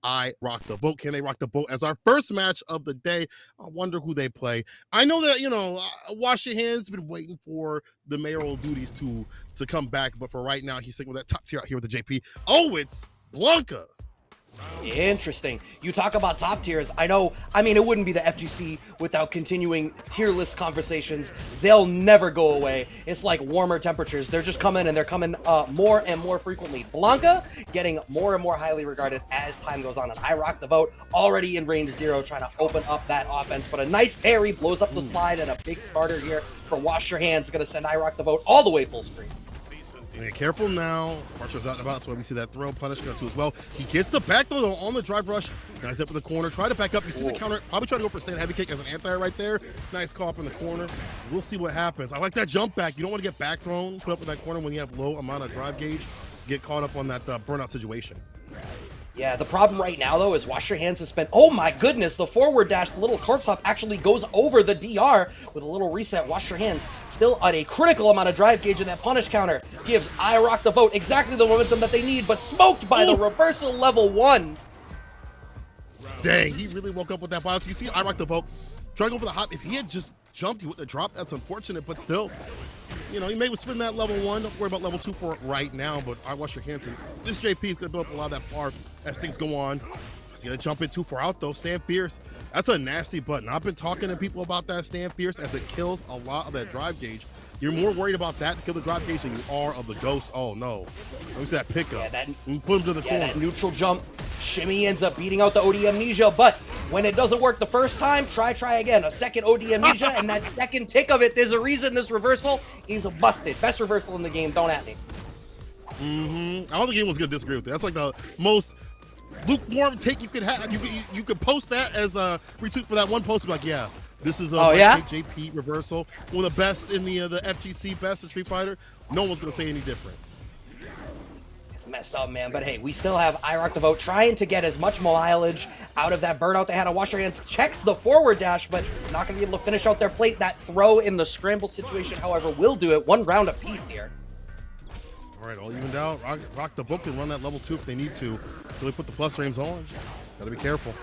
I rock the vote. Can they rock the vote as our first match of the day? I wonder who they play. I know that, Wash Your Hands been waiting for the mayoral duties to come back, but for right now, he's sticking with that top tier out here with the JP. Oh, it's Blanca. Interesting. You talk about top tiers. I mean, it wouldn't be the FGC without continuing tier list conversations. They'll never go away. It's like warmer temperatures. They're just coming, and they're coming more and more frequently. Blanca getting more and more highly regarded as time goes on. And I rock the vote, already in range 0, trying to open up that offense. But a nice parry blows up the slide, and a big starter here for Wash Your Hands. Going to send I rock the vote all the way full screen. Yeah, careful now. Marshall's out and about, so we see that throw punish going to as well. He gets the back throw though on the drive rush. Nice up in the corner. Try to back up. You see the counter. Probably try to go for a stand heavy kick as an anti right there. Nice call up in the corner. We'll see what happens. I like that jump back. You don't want to get back thrown, put up in that corner when you have low amount of drive gauge. Get caught up on that burnout situation. Yeah, the problem right now, though, is Wash Your Hands has spent... Oh, my goodness. The forward dash, the little corpse hop, actually goes over the DR with a little reset. Wash Your Hands still at a critical amount of drive gauge, and that punish counter gives I rock the vote exactly the momentum that they need, but smoked by the reversal level 1. Dang, he really woke up with that bounce. You see I rock the vote. Try to go for the hop. If he had just jumped, he wouldn't have dropped. That's unfortunate, but still... he may have spin that level 1. Don't worry about level 2 for right now, but I Wash Your Hands. This JP is going to build up a lot of that par as things go on. He's going to jump in too far out, though. Stand Fierce. That's a nasty button. I've been talking to people about that Stand Fierce as it kills a lot of that drive gauge. You're more worried about that to kill the drive gauge than you are of the ghost. Oh, no. Let me see that pickup. Yeah, put him to the corner. That neutral jump. Shimmy ends up beating out the OD Amnesia, but when it doesn't work the first time, try again. A second OD Amnesia, and that second tick of it, there's a reason this reversal is busted. Best reversal in the game, don't at me. I don't think anyone's going to disagree with that. That's like the most lukewarm take you could have. You could post that as a retweet for that one post. Be like, yeah, this is a JP reversal. One of the best in the FGC, best in Street Fighter. No one's going to say any different. Messed up, man, but hey, we still have I rock the vote trying to get as much mileage out of that burnout they had to Wash Your Hands. Checks the forward dash, but not going to be able to finish out their plate. That throw in the scramble situation, however, will do it. 1 round apiece here. All right, all evened out. Rock the book and run that level 2 if they need to. So they put the plus frames on. Got to be careful.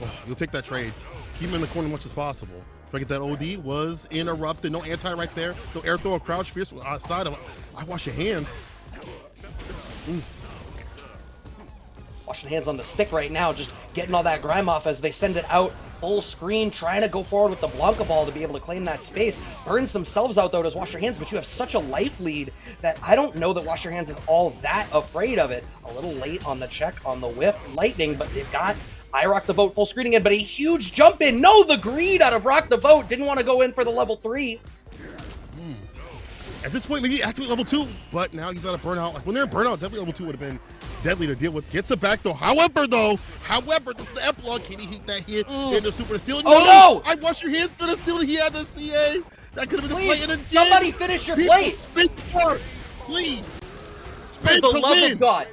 Oh, you'll take that trade. Keep him in the corner as much as possible. Try to get that OD. Was interrupted. No anti right there. No air throw or crouch fierce outside of I Wash Your Hands. Washing Hands on the stick right now, just getting all that grime off as they send it out full screen, trying to go forward with the Blanca ball to be able to claim that space. Burns themselves out, though, does Wash Your Hands, but you have such a life lead that I don't know that Wash Your Hands is all that afraid of it. A little late on the check on the whiff. Lightning, but they've got I rock the vote full screen again, but a huge jump in. No, the greed out of rock the vote. Didn't want to go in for the level 3. At this point, maybe activate level 2, but now he's on a burnout. Like when they're in burnout, definitely level 2 would have been deadly to deal with. Gets it back though. However, this is the epilogue. Can he hit that hit in the super ceiling? Oh, no! I Wash Your Hands for the ceiling. He had the CA. That could have been the play. And again, somebody finish your plate. Spin for, please. Spin for the to love win. of God.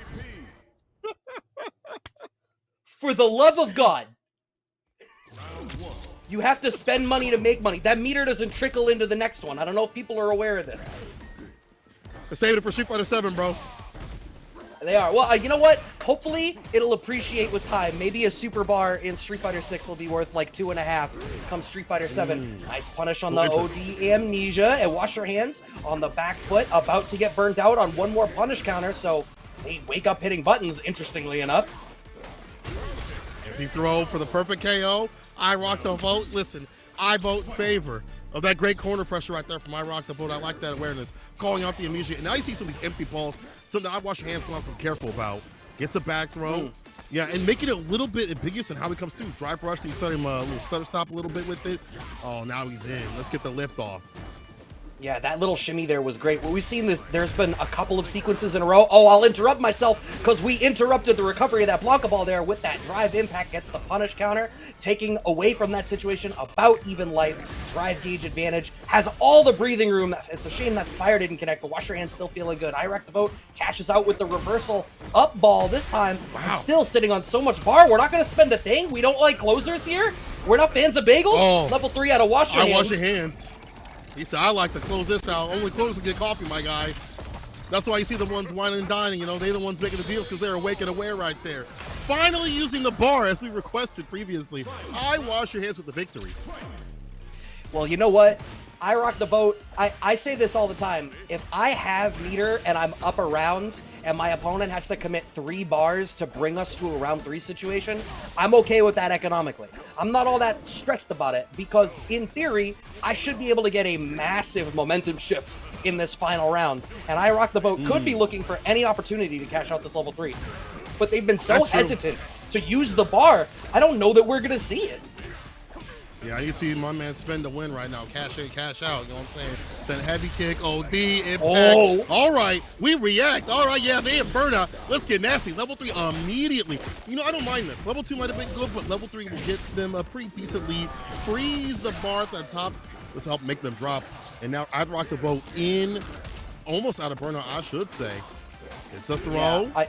For the love of God. You have to spend money to make money. That meter doesn't trickle into the next one. I don't know if people are aware of this. They're saving it for Street Fighter 7, bro. They are. Well, you know what? Hopefully, it'll appreciate with time. Maybe a super bar in Street Fighter 6 will be worth like 2.5 come Street Fighter 7. Nice punish on the OD Amnesia. And Wash Your Hands on the back foot. About to get burnt out on one more punish counter. So they wake up hitting buttons, interestingly enough. Empty throw for the perfect KO. I rock the vote. Listen, I vote favor of that great corner pressure right there from I rock the vote. I like that awareness. Calling out the amnesia. And now you see some of these empty balls. Something that I Wash Your Hands going to have to be careful about. Gets a back throw. Yeah, and make it a little bit ambiguous in how he comes through. Drive rush, you start him a little stutter stop a little bit with it. Oh, now he's in. Let's get the lift off. Yeah, that little shimmy there was great. Well, we've seen this. There's been a couple of sequences in a row. Oh, I'll interrupt myself because we interrupted the recovery of that Blanca ball there with that drive impact. Gets the punish counter, taking away from that situation about even life. Drive gauge advantage. Has all the breathing room. It's a shame that Spire didn't connect, but Wash Your Hands still feeling good. I wreck the vote. Cashes out with the reversal up ball this time. Wow. Still sitting on so much bar. We're not going to spend a thing. We don't like closers here. We're not fans of bagels. Oh, Level 3 out of Wash Your Hands. I Wash Your Hands. He said, I like to close this out. Only closers can get coffee, my guy. That's why you see the ones whining and dining, you know, they're the ones making the deal because they're awake and aware right there. Finally using the bar as we requested previously. I wash your hands with the victory. Well, you know what? I rock the boat. I say this all the time. If I have meter and I'm up a round and my opponent has to commit 3 bars to bring us to a round 3 situation, I'm okay with that economically. I'm not all that stressed about it because in theory, I should be able to get a massive momentum shift in this final round. And I rock the boat could be looking for any opportunity to cash out this level 3. But they've been so hesitant to use the bar, I don't know that we're going to see it. Yeah, you see my man spend the win right now. Cash in, cash out. You know what I'm saying? Send heavy kick, OD, impact. Oh. All right, we react. All right, yeah, they have burnout. Let's get nasty. Level 3 immediately. You know, I don't mind this. Level 2 might have been good, but level 3 will get them a pretty decent lead. Freeze the bar at the top. Let's help make them drop. And now I rock the boat in, almost out of burnout, I should say. It's a throw. Yeah,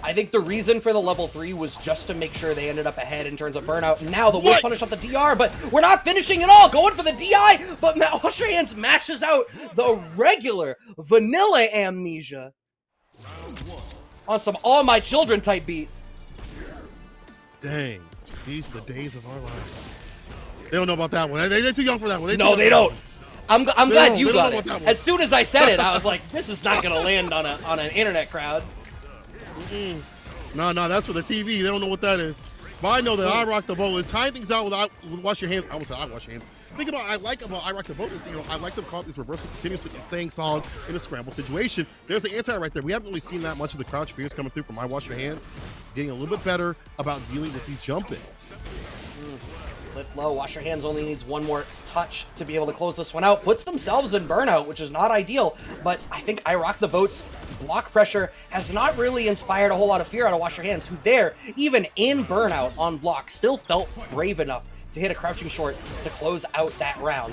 I think the reason for the level 3 was just to make sure they ended up ahead in terms of burnout. Now the Wolf Punish off the DR, but we're not finishing at all. Going for the DI, but Wash Your Hands mashes out the regular vanilla Amnesia on some All My Children type beat. Dang, these are the days of our lives. They don't know about that one. They're too young for that one. No, they don't. I'm glad you got it. As soon as I said it, I was like, this is not going to land on an internet crowd. No, that's for the TV. They don't know what that is. But I know that I rock the boat is tying things out with Wash Your Hands. I would say I wash your hands. Think about I rock the boat is, you know, I like them call it these reversals continuously and staying solid in a scramble situation. There's the anti right there. We haven't really seen that much of the crouch fears coming through from I Wash Your Hands. Getting a little bit better about dealing with these jump-ins. Lift low. Wash Your Hands only needs one more touch to be able to close this one out. Puts themselves in burnout, which is not ideal. But I think I Rock the Boat's block pressure has not really inspired a whole lot of fear out of Wash Your Hands, who there, even in burnout on block, still felt brave enough to hit a crouching short to close out that round.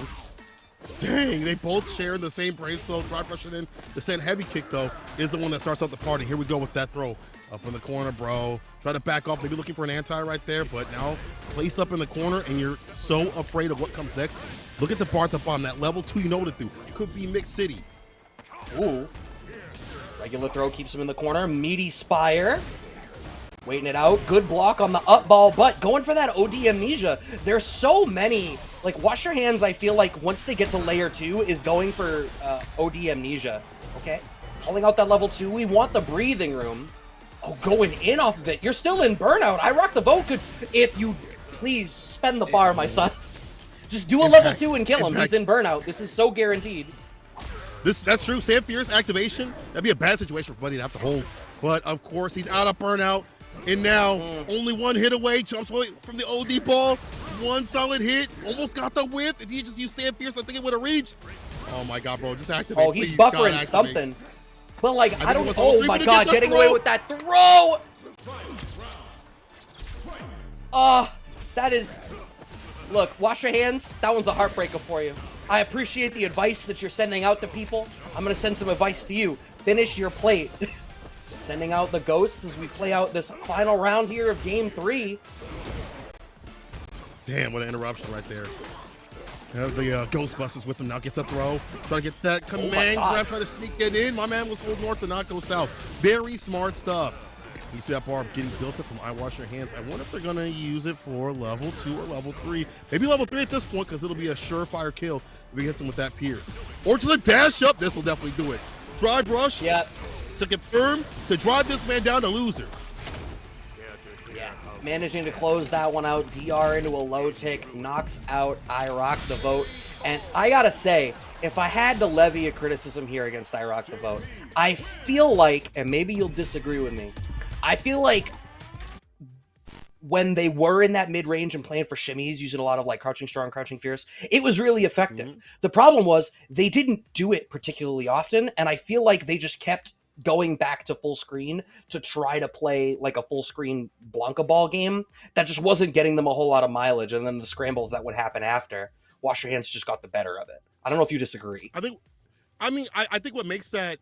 Dang, they both share the same brain cell. Try pressure in. The send heavy kick, though, is the one that starts out the party. Here we go with that throw. Up in the corner, bro. Try to back off. Maybe looking for an anti right there, but now place up in the corner, and you're so afraid of what comes next. Look at the bar at the bottom. That level 2, you know what to do. Could be Mixed City. Ooh. Regular throw keeps him in the corner. Meaty Spire. Waiting it out. Good block on the up ball, but going for that OD Amnesia. There's so many. Like, Wash Your Hands, I feel like once they get to layer 2, is going for OD Amnesia. Okay. Pulling out that level 2. We want the breathing room. Oh, going in off of it. You're still in burnout. I Rock the Boat could, if you please spend the bar, my son. Just do a level 2 and kill him. He's in burnout. This is so guaranteed. That's true. Sam Fierce activation. That'd be a bad situation for Buddy to have to hold. But of course, he's out of burnout. And now only one hit away. Jumps away from the OD ball. One solid hit. Almost got the whip. If he just used Sam Fierce, I think it would have reached. Oh my God, bro. Just activate. Oh, he's please, buffering God, something. But like, I don't. Oh my God, getting away with that throw. That is. Look, Wash Your Hands. That one's a heartbreaker for you. I appreciate the advice that you're sending out to people. I'm gonna send some advice to you. Finish your plate. Sending out the ghosts as we play out this final round here of Game 3. Damn, what an interruption right there. Have the Ghostbusters with him now. Gets a throw. Try to get that command grab. Try to sneak it in. My man was hold north and not go south. Very smart stuff. You see that bar getting built up from I Wash Your Hands. I wonder if they're going to use it for level 2 or level 3. Maybe level 3 at this point because it'll be a surefire kill if he hits him with that Pierce. Or to the dash up. This will definitely do it. Drive rush. Yep. To confirm to drive this man down to losers. Yeah. Managing to close that one out. DR into a low tick. Knocks out I Rock the Vote. And I got to say, if I had to levy a criticism here against I Rock the Vote, I feel like, and maybe you'll disagree with me, I feel like when they were in that mid-range and playing for shimmies, using a lot of like Crouching Strong, Crouching Fierce, it was really effective. The problem was they didn't do it particularly often, and I feel like they just kept going back to full screen to try to play like a full screen Blanca ball game that just wasn't getting them a whole lot of mileage, and then the scrambles that would happen after, Wash Your Hands just got the better of it. I don't know if you disagree. I think what makes that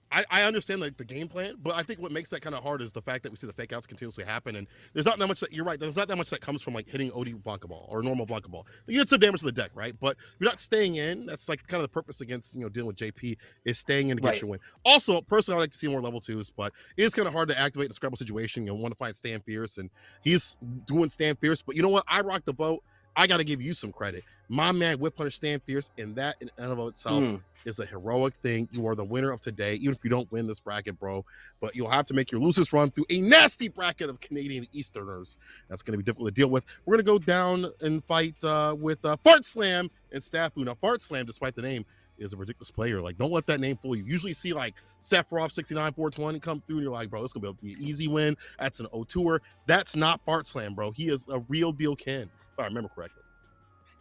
I understand like the game plan, but I think what makes that kind of hard is the fact that we see the fake outs continuously happen, and there's not that much that you're right. There's not that much that comes from like hitting OD Blanca ball or normal Blanca ball. You get some damage to the deck, right? But if you're not staying in, that's like kind of the purpose against dealing with JP is staying in to get Right. your win. Also, personally, I like to see more level twos, but it is kind of hard to activate in a scramble situation. You want to find Stan Fierce, and he's doing Stan Fierce. But you know what? I rock the vote. I got to give you some credit. My man Whip Punish Stan Fierce, and that in and of itself is a heroic thing. You are the winner of today, even if you don't win this bracket, bro. But you'll have to make your losers run through a nasty bracket of Canadian Easterners. That's going to be difficult to deal with. We're going to go down and fight with Fart Slam and Staffu. Now, Fart Slam, despite the name, is a ridiculous player. Like, don't let that name fool you. You usually see like Sephiroth 69 420 come through, and you're like, bro, this is gonna be an easy win. That's an O2er. That's not Fart Slam, bro. He is a real deal Ken, if I remember correctly.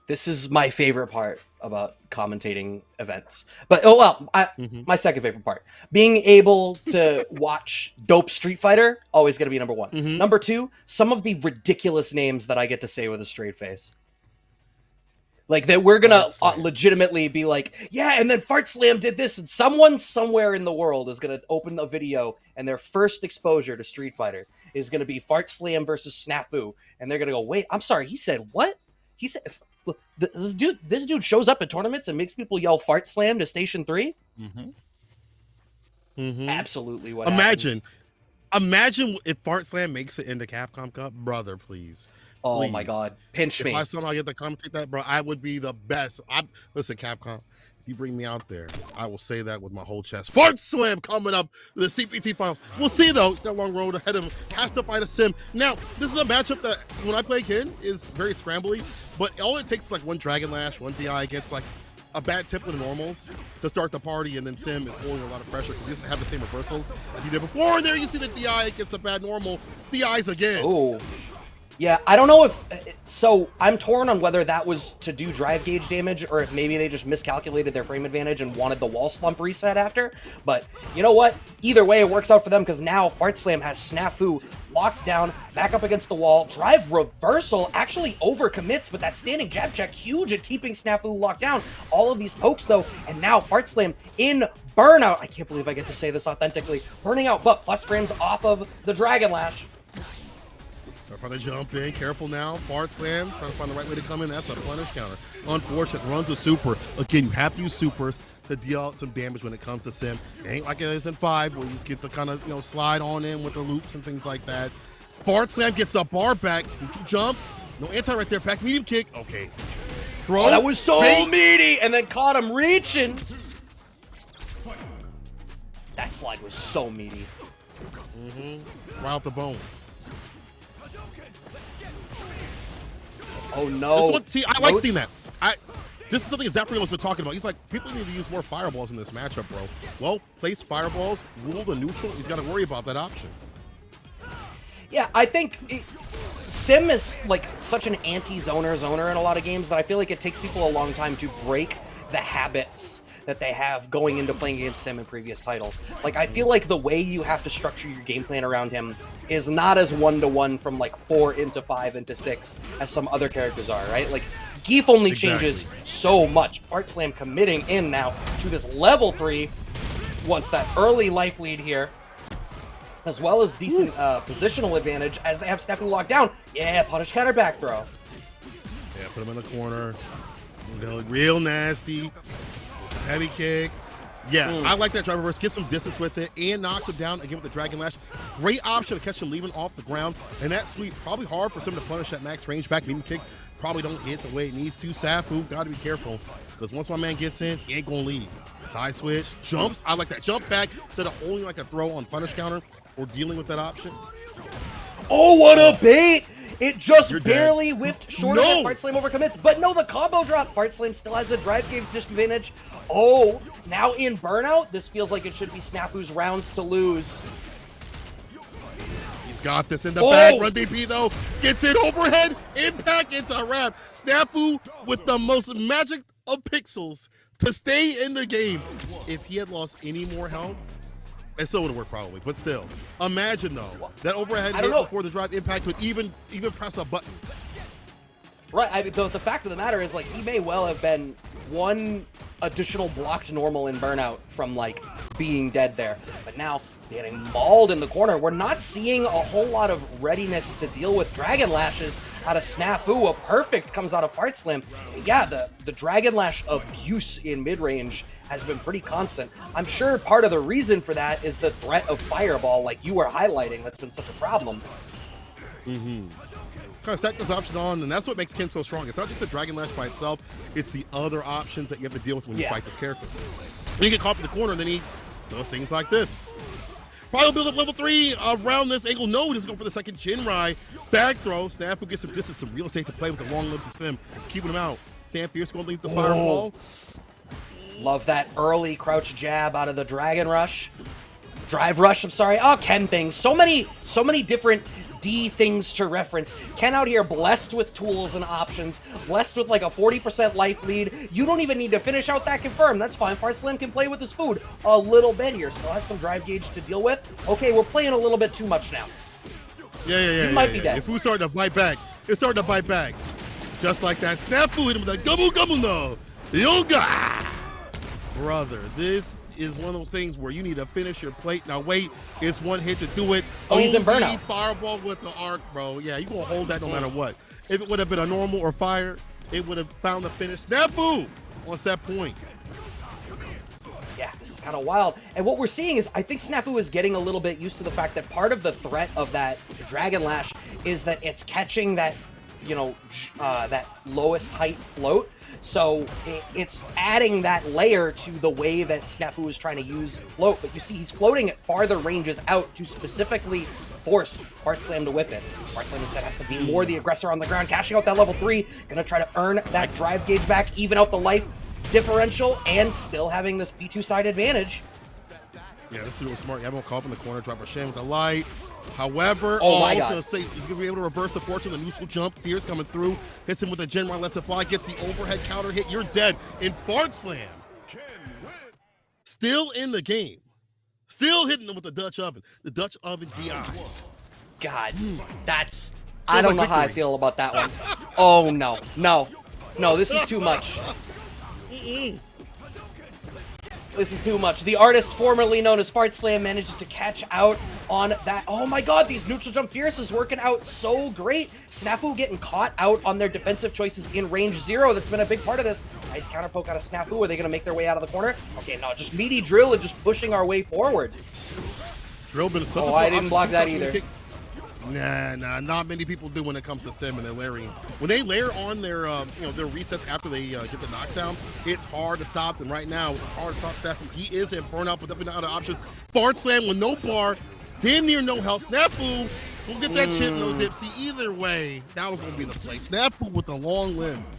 This is my favorite part about commentating events. But my second favorite part. Being able to watch dope Street Fighter, always going to be number one. Number two, some of the ridiculous names that I get to say with a straight face. Like that we're going to legitimately be like, yeah, and then Fart Slam did this, and someone somewhere in the world is going to open a video, and their first exposure to Street Fighter is going to be Fart Slam versus Snafu, and they're going to go, wait, I'm sorry, he said what? He said... Look, this dude shows up at tournaments and makes people yell "Fart Slam" to Station 3. Absolutely, what? Imagine if Fart Slam makes it into Capcom Cup, brother. Please. Oh my God, pinch me. If I somehow get to commentate that, bro, I would be the best. Listen, Capcom. If you bring me out there, I will say that with my whole chest. Fart Slam coming up to the CPT finals. We'll see though. He's got a long road ahead of him. Has to fight a sim. Now, this is a matchup that when I play Ken is very scrambly, but all it takes is like one Dragon Lash, one DI gets like a bad tip with normals to start the party, and then Sim is holding a lot of pressure because he doesn't have the same reversals as he did before. And there you see the DI gets a bad normal. DIs again. Oh. Yeah, I don't know if... So, I'm torn on whether that was to do drive gauge damage or if maybe they just miscalculated their frame advantage and wanted the wall slump reset after. But, you know what? Either way, it works out for them because now Fart Slam has Snafu locked down, back up against the wall. Drive reversal actually overcommits, but that standing jab check, huge at keeping Snafu locked down. All of these pokes, though, and now Fart Slam in burnout. I can't believe I get to say this authentically. Burning out, but plus frames off of the Dragon Lash. Trying to jump in, careful now. Fart Slam, trying to find the right way to come in. That's a punish counter. Unfortunate, runs a super. Again, you have to use supers to deal out some damage when it comes to Sim. It ain't like it is in 5, where you just get the kind of, slide on in with the loops and things like that. Fart Slam gets the bar back. Jump. No anti right there. Back medium kick. Okay. Throw. Oh, that was so meaty, and then caught him reaching. That slide was so meaty. Right off the bone. Oh no! I like seeing that. This is something Zapriano's been talking about. He's like, people need to use more fireballs in this matchup, bro. Well, place fireballs, rule the neutral. He's got to worry about that option. Yeah, I think Sim is like such an anti-zoner in a lot of games that I feel like it takes people a long time to break the habits that they have going into playing against Sim in previous titles. Like, I feel like the way you have to structure your game plan around him is not as one-to-one from like 4 into 5 into 6 as some other characters are, right? Like, Geef only changes so much. Fart Slam committing in now to this level 3, wants that early life lead here, as well as decent positional advantage as they have Snafu locked down. Yeah, punish counter back throw. Yeah, put him in the corner. Gonna look real nasty. Heavy kick. Yeah, I like that drive reverse. Get some distance with it and knocks him down again with the Dragon Lash. Great option to catch him leaving off the ground. And that sweep, probably hard for someone to punish that max range back. Medium kick probably don't hit the way it needs to. Safu, got to be careful because once my man gets in, he ain't going to leave. Side switch, jumps. I like that jump back instead of holding like a throw on punish counter or dealing with that option. Oh, what a bait! It just barely whiffed short of No! it. Fart Slam overcommits. But no, the combo drop. Fart Slam still has a drive gauge disadvantage. Oh, now in burnout, this feels like it should be Snafu's rounds to lose. He's got this in the bag. Run DP though. Gets it overhead. Impact. It's a wrap. Snafu with the most magic of pixels to stay in the game. If he had lost any more health, it still would have worked probably, but still. Imagine though, that overhead hit before the drive impact would even press a button. Right, the fact of the matter is, like, he may well have been one additional blocked normal and burnout from like being dead there. But now getting mauled in the corner. We're not seeing a whole lot of readiness to deal with Dragon Lashes out of Snafu. A perfect comes out of Fart Slam. Yeah, the Dragon Lash abuse in mid-range has been pretty constant. I'm sure part of the reason for that is the threat of Fireball, like you were highlighting, that's been such a problem. Kind of stack those options on, and that's what makes Ken so strong. It's not just the Dragon Lash by itself, it's the other options that you have to deal with when you fight this character. When you get caught in the corner, then he does things like this. Probably build up level 3 around this angle. No, he doesn't go for the second Jinrai. Back throw. Snafu gets some distance, some real estate to play with the long limbs of Sim, keeping him out. Stand Fierce going to lead the Fireball. Love that early crouch jab out of the Dragon Rush. Drive Rush, I'm sorry. Oh, Ken things. So many different D things to reference. Ken out here blessed with tools and options, blessed with like a 40% life lead. You don't even need to finish out that confirm. That's fine. Fart Slam can play with his food a little bit here. Still has some drive gauge to deal with. Okay, we're playing a little bit too much now. Yeah. He might be dead. If who's starting to bite back, it's starting to bite back. Just like that. Snafu hit him with a gummo no. Yoga. Brother, this is one of those things where you need to finish your plate. Now wait, it's one hit to do it. Oh, he's in burnout. Fireball with the arc, bro. Yeah, you gonna hold that no matter what. If it would have been a normal or fire, it would have found the finish. Snafu on set point. Yeah, this is kind of wild. And what we're seeing is, I think Snafu is getting a little bit used to the fact that part of the threat of that Dragon Lash is that it's catching that, you know, that lowest height float. So it's adding that layer to the way that Snafu is trying to use float. But you see, he's floating at farther ranges out to specifically force Fart Slam to whip it. Fart Slam instead has to be more the aggressor on the ground, cashing out that level 3, gonna try to earn that drive gauge back, even out the life differential, and still having this B2 side advantage. Yeah, this is really smart. You have him caught up in the corner, drop a shame with the light. However, I was going to say, he's going to be able to reverse the fortune, the neutral jump. Fierce coming through, hits him with a Jinrai, lets it fly, gets the overhead counter hit. You're dead. And Fart Slam, still in the game. Still hitting him with the Dutch oven. The Dutch oven DIs. God, that's... I don't know how I feel about that one. Oh, no, this is too much. This is too much. The artist formerly known as Fart Slam manages to catch out on that. Oh my god, these neutral jump Fierce is working out so great. Snafu getting caught out on their defensive choices in range 0. That's been a big part of this. Nice counter poke out of Snafu. Are they going to make their way out of the corner? Okay, no, just meaty drill and just pushing our way forward. Drill been such a I didn't block that either. Nah, not many people do when it comes to Sim and their layering. When they layer on their, their resets after they get the knockdown, it's hard to stop them. Right now, it's hard to stop Snafu. He is in burnout, but definitely not other options. Fart Slam with no bar, damn near no health. Snafu will get that chip, no dipsy. Either way, that was going to be the play. Snafu with the long limbs.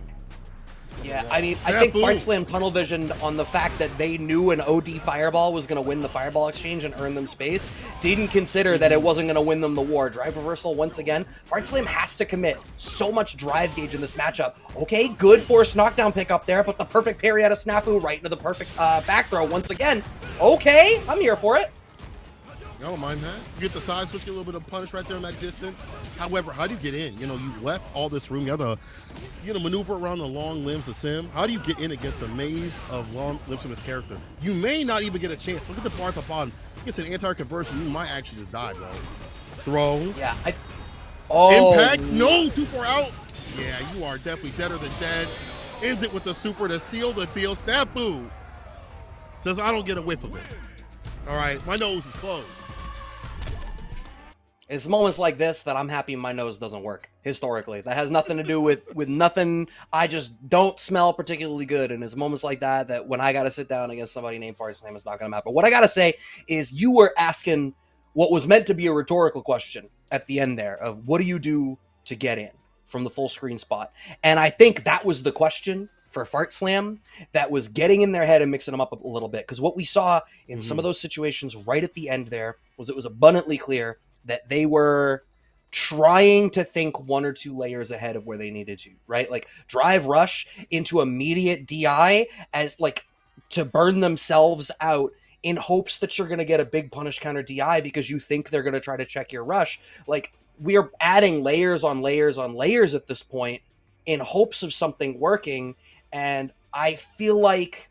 Yeah, I mean, I think Fart Slam tunnel visioned on the fact that they knew an OD Fireball was going to win the Fireball exchange and earn them space. Didn't consider that it wasn't going to win them the war. Drive reversal once again. Fart Slam has to commit so much drive gauge in this matchup. Okay, good forced knockdown pick up there, but the perfect parry out of Snafu right into the perfect back throw once again. Okay, I'm here for it. I don't mind that. You get the side switch, get a little bit of punish right there in that distance. However, how do you get in? You've left all this room. You have to maneuver around the long limbs of Sim. How do you get in against a maze of long limbs from this character? You may not even get a chance. Look at the bar at the bottom. Against an anti-conversion, you might actually just die, bro. Throw. Yeah. Impact. No, too far out. Yeah, you are definitely deader than dead. Ends it with the super to seal the deal. Snafu says, I don't get a whiff of it. All right, my nose is closed. It's moments like this that I'm happy my nose doesn't work, historically. That has nothing to do with nothing. I just don't smell particularly good, and it's moments like that when I got to sit down against somebody named Fart Slam, it's not going to matter. But what I got to say is you were asking what was meant to be a rhetorical question at the end there of what do you do to get in from the full screen spot? And I think that was the question for Fart Slam that was getting in their head and mixing them up a little bit. Because what we saw in some of those situations right at the end there was it was abundantly clear that they were trying to think 1 or 2 layers ahead of where they needed to, right? Like drive rush into immediate DI as like to burn themselves out in hopes that you're going to get a big punish counter DI because you think they're going to try to check your rush. Like we are adding layers on layers on layers at this point in hopes of something working. And I feel like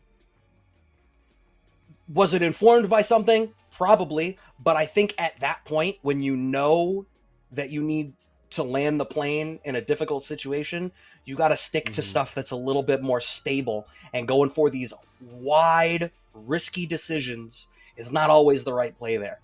Was it informed by something? Probably. But I think at that point, when you know that you need to land the plane in a difficult situation, you got to stick to stuff that's a little bit more stable. And going for these wide, risky decisions is not always the right play there.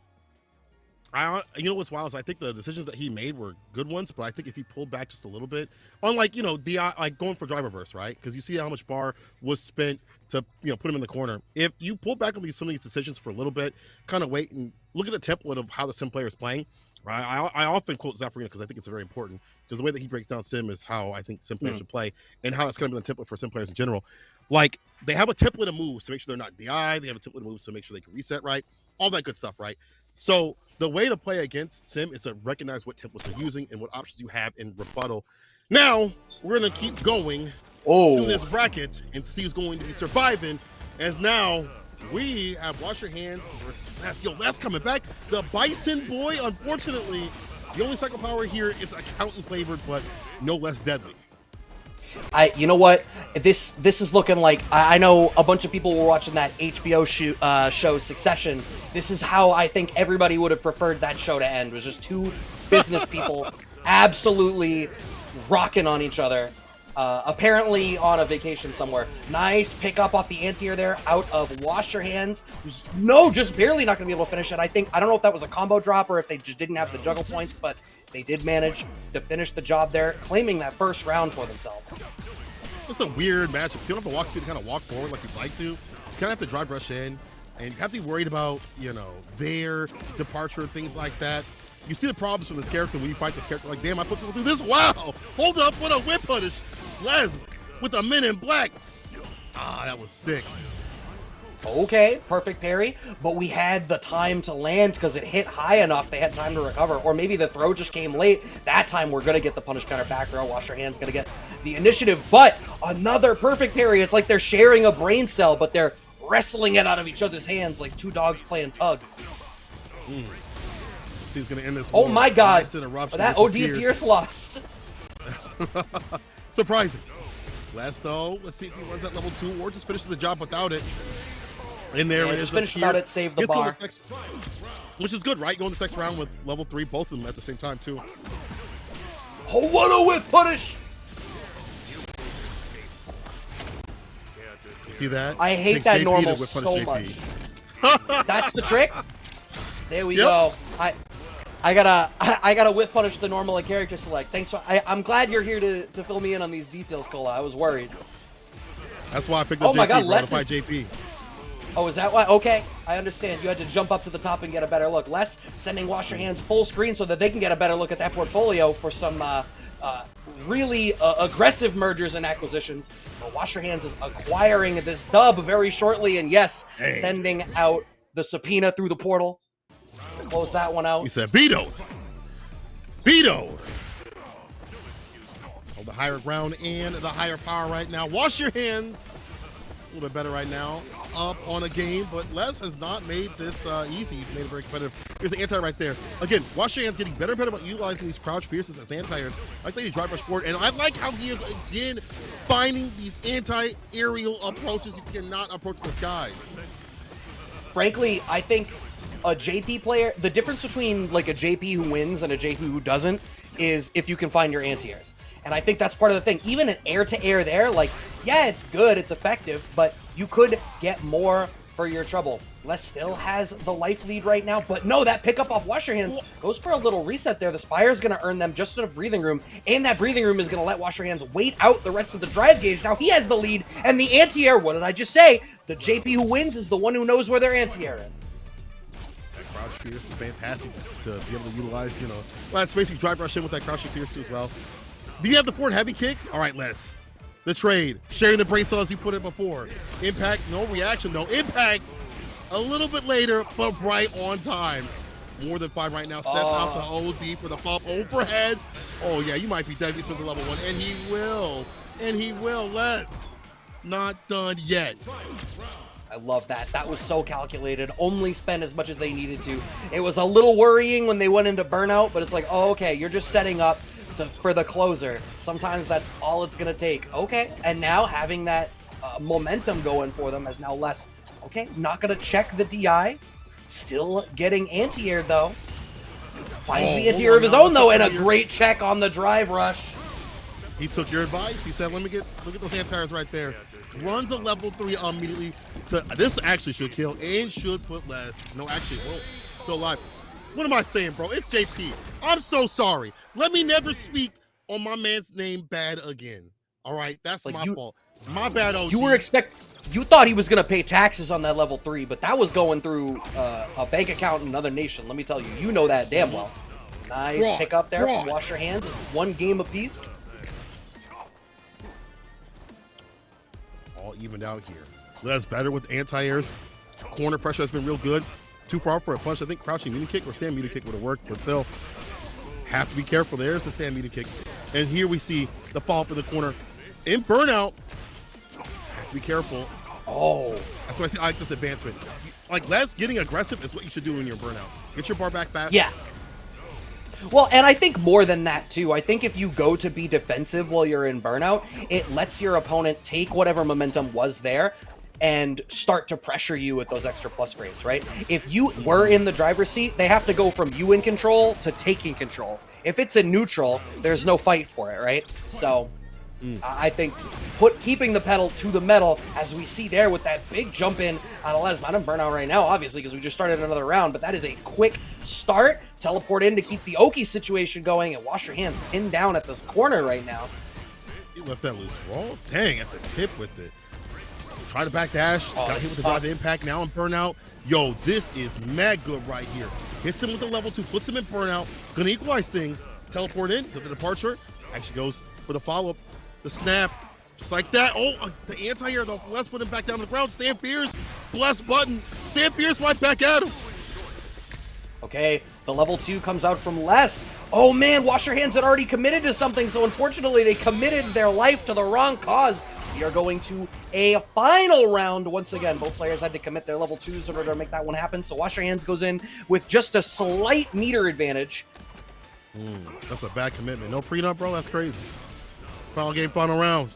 You know what's wild is I think the decisions that he made were good ones, but I think if he pulled back just a little bit, unlike like going for drive reverse, right? Because you see how much bar was spent to put him in the corner. If you pull back on some of these decisions for a little bit, kind of wait and look at the template of how the sim player is playing. I often quote Zaffarino because I think it's very important, because the way that he breaks down sim is how I think sim players should play, and how it's kind of been the template for sim players in general. Like, they have a template of moves to make sure they're not DI. They have a template of moves to make sure they can reset right. All that good stuff, right? So the way to play against sim is to recognize what templates they're using and what options you have in rebuttal. Now, we're going to keep going through this bracket and see who's going to be surviving, as now we have Wash Your Hands versus Les. Yo, Les coming back. The Bison Boy, unfortunately, the only cycle power here is accountant flavored, but no less deadly. You know what? This is looking like, I know a bunch of people were watching that HBO show Succession. This is how I think everybody would have preferred that show to end. It was just two business people absolutely rocking on each other. Apparently on a vacation somewhere. Nice pick up off the anti-air there out of Wash Your Hands. Who's just barely not going to be able to finish it. I don't know if that was a combo drop or if they just didn't have the juggle points, but they did manage to finish the job there, claiming that first round for themselves. It's a weird matchup. You don't have the walk speed to kind of walk forward like you'd like to. You kind of have to drive rush in, and you have to be worried about, their departure, things like that. You see the problems from this character when you fight this character. Like, damn, I put people through this. Wow! Hold up, what a whip punish. Les with a Men in Black. That was sick. Okay, perfect parry, but we had the time to land because it hit high enough. They had time to recover, or maybe the throw just came late. That time we're going to get the punish counter back row. Wash Your Hands going to get the initiative, but another perfect parry. It's like they're sharing a brain cell, but they're wrestling it out of each other's hands like two dogs playing tug. See who's going to end this war. Oh my god, nice that OD Pierce lost. Surprising. Last though, let's see if he runs that level 2 or just finishes the job without it. And there it is. Finish without it, save the bar. Which is good, right? Going to the next round with level 3, both of them at the same time, too. Oh, what a whip punish! You see that? I hate that normal so much. That's the trick? There we go. I gotta whip punish the normal and character select. Thanks for, I'm glad you're here to fill me in on these details, Cola. I was worried. That's why I picked up JP, bro, to fight JP. Oh, is that why? Okay, I understand. You had to jump up to the top and get a better look. Les sending Wash Your Hands full screen so that they can get a better look at that portfolio for some really aggressive mergers and acquisitions. But Wash Your Hands is acquiring this dub very shortly, and yes, sending out the subpoena through the portal to close that one out. He said, vetoed. Vetoed. Oh, the higher ground and the higher power right now. Wash Your Hands. A little bit better right now, up on a game, but Les has not made this easy. He's made it very competitive. Here's an anti right there. Again, Wash Your Hands getting better and better about utilizing these crouch fierces as anti-airs. I like that he drive rush forward, and I like how he is, again, finding these anti-aerial approaches you cannot approach the skies. Frankly, I think a JP player, the difference between like a JP who wins and a JP who doesn't is if you can find your anti-airs. And I think that's part of the thing. Even an air-to-air there, like, yeah, it's good, it's effective, but you could get more for your trouble. Les still has the life lead right now, but no, that pickup off Wash Your Hands goes for a little reset there. The Spire's going to earn them just enough breathing room, and that breathing room is going to let Wash Your Hands wait out the rest of the drive gauge. Now he has the lead, and the anti-air, what did I just say? The JP who wins is the one who knows where their anti-air is. Crouch Fierce is fantastic to be able to utilize, well, that's basically drive rush in with that Crouching Fierce too as well. Do you have the forward heavy kick? All right, Les. The trade. Sharing the brain cell as you put it before. Impact, no reaction, no impact. A little bit later, but right on time. More than 5 right now. Sets out the OD for the pop overhead. Oh, yeah, you might be dead if he spends a level 1. And he will. And he will. Les. Not done yet. I love that. That was so calculated. Only spend as much as they needed to. It was a little worrying when they went into burnout, but it's like, oh, okay, you're just setting up for the closer. Sometimes that's all it's going to take. Okay, and now having that momentum going for them as now Les Okay, not gonna check the DI. Still getting anti-air though. Finds the anti-air of his own though, and a great check on the drive rush. He took your advice. He said, look at those anti-airs right there. Runs a level 3 immediately to, this actually should kill and should put less. No, actually, whoa. So live. What am I saying, bro? It's JP. I'm so sorry. Let me never speak on my man's name bad again. All right, that's Like my fault. My bad, OG. You thought he was gonna pay taxes on that level 3, but that was going through a bank account in another nation. Let me tell you, you know that damn well. Nice pick up there from Wash Your Hands. One game apiece. All evened out here. That's better with anti-airs. Corner pressure has been real good. Too far for a punch. I think crouching mutant kick or stand mutant kick would have worked, but still have to be careful. There's the stand mutant kick. And here we see the follow-up in the corner. In burnout, have to be careful. Oh. That's why I say I like this advancement. Like, less getting aggressive is what you should do when you're burnout. Get your bar back fast. Yeah. Well, and I think more than that, too. I think if you go to be defensive while you're in burnout, it lets your opponent take whatever momentum was there and start to pressure you with those extra plus frames, right? If you were in the driver's seat, they have to go from you in control to taking control. If it's in neutral, there's no fight for it, right? So I think keeping the pedal to the metal, as we see there with that big jump in on Les. Not in burnout right now, obviously, because we just started another round, but that is a quick start. Teleport in to keep the Oki situation going, and Wash Your Hands pinned down at this corner right now. He left that loose. Well, dang, at the tip with it. Try to backdash. Got hit with the drive impact. Now in burnout. Yo, this is mad good right here. Hits him with the level 2, puts him in burnout. Gonna equalize things. Teleport in to the departure. Actually goes for the follow-up. The snap. Just like that. Oh, the anti-air though. Les put him back down to the ground. Stand fierce. Bless button. Stand fierce right back at him. Okay, the level 2 comes out from Les. Oh man, Wash Your Hands had already committed to something, so unfortunately they committed their life to the wrong cause. We are going to a final round. Once again, both players had to commit their level 2s in order to make that one happen, so Wash Your Hands goes in with just a slight meter advantage. That's a bad commitment. No prenup, bro. That's crazy. Final game, final round.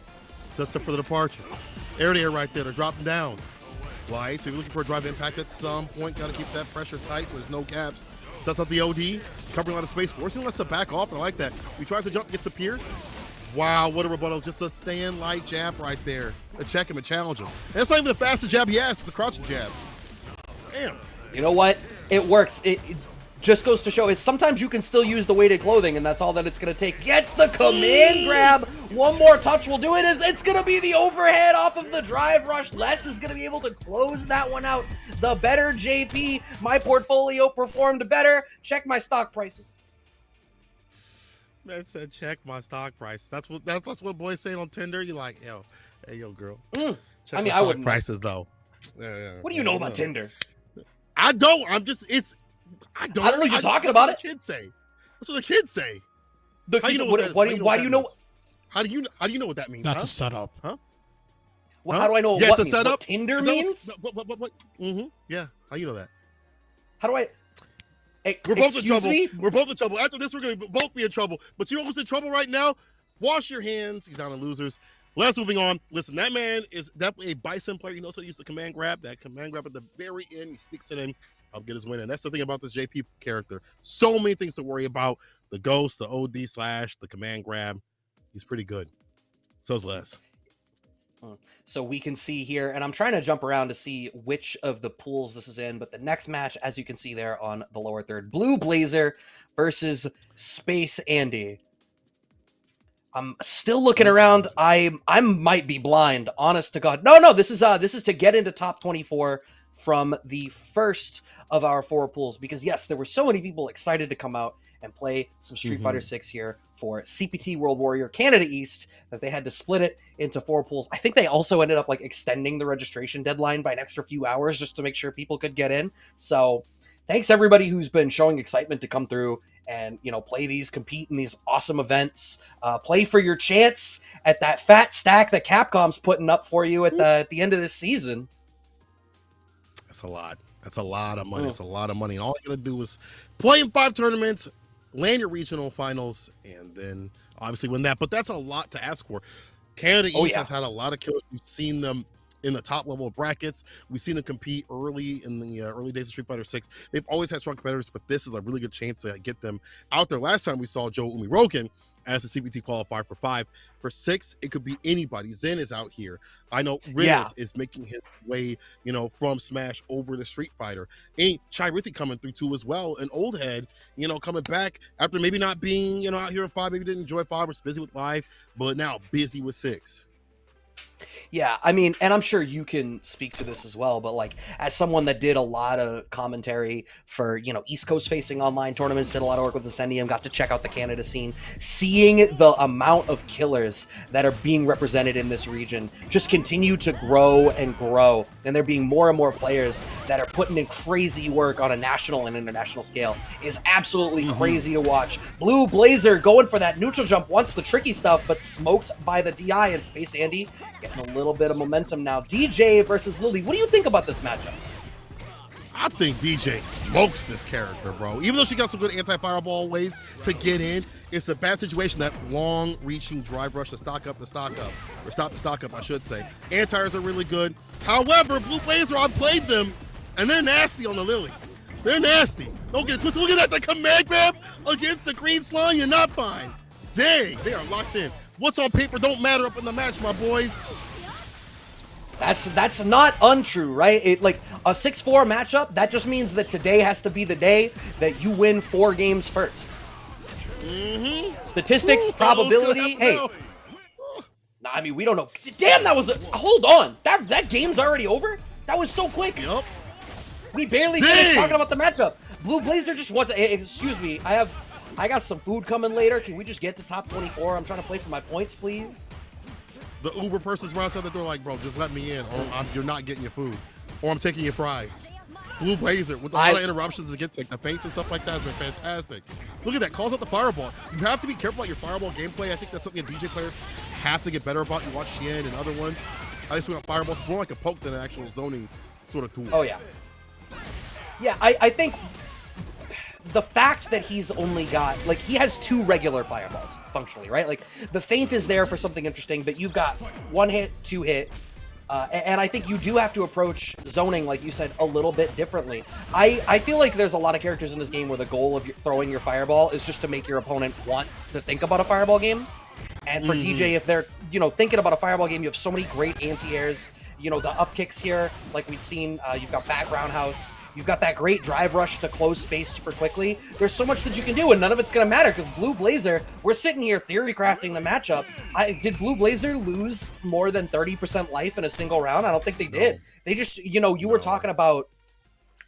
Sets up for the departure. Air to air right there. They're dropping down. Light. So if you're looking for a drive impact at some point, got to keep that pressure tight so there's no gaps. Sets up the OD, covering a lot of space, forcing Les to back off, and I like that. He tries to jump, gets a pierce. Wow, what a rebuttal. Just a stand light jab right there to check him and challenge him. And that's not even the fastest jab he has. It's the crouching jab. Damn. You know what? It works. It just goes to show sometimes you can still use the weighted clothing, and that's all that it's going to take. Gets the command grab. One more touch will do it. It's going to be the overhead off of the drive rush. Les is going to be able to close that one out. The better JP. My portfolio performed better. Check my stock prices. Man said, check my stock price. That's what boys say on Tinder. You're like, yo, hey, yo, girl. Check my stock prices, though. What do you know about Tinder? I don't. I don't know you're talking about it. That's what the kids say. That's what the kids say. Why do you know? How do you know what that means? That's a setup. Huh? Well, how do I know what means? What Tinder means? What? Yeah. How you know that? How do I? We're both in trouble. We're both in trouble. After this, we're going to both be in trouble. But you know who's in trouble right now? Wash Your Hands. He's down to losers. Let's moving on. Listen, that man is definitely a Bison player. He knows how to use the command grab. That command grab at the very end. He sneaks it in. I'll get his win. And that's the thing about this JP character. So many things to worry about. The ghost, the OD slash, the command grab. He's pretty good. So's Les. So we can see here, and I'm trying to jump around to see which of the pools this is in, but the next match, as you can see there on the lower third, Blue Blazer versus Space Andy. I'm still looking around. I might be blind, honest to God. No, this is to get into top 24 from the first of our 4 pools, because yes, there were so many people excited to come out and play some Street Fighter 6 here for CPT World Warrior Canada East that they had to split it into 4 pools. I think they also ended up extending the registration deadline by an extra few hours just to make sure people could get in. So thanks everybody who's been showing excitement to come through and, play these, compete in these awesome events, play for your chance at that fat stack that Capcom's putting up for you at the end of this season. That's a lot. That's a lot of money. It's a lot of money. And all you got to do is play in 5 tournaments, land your regional finals, and then obviously win that. But that's a lot to ask for. Canada East has had a lot of killers. We've seen them in the top level of brackets. We've seen them compete early in the early days of Street Fighter 6. They've always had strong competitors, but this is a really good chance to get them out there. Last time we saw Joe Umiroken as the CPT qualifier for 5. For 6, it could be anybody. Zen is out here. I know Yeah. Riddles is making his way, from Smash over to Street Fighter. And Chai Rithi coming through too as well. An old head, coming back after maybe not being, out here in 5, maybe didn't enjoy 5, was busy with live, but now busy with 6. Yeah, I mean, and I'm sure you can speak to this as well, but like as someone that did a lot of commentary for, East Coast facing online tournaments, did a lot of work with Ascendium, got to check out the Canada scene, seeing the amount of killers that are being represented in this region just continue to grow and grow. And there being more and more players that are putting in crazy work on a national and international scale is absolutely crazy to watch. Blue Blazer going for that neutral jump, wants the tricky stuff, but smoked by the DI, and Space Andy getting a little bit of momentum now. DJ versus Lily. What do you think about this matchup? I think DJ smokes this character, bro. Even though she got some good anti-fireball ways to get in, it's a bad situation, that long-reaching drive rush to stock up, or stop the stock up, I should say. Anti-airs are really good. However, Blue Blazer, I played them, and they're nasty on the Lily. They're nasty. Don't get it twisted. Look at that, the command grab against the green slime. You're not fine. Dang, they are locked in. What's on paper don't matter up in the match, my boys. That's not untrue, right? It like a 6-4 matchup, that just means that today has to be the day that you win 4 games first. Statistics, probability. Hey, nah, I mean, we don't know. Damn, that was hold on. That game's already over? That was so quick. Yup. We barely finished talking about the matchup. Blue Blazer just wants to, excuse me, I got some food coming later. Can we just get to top 24? I'm trying to play for my points, please. The Uber person's right outside the door like, bro, just let me in, or you're not getting your food, or I'm taking your fries. Blue Blazer, with a lot of interruptions against like the feints and stuff like that, has been fantastic. Look at that, calls out the fireball. You have to be careful about your fireball gameplay. I think that's something that DJ players have to get better about. You watch Xian and other ones. I just swing out fireballs. It's more like a poke than an actual zoning sort of tool. Oh, yeah. Yeah, I think the fact that he's only got, like, he has 2 regular fireballs, functionally, right? Like, the feint is there for something interesting, but you've got 1 hit, 2 hit, and I think you do have to approach zoning, like you said, a little bit differently. I feel like there's a lot of characters in this game where the goal of throwing your fireball is just to make your opponent want to think about a fireball game. And for DJ, if they're, thinking about a fireball game, you have so many great anti-airs, the up kicks here, like we'd seen, you've got back roundhouse. You've got that great drive rush to close space super quickly. There's so much that you can do, and none of it's going to matter because Blue Blazer, we're sitting here theory crafting the matchup. Did Blue Blazer lose more than 30% life in a single round? I don't think they did. They just, you were talking about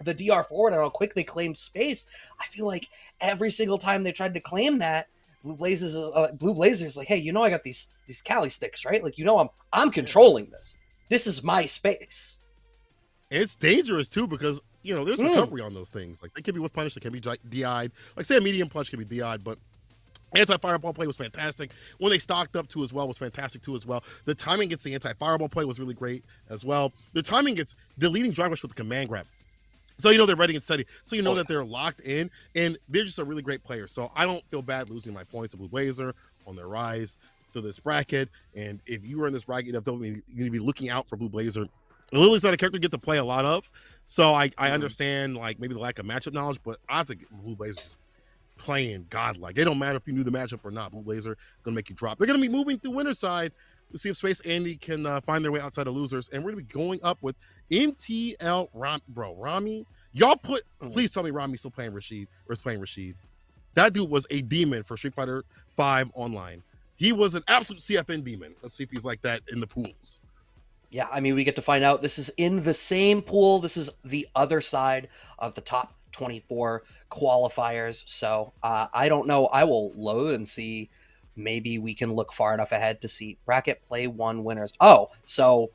the DR forward and how quick they claimed space. I feel like every single time they tried to claim that, Blue Blazer's like, hey, I got these Cali sticks, right? Like, I'm controlling this. This is my space. It's dangerous too because there's recovery on those things. Like, they can be with punish, they can be DI'd. Like, say a medium punch can be DI'd, but anti-fireball play was fantastic. When they stocked up too as well was fantastic too as well. The timing against the anti-fireball play was really great as well. The timing gets deleting drive rush with the command grab. So they're ready and steady. So that they're locked in, and they're just a really great player. So I don't feel bad losing my points to Blue Blazer on their rise to this bracket. And if you were in this bracket, you need to be looking out for Blue Blazer. Lily's not a character you get to play a lot of, so I understand like maybe the lack of matchup knowledge, but I think Blue Blazer is playing godlike. It don't matter if you knew the matchup or not. Blue Blazer gonna make you drop. They're gonna be moving through winner side to see if Space Andy can find their way outside of losers, and we're gonna be going up with MTL Rami. Y'all please tell me Rami's still playing Rashid or is playing Rashid. That dude was a demon for Street Fighter 5 online. He was an absolute CFN demon. Let's see if he's like that in the pools. Yeah, I mean, we get to find out this is in the same pool. This is the other side of the top 24 qualifiers. So I don't know. I will load and see. Maybe we can look far enough ahead to see bracket play 1 winners. Oh, so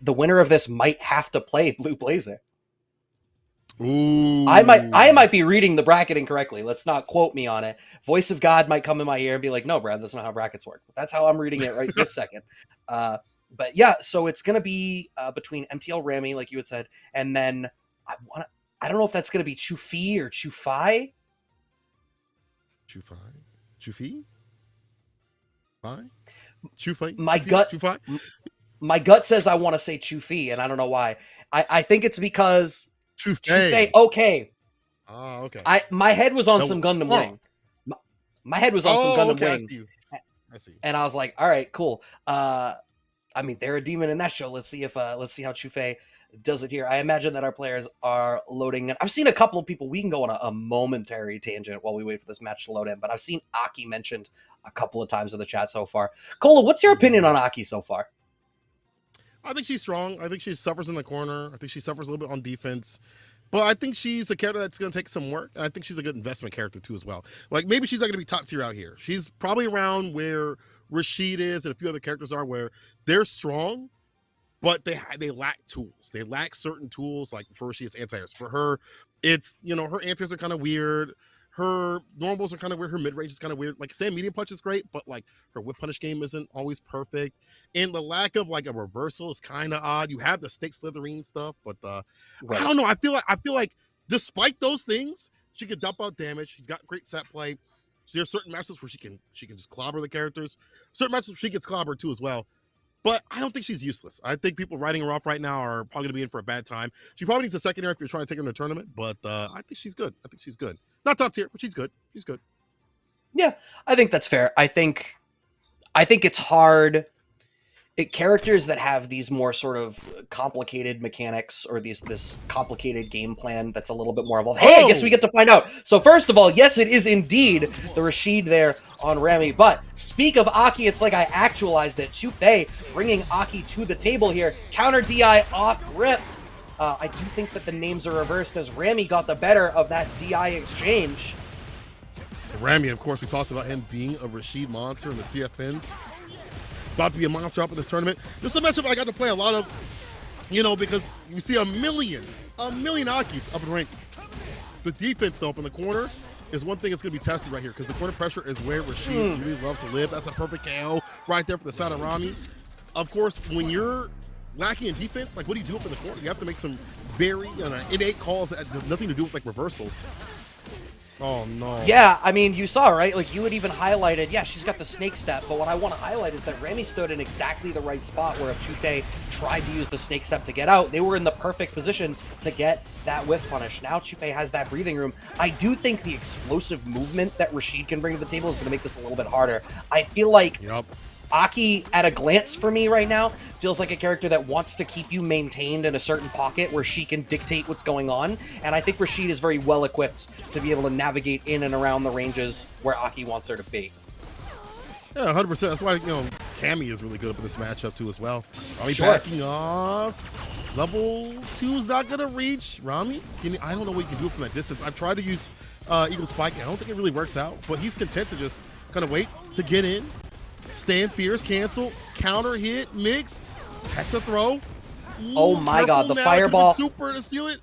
the winner of this might have to play Blue Blazer. Ooh. I might be reading the bracket incorrectly. Let's not quote me on it. Voice of God might come in my ear and be like, no, Brad, that's not how brackets work. That's how I'm reading it right this second. But yeah, so it's going to be between MTL Rami, like you had said, and then I don't know if that's going to be Chufi or Chufai. Chufi? Fine? Chufai? My Chufi? gut. Chufai? My gut says I want to say Chufi, and I don't know why. I think it's because Truth Chufei. Day. Okay, Oh, okay. my head was on No, some Gundam tomorrow. Wing. My, my head was on some Oh, Gundam okay. I Wing, see you. I see. and I was like, all right, cool. I mean, they're a demon in that show. Let's see how Chufei does it here. I imagine that our players are loading in. I've seen a couple of people. We can go on a momentary tangent while we wait for this match to load in, but I've seen Aki mentioned a couple of times in the chat so far. Cola, what's your opinion on Aki so far? I think she's strong. I think she suffers in the corner. I think she suffers a little bit on defense. But I think she's a character that's going to take some work. And I think she's a good investment character, too, as well. Like, maybe she's not going to be top tier out here. She's probably around where Rashid is and a few other characters are, where they're strong, but they lack tools. They lack certain tools. Like, for Rashid, it's anti-airs. For her, it's, her anti-airs are kind of weird. Her normals are kind of weird. Her mid-range is kind of weird. Like, Sam medium punch is great, but, like, her whip punish game isn't always perfect. And the lack of, like, a reversal is kind of odd. You have the snake slithering stuff, but Right. I don't know. I feel like despite those things, she can dump out damage. She's got great set play. So there's certain matches where she can just clobber the characters. Certain matches where she gets clobbered too as well. But I don't think she's useless. I think people writing her off right now are probably going to be in for a bad time. She probably needs a secondary if you're trying to take her in a tournament. But I think she's good. Not top tier, but she's good. She's good. Yeah, I think that's fair. I think it's hard. Characters that have these more sort of complicated mechanics or this complicated game plan that's a little bit more evolved. Hey, I guess we get to find out. So first of all, yes, it is indeed the Rashid there on Remy. But speak of Aki, it's like I actualized it. Chufei bringing Aki to the table here. Counter DI off rip. I do think that the names are reversed as Remy got the better of that DI exchange. Ramy, of course, we talked about him being a Rashid monster in the CFNs. About to be a monster up in this tournament. This is a matchup I got to play a lot of, because you see a million Akis up in rank. The defense, though, up in the corner is one thing that's going to be tested right here because the corner pressure is where Rashid really loves to live. That's a perfect KO right there for the side of Rami. Of course, when you're lacking in defense, like, what do you do up in the corner? You have to make some very innate calls that have nothing to do with, like, reversals. Oh, no. Yeah, I mean, you saw, right? Like, you had even highlighted, yeah, she's got the snake step, but what I want to highlight is that Remy stood in exactly the right spot where if Chufei tried to use the snake step to get out, they were in the perfect position to get that whiff punish. Now Chufei has that breathing room. I do think the explosive movement that Rashid can bring to the table is going to make this a little bit harder. I feel like Aki, at a glance for me right now, feels like a character that wants to keep you maintained in a certain pocket where she can dictate what's going on. And I think Rashid is very well equipped to be able to navigate in and around the ranges where Aki wants her to be. Yeah, 100%. That's why, Cammy is really good up in this matchup too as well. Rami backing off. Level 2 is not going to reach. Rami, I don't know what you can do from that distance. I've tried to use Eagle Spike. I don't think it really works out, but he's content to just kind of wait to get in. Stand fierce, cancel, counter hit, mix, text a throw. Ooh, oh my god, the fireball. Super to seal it.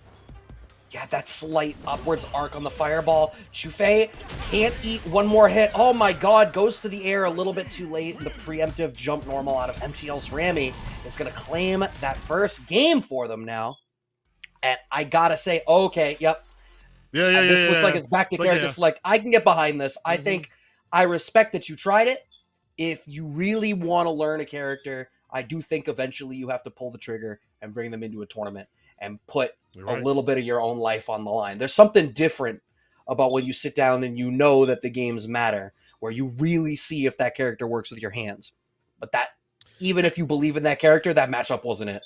Yeah, that slight upwards arc on the fireball. Chufei can't eat one more hit. Oh my god, goes to the air a little bit too late. The preemptive jump normal out of MTL's Ramy is going to claim that first game for them now. And I gotta say, okay, yep. This looks like it's back to character select. I can get behind this. I think I respect that you tried it. If you really want to learn a character, I do think eventually you have to pull the trigger and bring them into a tournament and put a little bit of your own life on the line. There's something different about when you sit down and you know that the games matter, where you really see if that character works with your hands. But that, even if you believe in that character, that matchup wasn't it.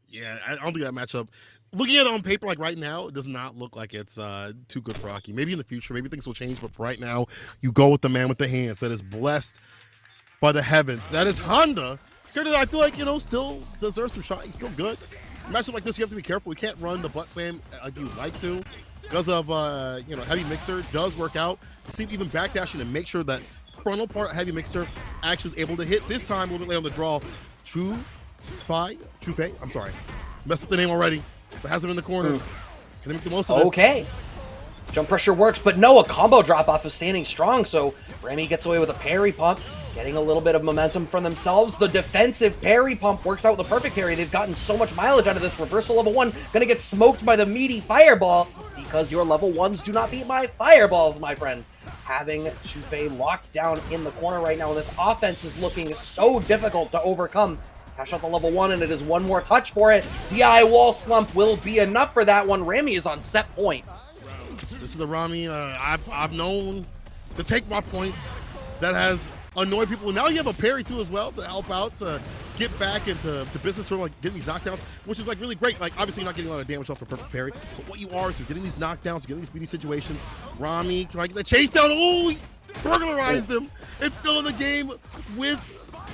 Yeah, I don't think that matchup, looking at it on paper, like right now, it does not look like it's too good for Aki. Maybe in the future, maybe things will change, but for right now, you go with the man with the hands that is blessed by the heavens. That is Honda. Character that I feel like, still deserves some shot. He's still good. A matchup like this, you have to be careful. We can't run the butt slam like you'd like to because of, heavy mixer does work out. You see even backdashing to make sure that frontal part of heavy mixer actually was able to hit. This time, a little bit late on the draw. Chufei, I'm sorry. Messed up the name already, but has him in the corner. Can they make the most of this? Okay. Jump pressure works, but no, a combo drop off is standing strong, so Remy gets away with a parry pump, getting a little bit of momentum from themselves. The defensive parry pump works out with the perfect parry. They've gotten so much mileage out of this. Reversal level 1, gonna get smoked by the meaty fireball because your level 1s do not beat my fireballs, my friend. Having Chufei locked down in the corner right now, and this offense is looking so difficult to overcome. Cash out the level 1, and it is one more touch for it. DI wall slump will be enough for that one. Rami is on set point. This is the Rami I've known to take my points. That has annoyed people. Now you have a parry too as well to help out, to get back into business for like getting these knockdowns, which is like really great. Like obviously you're not getting a lot of damage off a perfect parry, but what you are is you're getting these knockdowns, you're getting these speedy situations. Rami trying to get the chase down. Oh, he burglarized him. It's still in the game with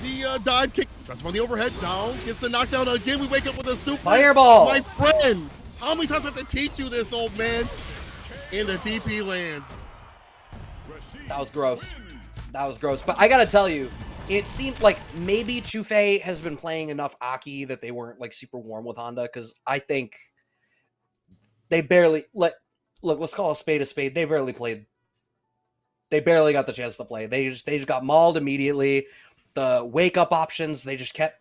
the dive kick. That's from the overhead. Down. Gets the knockdown again. We wake up with a super. Fireball. My friend. How many times do I have to teach you this, old man? In the DP lands. That was gross. That was gross. But I gotta tell you, it seemed like maybe Chufei has been playing enough Aki that they weren't like super warm with Honda, because I think they barely let's call a spade a spade. They barely played. They barely got the chance to play. They just got mauled immediately. The wake up options, they just kept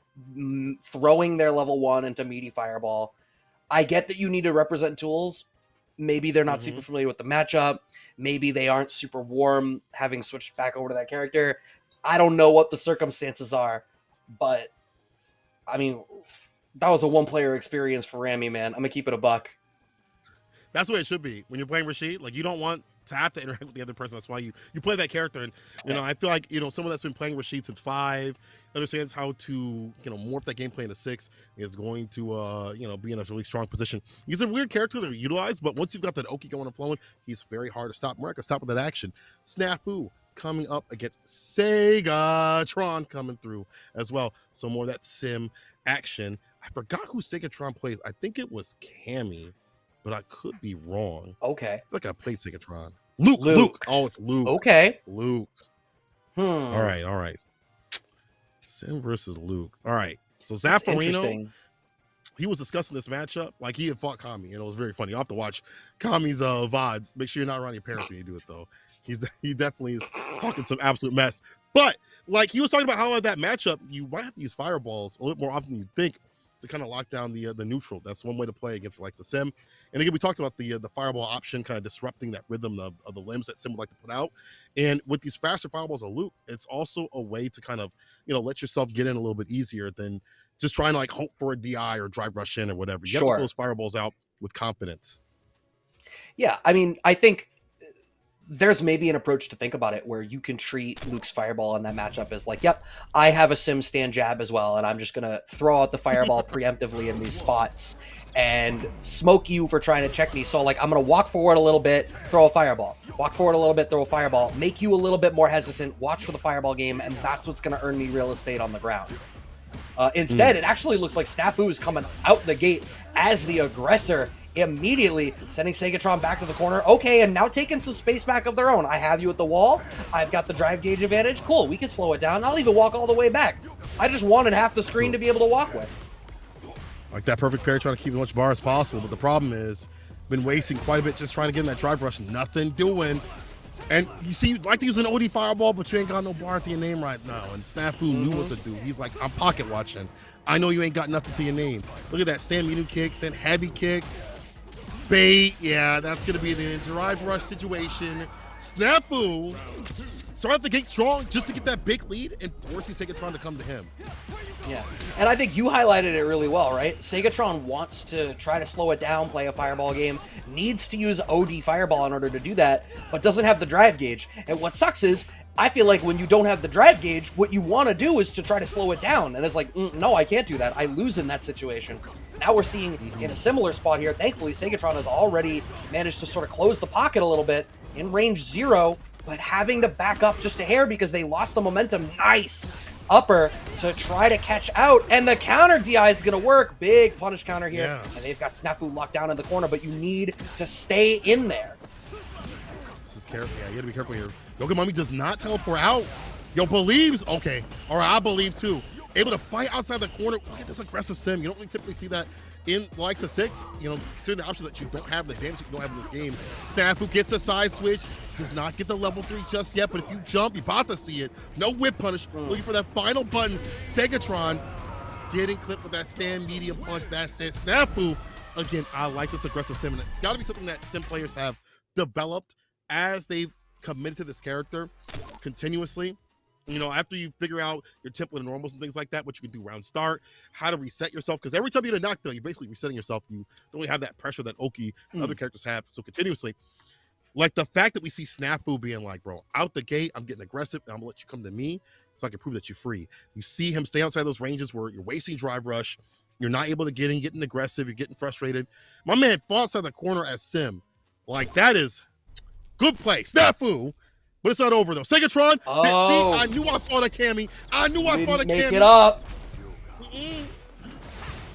throwing their level 1 into meaty fireball. I get that you need to represent tools. Maybe they're not super familiar with the matchup. Maybe they aren't super warm having switched back over to that character. I don't know what the circumstances are, but I mean, that was a one-player experience for Rami, man. I'm gonna keep it a buck. That's what it should be when you're playing Rashid. Like you don't want to have to interact with the other person. That's why you play that character. And you know, I feel like someone that's been playing Rashid since 5 understands how to morph that gameplay into 6 is going to be in a really strong position. He's a weird character to utilize, but once you've got that Oki going and flowing, he's very hard to stop. Mark, stop with that action. Snafu coming up against Segatron coming through as well. So more of that sim action. I forgot who Segatron plays. I think it was Cammy, but I could be wrong. Okay. I feel like I played Segatron. Luke. Oh, it's Luke. Okay. Luke. All right. Sim versus Luke. All right. So Zaffarino, he was discussing this matchup like he had fought Kami, and it was very funny. You'll have to watch Kami's VODs. Make sure you're not around your parents when you do it, though. He definitely is talking some absolute mess. But like he was talking about how that matchup, you might have to use fireballs a little bit more often than you think to kind of lock down the neutral. That's one way to play against like Sim. And again, we talked about the fireball option kind of disrupting that rhythm of the limbs that Sim would like to put out. And with these faster fireballs of Luke, it's also a way to kind of let yourself get in a little bit easier than just trying to like hope for a DI or drive rush in or whatever. You have to put those fireballs out with confidence. Yeah, I mean, I think there's maybe an approach to think about it where you can treat Luke's fireball in that matchup as like, yep, I have a Sim stand jab as well, and I'm just going to throw out the fireball preemptively in these spots and smoke you for trying to check me. So like, I'm going to walk forward a little bit, throw a fireball. Walk forward a little bit, throw a fireball. Make you a little bit more hesitant, watch for the fireball game, and that's what's going to earn me real estate on the ground. Instead, it actually looks like Snafu is coming out the gate as the aggressor, immediately sending Segatron back to the corner. Okay, and now taking some space back of their own. I have you at the wall. I've got the drive gauge advantage. Cool, we can slow it down. I'll even walk all the way back. I just wanted half the screen to be able to walk with. Like that perfect parry, trying to keep as much bar as possible. But the problem is, been wasting quite a bit just trying to get in that drive rush. Nothing doing. And you see, you'd like to use an OD fireball, but you ain't got no bar to your name right now. And Snafu knew what to do. He's like, I'm pocket watching. I know you ain't got nothing to your name. Look at that, stand medium kick, then heavy kick. Bait, yeah, that's going to be the drive rush situation. Snafu started the gate strong just to get that big lead and forcing Segatron to come to him. Yeah, and I think you highlighted it really well, right? Segatron wants to try to slow it down, play a fireball game, needs to use OD fireball in order to do that, but doesn't have the drive gauge. And what sucks is, I feel like when you don't have the drive gauge, what you want to do is to try to slow it down. And it's like, no, I can't do that. I lose in that situation. Now we're seeing in a similar spot here. Thankfully, Segatron has already managed to sort of close the pocket a little bit in range 0, but having to back up just a hair because they lost the momentum. Nice upper to try to catch out, and the counter DI is going to work. Big punish counter here, and they've got Snafu locked down in the corner, but you need to stay in there. This is careful. Yeah, you got to be careful here. Yogamami does not teleport out. Yo, believes. Okay. All right, I believe too. Able to fight outside the corner. Look at this aggressive sim. You don't really typically see that in the likes of 6. Considering the options that you don't have, the damage you don't have in this game. Snafu gets a side switch. Does not get the level 3 just yet, but if you jump, you're about to see it. No whip punish. Looking for that final button. Segatron getting clipped with that stand medium punch. That's it. Snafu, again, I like this aggressive sim. And it's got to be something that sim players have developed as they've committed to this character continuously. You know, after you figure out your template and normals and things like that, what you can do round start, how to reset yourself. Because every time you get a knockdown, you're basically resetting yourself. You don't really have that pressure that Oki and other characters have so continuously. Like the fact that we see Snafu being like, bro, out the gate, I'm getting aggressive, and I'm gonna let you come to me so I can prove that you're free. You see him stay outside those ranges where you're wasting drive rush, you're not able to get in, getting aggressive, you're getting frustrated. My man falls outside the corner as Sim. Like, that is good play. Snafu! But it's not over though. Segatron, see, I knew I thought of Cammy. I knew I thought of Cammy. Make it up.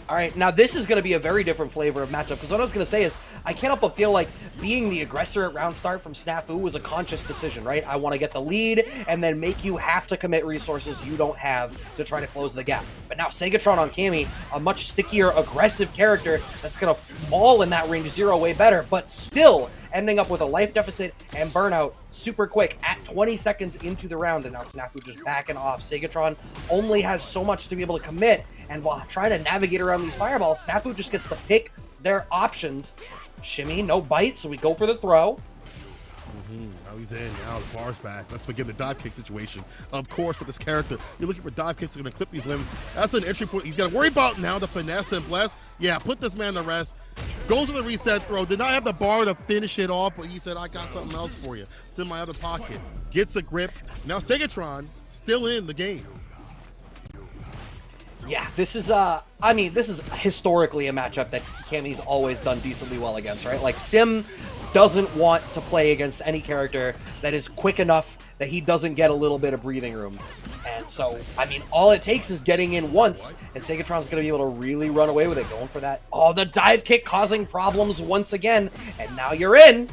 All right, now this is going to be a very different flavor of matchup, because what I was going to say is I can't help but feel like being the aggressor at round start from Snafu was a conscious decision, right? I want to get the lead and then make you have to commit resources you don't have to try to close the gap. But now Segatron on Cammy, a much stickier, aggressive character that's going to fall in that range 0 way better, but still ending up with a life deficit and burnout super quick at 20 seconds into the round, and now Snafu just backing off. Segatron only has so much to be able to commit, and while trying to navigate around these fireballs, Snafu just gets to pick their options. Shimmy, no bite, so we go for the throw. Now he's in, now the bar's back. Let's begin the dive kick situation. Of course, with this character, you're looking for dive kicks that are going to clip these limbs. That's an entry point. He's got to worry about now the finesse and bless. Yeah, put this man to rest. Goes to the reset throw. Did not have the bar to finish it off, but he said, I got something else for you. It's in my other pocket. Gets a grip. Now Segatron still in the game. Yeah, this is, I mean, this is historically a matchup that Cammy's always done decently well against, right? Like, Sim doesn't want to play against any character that is quick enough that he doesn't get a little bit of breathing room. And so, I mean, all it takes is getting in once, and Segatron's going to be able to really run away with it, going for that. Oh, the dive kick causing problems once again, and now you're in.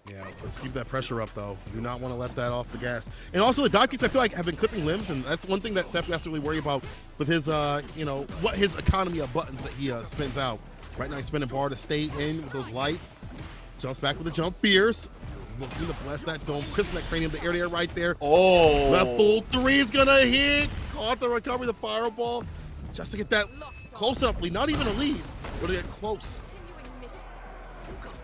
Yeah, let's keep that pressure up, though. Do not want to let that off the gas. And also, the dive kicks, I feel like, have been clipping limbs, and that's one thing that Seth has to really worry about with his, you know, what his economy of buttons that he spins out. Right now, he's spinning bar to stay in with those lights. Jumps back with the jump fierce. Looking to bless that dome, crisp that cranium, the air there right there. Oh. Level 3 is going to hit. Caught the recovery, the fireball. Just to get that close enough lead. Not even a lead, but to get close.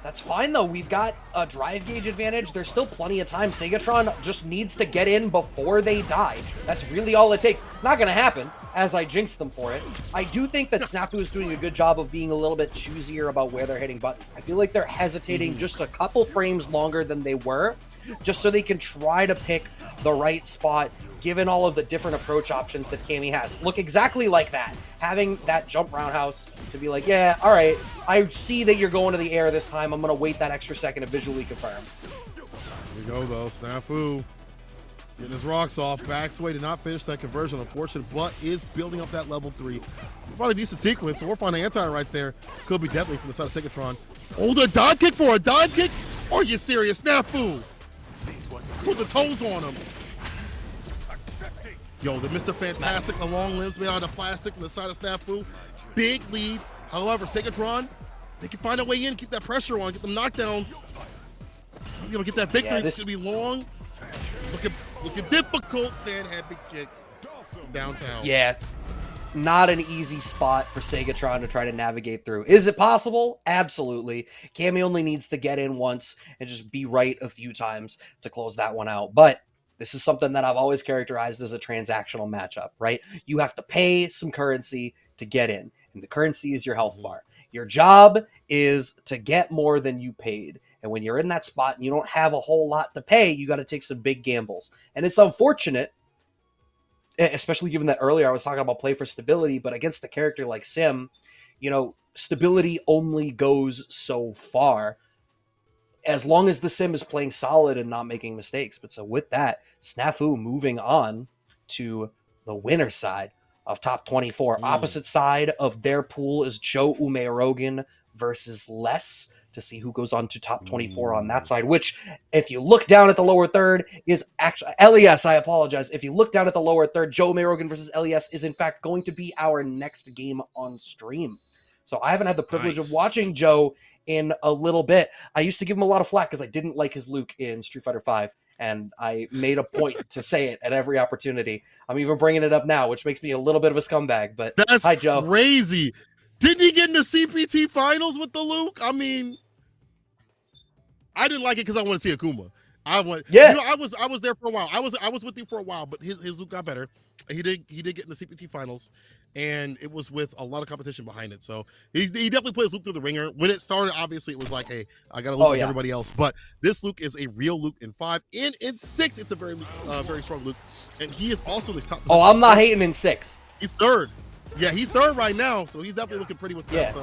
That's fine, though. We've got a drive gauge advantage. There's still plenty of time. Segatron just needs to get in before they die. That's really all it takes. Not going to happen, as I jinxed them for it. I do think that Snafu is doing a good job of being a little bit choosier about where they're hitting buttons. I feel like they're hesitating just a couple frames longer than they were, just so they can try to pick the right spot, given all of the different approach options that Cammy has. Look exactly like that. Having that jump roundhouse to be like, yeah, all right, I see that you're going to the air this time. I'm going to wait that extra second to visually confirm. Here we go, though. Snafu getting his rocks off. Backs away, did not finish that conversion, unfortunate, but is building up that level 3. We found a decent sequence, so we're finding anti right there. Could be deadly from the side of Segatron. Oh, the dive kick for a dive kick? Are you serious? Snafu! Put the toes on him. Yo, the Mr. Fantastic, the long limbs made out of plastic from the side of Snafu. Big lead. However, Segatron, they can find a way in, keep that pressure on, get them knockdowns. You know, get that victory. It's going to be long. Looking difficult. Stand head, big kick downtown. Yeah, not an easy spot for Segatron to try to navigate through. Is it possible? Absolutely. Cammy only needs to get in once and just be right a few times to close that one out. But this is something that I've always characterized as a transactional matchup, right? You have to pay some currency to get in, and the currency is your health bar. Your job is to get more than you paid. And when you're in that spot and you don't have a whole lot to pay, you got to take some big gambles. And it's unfortunate, especially given that earlier I was talking about play for stability, but against a character like Sim, you know, stability only goes so far as long as the Sim is playing solid and not making mistakes. But so with that, Snafu moving on to the winner side of top 24. Opposite side of their pool is Joe Umerogan versus Les, to see who goes on to top 24 on that side, which, if you look down at the lower third, is actually LES. I apologize. If you look down at the lower third, Joe Umerogan versus LES is in fact going to be our next game on stream. So I haven't had the privilege of watching Joe in a little bit. I used to give him a lot of flack because I didn't like his Luke in Street Fighter V, and I made a point to say it at every opportunity. I'm even bringing it up now, which makes me a little bit of a scumbag. But that's hi, Joe. Crazy. Didn't he get in the CPT finals with the Luke? I mean, I didn't like it because I want to see Akuma. I went. Yeah. You know, I was there for a while. I was with you for a while, but his loop got better. He did get in the CPT finals, and it was with a lot of competition behind it. So he definitely put his loop through the ringer. When it started, obviously it was like, hey, I got to loop like everybody else. But this Luke is a real Luke in 5. In 6, it's a very strong Luke, and he is also the top. Oh, I'm not hating in 6. He's third. Yeah, he's third right now, so he's definitely looking pretty with that.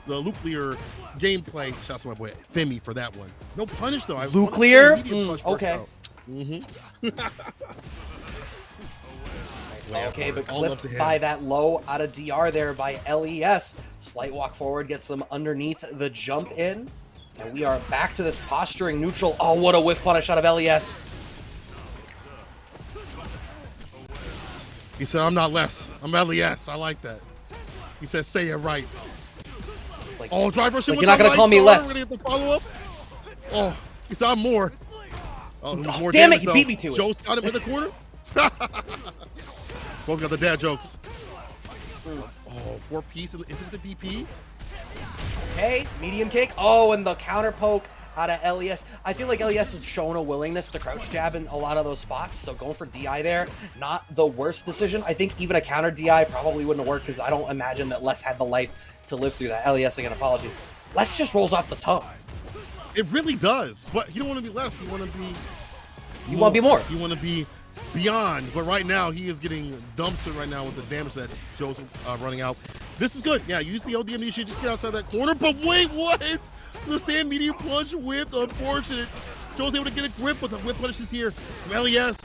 The nuclear gameplay. Shouts to my boy Femi for that one. No punish though. Nuclear? Okay. Okay, but clipped by that low out of DR there by LES. Slight walk forward gets them underneath the jump in. And we are back to this posturing neutral. Oh, what a whiff punish out of LES. He said, I'm not less. I'm LES. I like that. He said, say it right. Like, oh, drive rush. Like you're not going to call me less. We're going to get the follow-up. Oh, he said, I'm more. Oh, more damn damage, it, you beat me to it. Joe's got him in the corner. Both got the dad jokes. Oh, 4-piece. Is it with the DP? Okay, medium kick. Oh, and the counter poke out of LES. I feel like LES has shown a willingness to crouch jab in a lot of those spots, so going for DI there, not the worst decision. I think even a counter DI probably wouldn't have worked because I don't imagine that Les had the life to live through that. LES, again, apologies. Les just rolls off the tongue. It really does, but you don't want to be less. You want to be You want to be more. You want to be beyond, but right now he is getting dumpstered right now with the damage that Joe's running out. This is good. Yeah, use the ODM. You should just get outside that corner, but wait, what? The stand medium punch whipped. Unfortunate. Joe's able to get a grip, but the whip punish is here from LES.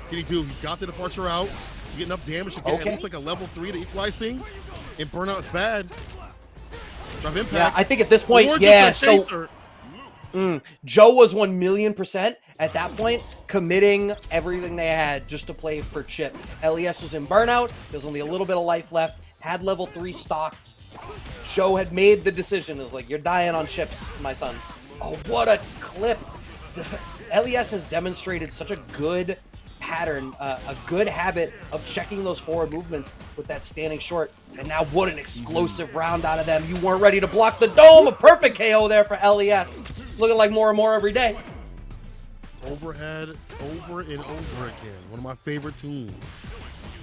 Can he do? He's got the departure out. Get enough damage to get at least like a level 3 to equalize things. And burnout is bad. Drive impact. Yeah, I think at this point, Joe was 1,000,000% at that point committing everything they had just to play for chip. LES was in burnout. There's only a little bit of life left. Had level 3 stocked. Joe had made the decision. It was like, you're dying on chips, my son. Oh, what a clip. LES has demonstrated such a good pattern, a good habit of checking those forward movements with that standing short. And now what an explosive round out of them. You weren't ready to block the dome. A perfect KO there for LES. Looking like more and more every day. Overhead, over and over again. One of my favorite tunes.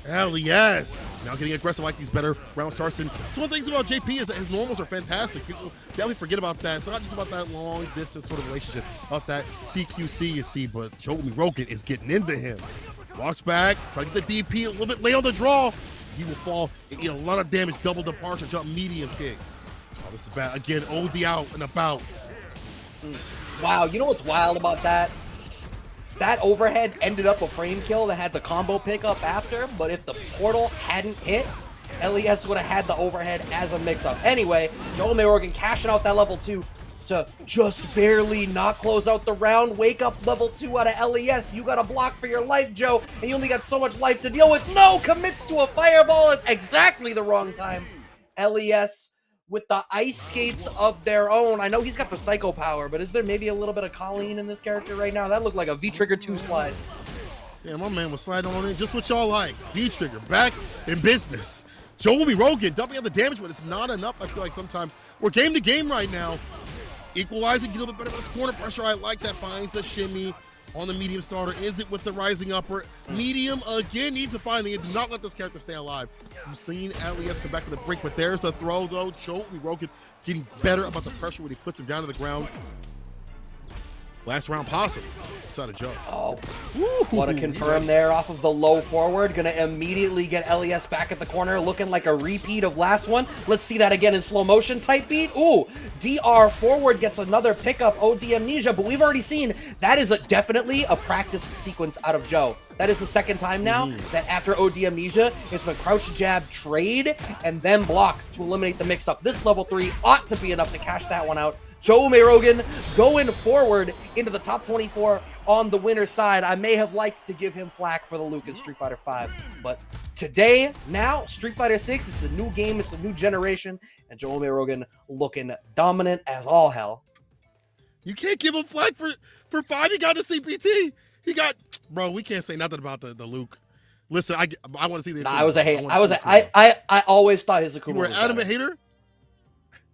LES. Now getting aggressive like these better round starts. And some of the things about JP is that his normals are fantastic. People definitely forget about that. It's not just about that long distance sort of relationship, about that CQC you see, but Joe Rogan is getting into him. Walks back, trying to get the DP a little bit late on the draw. He will fall and eat a lot of damage. Double departure, jump medium kick. Oh, this is bad. Again, OD out and about. Wow, you know what's wild about that? That overhead ended up a frame kill that had the combo pickup after, but if the portal hadn't hit, LES would have had the overhead as a mix-up. Anyway, Joel Mayorgan cashing out that level 2 to just barely not close out the round. Wake up level 2 out of LES. You got a block for your life, Joe, and you only got so much life to deal with. No, commits to a fireball at exactly the wrong time. LES with the ice skates of their own. I know he's got the psycho power, but is there maybe a little bit of Colleen in this character right now? That looked like a V-Trigger 2 slide. Yeah, my man was sliding on in just what y'all like. V-Trigger, back in business. Joel Rogan dumping out the damage, but it's not enough. I feel like sometimes we're game to game right now. Equalizing, get a little bit better with this corner pressure. I like that. Finds the shimmy on the medium starter. Is it with the rising upper? Medium again needs to find the. Do not let this character stay alive. You've seen LES come back to the brink, but there's the throw though. Joe Rogan getting better about the pressure when he puts him down to the ground. Last round possible. Side of Joe. Oh, what a confirm there off of the low forward. Gonna immediately get LES back at the corner, looking like a repeat of last one. Let's see that again in slow motion type beat. Ooh, DR forward gets another pickup, OD Amnesia, but we've already seen that is definitely a practice sequence out of Joe. That is the second time now that after OD Amnesia, it's been crouch jab trade and then block to eliminate the mix-up. This level 3 ought to be enough to cash that one out. Joe Mayorgan going forward into the top 24 on the winner's side. I may have liked to give him flack for the Luke in Street Fighter V, but today, now, Street Fighter 6, it's a new game, it's a new generation, and Joe Mayorgan looking dominant as all hell. You can't give him flack for 5. He got the CPT. He got, bro, we can't say nothing about the Luke. Listen, I want to see the. Nah, I was a hate. I always thought his Akuma. You were an adamant hater?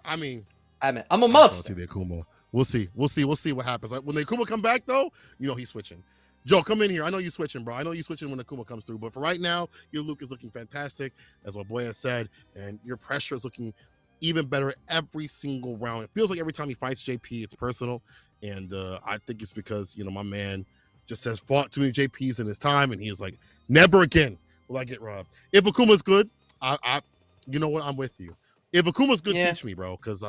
I mean, I'm a monster. I see the Akuma. We'll see. We'll see. We'll see what happens. When the Akuma come back, though, you know he's switching. Joe, come in here. I know you switching, bro. I know you switching when Akuma comes through. But for right now, your Luke is looking fantastic, as my boy has said, and your pressure is looking even better every single round. It feels like every time he fights JP, it's personal, and I think it's because my man just has fought too many JPs in his time, and he is like, never again will I get robbed. If Akuma's good, you know what? I'm with you. If Akuma's good, teach me, bro, because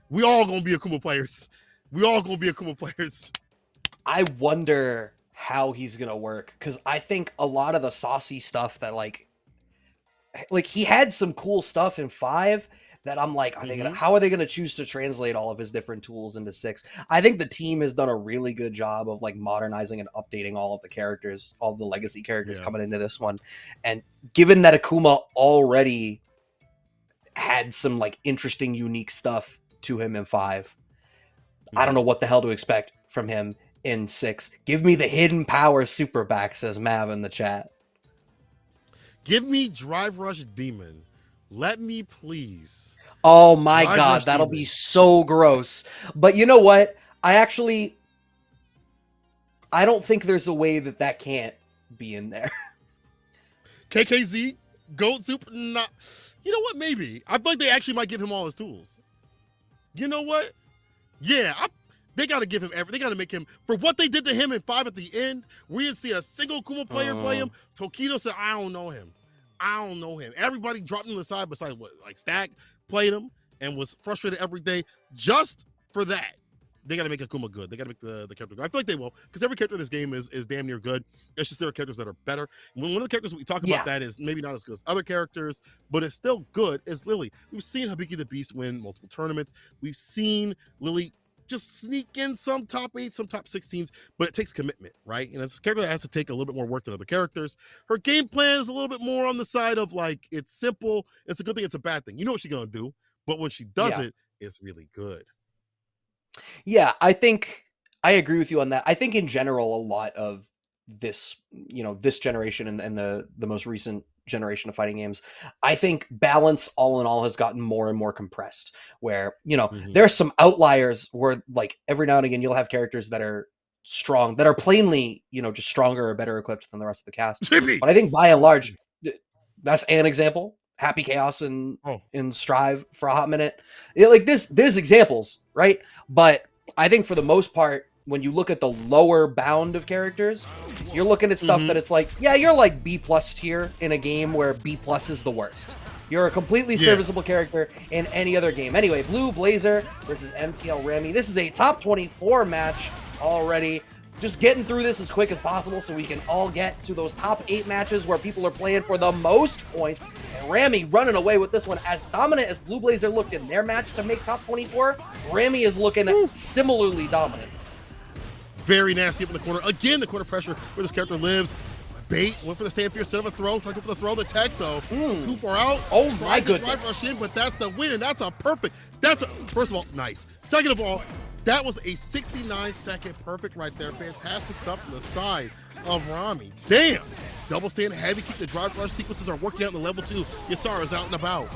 we all gonna be Akuma players. We all gonna be Akuma players. I wonder how he's gonna work, because I think a lot of the saucy stuff that like he had some cool stuff in 5 that I'm like, how are they gonna choose to translate all of his different tools into 6? I think the team has done a really good job of like modernizing and updating all of the characters, all of the legacy characters coming into this one. And given that Akuma already had some like interesting, unique stuff to him in 5, I don't know what the hell to expect from him in 6. Give me the hidden power super back, says Mav in the chat. Give me Drive Rush Demon. Let me please. Oh my God, that'll be so gross. But you know what? I don't think there's a way that can't be in there. KKZ, Goat Super, not. You know what? Maybe. I feel like they actually might give him all his tools. You know what? Yeah, they got to give him everything. They got to make him, for what they did to him in 5 at the end, we didn't see a single Kuma player play him. Tokido said, I don't know him. I don't know him. Everybody dropped him to the side besides what? Like Stack played him and was frustrated every day. Just for that, they got to make Akuma good. They got to make the character good. I feel like they will, because every character in this game is damn near good. It's just there are characters that are better. One of the characters we talk about that is maybe not as good as other characters, but it's still good, is Lily. We've seen Hibiki the Beast win multiple tournaments. We've seen Lily just sneak in some top 8, some top 16s, but it takes commitment, right? And it's a character that has to take a little bit more work than other characters. Her game plan is a little bit more on the side of like, it's simple, it's a good thing, it's a bad thing. You know what she's gonna do, but when she does it, it's really good. Yeah, I think I agree with you on that. I think in general, a lot of this, this generation and the most recent generation of fighting games, I think balance all in all has gotten more and more compressed, where there's some outliers where like every now and again you'll have characters that are strong, that are plainly just stronger or better equipped than the rest of the cast. But I think by and large, that's an example. Happy Chaos in Strive for a hot minute. Like there's examples, right? But I think for the most part, when you look at the lower bound of characters, you're looking at stuff that it's like, you're like B+ tier in a game where B+ is the worst. You're a completely serviceable character in any other game. Anyway, Blue Blazer versus MTL Remy. This is a top 24 match already. Just getting through this as quick as possible so we can all get to those top 8 matches where people are playing for the most points. And Remy running away with this one. As dominant as Blue Blazer looked in their match to make top 24, Remy is looking similarly dominant. Very nasty up in the corner. Again, the corner pressure where this character lives. Bait, went for the stand here, set up a throw, tried to go for the throw, the tech though. Too far out. Oh my goodness. Drive rush in, but that's the win, and that's a perfect. First of all, nice. Second of all, that was a 69-second perfect right there. Fantastic stuff from the side of Rami. Damn. Double stand, heavy kick, the drive rush sequences are working out in the level 2. Yasara's out and about.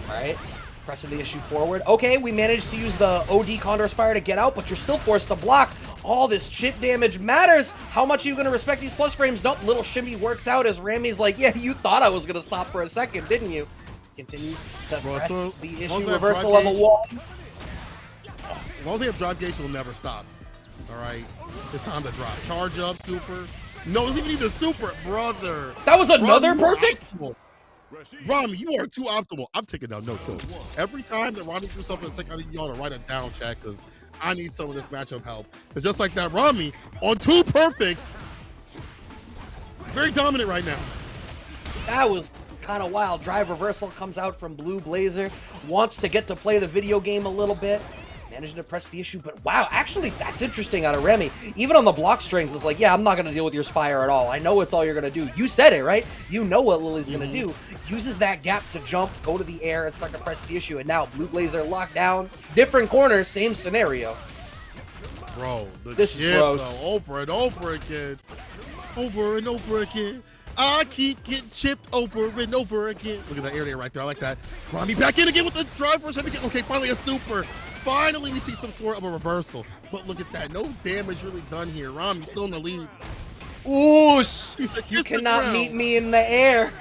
All right. Pressing the issue forward. Okay, we managed to use the OD Condor Spire to get out, but you're still forced to block. All this chip damage matters. How much are you going to respect these plus frames? Nope, little shimmy works out as Ramy's like, yeah, you thought I was going to stop for a second, didn't you? Continues to press the issue reversal level 1. As long as they have drive gauge, he'll never stop. All right, it's time to drop. Charge up, super. No, it doesn't even need the super, brother. That was another perfect? Rami, you are too optimal. I'm taking down no so. Every time that Rami do something in a second, I need y'all to write it down, chat, because I need some of this matchup help. It's just like that, Rami on 2 perfects. Very dominant right now. That was kind of wild. Drive reversal comes out from Blue Blazer. Wants to get to play the video game a little bit. Managing to press the issue, but wow, actually, that's interesting out of Remy. Even on the block strings, it's like, yeah, I'm not going to deal with your Spire at all. I know it's all you're going to do. You said it, right? You know what Lily's going to do. Uses that gap to jump, go to the air, and start to press the issue. And now Blue Blazer locked down. Different corners, same scenario. Bro, this is gross. Though, over and over again. Over and over again. I keep getting chipped over and over again. Look at that air there right there. I like that. Rami back in again with the drive rush. Okay, finally a super. finally we see some sort of a reversal. But look at that. No damage really done here. Rami's still in the lead. Oosh! He said, You kiss the cannot meet ground. me in the air.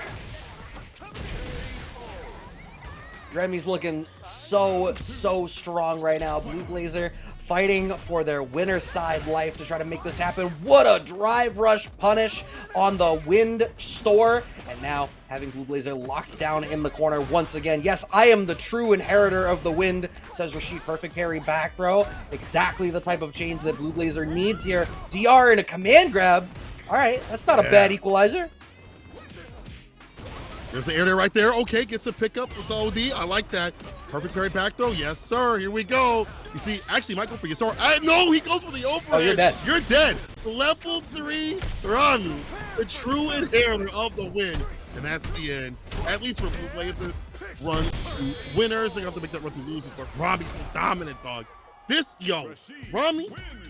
Remy's looking so strong right now. Blue Blazer fighting for their winner side life to try to make this happen. What a drive rush punish on the wind store. And now having Blue Blazer locked down in the corner once again. Yes, I am the true inheritor of the wind, says Rashid. Perfect parry back throw. Exactly the type of change that Blue Blazer needs here. DR in a command grab. All right, that's not a bad equalizer. There's the air there right there. Okay, gets a pickup with the OD. I like that. Perfect parry back throw. Yes, sir. Here we go. You see, actually, Michael for your sword. No, he goes for the overhead. Oh, you're dead. You're dead. Level 3 Rami, the true inheritor of the win. And that's the end. At least for Blue Blazers, run through winners. They're going to have to make that run through losers. But Rami's so dominant, dog. Rami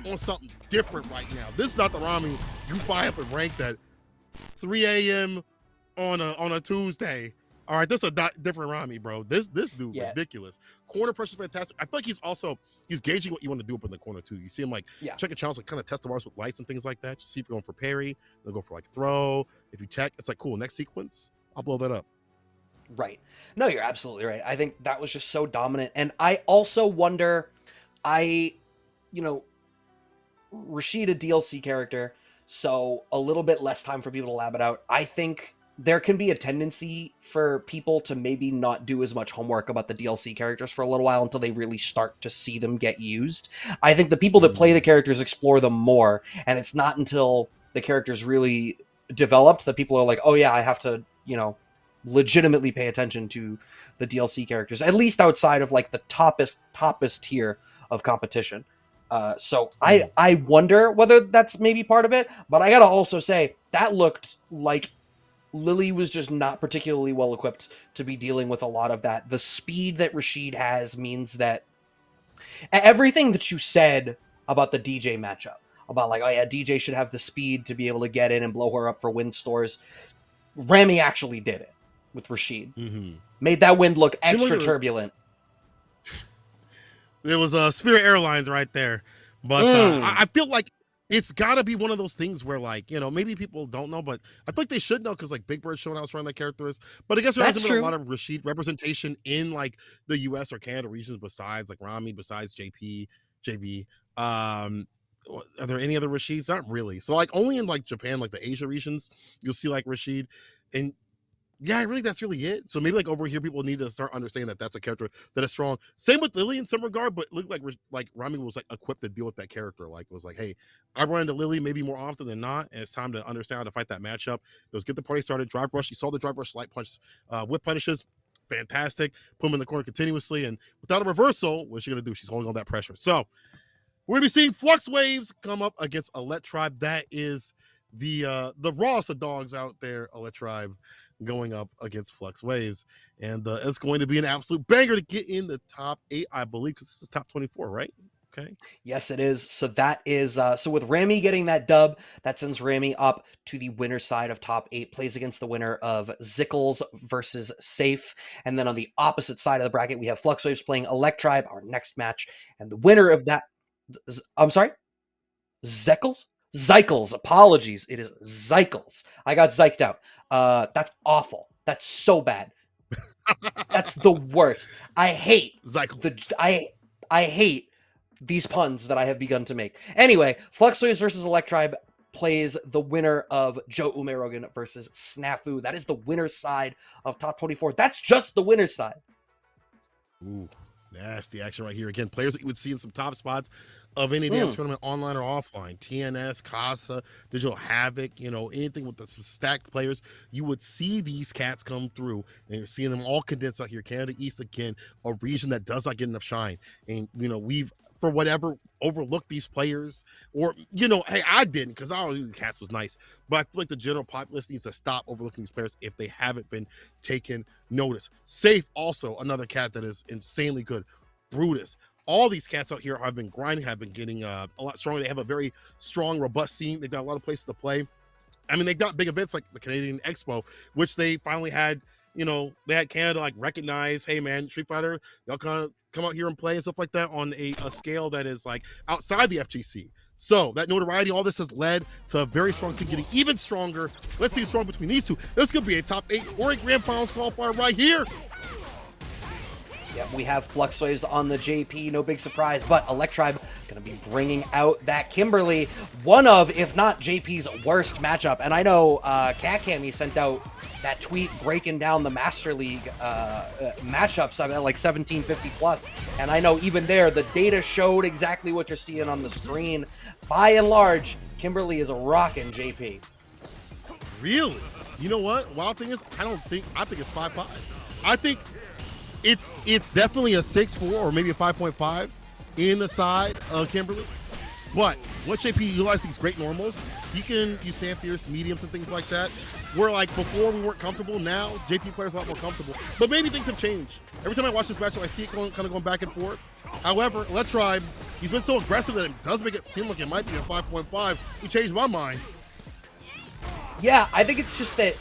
on something different right now. This is not the Rami you fire up and rank at 3 a.m. on a Tuesday. All right, this is a different Rami, bro. This dude ridiculous. Corner pressure's fantastic. I feel like he's gauging what you want to do up in the corner too. You see him like checking channels, like kind of test the bars with lights and things like that. Just see if you're going for parry, then go for like throw. If you check, it's like cool. Next sequence, I'll blow that up. Right. No, you're absolutely right. I think that was just so dominant. And I also wonder, Rashid, a DLC character, so a little bit less time for people to lab it out. I think there can be a tendency for people to maybe not do as much homework about the DLC characters for a little while until they really start to see them get used. I think the people that play the characters explore them more, and it's not until the characters really developed that people are like, oh yeah, I have to, legitimately pay attention to the DLC characters, at least outside of like the toppest tier of competition. So I wonder whether that's maybe part of it, but I gotta also say that looked like Lily was just not particularly well equipped to be dealing with a lot of that. The speed that Rashid has means that everything that you said about the DJ matchup, about like, oh yeah, DJ should have the speed to be able to get in and blow her up for wind stores, Rami actually did it with Rashid. Made that wind look extra turbulent. It was Spirit Airlines right there. But I feel like it's got to be one of those things where, like, maybe people don't know, but I feel like they should know because, like, Big Bird showing how strong that character is. But I guess there hasn't been a lot of Rashid representation in, like, the U.S. or Canada regions besides, like, Rami, besides JB. Are there any other Rashids? Not really. So, like, only in, like, Japan, like, the Asia regions, you'll see, like, Rashid. And yeah, really, that's really it. So maybe like over here, people need to start understanding that that's a character that is strong. Same with Lily in some regard, but looked like Rami was like equipped to deal with that character. Like it was like, hey, I run into Lily maybe more often than not, and it's time to understand how to fight that matchup. It was get the party started, drive rush. You saw the drive rush, slight punch, whip punishes, fantastic. Put him in the corner continuously, and without a reversal, what's she gonna do? She's holding all that pressure. So we're gonna be seeing Flux Waves come up against Tribe. That is the rawest of dogs out there, Tribe, going up against Flux Waves, and it's going to be an absolute banger to get in the top 8, I believe, because this is top 24, right? Okay. Yes, it is. So that is so with Rami getting that dub, that sends Rami up to the winner side of top 8, plays against the winner of Zickles versus Safe, and then on the opposite side of the bracket we have Flux Waves playing Tribe, our next match, and the winner of that, I'm sorry, Zyckles, apologies. It is Zyckles. I got zyked out. That's awful. That's so bad. That's the worst. I hate Zyckles. I hate these puns that I have begun to make. Anyway, Flux Waves versus Tribe plays the winner of Joe Umerogan versus Snafu. That is the winner's side of top 24. That's just the winner's side. Ooh, nasty action right here. Again, players that you would see in some top spots of any damn tournament, online or offline. TNS, Casa, Digital Havoc, anything with the stacked players, you would see these cats come through, and you're seeing them all condensed out here. Canada East, again, a region that does not get enough shine. And, we've, for whatever, overlooked these players, or, hey, I didn't, because I always knew the cats was nice, but I feel like the general populace needs to stop overlooking these players if they haven't been taken notice. Safe, also, another cat that is insanely good. Brutus. All these cats out here have been grinding, have been getting a lot stronger. They have a very strong, robust scene. They've got a lot of places to play. I mean, they've got big events like the Canadian Expo, which they finally had you know, they had Canada like recognize, hey man, Street Fighter, y'all kind of come out here and play and stuff like that on a scale that is like outside the FGC. So that notoriety, all this has led to a very strong scene getting even stronger. Let's see what's strong between these two. This could be a top 8 or a grand finals qualifier right here. Yep, we have Flux Waves on the JP, no big surprise, but Electribe going to be bringing out that Kimberly, one of, if not JP's worst matchup. And I know Capcom, he sent out that tweet breaking down the Master League matchups at like 1750 plus. And I know even there, the data showed exactly what you're seeing on the screen. By and large, Kimberly is a rockin' JP. Really? You know what? Wild thing is, I think it's 5.5. I think it's definitely a 6.4 or maybe a 5.5 in the side of Kimberly. But once JP utilized these great normals, he can use stand fierce, mediums, and things like that. Where like before we weren't comfortable, now JP players a lot more comfortable. But maybe things have changed. Every time I watch this matchup, I see it kind of going back and forth. However, Electribe, he's been so aggressive that it does make it seem like it might be a 5.5. He changed my mind. Yeah, I think it's just that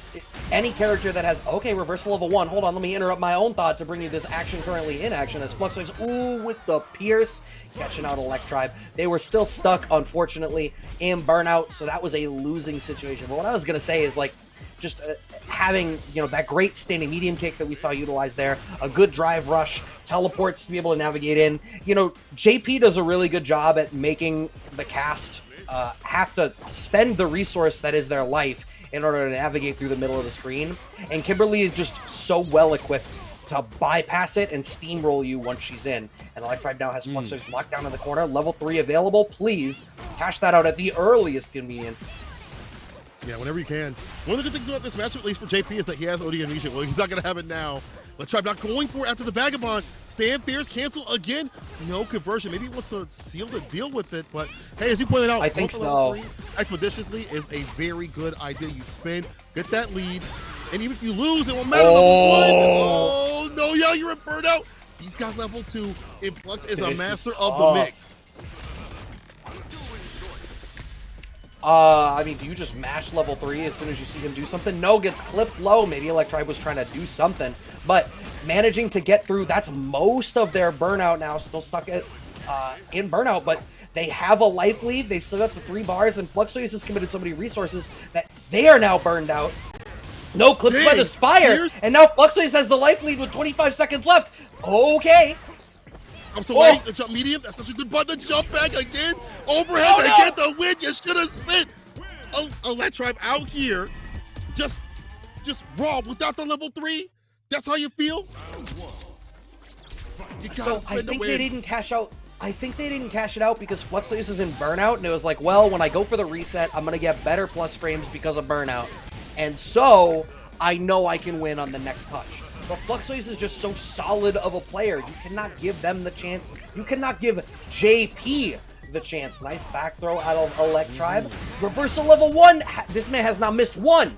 any character that has, okay, reversal level 1, hold on, let me interrupt my own thought to bring you this action currently in action as Flux Waves, ooh, with the Pierce, catching out Electribe. They were still stuck, unfortunately, in Burnout, so that was a losing situation. But what I was going to say is, like, just having, you know, that great standing medium kick that we saw utilized there, a good drive rush, teleports to be able to navigate in. You know, JP does a really good job at making the cast have to spend the resource that is their life in order to navigate through the middle of the screen. And Kimberly is just so well equipped to bypass it and steamroll you once she's in. And Electribe now has Flux Waves locked down in the corner. Level 3 available. Please cash that out at the earliest convenience. Yeah, whenever you can. One of the good things about this matchup, at least for JP, is that he has OD amnesia. Well, he's not going to have it now. Electribe not going for it after the Vagabond. Stand fierce, cancel again. No conversion. Maybe he wants to seal the deal with it. But hey, as you pointed out, I think so. 3 expeditiously is a very good idea. You spin, get that lead, and even if you lose, it won't matter. Level 1. Oh no, yo, you're in burnout. He's got level 2. And Flux is a master of the mix. I mean, do you just mash level 3 as soon as you see him do something? No, gets clipped low. Maybe Electribe was trying to do something, but managing to get through, that's most of their burnout now, still stuck at, in burnout, but they have a life lead. They've still got the 3 bars, and Flux Waves has committed so many resources that they are now burned out. No clips by the Spire, and now Flux Waves has the life lead with 25 seconds left. Okay. I'm so late. The jump medium. That's such a good button. The jump back again. Overhead. They get the win. You should have spit. Electribe out here. Just raw without the level 3. That's how you feel? You gotta spin the win. They didn't cash out. I think they didn't cash it out because Flux Waves is in burnout, and it was like, well, when I go for the reset, I'm gonna get better plus frames because of burnout. And so I know I can win on the next touch. But Flux Waves is just so solid of a player. You cannot give them the chance. You cannot give JP the chance. Nice back throw out of Electribe. Reversal level 1. This man has not missed one.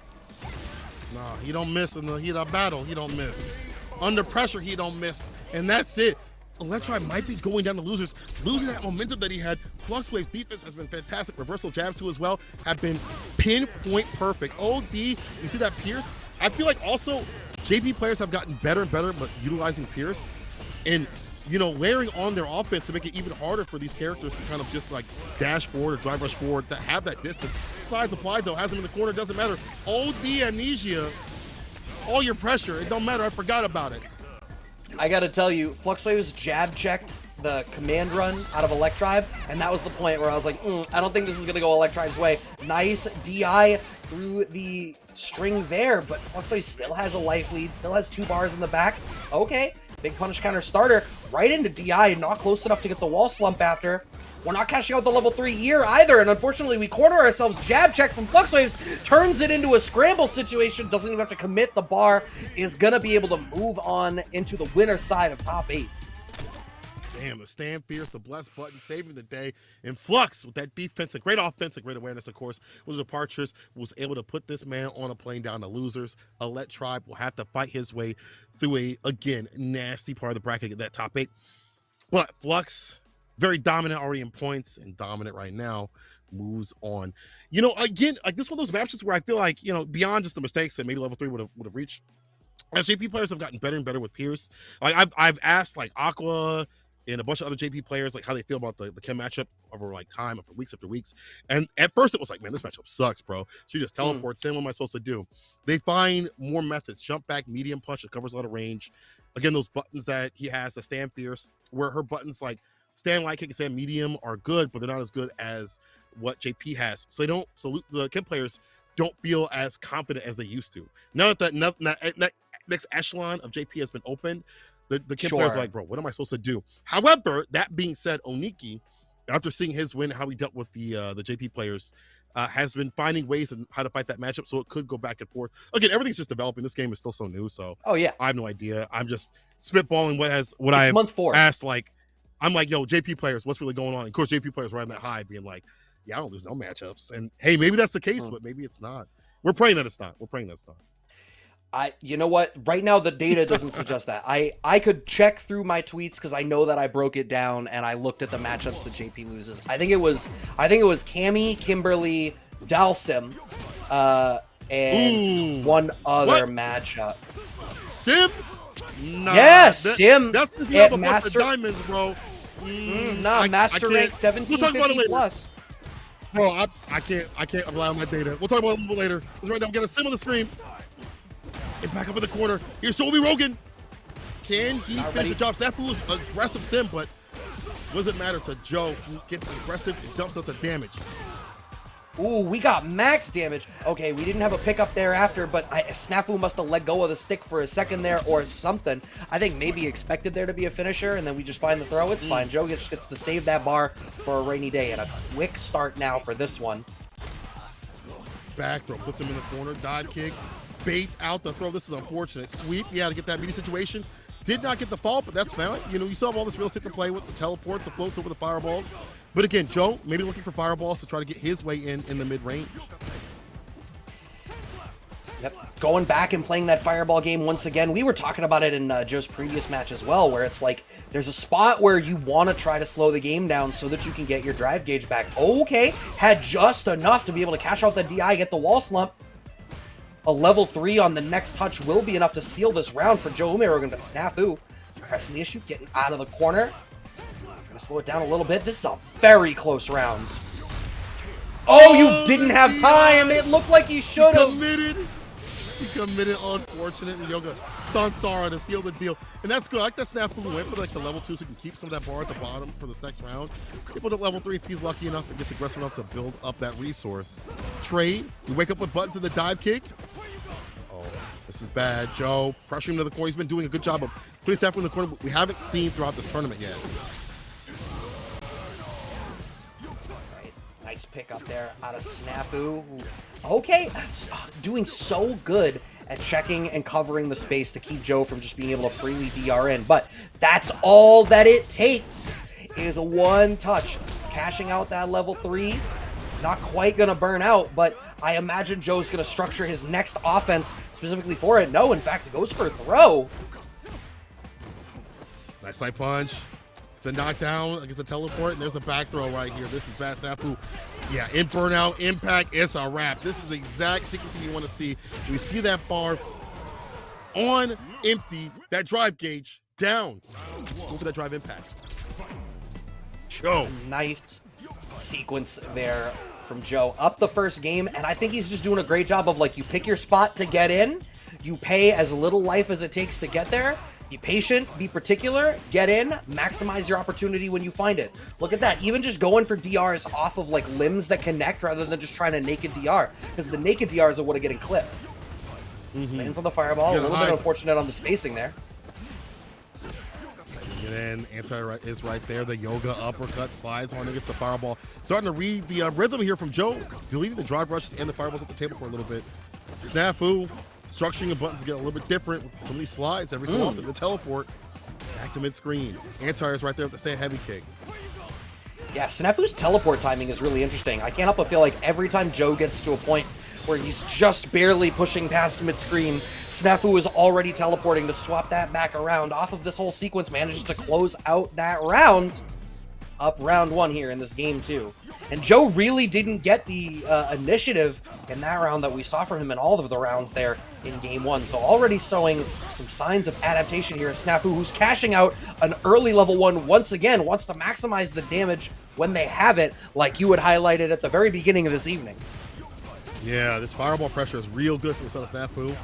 Nah, he don't miss in the heat of battle. He don't miss. Under pressure, he don't miss. And that's it. Electribe might be going down to losers, losing that momentum that he had. Flux Waves defense has been fantastic. Reversal jabs too as well have been pinpoint perfect. OD, you see that Pierce? I feel like also JP players have gotten better and better but utilizing Pierce and, you know, layering on their offense to make it even harder for these characters to kind of just like dash forward or drive rush forward to have that distance. Slides applied though, has him in the corner, doesn't matter. OD amnesia, all your pressure, it don't matter, I forgot about it. I gotta tell you, Flux Waves jab checked the command run out of Electribe, and that was the point where I was like, I don't think this is gonna go Electribe's way. Nice DI through the string there, but Flux Waves still has a life lead, still has 2 bars in the back. Okay, big punish counter starter, right into DI, not close enough to get the wall slump after. We're not cashing out the level 3 here either, and unfortunately we corner ourselves. Jab check from Flux Waves, turns it into a scramble situation, doesn't even have to commit. The bar is gonna be able to move on into the winner side of top 8. Damn, the stand fierce, the bless button, saving the day. And Flux, with that defense, a great offense, a great awareness, of course, with departures, was able to put this man on a plane down to losers. Electribe will have to fight his way through a, again, nasty part of the bracket, get that top 8. But Flux, very dominant already in points and dominant right now, moves on. You know, again, like this is one of those matches where I feel like, you know, beyond just the mistakes that maybe level 3 would have reached, as JP players have gotten better and better with Pierce, like I've asked like Aqua and a bunch of other JP players like how they feel about the Kim matchup over like time, over weeks after weeks. And at first it was like, man, this matchup sucks, bro. She just teleports in. What am I supposed to do? They find more methods. Jump back, medium punch, it covers a lot of range. Again, those buttons that he has, the stand fierce, where her buttons like stand light kick and stand medium are good, but they're not as good as what JP has. So they don't salute the Kim players don't feel as confident as they used to. Now that that next echelon of JP has been opened, the Kim players are like, bro, what am I supposed to do? However, that being said, Oniki, after seeing his win, how he dealt with the JP players, has been finding ways on how to fight that matchup, so it could go back and forth. Again, everything's just developing. This game is still so new, so I have no idea. I'm just spitballing what I've asked. Like, I'm like, yo, JP players, what's really going on? And of course, JP players riding that high, being like, yeah, I don't lose no matchups. And hey, maybe that's the case, but maybe it's not. We're praying that it's not. You know what? Right now, the data doesn't suggest that. I could check through my tweets because I know that I broke it down and I looked at the matchups that JP loses. I think it was Cammy, Kimberly, Dalsim, and one other matchup. Sim? Nah, yes, Sim. That's the Master Diamonds, bro. Master rank 1750 plus. Bro, I can't rely on my data. We'll talk about it a little bit later. Because right now we got a Sim on the screen. And back up in the corner. Here's Joey Rogan. Can he finish the job? Snafu is aggressive Sim, but what does it matter to Joe, who gets aggressive and dumps out the damage? Ooh, we got max damage. Okay, we didn't have a pickup there after, but Snafu must have let go of the stick for a second there or something. I think maybe expected there to be a finisher, and then we just find the throw. It's fine. Joe gets to save that bar for a rainy day, and a quick start now for this one. Back throw, puts him in the corner, dive kick, baits out the throw. This is unfortunate. Sweep, yeah, to get that meaty situation. Did not get the fall, but that's fine. You know, you still have all this real estate to play with, the teleports, the floats over the fireballs. But again, Joe maybe looking for fireballs to try to get his way in the mid-range. Yep, going back and playing that fireball game once again. We were talking about it in Joe's previous match as well, where it's like there's a spot where you want to try to slow the game down so that you can get your drive gauge back. Okay, had just enough to be able to cash out the DI, get the wall slump. A level 3 on the next touch will be enough to seal this round for Joe Umerogan, but Snafu pressing the issue, getting out of the corner. Gonna slow it down a little bit. This is a very close round. Oh, you didn't have time. It looked like you should have. He committed, unfortunately. Yoga Sansara to seal the deal. And that's good. I like that Snafu went for like the level 2 so he can keep some of that bar at the bottom for this next round. People at level 3 if he's lucky enough and gets aggressive enough to build up that resource. Trade. We wake up with buttons in the dive kick. Oh, this is bad. Joe pressuring him to the corner. He's been doing a good job of putting Snafu in the corner, but we haven't seen throughout this tournament yet. Nice pick up there out of Snafu. Okay, doing so good at checking and covering the space to keep Joe from just being able to freely DR in. But that's all that it takes is a one touch. Cashing out that level 3. Not quite going to burn out, but I imagine Joe's going to structure his next offense specifically for it. No, in fact, it goes for a throw. Nice light punch. It's a knockdown against the teleport, and there's a back throw right here. This is bad. Snafu. Yeah, in burnout, impact, it's a wrap. This is the exact sequence you want to see. We see that bar on empty, that drive gauge down. Go for that drive impact. Joe. Nice sequence there from Joe. Up the first game, and I think he's just doing a great job of, like, you pick your spot to get in, you pay as little life as it takes to get there. Be patient, be particular, get in, maximize your opportunity when you find it. Look at that, even just going for DRs off of like limbs that connect rather than just trying to naked DR, because the naked DRs are what are getting clipped. Lands on the fireball, a little bit unfortunate on the spacing there. And then anti is right there, the yoga uppercut slides on and gets the fireball. Starting to read the rhythm here from Joe, deleting the drive rushes and the fireballs at the table for a little bit. Snafu. Structuring the buttons get a little bit different. So many slides every so often. The teleport back to mid-screen. Anti is right there with the stay heavy kick. Yeah, Snafu's teleport timing is really interesting. I can't help but feel like every time Joe gets to a point where he's just barely pushing past mid-screen, Snafu is already teleporting to swap that back around. Off of this whole sequence, manages to close out that round. up round one here in this game two. And Joe really didn't get the initiative in that round that we saw from him in all of the rounds there in game one. So already showing some signs of adaptation here. Snafu, who's cashing out an early level one once again, wants to maximize the damage when they have it, like you had highlighted at the very beginning of this evening. Yeah, this fireball pressure is real good for the son of Snafu.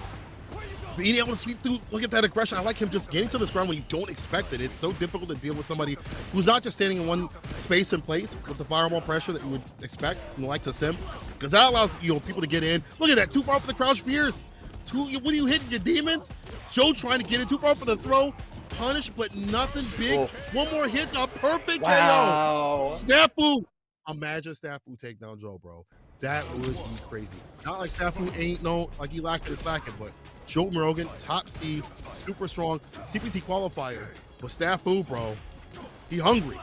Being able to sweep through, look at that aggression. I like him just getting to this ground when you don't expect it. It's so difficult to deal with somebody who's not just standing in one space and place with the fireball pressure that you would expect from the likes of Sim, because that allows people to get in. Look at that, too far for the crouch fierce. What are you hitting, your demons? Joe trying to get in, too far for the throw. Punish, but nothing big. Oof. One more hit, the perfect Wow. KO. Snafu. Imagine Snafu take down Joe, bro. That would be crazy. Not like Snafu ain't like he lacking and slacking, but Joe Rogan, top seed, super strong, CPT qualifier. But Snafu, bro, he hungry.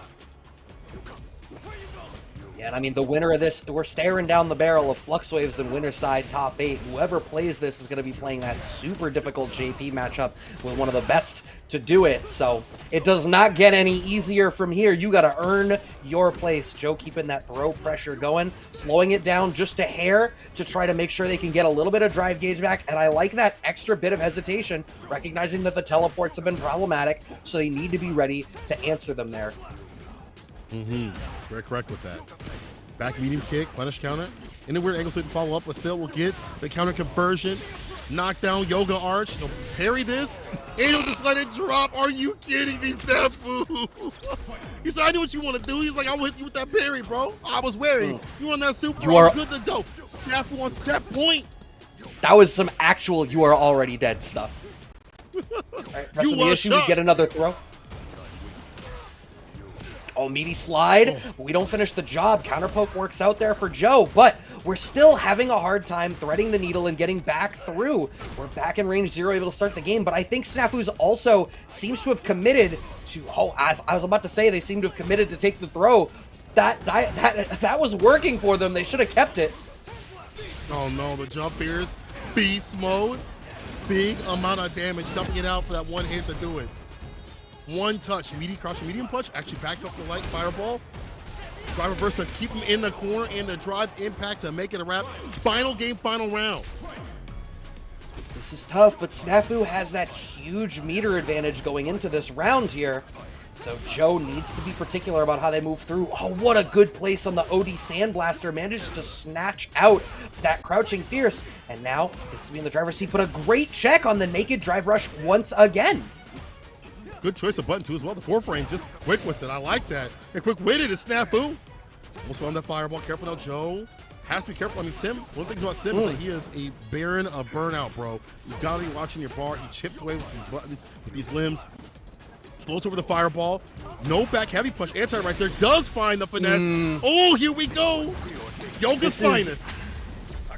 Yeah, and I mean, the winner of this, we're staring down the barrel of Flux Waves and Winter Side top 8. Whoever plays this is going to be playing that super difficult JP matchup with one of the best to do it. So it does not get any easier from here. You got to earn your place. Joe keeping that throw pressure going, slowing it down just a hair to try to make sure they can get a little bit of drive gauge back. And I like that extra bit of hesitation, recognizing that the teleports have been problematic, so they need to be ready to answer them there. Very correct with that. Back medium kick, punish counter. In a weird angle so he can follow up, but still will get the counter conversion. Knockdown, yoga arch. He'll parry this, and he'll just let it drop. Are you kidding me, Snafu? He said, I knew what you want to do. He's like, I will hit you with that parry, bro. I was wary. You on that super, You are good to go. Snafu on set point. That was some actual you are already dead stuff. All right, pressing the issue, we get another throw. Oh, meaty slide. We don't finish the job. Counter poke works out there for Joe, but we're still having a hard time threading the needle and getting back through. We're back in range 0, able to start the game, but I think Snafu's also seems to have committed to, as I was about to say, they seem to have committed to take the throw. That was working for them. They should have kept it. Oh no, the jump here's beast mode. Big amount of damage, dumping it out for that one hit to do it. One touch, crouching medium punch, actually backs up the light fireball. Drive reverse to keep him in the corner, and the drive impact to make it a wrap. Final game, final round. This is tough, but Snafu has that huge meter advantage going into this round here. So Joe needs to be particular about how they move through. Oh, what a good place on the OD Sandblaster. Manages to snatch out that crouching fierce. And now it's to be in the driver's seat, but a great check on the naked drive rush once again. Good choice of button too as well. The 4-frame, just quick with it. I like that. And quick-witted is Snafu. Almost found that fireball. Careful now, Joe. Has to be careful. I mean, Sim, one of the things about Sim is that he is a baron of burnout, bro. You gotta be watching your bar. He chips away with these buttons, with these limbs. Floats over the fireball. No back heavy punch. Anti right there does find the finesse. Oh, here we go. Yoga's finest.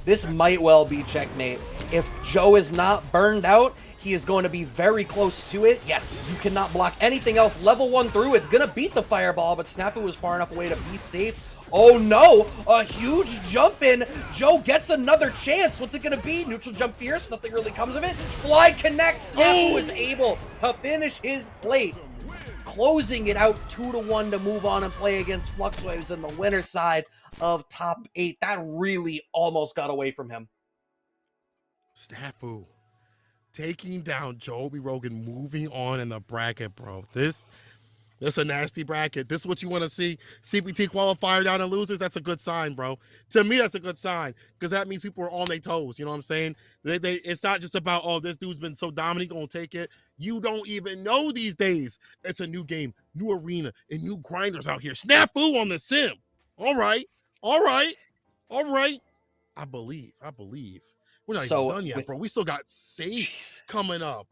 This might well be checkmate. If Joe is not burned out, he is going to be very close to it. Yes, you cannot block anything else. Level 1 through, it's going to beat the fireball, but Snafu was far enough away to be safe. Oh no, a huge jump in. Joe gets another chance. What's it going to be? Neutral jump fierce, nothing really comes of it. Slide connects. Snafu is able to finish his plate, closing it out 2-1 to move on and play against Flux Waves in the winner side of top 8. That really almost got away from him. Snafu taking down Joe Rogan, moving on in the bracket, bro. This a nasty bracket. This is what you want to see. CPT qualifier down and losers, that's a good sign, bro. To me, that's a good sign, because that means people are on their toes. You know what I'm saying? It's not just about, oh, this dude's been so dominant, gonna take it. You don't even know these days. It's a new game, new arena, and new grinders out here. Snafu on the sim. All right. I believe. We're not even done yet, bro. We still got Safe coming up.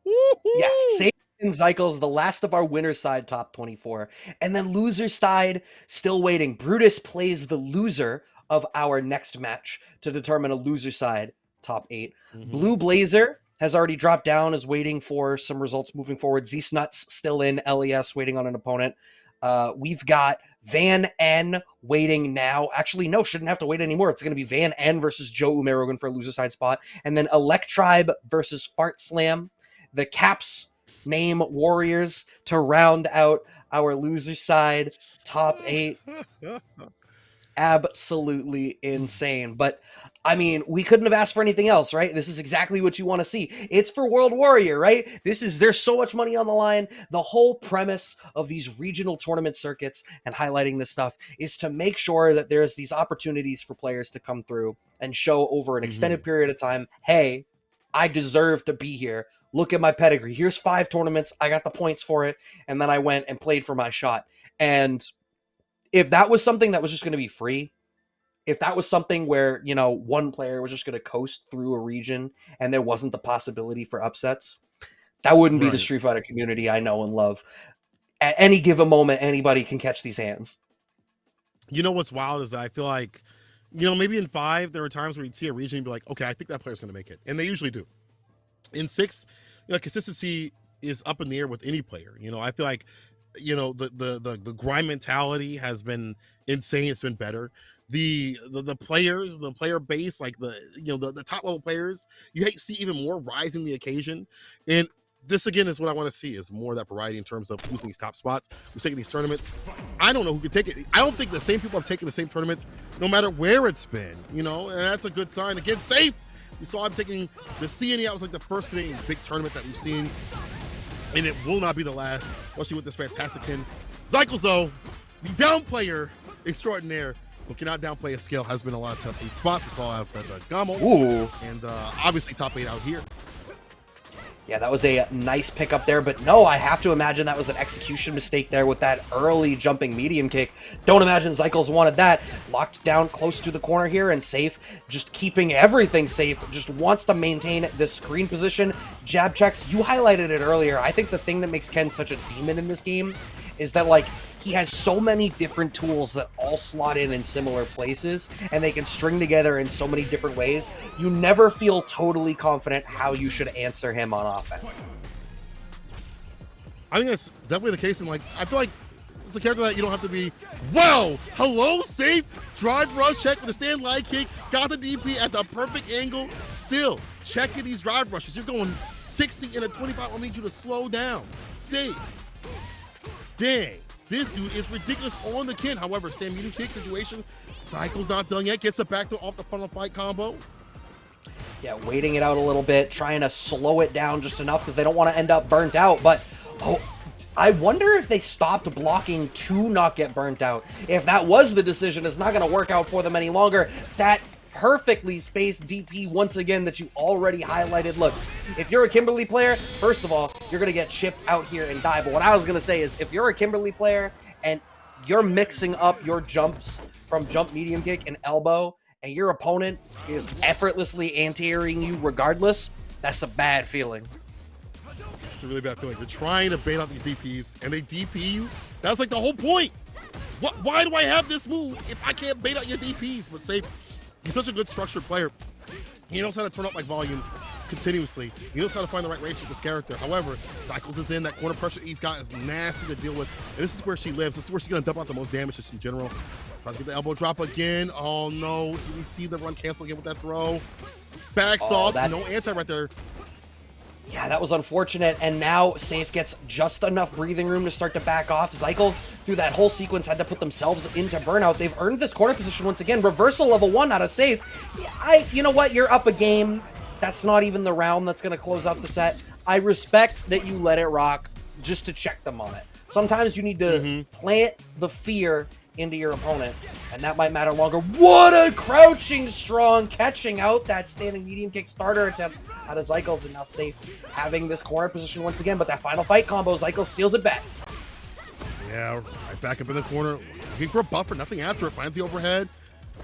Woo-hoo! Yeah, Safe and Zykel's the last of our winner side top 24. And then loser side, still waiting. Brutus plays the loser of our next match to determine a loser side top 8. Blue Blazer has already dropped down, is waiting for some results moving forward. Z-Snuts still in LES, waiting on an opponent. We've got Van N waiting now. Actually, no, shouldn't have to wait anymore. It's going to be Van N versus Joe Umerogan for a loser side spot. And then Electribe versus Fart Slam. The Caps name warriors to round out our loser side top 8. Absolutely insane. But I mean, we couldn't have asked for anything else, right? This is exactly what you want to see. It's for World Warrior, right? There's so much money on the line. The whole premise of these regional tournament circuits and highlighting this stuff is to make sure that there's these opportunities for players to come through and show over an extended period of time, hey, I deserve to be here. Look at my pedigree. Here's 5 tournaments. I got the points for it. And then I went and played for my shot. And if that was something that was just going to be free, if that was something where, you know, one player was just going to coast through a region and there wasn't the possibility for upsets, that wouldn't be the Street Fighter community I know and love. At any given moment, anybody can catch these hands. You know what's wild is that I feel like, you know, maybe in 5, there were times where you'd see a region and be like, okay, I think that player's going to make it. And they usually do. In 6, you know, consistency is up in the air with any player. You know, I feel like, you know, the grind mentality has been insane. It's been better. The players, the player base, like the top level players, you see even more rising the occasion. And this again is what I want to see, is more of that variety in terms of who's in these top spots, who's taking these tournaments. I don't know who could take it. I don't think the same people have taken the same tournaments no matter where it's been, you know, and that's a good sign. Again, Safe. We saw him taking the CNE. That was like the first Canadian big tournament that we've seen. And it will not be the last, especially with this fantastic kin. Zycles, though, the down player extraordinaire, who cannot downplay a skill, has been a lot of tough 8 spots. We saw out the Gamo. Ooh. And obviously top 8 out here. Yeah, that was a nice pickup there, but no, I have to imagine that was an execution mistake there with that early jumping medium kick. Don't imagine Zycles wanted that. Locked down close to the corner here, and Safe, just keeping everything safe, just wants to maintain this screen position. Jab checks, you highlighted it earlier. I think the thing that makes Ken such a demon in this game is that, like, he has so many different tools that all slot in similar places, and they can string together in so many different ways. You never feel totally confident how you should answer him on offense. I think that's definitely the case, and like, I feel like it's a character that you don't have to be, wow, hello, Safe, drive rush check with a stand light kick, got the DP at the perfect angle, still checking these drive rushes. You're going 60 in a 25, I need you to slow down. Safe. Dang, this dude is ridiculous on the kin. However, stand medium kick situation, Cycle's not done yet, gets it back to off the funnel fight combo. Yeah, waiting it out a little bit, trying to slow it down just enough because they don't want to end up burnt out. But, oh, I wonder if they stopped blocking to not get burnt out. If that was the decision, it's not going to work out for them any longer. That perfectly spaced DP once again that you already highlighted. Look, if you're a Kimberly player, first of all, you're going to get chipped out here and die. But what I was going to say is, if you're a Kimberly player and you're mixing up your jumps from jump medium kick and elbow, and your opponent is effortlessly anti-airing you regardless, that's a bad feeling. It's a really bad feeling. They're trying to bait out these DPs, and they DP you. That's like the whole point. Why do I have this move if I can't bait out your DPs? But Safe, he's such a good structured player. He knows how to turn up like volume continuously. He knows how to find the right range with this character. However, Cycles is in. That corner pressure he's got is nasty to deal with. And this is where she lives. This is where she's going to dump out the most damage just in general. Tries to get the elbow drop again. Oh, no. Do we see the run cancel again with that throw? Back off. No anti right there. Yeah, that was unfortunate, and now Safe gets just enough breathing room to start to back off. Zycles, through that whole sequence, had to put themselves into burnout. They've earned this corner position once again. Reversal level 1 out of Safe. You know what? You're up a game. That's not even the round that's going to close out the set. I respect that you let it rock just to check them on it. Sometimes you need to plant the fear into your opponent, and that might matter longer. What a crouching strong, catching out that standing medium kick starter attempt out of Zycles, and now Safe having this corner position once again, but that final fight combo, Zycles steals it back. Yeah, right back up in the corner, looking for a buffer, nothing after it, finds the overhead,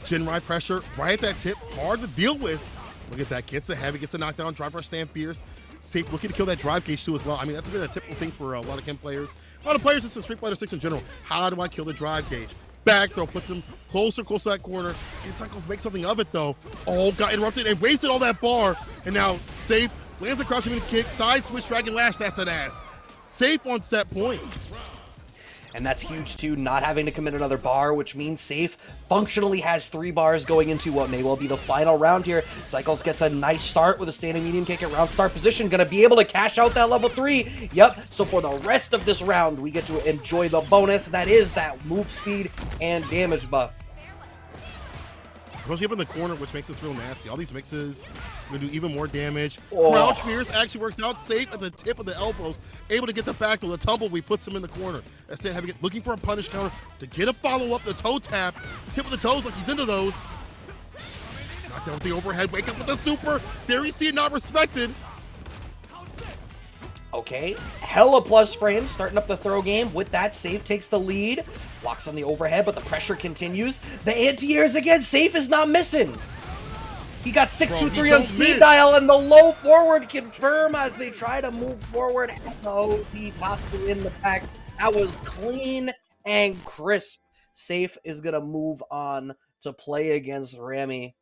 Jinrai pressure, right at that tip, hard to deal with. Look at that, gets the heavy, gets the knockdown, drive rush stand fierce. Safe looking to kill that drive gauge too as well. I mean, that's been a typical thing for a lot of Ken players. A lot of players just in Street Fighter 6 in general. How do I kill the drive gauge? Back throw puts him closer to that corner. Get Cycles make something of it though. Oh, got interrupted and wasted all that bar. And now Safe lands a crouching kick, side switch, dragon lash, that's that ass. Safe on set point. and that's huge too, not having to commit another bar, which means Safe functionally has 3 bars going into what may well be the final round here. Cycles gets a nice start with a standing medium kick at round start position, gonna be able to cash out that level 3. Yep, so for the rest of this round, we get to enjoy the bonus that is that move speed and damage buff. Especially up in the corner, which makes this real nasty. All these mixes are gonna do even more damage. Oh. Crouch Fierce actually works out Safe at the tip of the elbows, able to get the back to the tumbleweed, puts him in the corner. Instead, having it looking for a punish counter to get a follow-up, the toe tap, tip of the toes like he's into those. Knocked down with the overhead, wake up with the super. There you see it not respected. Okay, hella plus frames, starting up the throw game. With that, Safe takes the lead. Blocks on the overhead, but the pressure continues. The anti-airs again, Safe is not missing. He got 6-2-3 on speed dial, and the low forward confirm as they try to move forward. Oh, he tops it in the back. That was clean and crisp. Safe is going to move on to play against Rami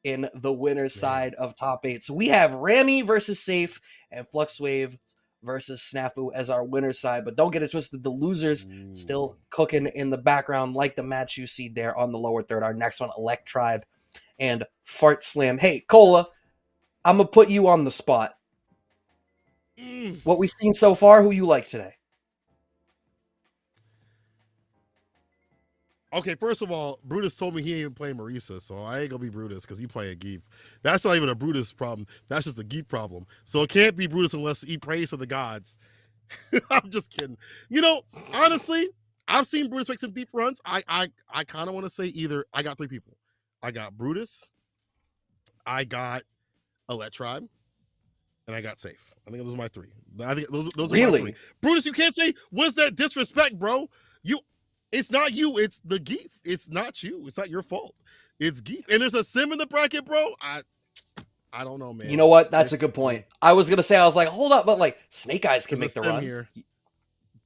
in the winner's side of top 8. So we have Rami versus Safe and Fluxwave versus Snafu as our winner's side, but don't get it twisted. The losers still cooking in the background, like the match you see there on the lower third. Our next one, Elect Tribe and Fart Slam. Hey, Cola, I'm gonna put you on the spot. What we've seen so far, who you like today? Okay, first of all, Brutus told me he ain't even playing Marisa, so I ain't gonna be Brutus because he playing Geef. That's not even a Brutus problem. That's just a Geef problem. So it can't be Brutus unless he prays to the gods. I'm just kidding. You know, honestly, I've seen Brutus make some deep runs. I kind of want to say either. I got 3 people. I got Brutus, I got Elect Tribe, and I got Safe. I think those are my 3. I think those are my 3. Brutus, you can't say, what's that disrespect, bro? It's not you, it's the Geef. It's not you. It's not your fault. It's Geef. And there's a sim in the bracket, bro. I don't know, man. You know what? That's a good point. I was gonna say, I was like, hold up, but like Snake Eyes can make the run. Here.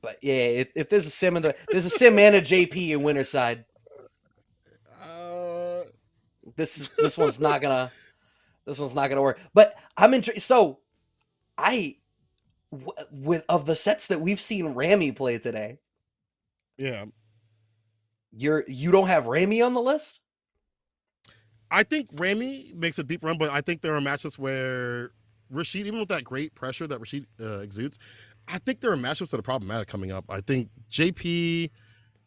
But yeah, if there's a sim there's a sim and a JP in winner's side. This one's not gonna work. But I'm intrigued. So of the sets that we've seen Rami play today. Yeah. You don't have Rami on the list? I think Rami makes a deep run, but I think there are matchups where Rashid, even with that great pressure that Rashid exudes, I think there are matchups that are problematic coming up. I think JP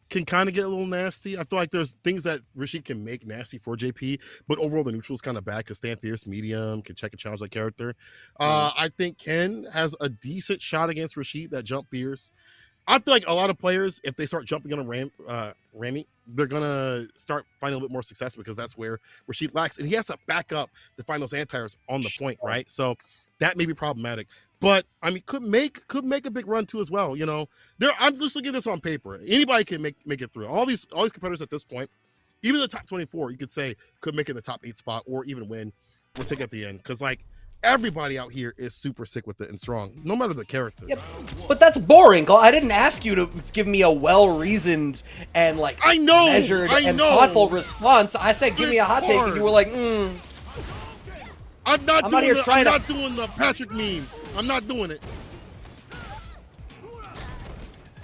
can kind of get a little nasty. I feel like there's things that Rashid can make nasty for JP, but overall the neutral is kind of bad because Stand Fierce, medium, can check and challenge that character. I think Ken has a decent shot against Rashid, that jump fierce. I feel like a lot of players, if they start jumping on a Rami, they're going to start finding a little bit more success because that's where Rashid lacks. And he has to back up to find those anti-airs on the point, right? So that may be problematic. But, I mean, could make a big run too as well, you know? I'm just looking at this on paper. Anybody can make it through. All these competitors at this point, even the top 24, you could say, could make it in the top 8 spot or even win or take at the end. Because, like, everybody out here is super sick with it and strong, no matter the character. Yep. But that's boring. I didn't ask you to give me a well-reasoned and measured and thoughtful response. I said, give me a hot take, and you were like, I'm not doing the Patrick meme. I'm not doing it.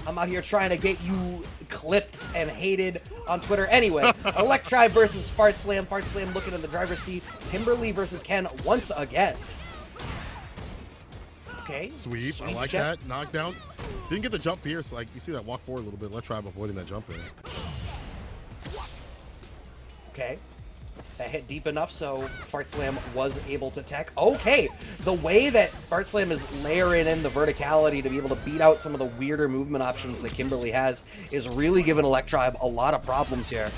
I'm out here trying to get you clipped and hated on Twitter. Anyway, Elect Tribe versus Fart Slam. Fart Slam looking in the driver's seat. Kimberly versus Ken once again. Okay. Sweep. I like that. Knockdown. Didn't get the jump fierce. Like, you see that walk forward a little bit. Elect Tribe avoiding that jump in. Okay. That hit deep enough, so Fart Slam was able to tech. Okay, the way that Fart Slam is layering in the verticality to be able to beat out some of the weirder movement options that Kimberly has is really giving Elect Tribe a lot of problems here.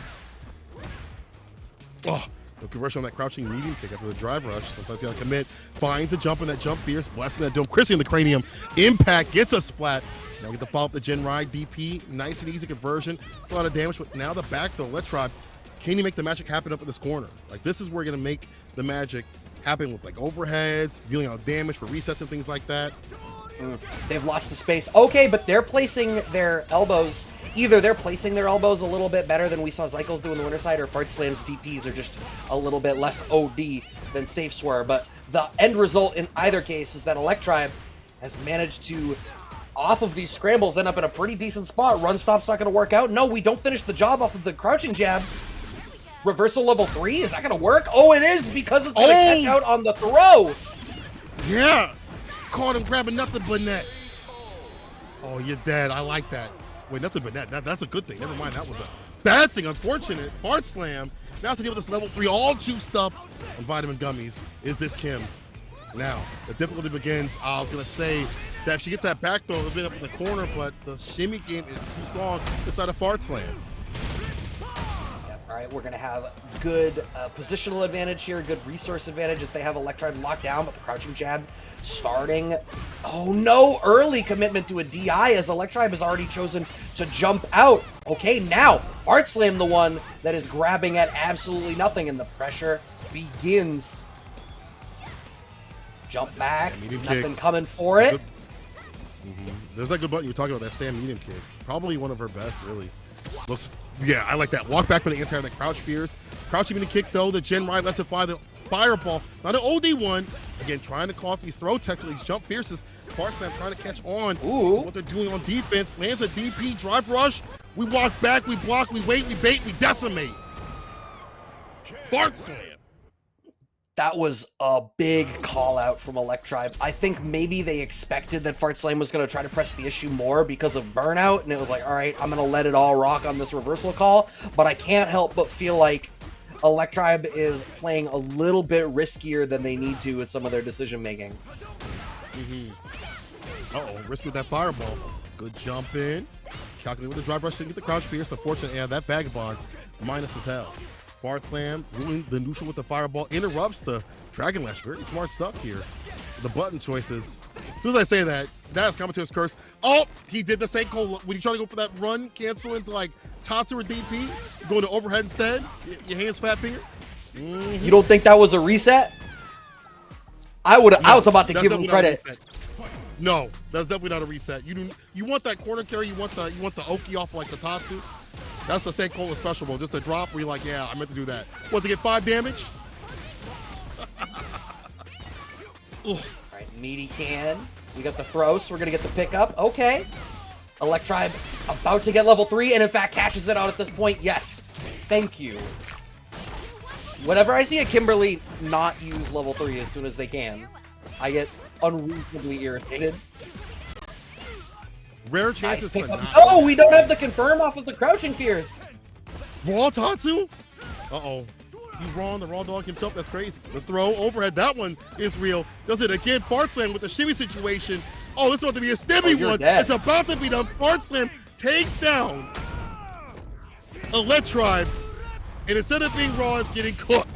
Oh, the conversion on that crouching medium kick after the drive rush. Sometimes you gotta commit. Finds a jump in that jump fierce, blasting that dome. Chrissy in the cranium. Impact, gets a splat. Now we get the follow-up the Gen Ride DP. Nice and easy conversion. It's a lot of damage, but now the back though, Elect Tribe. Can you make the magic happen up in this corner? Like, this is where you're gonna make the magic happen with like overheads, dealing out damage for resets and things like that. They've lost the space. Okay, but they're placing their elbows. Either they're placing their elbows a little bit better than we saw Zycles do in the winter side, or Fart Slam's DPs are just a little bit less OD than Safe's were. But the end result in either case is that Elect Tribe has managed to off of these scrambles, end up in a pretty decent spot. Run stop's not going to work out. No, we don't finish the job off of the crouching jabs. Reversal level 3, is that going to work? Oh, it is, because it's going to catch out on the throw. Yeah, caught him grabbing nothing but net. Oh, you're dead. I like that. Wait, nothing but net. That's a good thing. Never mind, that was a bad thing. Unfortunate. Fart slam. Now it's to deal with this level 3, all juiced up on vitamin gummies. Is this Kim? Now, the difficulty begins. I was going to say that if she gets that back throw, it'll be up in the corner, but the shimmy game is too strong inside a fart slam. Yep, all right, we're going to have good positional advantage here, good resource advantage as they have Electribe locked down, but the crouching jab starting. Oh no, early commitment to a DI as Electribe has already chosen to jump out. Okay, now, Fart Slam the one that is grabbing at absolutely nothing, and the pressure begins. Jump back, nothing coming for it. There's that good button you were talking about, that Sam Medium kick. Probably one of her best, really. Looks, yeah, I like that. Walk back from the anti that crouch fears. Crouch even kick, though. The Gen Ride lets it fly the fireball. Not an OD1. Again, trying to call off these throw tech, these jump fierces. Fart Slam trying to catch on to what they're doing on defense. Lands a DP, drive rush. We walk back, we block, we wait, we bait, we decimate. Fart Slam. That was a big call out from Electribe. I think maybe they expected that Fart Slam was going to try to press the issue more because of burnout, and it was like, all right, I'm going to let it all rock on this reversal call, but I can't help but feel like Electribe is playing a little bit riskier than they need to with some of their decision making. Uh-oh, risky with that fireball. Good jump in. Calculate with the drive rush to get the crouch fierce. Unfortunate, yeah, that vagabond minus as hell. Fart Slam, ruling the neutral with the fireball, interrupts the Dragon Lash. Very smart stuff here. The button choices. As soon as I say that, that's commentator's curse. Oh, he did the same call. When you try to go for that run, cancel into like Tatsu or DP, going to overhead instead. Your hands fat finger. You don't think that was a reset? I was about to give him credit. No, that's definitely not a reset. You want that corner carry, you want the Oki off like the Tatsu. That's the same Cola special mode, just a drop where you're like, yeah, I meant to do that. What, to get 5 damage? All right, Meaty can. We got the throw, so we're going to get the pickup. Okay. Electribe about to get level 3, and in fact cashes it out at this point. Yes. Thank you. Whenever I see a Kimberly not use level 3 as soon as they can, I get unreasonably irritated. Rare chances to not. Oh, we don't have the confirm off of the crouching fears. Raw Tatsu? Uh-oh. He's wrong, the raw dog himself. That's crazy. The throw overhead, that one is real. Does it again. Fart Slam with the shimmy situation. Oh, this is about to be a stimmy one. Dead. It's about to be done. Fart Slam takes down Electribe, and instead of being raw, it's getting cooked.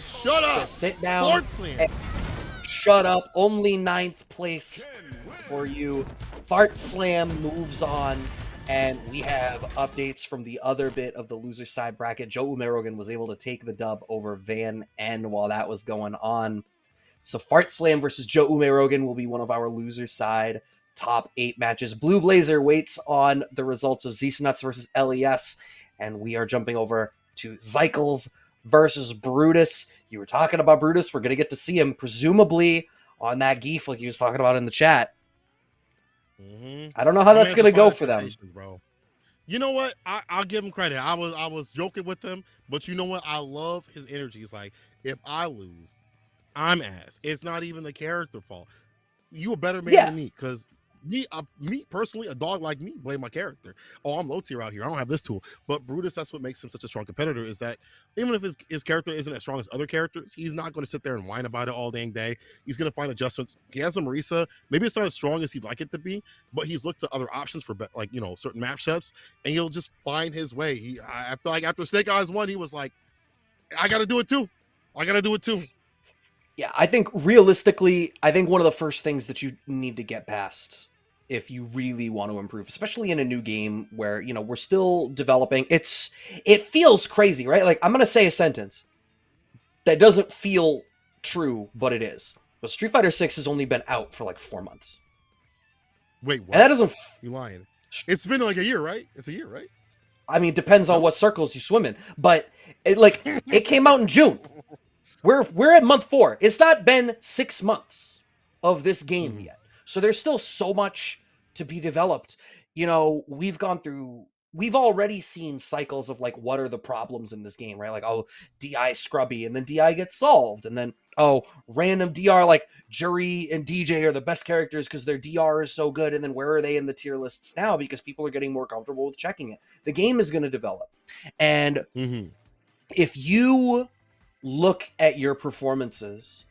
Shut up. Just sit down. Fart Slam. Shut up. Only 9th place for you. Fart Slam moves on, and we have updates from the other bit of the loser side bracket. Joe Umerogan was able to take the dub over Van N while that was going on. So Fart Slam versus Joe Umerogan will be one of our loser side top 8 matches. Blue Blazer waits on the results of Zeesnuts versus LES, and we are jumping over to Zycles versus Brutus. You were talking about Brutus. We're going to get to see him presumably on that Geef like he was talking about in the chat. I don't know how that's going to go for them. Bro. You know what? I'll give him credit. I was joking with him, but you know what? I love his energy. It's like, if I lose, I'm ass. It's not even the character fault. You a better man than me, because me personally, a dog like me, blame my character. Oh, I'm low tier out here. I don't have this tool. But Brutus, that's what makes him such a strong competitor, is that even if his character isn't as strong as other characters, he's not going to sit there and whine about it all dang day. He's going to find adjustments. He has a Marisa. Maybe it's not as strong as he'd like it to be, but he's looked to other options for like, you know, certain matchups, and he'll just find his way. I feel like after Snake Eyes won, he was like, I got to do it too. I got to do it too. Yeah, I think realistically, one of the first things that you need to get past if you really want to improve, especially in a new game where, you know, we're still developing. It feels crazy, right? Like, I'm going to say a sentence that doesn't feel true, but it is. But Street Fighter 6 has only been out for like 4 months. Wait, what? And that doesn't... You lying. It's been like a year, right? It's a year, right? I mean, depends on what circles you swim in. But it came out in June. We're at month 4. It's not been 6 months of this game yet. So there's still so much to be developed. You know, we've already seen cycles of like what are the problems in this game, right? Like, oh, DI scrubby, and then DI gets solved, and then oh, random DR, like Jury and DJ are the best characters because their DR is so good, and then where are they in the tier lists now? Because people are getting more comfortable with checking it. The game is going to develop. And if you look at your performances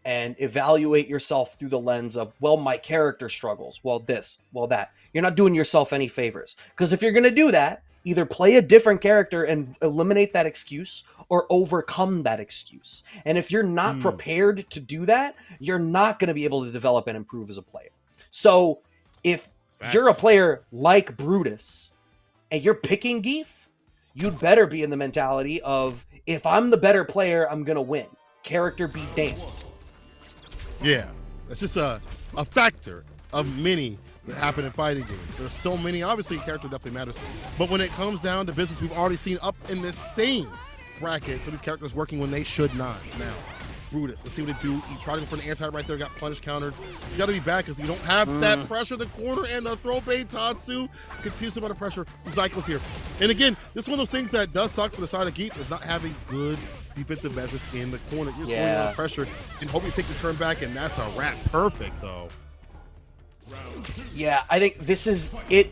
and evaluate yourself through the lens of, well, my character struggles, well, this, well, that, you're not doing yourself any favors. Because if you're going to do that, either play a different character and eliminate that excuse or overcome that excuse. And if you're not prepared to do that, you're not going to be able to develop and improve as a player. So if you're a player like Brutus and you're picking Geef, you'd better be in the mentality of, if I'm the better player, I'm going to win. Character be damned. Yeah, that's just a factor of many that happen in fighting games. There's so many. Obviously, character definitely matters. But when it comes down to business, we've already seen up in this same bracket some of these characters working when they should not. Now, Brutus, let's see what they do. He tried him for an anti right there, got punish countered. He's got to be back because you don't have that pressure in the corner, and the throw bait Tatsu continues to put pressure. Zyko's here. And again, this is one of those things that does suck for the side of Geef, is not having good defensive measures in the corner. You're just holding on pressure and hope you take the turn back, and that's a wrap. Perfect, though. Yeah, I think this is it.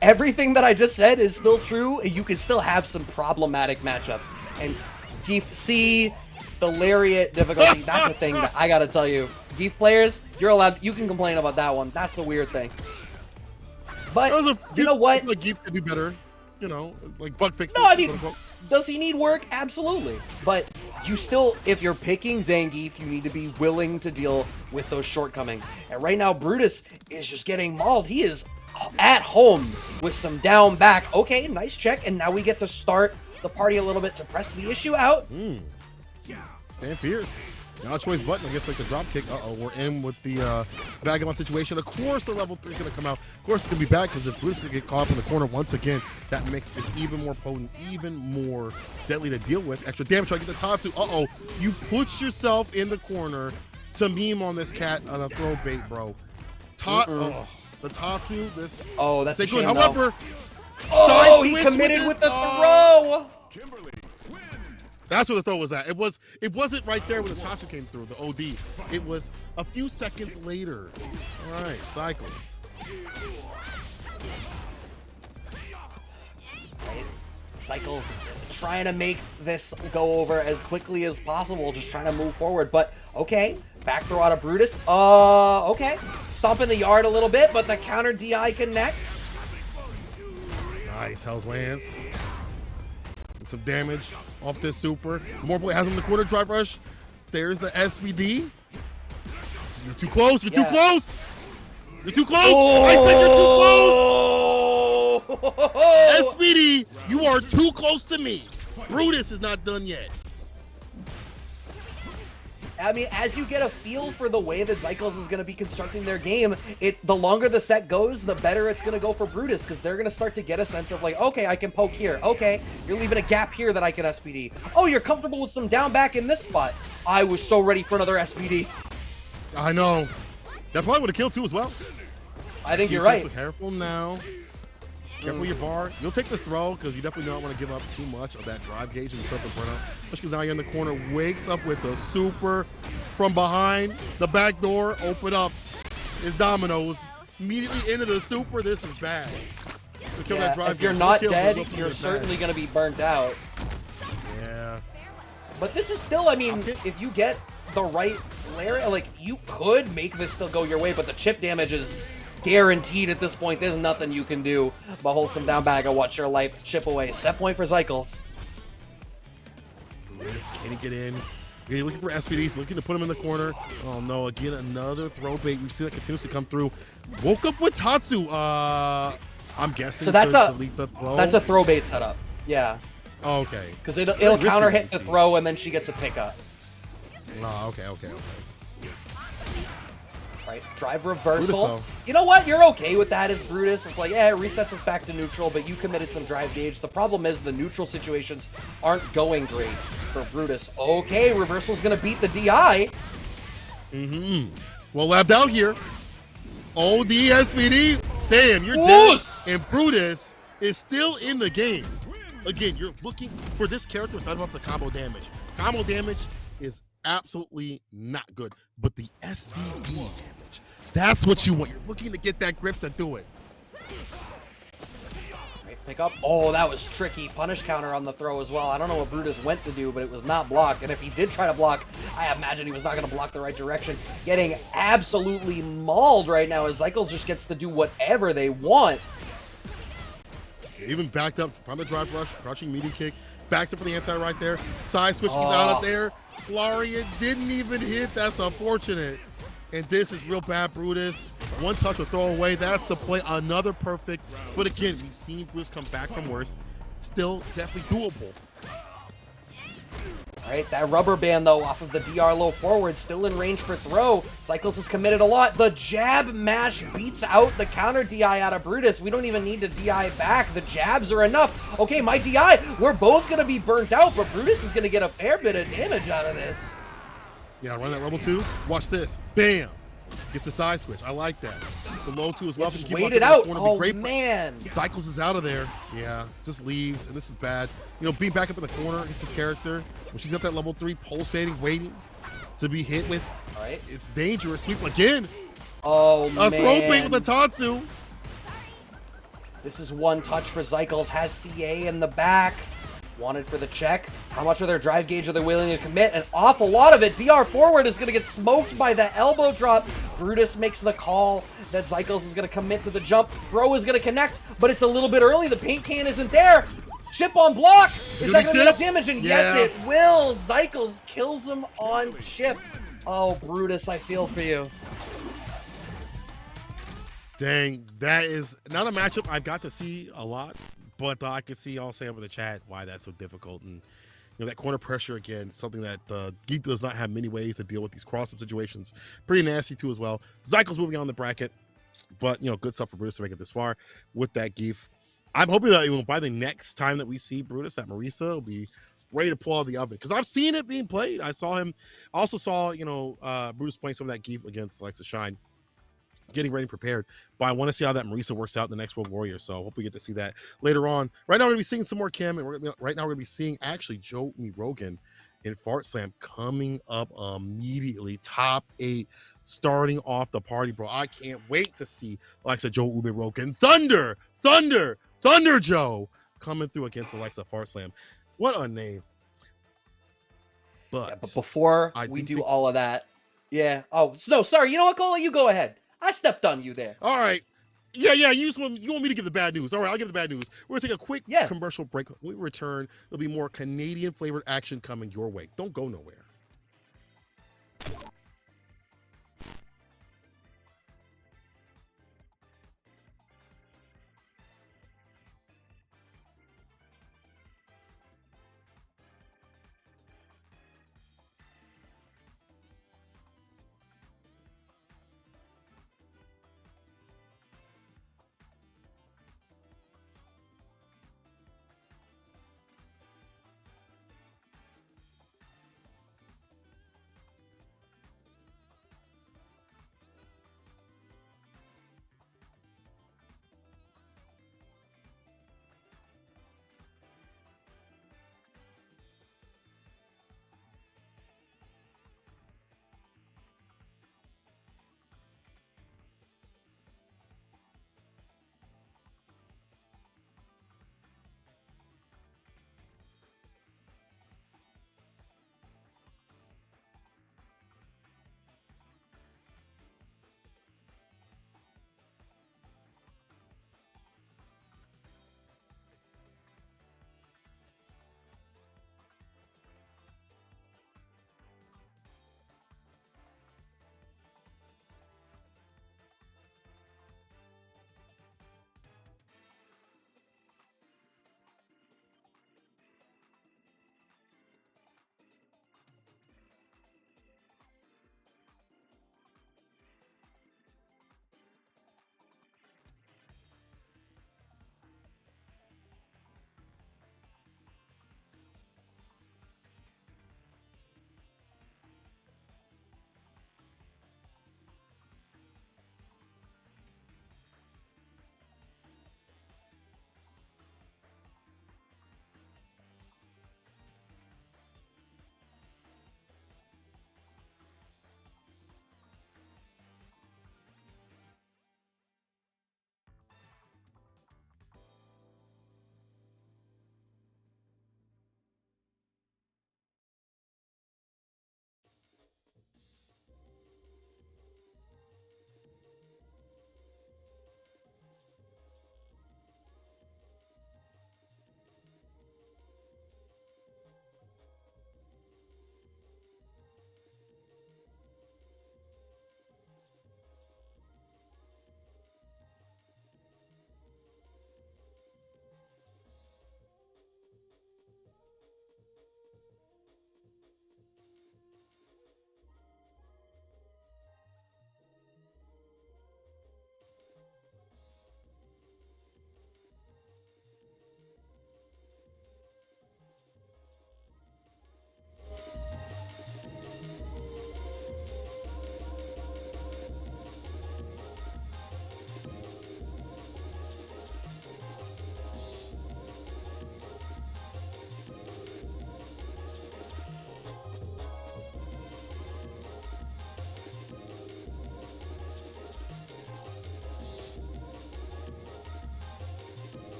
Everything that I just said is still true. You can still have some problematic matchups. And Geef, see, the lariat difficulty, that's the thing that I gotta tell you. Geef players, you're allowed, you can complain about that one. That's the weird thing. But, you know what? Like Geef could do better. You know, like bug fixes. No, I mean, does he need work? Absolutely. But you still, if you're picking Zangief, you need to be willing to deal with those shortcomings. And right now, Brutus is just getting mauled. He is at home with some down back. Okay, nice check. And now we get to start the party a little bit to press the issue out. Stand fierce. Now choice button, I guess, like the drop kick. We're in with the Vagabond situation. Of course, the level 3 is going to come out. Of course, it's going to be bad because if Bruce can get caught up in the corner once again, that mix is even more potent, even more deadly to deal with. Extra damage, try to get the Tatsu. You put yourself in the corner to meme on this cat on a throw bait, bro. The Tatsu, this. Oh, that's a good. shame, However, he committed with the throw. That's where the throw was at. It wasn't right there when the Tatsu came through, the OD. It was a few seconds later. All right, Cycles. Cycles trying to make this go over as quickly as possible, just trying to move forward. But okay, back throw out of Brutus. Okay, stomp in the yard a little bit, but the counter DI connects. Nice, Hell's Lance. Get some damage off this super. Morboy has him in the quarter drive rush. There's the SBD. You're too close. You're too close. You're too close. I said you're too close. SBD, you are too close to me. Brutus is not done yet. I mean, as you get a feel for the way that Zycles is going to be constructing their game, the longer the set goes, the better it's going to go for Brutus, because they're going to start to get a sense of like, okay, I can poke here. Okay, you're leaving a gap here that I can SPD. Oh, you're comfortable with some down back in this spot. I was so ready for another SPD. I know. That probably would have killed too as well. I think you're right. Careful now. Careful with your bar. You'll take this throw because you definitely don't want to give up too much of that drive gauge and put up the burnout. Especially because now you're in the corner. Wakes up with the super from behind. The back door open up. Is Dominoes. Immediately into the super. This is bad. To kill that drive if you're not dead, you're certainly going to be burnt out. Yeah. But this is still, I mean, if you get the right layer, like, you could make this still go your way, but the chip damage is guaranteed at this point. There's nothing you can do but hold some down bag and watch your life chip away. Set point for Cycles. Can he get in? You're looking for SPDs, looking to put him in the corner. Oh no, again, another throw bait. We've seen that continues to come through. Woke up with Tatsu. I'm guessing so that's to delete the throw. That's a throw bait setup. Yeah. Oh, okay. Because it'll counter hit the throw and then she gets a pickup. Oh, okay. Right, drive reversal. Brutus, you know what? You're okay with that as Brutus. It's like, yeah, it resets us back to neutral, but you committed some drive gauge. The problem is the neutral situations aren't going great for Brutus. Okay, reversal's gonna beat the DI. Well labbed out here. OD SPD. Damn, you're dead. Woos! And Brutus is still in the game. Again, you're looking for this character. It's not about the combo damage. Combo damage is absolutely not good. But the SBD damage, that's what you want. You're looking to get that grip to do it. Pick up. Oh, that was tricky. Punish counter on the throw as well. I don't know what Brutus went to do, but it was not blocked. And if he did try to block, I imagine he was not going to block the right direction. Getting absolutely mauled right now as Zykel just gets to do whatever they want. Even backed up from the drive rush, crouching meaty kick, backs up for the anti right there. Side switch, he's out of there. Lariat didn't even hit. That's unfortunate. And this is real bad, Brutus. One touch or throw away. That's the play. Another perfect. But again, we've seen Brutus come back from worse. Still definitely doable. All right, that rubber band, though, off of the DR low forward, still in range for throw. Cycles has committed a lot. The jab mash beats out the counter DI out of Brutus. We don't even need to DI back. The jabs are enough. Okay, my DI, we're both going to be burnt out, but Brutus is going to get a fair bit of damage out of this. Yeah, run that level 2. Watch this. Bam. Gets a side switch. I like that. The low 2 as well. Just wait it out. Oh, man. Cycles is out of there. Yeah, just leaves, and this is bad. You know, being back up in the corner, hits his character. When she's got that level 3 pulsating, waiting to be hit with, all right, it's dangerous. Sweep again. Oh, man. A throw bait with a Tatsu. This is one touch for Zykel. Has CA in the back. Wanted for the check. How much of their drive gauge are they willing to commit? An awful lot of it. DR forward is going to get smoked by the elbow drop. Brutus makes the call that Zykel is going to commit to the jump. Throw is going to connect, but it's a little bit early. The paint can isn't there. Chip on block. Is that going to get enough damage? And yes, it will. Zykel kills him on chip. Oh, Brutus, I feel for you. Dang, that is not a matchup I've got to see a lot. But I can see y'all say over the chat why that's so difficult. And, you know, that corner pressure, again, something that Geek does not have many ways to deal with these cross-up situations. Pretty nasty, too, as well. Zykel's moving on the bracket. But, you know, good stuff for Brutus to make it this far with that Geef. I'm hoping that, you know, by the next time that we see Brutus, that Marisa will be ready to pull out of the oven. Because I've seen it being played. I also saw, you know, Brutus playing some of that Geef against Alexa Shine. Getting ready and prepared, but I want to see how that Marisa works out in the next World Warrior. So I hope we get to see that later on. Right now we're gonna be seeing some more Kim, and right now we're gonna be seeing actually Joe Rogan in Fart Slam coming up immediately. Top 8, starting off the party, bro. I can't wait to see, like I said, Joe Rogan, Thunder Joe coming through against Alexa Fart Slam. What a name! But before we do all of that, yeah. Oh no, sorry. You know what, Cola? You go ahead. I stepped on you there. All right. Yeah, you want me to give the bad news. All right, I'll give the bad news. We're going to take a quick commercial break. When we return, there'll be more Canadian-flavored action coming your way. Don't go nowhere.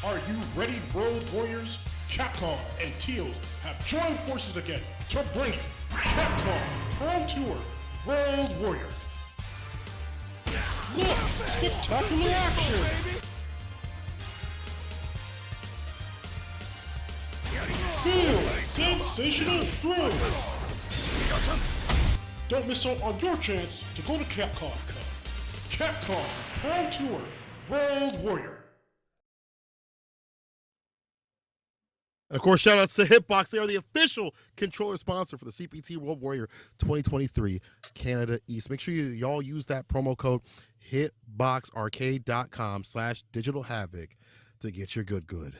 Are you ready, World Warriors? Capcom and Teals have joined forces again to bring you Capcom Pro Tour World Warrior. Look, spectacular action! Feel sensational thrills! Don't miss out on your chance to go to Capcom. Capcom Pro Tour World Warrior. And of course, shout outs to Hitbox. They are the official controller sponsor for the CPT World Warrior 2023 Canada East. Make sure y'all use that promo code hitboxarcade.com/digitalhavoc to get your good.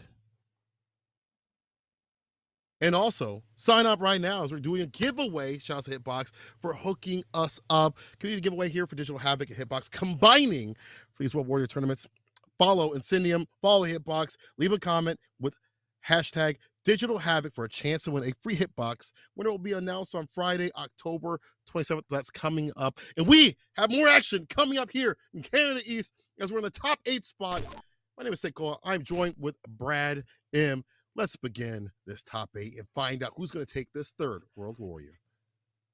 And also, sign up right now as we're doing a giveaway. Shout out to Hitbox for hooking us up. Community giveaway here for Digital Havoc and Hitbox combining for these World Warrior tournaments. Follow Incendium, follow Hitbox, leave a comment with hashtag Digital Havoc for a chance to win a free Hitbox. Winner will be announced on Friday, October 27th. That's coming up. And we have more action coming up here in Canada East as we're in the top 8 spot. My name is Sekoa. I'm joined with Brad M. Let's begin this top 8 and find out who's going to take this third World Warrior.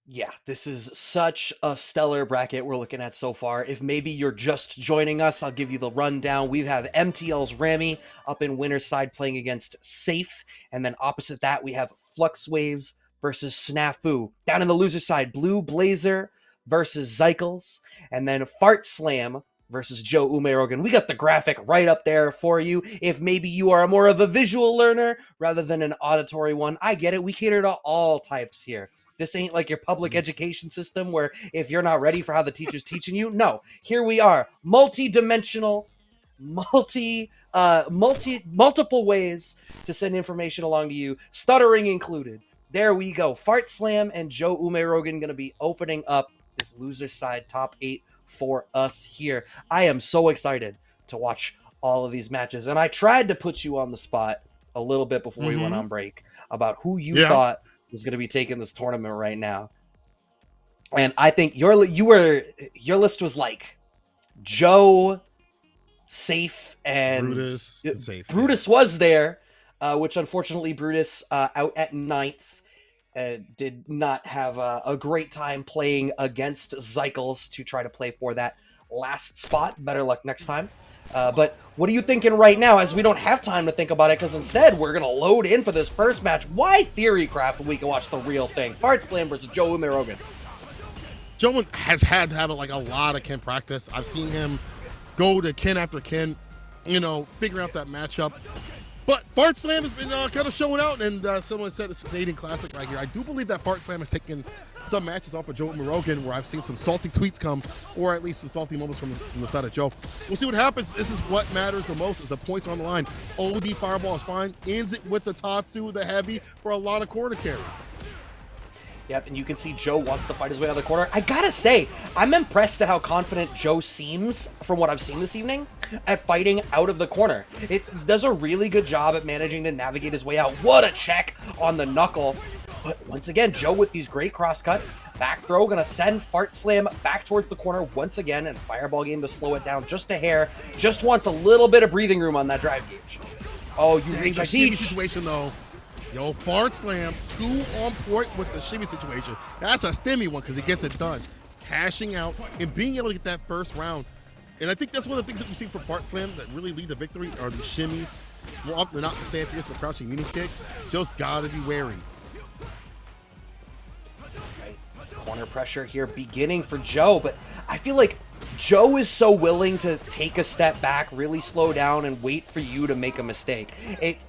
Yeah, this is such a stellar bracket we're looking at so far. If maybe you're just joining us, I'll give you the rundown. We have MTL's Rami up in winner's side playing against Safe. And then opposite that, we have Flux Waves versus Snafu. Down in the loser side, Blue Blazer versus Zycles. And then Fart Slam versus Joe Umerogan. We got the graphic right up there for you. If maybe you are more of a visual learner rather than an auditory one, I get it. We cater to all types here. This ain't like your public education system where if you're not ready for how the teacher's teaching you, no. Here we are, multi-dimensional, multiple ways to send information along to you, stuttering included. There we go. Fart Slam and Joe Umerogan going to be opening up this loser side top 8 for us here. I am so excited to watch all of these matches. And I tried to put you on the spot a little bit before we went on break about who you thought was going to be taking this tournament right now. And I think your list was like Joe, Safe, and Brutus, and Safe. Brutus was there, which unfortunately Brutus out at 9th. Did not have a great time playing against Zycles to try to play for that last spot. Better luck next time. But what are you thinking right now as we don't have time to think about it because instead we're going to load in for this first match? Why Theorycraft when we can watch the real thing? Fart Slam versus Joe Umerogan. Joe has had like a lot of Ken practice. I've seen him go to Ken after Ken, figuring out that matchup. But Fart Slam has been kind of showing out, and someone said it's a Canadian classic right here. I do believe that Fart Slam has taken some matches off of Joe Umerogan where I've seen some salty tweets come, or at least some salty moments from the side of Joe. We'll see what happens. This is what matters the most, is the points are on the line. OD Fireball is fine. Ends it with the Tatsu, the heavy, for a lot of corner carry. Yep, and you can see Joe wants to fight his way out of the corner. I gotta say, I'm impressed at how confident Joe seems, from what I've seen this evening, at fighting out of the corner. It does a really good job at managing to navigate his way out. What a check on the knuckle. But once again, Joe with these great cross cuts. Back throw, gonna send Fart Slam back towards the corner once again, and Fireball game to slow it down just a hair. Just wants a little bit of breathing room on that drive gauge. Oh, you reach a shimmy situation though. Yo, Fart Slam, 2 on point with the shimmy situation. That's a stimmy one because he gets it done. Cashing out and being able to get that first round. And I think that's one of the things that we've seen from Fart Slam that really lead to victory are the shimmies. More often than not, the stand fierce and the crouching union kick. Joe's got to be wary. Corner pressure here beginning for Joe, but I feel like Joe is so willing to take a step back, really slow down, and wait for you to make a mistake.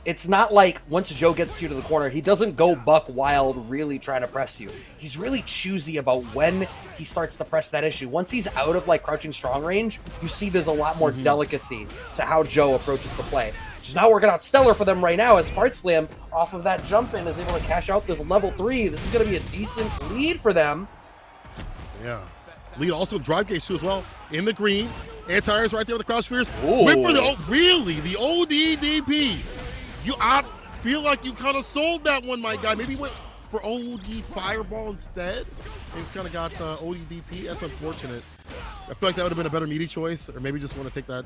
It's not like once Joe gets you to the corner, he doesn't go buck wild really trying to press you. He's really choosy about when he starts to press that issue. Once he's out of like crouching strong range, you see there's a lot more delicacy to how Joe approaches the play. Which is not working out stellar for them right now as Fart Slam off of that jump in is able to cash out this level 3. This is going to be a decent lead for them. Yeah. Lead also drive gauge too as well. In the green. Anti-air's right there with the crouch fierce. Wait for the ODDP. I feel like you kind of sold that one, my guy. Maybe went for OD Fireball instead. And he's kind of got the ODDP. That's unfortunate. I feel like that would have been a better meaty choice, or maybe just want to take that,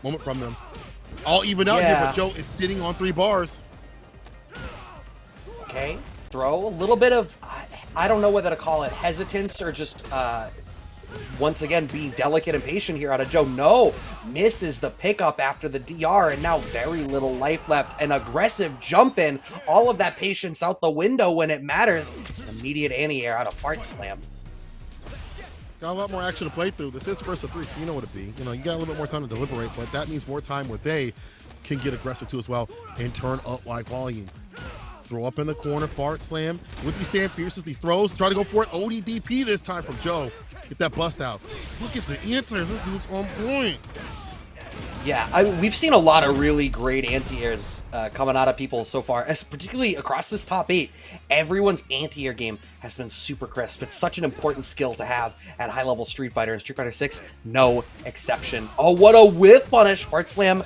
moment from them. All even out here, but Joe is sitting on 3 bars. Okay, throw a little bit of, I don't know whether to call it hesitance or just, once again, being delicate and patient here out of Joe. No, misses the pickup after the DR, and now very little life left. An aggressive jump in, all of that patience out the window when it matters. Immediate anti-air out of Fart Slam. Got a lot more action to play through. This is first of 3, so you know what it'd be. You know, you got a little bit more time to deliberate, but that means more time where they can get aggressive too as well and turn up like volume. Throw up in the corner, Fart Slam with these stand fierces, these throws. Try to go for it. ODDP this time from Joe. Get that bust out. Look at the answers. This dude's on point. Yeah, we've seen a lot of really great anti-airs coming out of people so far, particularly across this top 8. Everyone's anti-air game has been super crisp. It's such an important skill to have at high-level Street Fighter, and Street Fighter 6, no exception. Oh, what a whiff punish. Fart Slam.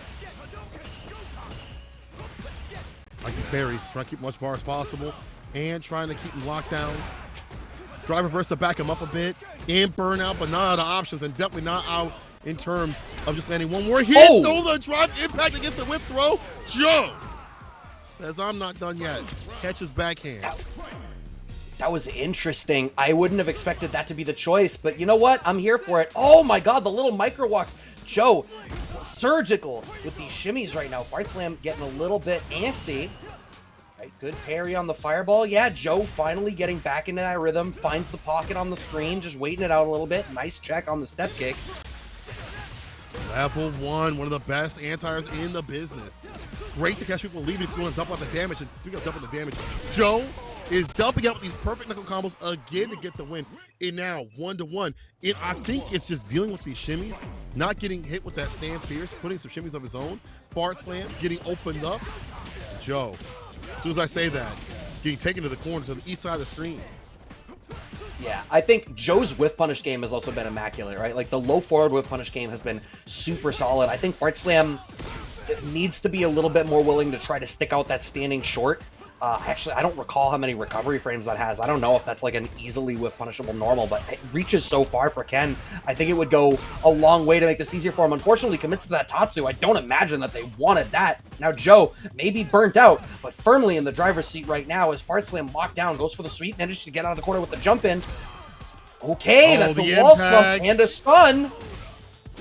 Like these berries, trying to keep much bar as possible and trying to keep him locked down. Drive reverse to back him up a bit and burnout, but not out of options and definitely not out in terms of just landing one more hit. Oh. Throw the drive impact against the whip throw. Joe says, I'm not done yet. Catches backhand. That was interesting. I wouldn't have expected that to be the choice, but you know what? I'm here for it. Oh my God, the little micro walks. Joe, surgical with these shimmies right now. Fart Slam getting a little bit antsy. Right, good parry on the fireball. Yeah, Joe finally getting back into that rhythm. Finds the pocket on the screen, just waiting it out a little bit. Nice check on the step kick. Level 1, one of the best anti-airs in the business. Great to catch people leaving if you want to dump out the damage. And speaking of dumping the damage, Joe is dumping out with these perfect knuckle combos again to get the win. And now 1-1. And I think it's just dealing with these shimmies, not getting hit with that stand fierce, putting some shimmies of his own. Fart Slam, getting opened up. Joe, as soon as I say that, getting taken to the corner to the east side of the screen. Yeah, I think Joe's whiff punish game has also been immaculate, right? Like the low forward whiff punish game has been super solid. I think Fart Slam needs to be a little bit more willing to try to stick out that standing short. Actually, I don't recall how many recovery frames that has. I don't know if that's like an easily whiff punishable normal, but it reaches so far for Ken. I think it would go a long way to make this easier for him. Unfortunately, commits to that Tatsu. I don't imagine that they wanted that. Now, Joe may be burnt out, but firmly in the driver's seat right now as Fart Slam locked down, goes for the sweep, manages to get out of the corner with the jump in. Okay, that's a wall slump and a stun.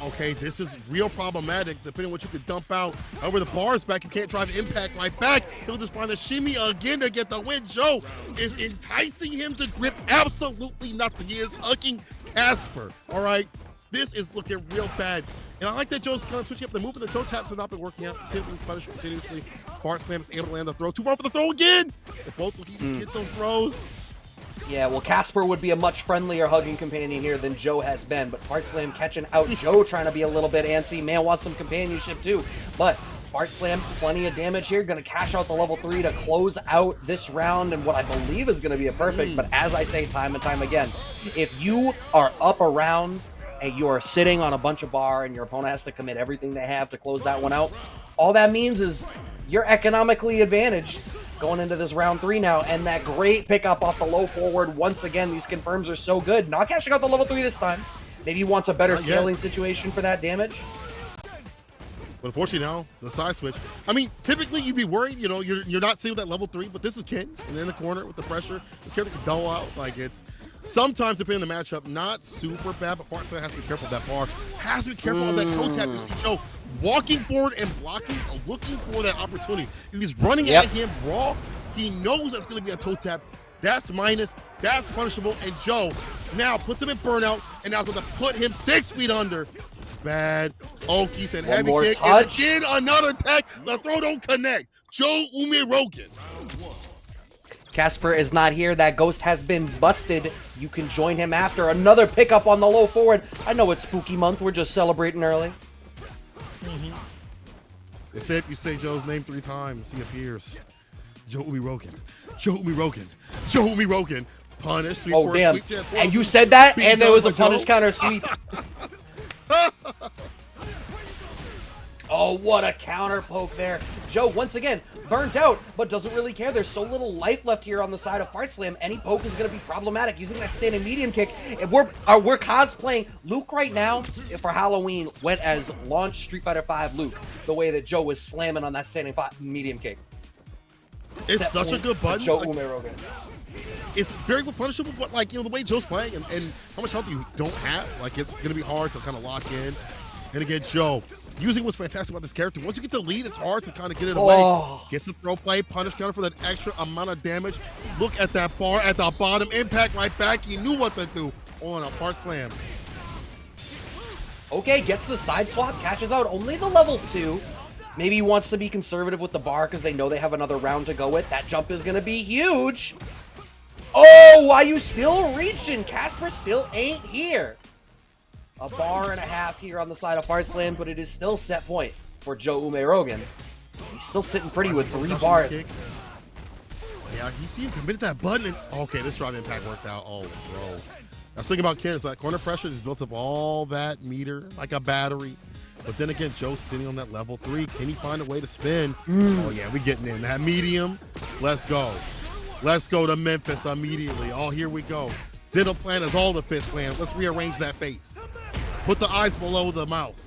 Okay, this is real problematic, depending on what you can dump out over the bars back. You can't drive impact right back. He'll just find the shimmy again to get the win. Joe is enticing him to grip absolutely nothing. He is hugging Casper, all right? This is looking real bad. And I like that Joe's kind of switching up the movement. The toe taps have not been working out. Simply punish continuously. Fart Slam is able to land the throw. Too far for the throw again. They're both looking to get those throws. Yeah, well, Casper would be a much friendlier hugging companion here than Joe has been, but Fart Slam catching out Joe, trying to be a little bit antsy. Man wants some companionship too, but Fart Slam, plenty of damage here, going to cash out the level 3 to close out this round and what I believe is going to be a perfect, but as I say time and time again, if you are up around and you are sitting on a bunch of bar and your opponent has to commit everything they have to close that one out, all that means is you're economically advantaged going into this round 3 now, and that great pickup off the low forward. Once again, these confirms are so good. Not cashing out the level 3 this time. Maybe he wants a better scaling situation for that damage. But unfortunately now, the side switch. I mean, typically you'd be worried, you know, you're not seeing that level 3, but this is Ken, and in the corner with the pressure. This character can dull out. Like, it's sometimes, depending on the matchup, not super bad, but Fart Slam has to be careful of that bar. Has to be careful of that toe tap. You see Joe walking forward and blocking, looking for that opportunity. If he's running at him raw, he knows that's going to be a toe tap. That's minus, that's punishable, and Joe now puts him in burnout, and now is going to put him 6 feet under. This is bad. Oki said heavy kick, and again another attack. The throw don't connect. Joe Umirogen. Casper is not here. That ghost has been busted. You can join him after. Another pickup on the low forward. I know it's spooky month. We're just celebrating early. They say if you say Joe's name 3 times, he appears. Joe Umirogen. Joe Umirogen. Joe Umirogen. Punish. Sweep for a sweep. And you said that, and there was a punish counter sweep. Oh, what a counter poke there. Joe, once again, burnt out, but doesn't really care. There's so little life left here on the side of Fart Slam. Any poke is going to be problematic. Using that standing medium kick. If we're cosplaying Luke right now, if for Halloween went as launch Street Fighter V Luke, the way that Joe was slamming on that standing medium kick. It's such a good button. Joe Umerogen. It's very punishable, but like, the way Joe's playing and how much health you don't have, like, it's gonna be hard to kind of lock in. And again, Joe, using what's fantastic about this character, once you get the lead, it's hard to kind of get it away. Gets the throw play, punish counter for that extra amount of damage. Look at that bar at the bottom, impact right back. He knew what to do on a Fart Slam. Okay, gets the side swap, cashes out only the level 2. Maybe he wants to be conservative with the bar because they know they have another round to go with. That jump is gonna be huge. Oh, why you still reaching? Casper still ain't here. A bar and a half here on the side of Fart Slam, but it is still set point for Joe Umerogen. He's still sitting pretty with 3 bars. Yeah, he seemed committed that button. And, okay, this drive impact worked out. Oh, bro. I was thinking about Ken. It's like corner pressure just builds up all that meter like a battery. But then again, Joe's sitting on that level 3. Can he find a way to spin? Oh, yeah, we getting in. That medium. Let's go. Let's go to Memphis immediately. Oh, here we go. Dental plan is all the fist slam. Let's rearrange that face. Put the eyes below the mouth.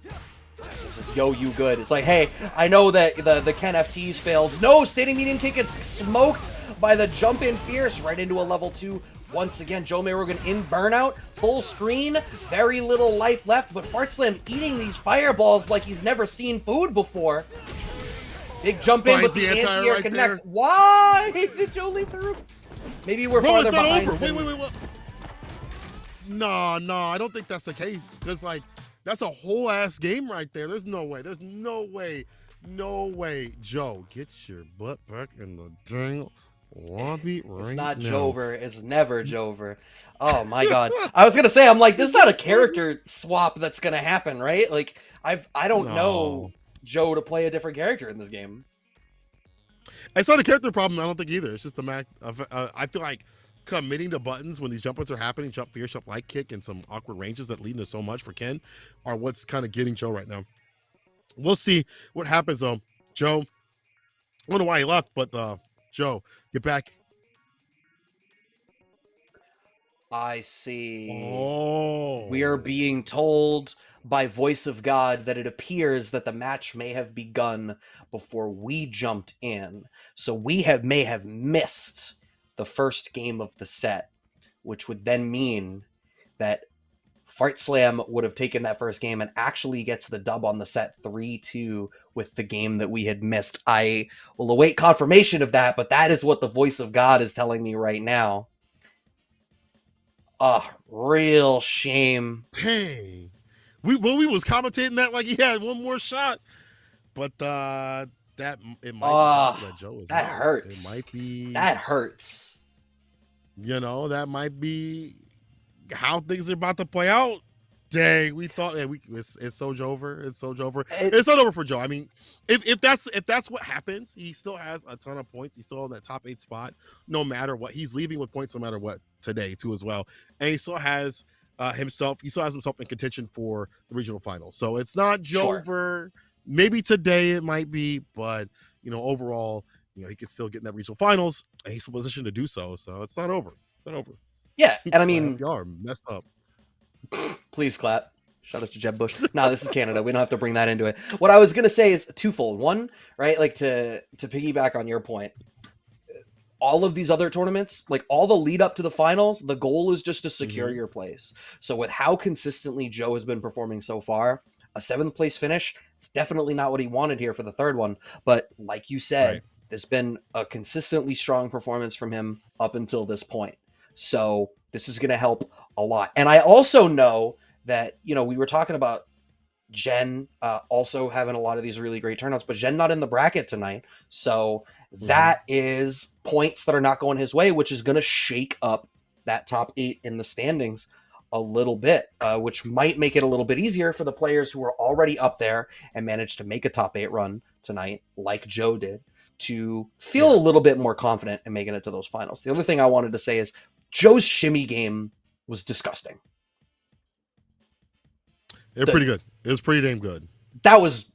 This is yo, you good. It's like, hey, I know that the Ken FTs failed. No, standing medium kick gets smoked by the jump in fierce right into a level 2. Once again, Joe Umerogen in burnout, full screen, very little life left, but Fart Slam eating these fireballs like he's never seen food before. Big jump in, but the anti-air right connects. there. Why did Joe leave the room? Maybe we're Bro, farther it's not behind. over. Wait. No, I don't think that's the case. Because, like, that's a whole ass game right there. There's no way. No way. Joe, get your butt back in the dang lobby right now. It's not Jover. It's never Jover. Oh my god. I was gonna say, I'm like, this is not a character swap that's gonna happen, right? Like, I don't know Joe to play a different character in this game. It's not a character problem, I don't think either. It's just the Mac. I feel like committing to buttons when these jump-ups are happening, jump fierce, jump light kick, and some awkward ranges that lead into so much for Ken are what's kind of getting Joe right now. We'll see what happens though. Joe, I don't know why he left, but Joe, get back. I see. Oh. We are being told by voice of God that it appears that the match may have begun before we jumped in. So we may have missed the first game of the set, which would then mean that Fart Slam would have taken that first game and actually gets the dub on the set 3-2 with the game that we had missed. I will await confirmation of that, but that is what the voice of God is telling me right now. Real shame. Hey, we was commentating that like he had one more shot, but it might be that Joe is that out. hurts. It might be that hurts. That might be how things are about to play out. Dang, we thought it's so over. It's so over. It's not over for Joe. I mean, if that's what happens, he still has a ton of points. He's still in that top 8 spot, no matter what. He's leaving with points no matter what today too as well. And he still has himself in contention for the regional final. So it's not Joe over. Maybe today it might be, but overall, he could still get in that regional finals, and he's in a position to do so. So it's not over. It's not over. Yeah, and I mean, y'all are messed up. Please clap. Shout out to Jeb Bush. No, this is Canada. We don't have to bring that into it. What I was gonna say is twofold. One, right, like to piggyback on your point. All of these other tournaments, like all the lead up to the finals, the goal is just to secure your place. So with how consistently Joe has been performing so far, a 7th place finish, it's definitely not what he wanted here for the 3rd one. But like you said, there's been a consistently strong performance from him up until this point. So this is going to help a lot. And I also know that, we were talking about Jen also having a lot of these really great turnouts, but Jen not in the bracket tonight. So that is points that are not going his way, which is going to shake up that top 8 in the standings a little bit, which might make it a little bit easier for the players who are already up there and managed to make a top 8 run tonight, like Joe did, to feel a little bit more confident in making it to those finals. The other thing I wanted to say is Joe's shimmy game was disgusting. They're pretty good. It was pretty damn good. That was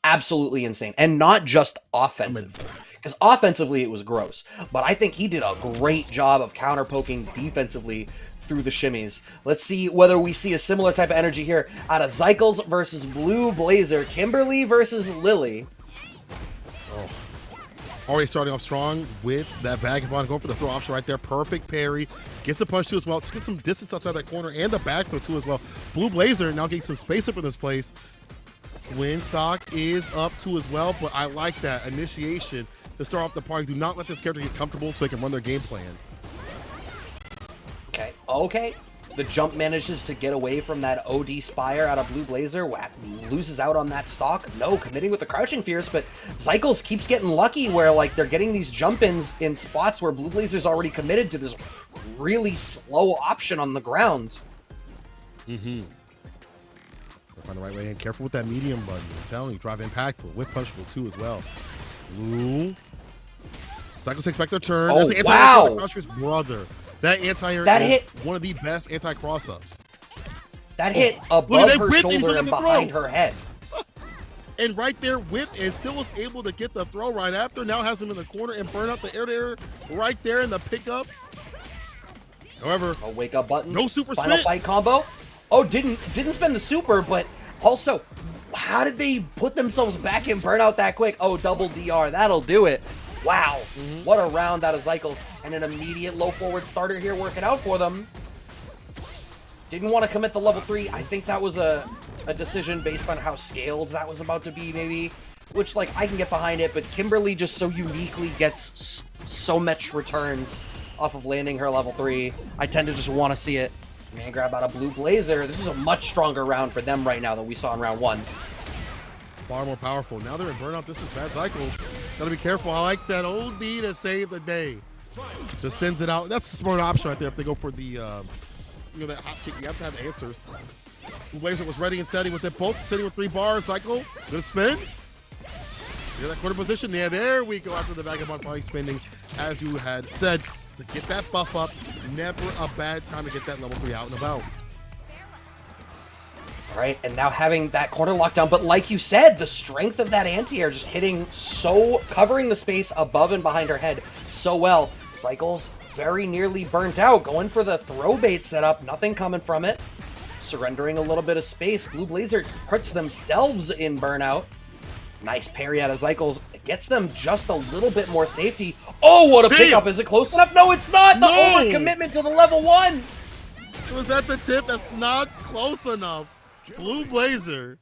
absolutely insane. And not just offensive. Because offensively, it was gross. But I think he did a great job of counter-poking defensively through the shimmies. Let's see whether we see a similar type of energy here out of Zycles versus Blue Blazer. Kimberly versus Lily. Oh. Already starting off strong with that Vagabond, going for the throw option right there. Perfect parry. Gets a punch too as well. Just get some distance outside that corner and the back throw too as well. Blue Blazer now getting some space up in this place. Win stock is up too as well, but I like that initiation to start off the party. Do not let this character get comfortable so they can run their game plan. Okay. The jump manages to get away from that OD Spire out of Blue Blazer. Loses out on that stock. No, committing with the Crouching Fierce, but Zycles keeps getting lucky where like they're getting these jump-ins in spots where Blue Blazer's already committed to this really slow option on the ground. Find the right way in. Careful with that medium button. I'm telling you, drive impactful. Whiff punchable too as well. Blue. Zycles takes back their turn. Oh, that's the wow. Croucher's brother. That anti-air That is hit one of the best anti-cross-ups. That hit above her whipped shoulder and behind her head. And right there whipped and still was able to get the throw right after. Now has him in the corner and burn out the air right there in the pickup. However, a wake up button. No super Final spin. fight combo. Oh, didn't spend the super, but also, how did they put themselves back and burn out that quick? Oh, double DR. That'll do it. Wow. What a round out of Zycles. And an immediate low forward starter here working out for them. Didn't want to commit the level 3. I think that was a decision based on how scaled that was about to be, maybe. Which, like, I can get behind it, but Kimberly just so uniquely gets so much returns off of landing her level 3. I tend to just want to see it. Man grab out of Blue Blazer. This is a much stronger round for them right now than we saw in round 1. Far more powerful. Now they're in burnout. This is bad Zycles. Gotta be careful. I like that OD to save the day. Just sends it out. That's a smart option right there if they go for the, that hop kick. You have to have answers. Blue Blazer was ready and steady with it both. Sitting with 3 bars. Zycle. Gonna spin. Get that quarter position. Yeah, there we go after the Vagabond probably spinning, as you had said, to get that buff up. Never a bad time to get that level 3 out and about. All right, and now having that corner lockdown, but like you said, the strength of that anti-air just hitting covering the space above and behind her head so well. Zycles very nearly burnt out, going for the throw bait setup, nothing coming from it. Surrendering a little bit of space. Blue Blazer hurts themselves in burnout. Nice parry out of Zycles. It gets them just a little bit more safety. Oh, what a pickup. Is it close enough? No, it's not. The overcommitment to the level 1. It was at the tip. That's not close enough. Blue Blazer,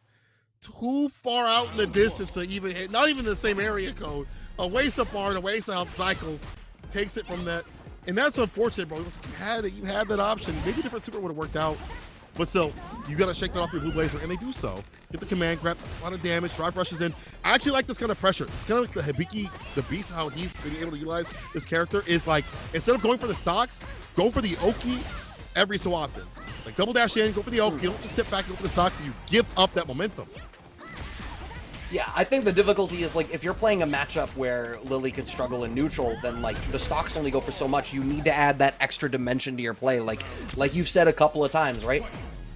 too far out in the distance to even hit, not even the same area code. A waste of bar and a waste of Zycles takes it from that. And that's unfortunate, bro. You had that option. Maybe a different super would have worked out. But still, you got to shake that off your Blue Blazer, and they do so. Get the command grab, a lot of damage, drive rushes in. I actually like this kind of pressure. It's kind of like the Hibiki, the beast, how he's been able to utilize this character is like, instead of going for the stocks, go for the Oki every so often. Like double dash in, go for the Oki. You don't just sit back and go for the stocks, and you give up that momentum. Yeah, I think the difficulty is, like, if you're playing a matchup where Lily could struggle in neutral, then, like, the stocks only go for so much. You need to add that extra dimension to your play. Like you've said a couple of times, right?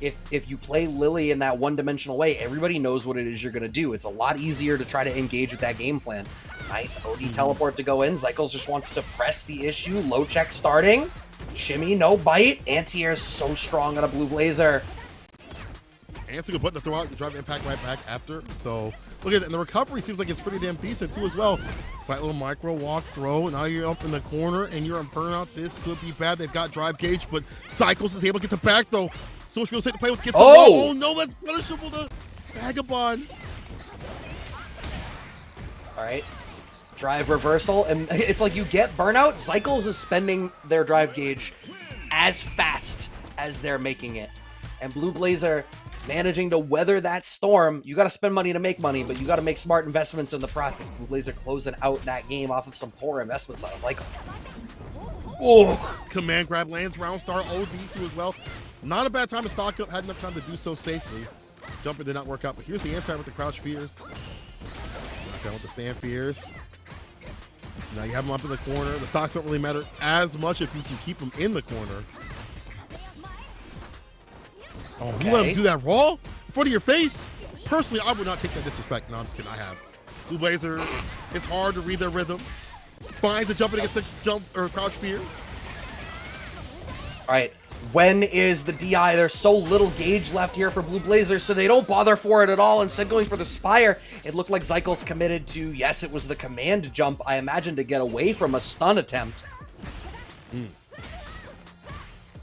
If you play Lily in that one-dimensional way, everybody knows what it is you're going to do. It's a lot easier to try to engage with that game plan. Nice OD teleport to go in. Zycles just wants to press the issue. Low check starting. Shimmy, no bite. Anti-air is so strong on a Blue Blazer. Answer good button to throw out, you drive impact right back after. So look at that. And the recovery seems like it's pretty damn decent too as well. Slight little micro walk throw. Now you're up in the corner and you're on burnout. This could be bad. They've got drive gauge, but Zycles is able to get the back though. So much real estate to play with. Gets oh no, that's punishable to Vagabond. All right. Drive reversal, and it's like you get burnout. Zycles is spending their drive gauge as fast as they're making it. And Blue Blazer managing to weather that storm. You got to spend money to make money, but you got to make smart investments in the process. Blue Blazer closing out that game off of some poor investments on Zycles. Oh, command grab lands, round star, OD too as well. Not a bad time to stock up, had enough time to do so safely. Jumping did not work out, but here's the anti with the crouch fears. Down with the stand fears. Now you have them up in the corner. The stocks don't really matter as much if you can keep them in the corner. Oh, okay. You let him do that raw in front of your face? Personally, I would not take that disrespect. No, I'm just kidding. I have. Blue Blazer, it's hard to read their rhythm. Finds the jumping against the jump or crouch fears. All right. When is the DI? There's so little gauge left here for Blue Blazer, so they don't bother for it at all. Instead, going for the Spire. It looked like Zykel's committed to, yes, it was the command jump, I imagine, to get away from a stun attempt.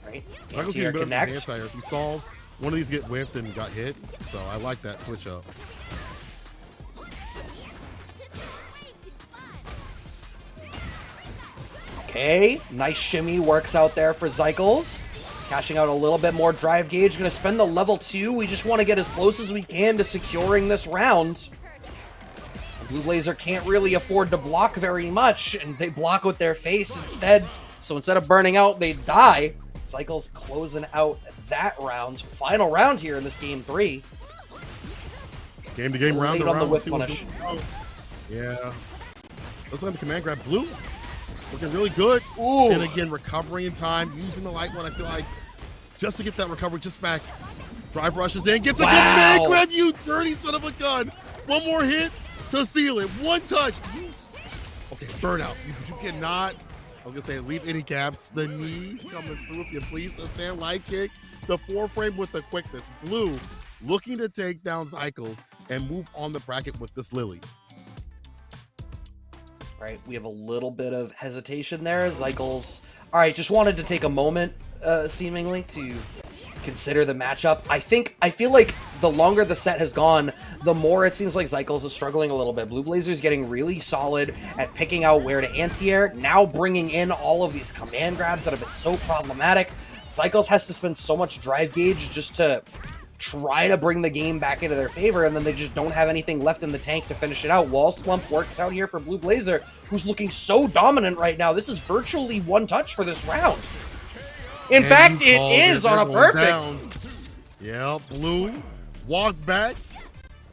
Right. Zykel's getting better than his anti-airs. We saw one of these get whiffed and got hit, so I like that switch up. Okay, nice shimmy works out there for Zykles. Cashing out a little bit more drive gauge. Going to spend the level 2. We just want to get as close as we can to securing this round. Blue Blazer can't really afford to block very much, and they block with their face instead. So instead of burning out, they die. Zykles closing out that round. Final round here in this game 3. Game to game, round to on the round. whip punish. Yeah. Let's let the command grab. Blue looking really good. Ooh. And again, recovering in time, using the light one, I feel like, just to get that recovery just back. Drive rushes in, gets a command grab, you dirty son of a gun. One more hit to seal it. One touch. Okay, burnout. You cannot, I was going to say, leave any gaps. The knees coming through, if you please. A stand light kick. The 4-frame with the quickness. Blue looking to take down Zykel's and move on the bracket with this Lily. Right, we have a little bit of hesitation there. Zykel's, all right, just wanted to take a moment, seemingly, to consider the matchup. I feel like the longer the set has gone, the more it seems like Zykel's is struggling a little bit. Blue Blazer's getting really solid at picking out where to anti-air, now bringing in all of these command grabs that have been so problematic. Zykel's has to spend so much drive gauge just to try to bring the game back into their favor, and then they just don't have anything left in the tank to finish it out. Wall slump works out here for Blue Blazer, who's looking so dominant right now. This is virtually one touch for this round. In fact, it is on a perfect. Yeah, Blue walk back,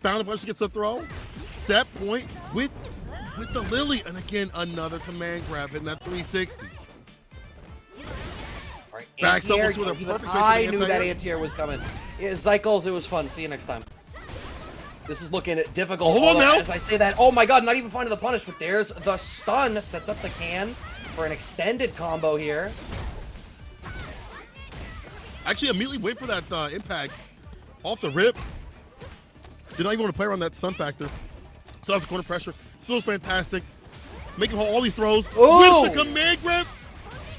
found a bunch, gets the throw, set point with the Lily, and again another command grab in that 360. Right, back someone to a perfect space. I knew that anti-air was coming. Yeah, Zykel's, it was fun. See you next time. This is looking difficult. Hold on now. As I say that, oh my god, not even finding the punish, but there's the stun. Sets up the can for an extended combo here. Actually, immediately wait for that impact off the rip. Did not even want to play around that stun factor. So that's the corner pressure. Still is fantastic. Making all these throws. Ooh. With the command grab.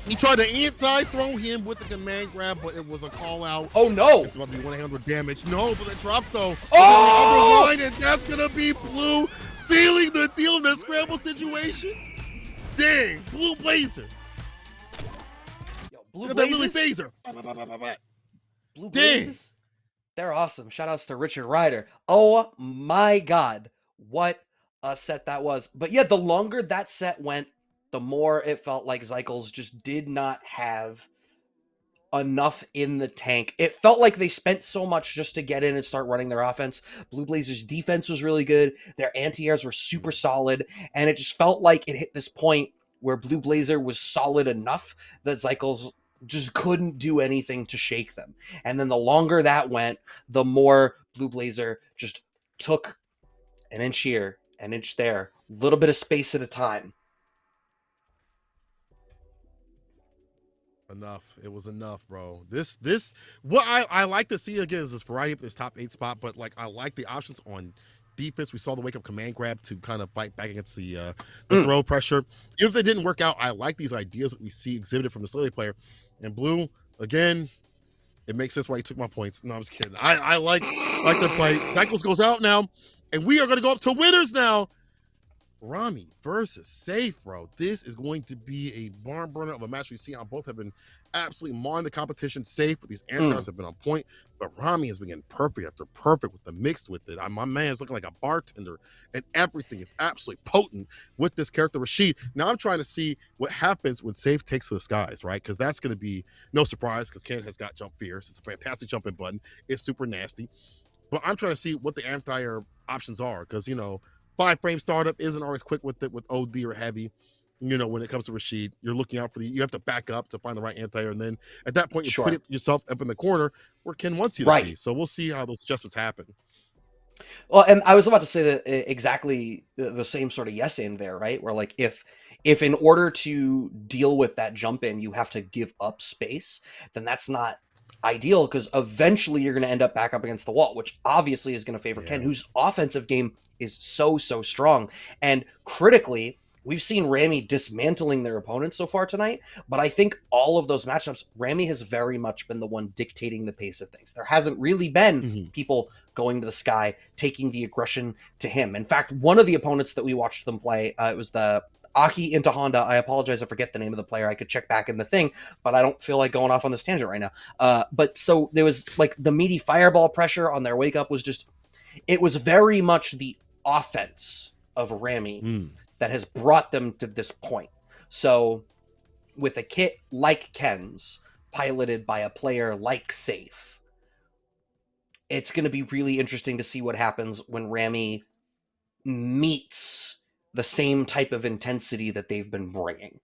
He tried to anti-throw him with the command grab, but it was a call out. Oh no! It's about to be 100 damage. No, but the drop though. Oh! On the other line, and that's gonna be Blue sealing the deal in the scramble situation. Dang, Blue Blazer. Yo, Blue Look at that Lily Blazers? phaser. Blue Dang. Blazers? They're awesome. Shout outs to Richard Ryder. Oh my god. What a set that was. But yeah, the longer that set went, the more it felt like Zykel's just did not have enough in the tank. It felt like they spent so much just to get in and start running their offense. Blue Blazers' defense was really good. Their anti-airs were super solid. And it just felt like it hit this point where Blue Blazer was solid enough that Zykel's just couldn't do anything to shake them. And then the longer that went, the more Blue Blazer just took an inch here, an inch there, a little bit of space at a time. Enough. It was enough, bro. This what I like to see again is this variety of this top 8 spot, but like I like the options on defense. We saw the wake up command grab to kind of fight back against the throw pressure. If it didn't work out, I like these ideas that we see exhibited from the Lily player. And Blue, again, it makes sense why he took my points. No, I'm just kidding. I like the play. Zykel's goes out now, and we are going to go up to winners now. Rami versus Safe, bro. This is going to be a barn burner of a match we've seen. Both have been absolutely mauling the competition. Safe with these anti-airs have been on point, but Rami has been getting perfect after perfect with the mix with it. My man's looking like a bartender, and everything is absolutely potent with this character, Rashid. Now I'm trying to see what happens when Safe takes to the skies, right? Because that's going to be no surprise because Ken has got jump fierce. It's a fantastic jumping button. It's super nasty. But I'm trying to see what the anti-air options are because, 5-frame startup isn't always quick with it with OD or heavy. When it comes to Rashid, you're looking out for you have to back up to find the right anti-air. And then at that point, you put it yourself up in the corner where Ken wants you to be. So we'll see how those adjustments happen. Well, and I was about to say that exactly the same sort of yes in there, right? Where like if in order to deal with that jump in, you have to give up space, then that's not ideal because eventually you're going to end up back up against the wall, which obviously is going to favor Ken, Yeah. whose offensive game is so strong. And critically, we've seen Rami dismantling their opponents so far tonight, but I think all of those matchups, Rami has very much been the one dictating the pace of things. There hasn't really been Mhm. people going to the sky, taking the aggression to him. In fact, one of the opponents that we watched them play, it was the Aki into Honda. I apologize, I forget the name of the player. I could check back in the thing, but I don't feel like going off on this tangent right now. But so there was like the meaty fireball pressure on their wake up was just, it was very much the offense of Rami Mm. that has brought them to this point. So with a kit like Ken's, piloted by a player like Safe, it's going to be really interesting to see what happens when Rami meets the same type of intensity that they've been bringing.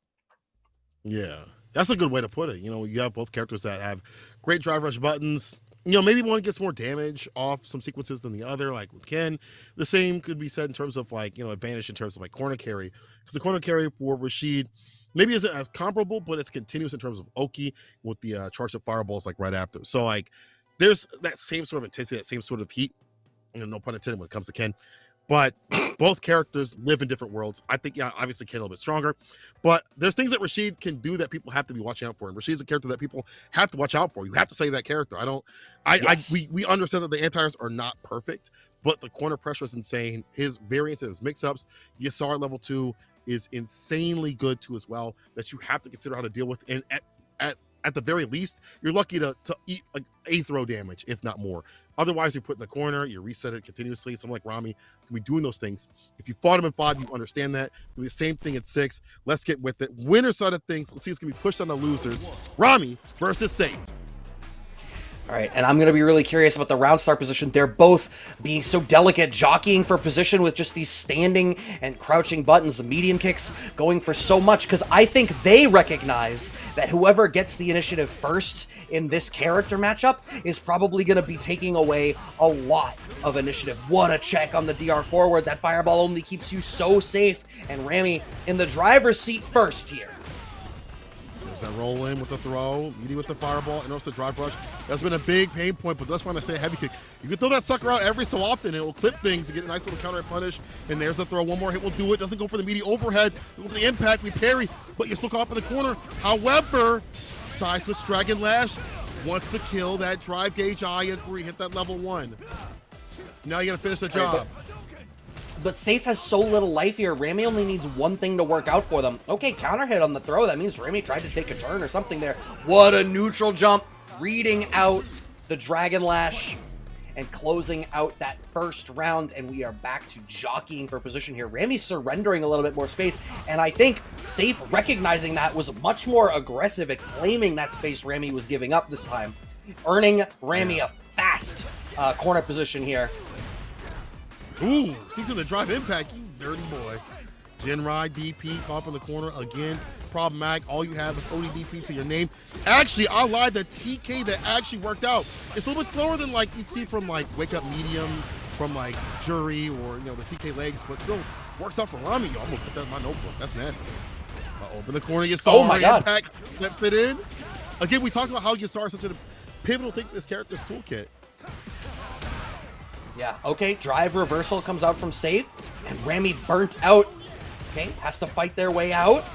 Yeah, that's a good way to put it. You know, you have both characters that have great drive rush buttons. You know, maybe one gets more damage off some sequences than the other, like with Ken. The same could be said in terms of like, you know, advantage in terms of like corner carry. Because the corner carry for Rashid maybe isn't as comparable, but it's continuous in terms of Oki with the charged up fireballs like right after. So like there's that same sort of intensity, that same sort of heat, you know, no pun intended when it comes to Ken. But both characters live in different worlds. I think, yeah, obviously Ken a little bit stronger, but there's things that Rashid can do that people have to be watching out for. And Rashid's a character that people have to watch out for. You have to say that character. Yes. We understand that the anti-airs are not perfect, but the corner pressure is insane. His variants and his mix-ups, Yasar level 2 is insanely good too as well, that you have to consider how to deal with. And at the very least, you're lucky to eat like a throw damage, if not more. Otherwise, you put in the corner, you reset it continuously. Someone like Rami can be doing those things. If you fought him in 5, you understand that. Do the same thing at 6. Let's get with it. Winner side of things, let's see who's going to be pushed on the losers. Rami versus Safe. All right, and I'm going to be really curious about the round start position. They're both being so delicate, jockeying for position with just these standing and crouching buttons, the medium kicks going for so much, because I think they recognize that whoever gets the initiative first in this character matchup is probably going to be taking away a lot of initiative. What a check on the DR forward. That fireball only keeps you so safe, and Rami in the driver's seat first here. There's that roll in with the throw, meeting with the fireball, and also the drive rush. That's been a big pain point, but that's why I say heavy kick. You can throw that sucker out every so often, and it will clip things and get a nice little counter punish. And there's the throw. One more hit will do it. Doesn't go for the meaty overhead. Go for the impact. We parry, but you're still caught up in the corner. However, side switch Dragon Lash wants to kill that drive gauge. I agree. Hit that level 1. Now you got to finish the job. But Safe has so little life here. Rami only needs one thing to work out for them. Okay, counter hit on the throw. That means Rami tried to take a turn or something there. What a neutral jump. Reading out the Dragon Lash and closing out that first round. And we are back to jockeying for position here. Rami's surrendering a little bit more space. And I think Safe, recognizing that, was much more aggressive at claiming that space Rami was giving up this time, earning Rami a fast corner position here. Ooh, sees the drive impact, you dirty boy. Jinrai DP caught up in the corner again. Problematic. All you have is ODDP to your name. Actually, I lied. The TK that actually worked out. It's a little bit slower than like you'd see from like Wake Up Medium, from like Jury, or you know the TK legs, but still works out for Rami. Yo, I'm gonna put that in my notebook. That's nasty. Open the corner. Yasar Oh my God. impact slips it in. Again, we talked about how Yasar is such a pivotal thing to this character's toolkit. Yeah, okay, drive reversal comes out from Safe, and Rami burnt out. Okay, has to fight their way out.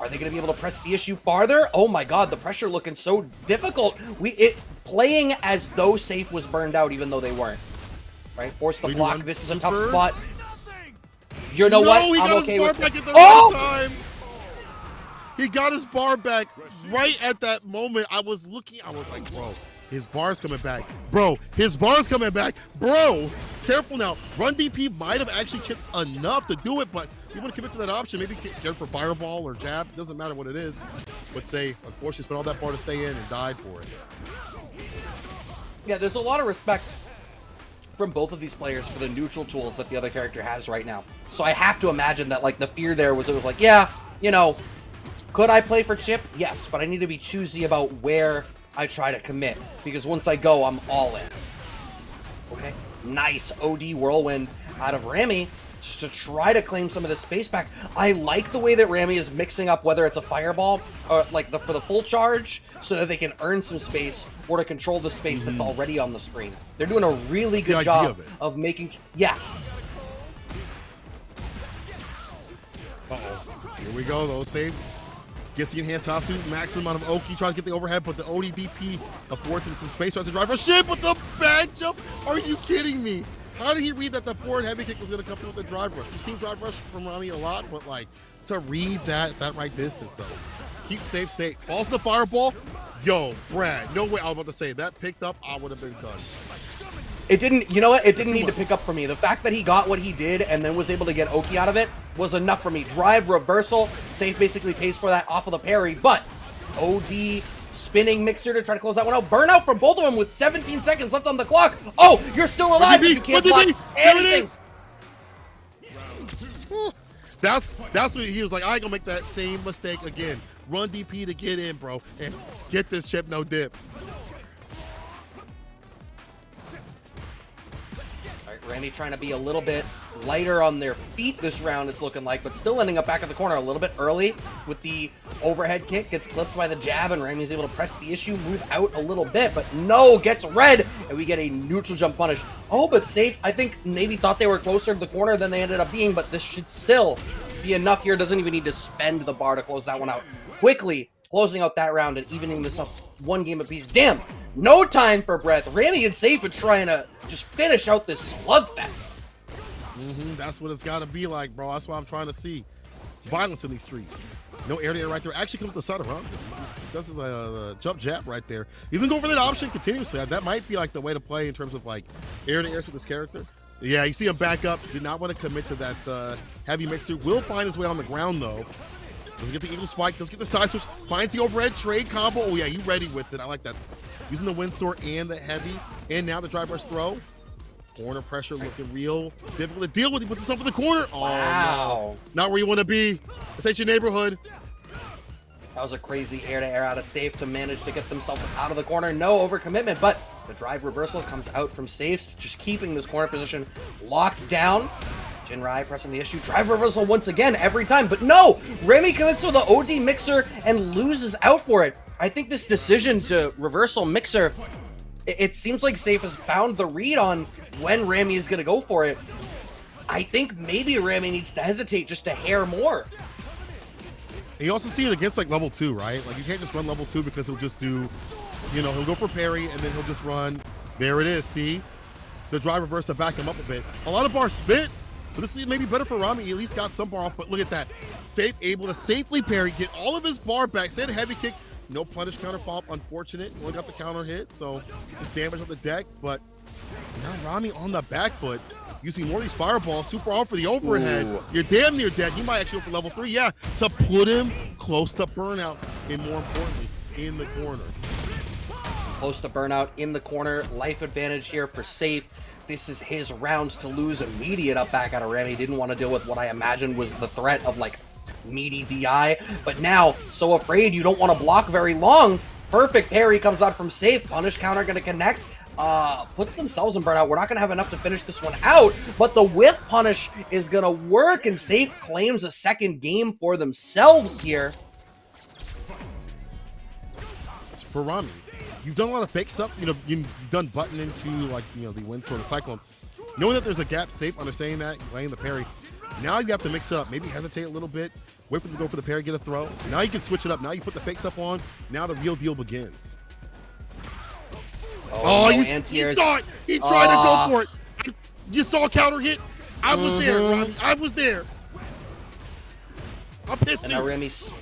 Are they going to be able to press the issue farther? Oh my God, the pressure looking so difficult. Playing as though Safe was burned out, even though they weren't. Right, force the block. This is a tough spot. You know what? He I'm got okay his bar with back at the Oh! right time. He got his bar back right at that moment. I was looking, I was like, bro, his bar's coming back. Bro, his bar's coming back. Bro, careful now. Run DP might have actually chipped enough to do it, but you want to commit to that option. Maybe get scared for fireball or jab. It doesn't matter what it is. But Safe, unfortunately, spent all that bar to stay in and died for it. Yeah, there's a lot of respect from both of these players for the neutral tools that the other character has right now. So I have to imagine that like the fear there was, it was like, yeah, you know, could I play for chip? Yes, but I need to be choosy about where I try to commit, because once I go, I'm all in. Okay, Nice OD whirlwind out of Rami just to try to claim some of the space back. I like the way that Rami is mixing up whether it's a fireball or like for the full charge so that they can earn some space or to control the space that's already on the screen. They're doing a really good job of making... Yeah. Uh-oh. Here we go, though. Save. Gets the enhanced Hatsu, maximum amount of Oki, tries to get the overhead, but the ODDP affords him some space, tries to drive for shit with the back jump. Are you kidding me? How did he read that the forward heavy kick was going to come through with the drive rush? We've seen drive rush from Rami a lot, but like to read that right distance though. Keep safe. Falls in the fireball. Yo, Brad, no way. I was about to say that picked up, I would have been done. It didn't, you know what? It didn't need to pick up for me. The fact that he got what he did and then was able to get Oki out of it was enough for me. Drive reversal. Safe basically pays for that off of the parry, but OD spinning mixer to try to close that one out. Burnout from both of them with 17 seconds left on the clock. Oh, you're still alive, but you can't block anything. That's what he was like, I ain't gonna make that same mistake again. Run DP to get in, bro, and get this chip, no dip. Randy trying to be a little bit lighter on their feet this round, it's looking like, but still ending up back at the corner a little bit early with the overhead kick. Gets clipped by the jab, and Randy's able to press the issue, move out a little bit, but no, gets red, and we get a neutral jump punish. Oh, but Safe, I think, maybe thought they were closer to the corner than they ended up being, but this should still be enough here. Doesn't even need to spend the bar to close that one out. Quickly closing out that round and evening this up one game apiece. Damn, no time for breath. Rami and Safe are trying to just finish out this slugfest. That's what it's got to be like, bro. That's what I'm trying to see. Violence in these streets. No air-to-air right there. Actually comes to the side around. This is a jump jab right there. Even go for that option continuously. That might be like the way to play in terms of like air-to-airs with this character. Yeah, you see him back up. Did not want to commit to that heavy mixer. Will find his way on the ground though. Doesn't get the eagle spike. Doesn't get the side switch. Finds the overhead trade combo. Oh yeah, he ready with it. I like that. Using the wind sword and the heavy. And now the drive rush throw. Corner pressure looking real difficult to deal with. He puts himself in the corner. Oh, wow. No. Not where you want to be. This ain't your neighborhood. That was a crazy air-to-air out of Safe to manage to get themselves out of the corner. No overcommitment, but the drive reversal comes out from Safe, just keeping this corner position locked down. Jinrai pressing the issue. Drive reversal once again, every time. But no! Remy commits with the OD mixer and loses out for it. I think this decision to reversal mixer, it seems like Safe has found the read on when Rami is going to go for it. I think maybe Rami needs to hesitate just a hair more. And you also see it against like level 2, right? Like you can't just run level 2 because he'll just do, you know, he'll go for parry and then he'll just run. There it is, see? The drive reverse to back him up a bit. A lot of bar spit, but this is maybe better for Rami. He at least got some bar off, but look at that. Safe able to safely parry, get all of his bar back. Stay the heavy kick. No punish counter follow-up, unfortunate. Only got the counter hit, so just damage on the deck. But now Rami on the back foot, using more of these fireballs, super on for the overhead. Ooh. You're damn near dead. You might actually go for level 3, yeah, to put him close to burnout, and more importantly, in the corner. Close to burnout in the corner. Life advantage here for Safe. This is his round to lose. Immediate up back out of Rami. Didn't want to deal with what I imagined was the threat of like meaty DI, but now so afraid you don't want to block very long. Perfect parry comes out from Safe. Punish counter going to connect. Puts themselves in burnout. We're not going to have enough to finish this one out, but the whiff punish is going to work, and Safe claims a second game for themselves here. For Rami, you've done a lot of fake stuff. You know, you've done button into like, you know, the wind sword of Cyclone. Knowing that there's a gap, Safe, understanding that, laying the parry. Now you have to mix it up. Maybe hesitate a little bit. Wait for them to go for the parry, get a throw. Now you can switch it up. Now you put the fake stuff on. Now the real deal begins. Oh, you saw it. He tried to go for it. You saw a counter hit. I was there, Rami. I was there. I'm pissed. And now Remy's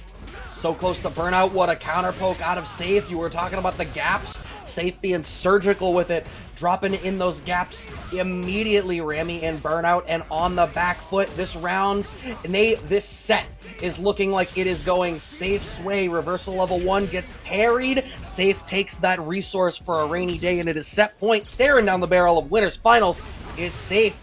so close to burnout. What a counter poke out of Safe. You were talking about the gaps. Safe being surgical with it, dropping in those gaps immediately. Rami in burnout and on the back foot this round. And this set is looking like it is going Safe's way. Reversal level 1 gets parried. Safe takes that resource for a rainy day, and it is set point. Staring down the barrel of winners finals is Safe.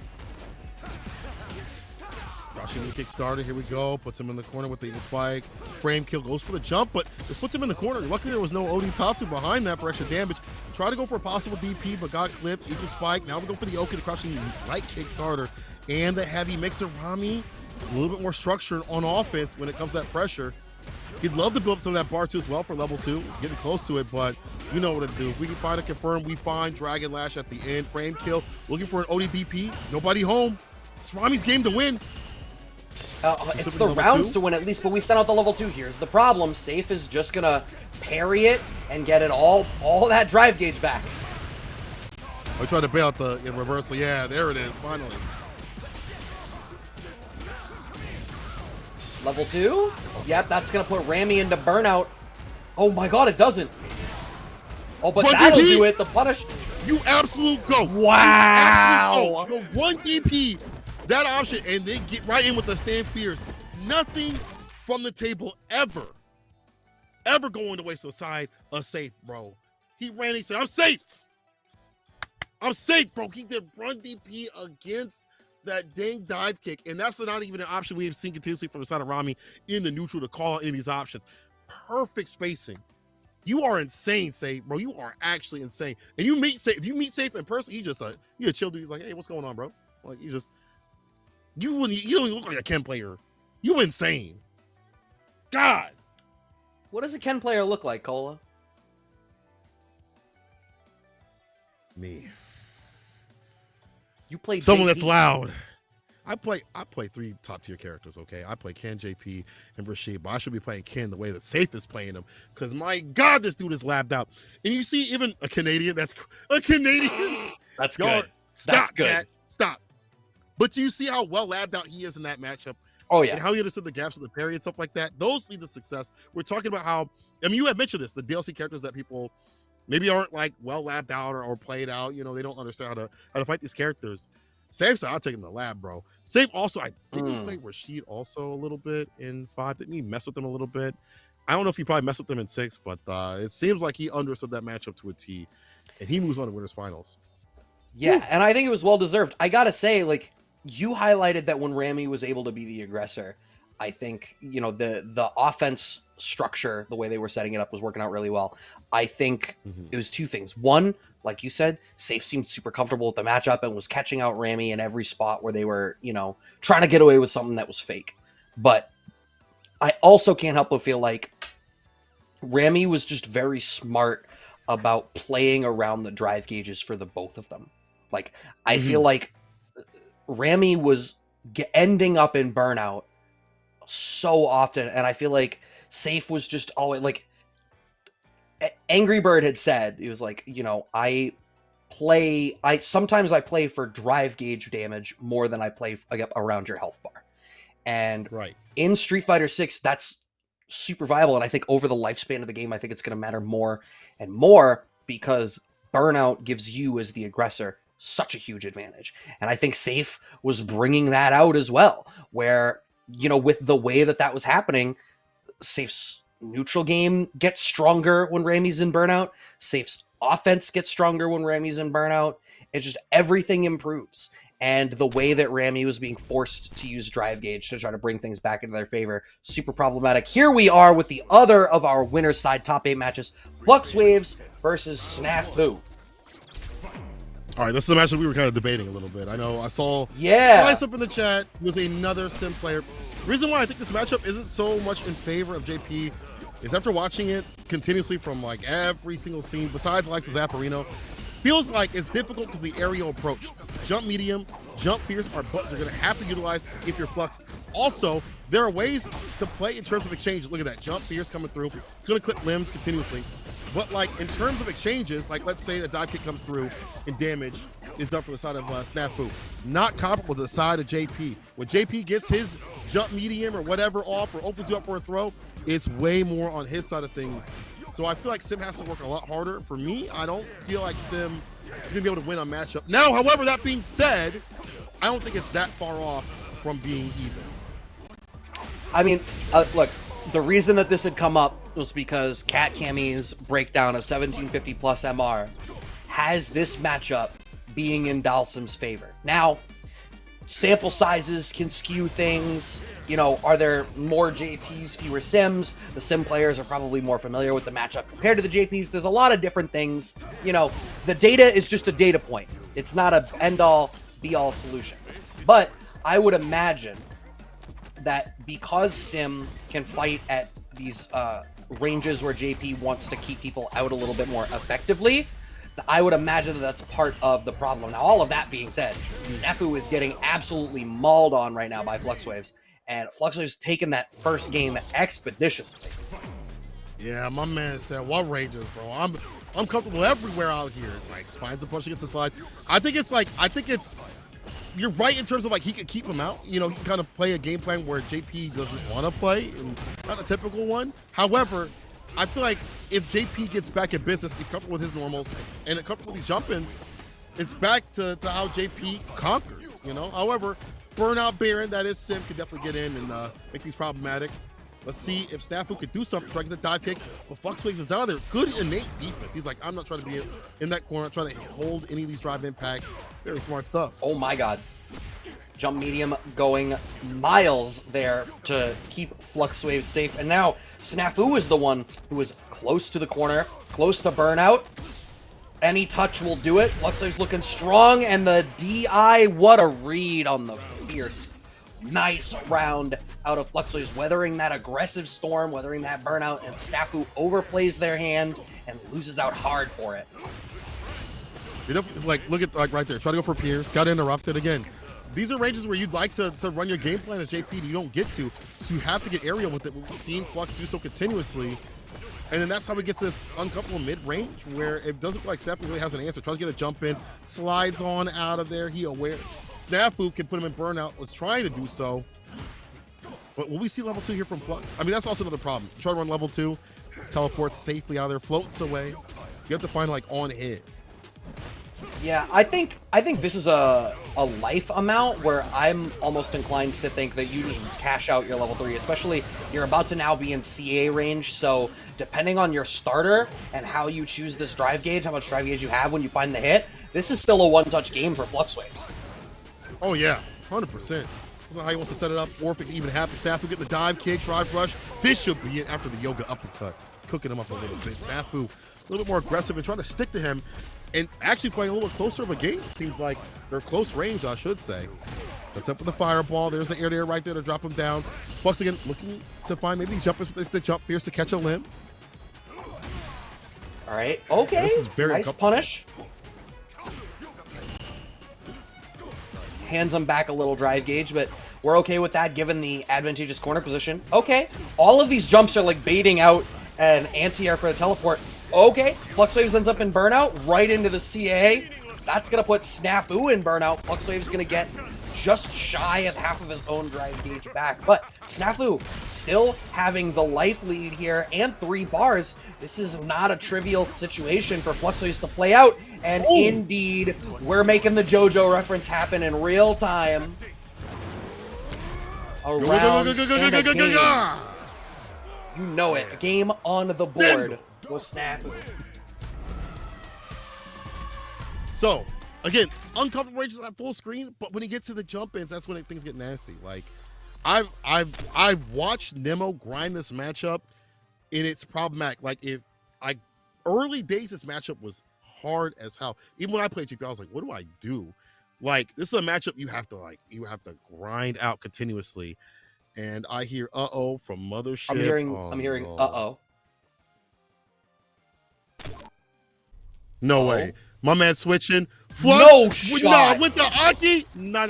Crushing the Kickstarter. Here we go. Puts him in the corner with the Eagle Spike. Frame kill goes for the jump, but this puts him in the corner. Luckily, there was no OD Tatsu behind that for extra damage. Try to go for a possible DP, but got clipped. Eagle Spike. Now we go for the Oki, the Crushing light Kickstarter, and the heavy mixer. Rami, a little bit more structure on offense when it comes to that pressure. He'd love to build up some of that bar 2 as well for level 2, getting close to it, but you know what to do. If we can find a confirm, we find Dragon Lash at the end. Frame kill, looking for an ODDP. Nobody home. It's Rami's game to win. It's the rounds to win at least, but we sent out the level 2. Here's the problem. Safe is just going to parry it and get it all that drive gauge back. I tried to bail out the reversal. Yeah, there it is, finally. Level 2? Yep, that's going to put Rami into burnout. Oh my god, it doesn't. Oh, but that'll do it. The punish. You absolute go. Wow. No, 1 DP. That option, and then get right in with the stand fierce. Nothing from the table ever going to waste aside a safe, bro. He ran, he said, I'm safe. I'm safe, bro. He did run DP against that dang dive kick, and that's not even an option we have seen continuously from the side of Rami in the neutral to call out any of these options. Perfect spacing. You are insane, Safe, bro. You are actually insane. And you meet Safe, if you meet Safe in person, he just you a chill dude. He's like, hey, what's going on, bro? Like, you don't even look like a Ken player. You insane. God. What does a Ken player look like, Cola? Me. You play someone JP. That's loud. I play 3 top tier characters, okay? I play Ken, JP, and Rashid, but I should be playing Ken the way that Safe is playing him, because my God, this dude is labbed out. And you see even a Canadian, that's a Canadian. That's good. Stop, that's good. Cat, stop. But you see how well labbed out he is in that matchup? Oh, yeah. And how he understood the gaps of the parry and stuff like that. Those lead to success. We're talking about how, I mean, you have mentioned this, the DLC characters that people maybe aren't like well labbed out or played out. You know, they don't understand how to fight these characters. Safe, so I'll take him to the lab, bro. Safe also, I think he played Rashid also a little bit in 5. Didn't he mess with him a little bit? I don't know if he probably messed with them in 6, but it seems like he understood that matchup to a T, and he moves on to winners finals. Yeah, and I think it was well deserved. I gotta say, like, you highlighted that when Rami was able to be the aggressor, I think, you know, the offense structure, the way they were setting it up was working out really well. I think it was 2 things. One, like you said, Safe seemed super comfortable with the matchup and was catching out Rami in every spot where they were, you know, trying to get away with something that was fake. But I also can't help but feel like Rami was just very smart about playing around the drive gauges for the both of them. Like, I feel like Rami was ending up in burnout so often, and I feel like Safe was just always like, Angry Bird had said, he was like, you know, sometimes I play for drive gauge damage more than I play around your health bar. And in Street Fighter 6, that's super viable. And I think over the lifespan of the game, I think it's going to matter more and more, because burnout gives you as the aggressor such a huge advantage. And I think Safe was bringing that out as well, where, you know, with the way that was happening, Safe's neutral game gets stronger when Rami's in burnout. Safe's offense gets stronger when Rami's in burnout. It's just everything improves. And the way that Rami was being forced to use drive gauge to try to bring things back into their favor, super problematic. Here we are with the other of our winner's side top 8 matches, Flux Waves versus Snafu. All right, this is the matchup we were kind of debating a little bit. I know I saw Slice up in the chat was another Sim player. The reason why I think this matchup isn't so much in favor of JP is after watching it continuously from like every single scene, besides Alexa Zapparino, feels like it's difficult because the aerial approach. Jump medium, jump fierce are buttons you're going to have to utilize if you're Flux. Also, there are ways to play in terms of exchanges. Look at that, jump fierce coming through. It's going to clip limbs continuously. But like in terms of exchanges, like let's say a dive kick comes through and damage is done from the side of Snafu. Not comparable to the side of JP. When JP gets his jump medium or whatever off or opens you up for a throw, it's way more on his side of things. So I feel like Sim has to work a lot harder. For me, I don't feel like Sim is going to be able to win a matchup. Now, however, that being said, I don't think it's that far off from being even. I mean, look, the reason that this had come up was because Cat Cammy's breakdown of 1750 plus MR has this matchup being in Dalsim's favor. Now, sample sizes can skew things. You know, are there more JPs, fewer Sims? The Sim players are probably more familiar with the matchup compared to the JPs. There's a lot of different things. You know, the data is just a data point. It's not a end-all, be-all solution. But I would imagine that because Sim can fight at these ranges where JP wants to keep people out a little bit more effectively, I would imagine that that's part of the problem. Now, all of that being said, Snafu is getting absolutely mauled on right now by Fluxwaves, and Fluxwaves taking that first game expeditiously. Yeah, my man said, what rages, bro? I'm comfortable everywhere out here. Like, finds a push against the slide. I think it's you're right in terms of, like, he could keep him out. You know, he can kind of play a game plan where JP doesn't want to play, and not a typical one. However, I feel like if JP gets back in business, he's comfortable with his normals, and comfortable with these jump-ins, it's back to how JP conquers, you know? However, Burnout Baron, that is Sim, can definitely get in and make things problematic. Let's see if Snafu could do something, try to get the dive kick, but Fluxwave is out of there. Good innate defense. He's like, I'm not trying to be in that corner, trying to hold any of these drive impacts. Very smart stuff. Oh my god. Jump medium going miles there to keep Fluxwave safe. And now Snafu is the one who is close to the corner, close to burnout. Any touch will do it. Fluxwave's looking strong, and the DI, what a read on the fierce. Nice round out of Fluxwaves, weathering that aggressive storm, weathering that burnout, and Snafu overplays their hand and loses out hard for it. It's like, look at, like, right there, try to go for Pierce, got interrupted again. These are ranges where you'd like to run your game plan as JP, and you don't get to, so you have to get aerial with it. We've seen Flux do so continuously, and then that's how he gets this uncomfortable mid-range where it doesn't feel like Snafu really has an answer. Tries to get a jump in, slides on out of there. He aware. Snafu can put him in burnout, was trying to do so, but will we see level 2 here from Flux? I mean, that's also another problem. You try to run level 2, teleports safely out of there, floats away. You have to find, like, on hit. Yeah, I think this is a life amount where I'm almost inclined to think that you just cash out your level 3, especially you're about to now be in CA range, so depending on your starter and how you choose this drive gauge, how much drive gauge you have when you find the hit, this is still a one-touch game for Fluxwaves. Oh yeah, 100%. That's not how he wants to set it up, or if it can even happen. Snafu get the dive kick, drive rush. This should be it after the yoga uppercut. Cooking him up a little bit. Snafu a little bit more aggressive and trying to stick to him, and actually playing a little bit closer of a game. It seems like they're close range, I should say. Sets up with the fireball. There's the air right there to drop him down. Flux again looking to find maybe these jumpers with the jump Pierce to catch a limb. All right, okay. This is very nice punish. Hands him back a little drive gauge, but we're okay with that given the advantageous corner position. Okay, all of these jumps are like baiting out an anti-air for the teleport. Okay, Fluxwaves ends up in burnout right into the CA. That's gonna put Snafu in burnout. Fluxwaves gonna get just shy of half of his own drive gauge back, but Snafu still having the life lead here and 3 bars. This is not a trivial situation for Fluxwaves to play out, and indeed, we're making the JoJo reference happen in real time. A round and a game. You know it. Game on the board with Snafu. So, again, uncomfortable ranges at full screen, but when he gets to the jump-ins, that's when things get nasty. Like, I've watched Nemo grind this matchup, and it's problematic. Like, early days, this matchup was hard as hell. Even when I played GP, I was like, what do I do? Like, this is a matchup you have to grind out continuously. And I hear uh-oh from Mothership. I'm hearing uh-oh. No way. My man switching. Flux? No shot. Nah, with the Aki? No.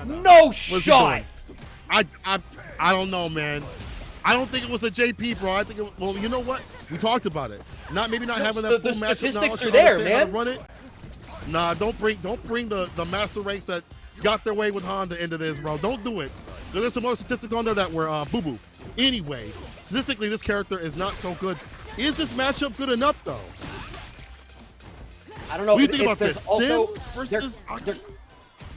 No shot. I don't know, man. I don't think it was a JP, bro. I think it was, well, you know what? We talked about it. Maybe not having that full matchup statistics knowledge are there, to how to man. run it. Nah, don't bring the master ranks that got their way with Honda into this, bro. Don't do it. There's some more statistics on there that were boo-boo. Anyway, statistically, this character is not so good. Is this matchup good enough, though? I don't know. What do you think about this? Also, Sim versus Aki?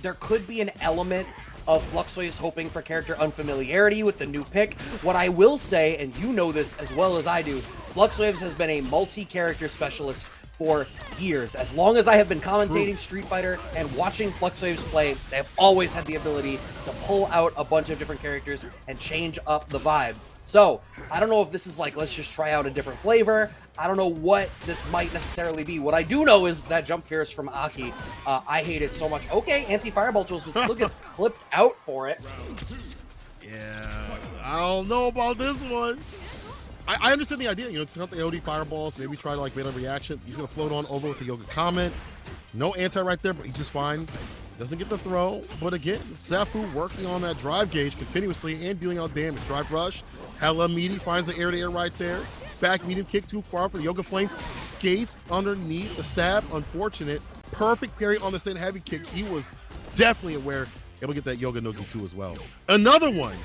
There could be an element of Fluxwaves hoping for character unfamiliarity with the new pick. What I will say, and you know this as well as I do, Fluxwaves has been a multi-character specialist for years. As long as I have been commentating Street Fighter and watching FluxWaves play, they have always had the ability to pull out a bunch of different characters and change up the vibe. So, I don't know if this is like, let's just try out a different flavor. I don't know what this might necessarily be. What I do know is that jump fierce from Aki, I hate it so much. Okay, anti-fireball tools, but still gets clipped out for it. Yeah, I don't know about this one. I understand the idea, you know, to hunt the OD fireballs, maybe try to like make a reaction. He's gonna float on over with the Yoga comment. No anti right there, but he's just fine. Doesn't get the throw, but again, Zafu working on that drive gauge continuously and dealing out damage. Drive rush, hella meaty, finds the air-to-air right there. Back medium kick too far for the Yoga Flame. Skates underneath the stab, unfortunate. Perfect parry on the same heavy kick. He was definitely aware, able to get that Yoga Nogi too as well. Another one.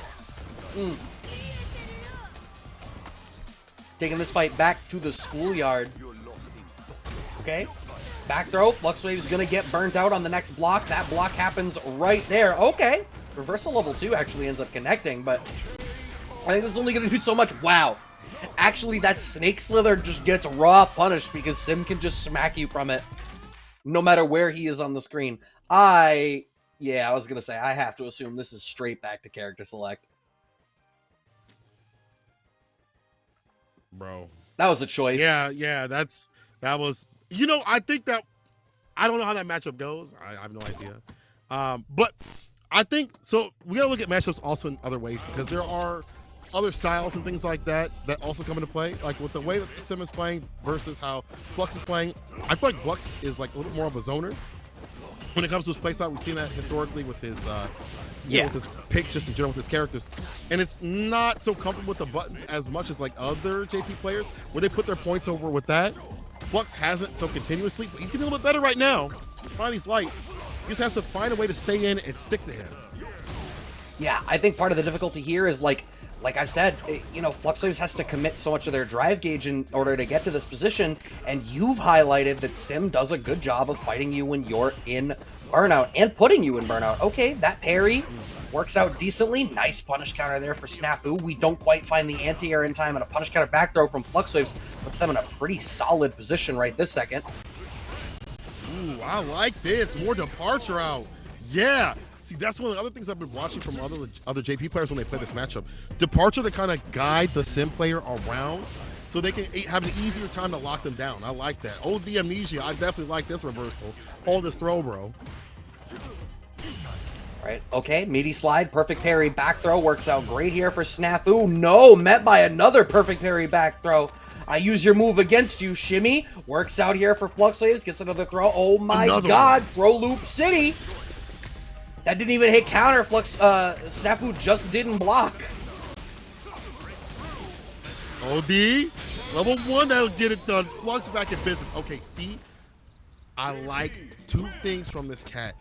Taking this fight back to the schoolyard. Okay. Back throw. FluxWave's gonna get burnt out on the next block. That block happens right there. Okay. Reversal level 2 actually ends up connecting, but I think this is only gonna do so much. Wow. Actually, that Snake Slither just gets raw punished because Sim can just smack you from it no matter where he is on the screen. I was gonna say, I have to assume this is straight back to character select. Bro. That was the choice. Yeah, that was, you know, I think that, I don't know how that matchup goes. I have no idea. But I think, so we gotta look at matchups also in other ways because there are other styles and things like that that also come into play. Like with the way that Sim is playing versus how Flux is playing, I feel like Flux is like a little bit more of a zoner. When it comes to his playstyle, we've seen that historically with his with his picks just in general with his characters. And it's not so comfortable with the buttons as much as like other JP players where they put their points over with that. Flux hasn't so continuously, but he's getting a little bit better right now. Find these lights. He just has to find a way to stay in and stick to him. Yeah, I think part of the difficulty here is like I've said, you know, FluxWaves has to commit so much of their drive gauge in order to get to this position, and you've highlighted that Sim does a good job of fighting you when you're in burnout and putting you in burnout. Okay, that parry works out decently. Nice punish counter there for Snafu. We don't quite find the anti-air in time, and a punish counter back throw from FluxWaves puts them in a pretty solid position right this second. Ooh, I like this. More departure out. Yeah. See, that's one of the other things I've been watching from other JP players when they play this matchup. Departure to kind of guide the Sim player around so they can have an easier time to lock them down. I like that. Oh, the amnesia. I definitely like this reversal. Hold this throw, bro. Right, okay, meaty slide, perfect parry, back throw, works out great here for Snafu. No, met by another perfect parry back throw. I use your move against you, shimmy. Works out here for FluxWaves, gets another throw. Oh my god, throw loop city. That didn't even hit counter. Snafu just didn't block. OD, level 1, that'll get it done. Flux back in business. Okay, see, I like two things from this cat.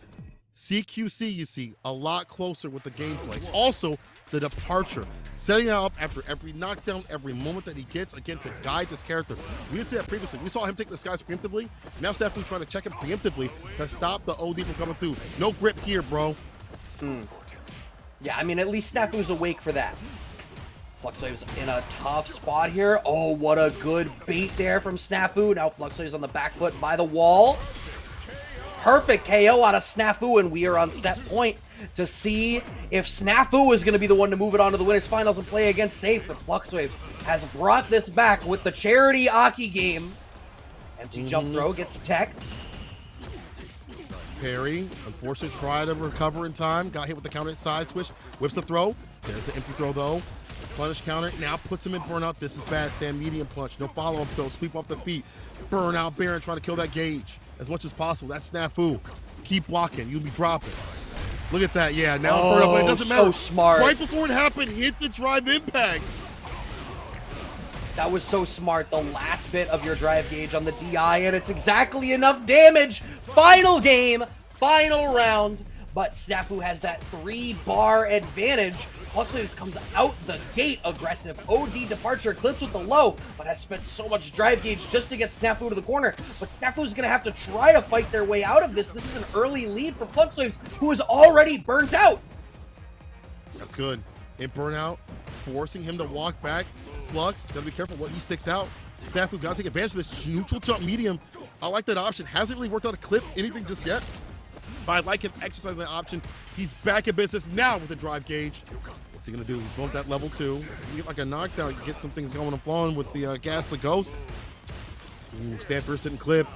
CQC, you see, a lot closer with the gameplay. Also, the departure, setting it up after every knockdown, every moment that he gets, again, to guide this character. We didn't see that previously. We saw him take this guys preemptively. Now Snafu trying to check him preemptively to stop the OD from coming through. No grip here, bro. Yeah, I mean, at least Snafu's awake for that. FluxWave's in a tough spot here. Oh, what a good bait there from Snafu. Now FluxWave's on the back foot by the wall. Perfect KO out of Snafu, and we are on set point to see if Snafu is going to be the one to move it on to the winners finals and play against Safe. But FluxWaves has brought this back with the charity Aki game. Empty jump throw gets teched. Parry, unfortunately, tried to recover in time. Got hit with the counter side switch. Whips the throw. There's the empty throw, though. Punish counter. Now puts him in burnout. This is bad. Stand medium punch. No follow-up, though. Sweep off the feet. Burnout Baron trying to kill that gauge as much as possible. That's Snafu. Keep blocking. You'll be dropping. Look at that. Yeah, now burnout, but it doesn't matter. So smart. Right before it happened, hit the drive impact. That was so smart. The last bit of your drive gauge on the DI, and it's exactly enough damage. Final game, final round. But Snafu has that 3-bar advantage. FluxWaves comes out the gate aggressive. OD departure clips with the low, but has spent so much drive gauge just to get Snafu to the corner. But Snafu's going to have to try to fight their way out of this. This is an early lead for FluxWaves, who is already burnt out. That's good. In burnout, forcing him to walk back. Flux, gotta be careful what he sticks out. Snafu gotta take advantage of this neutral jump medium. I like that option. Hasn't really worked out a clip, anything just yet. But I like him exercising that option. He's back in business now with the drive gauge. What's he gonna do? He's bumped that level 2. You get like a knockdown, you get some things going and flowing with the gas to ghost. Ooh, Stanford sitting clip.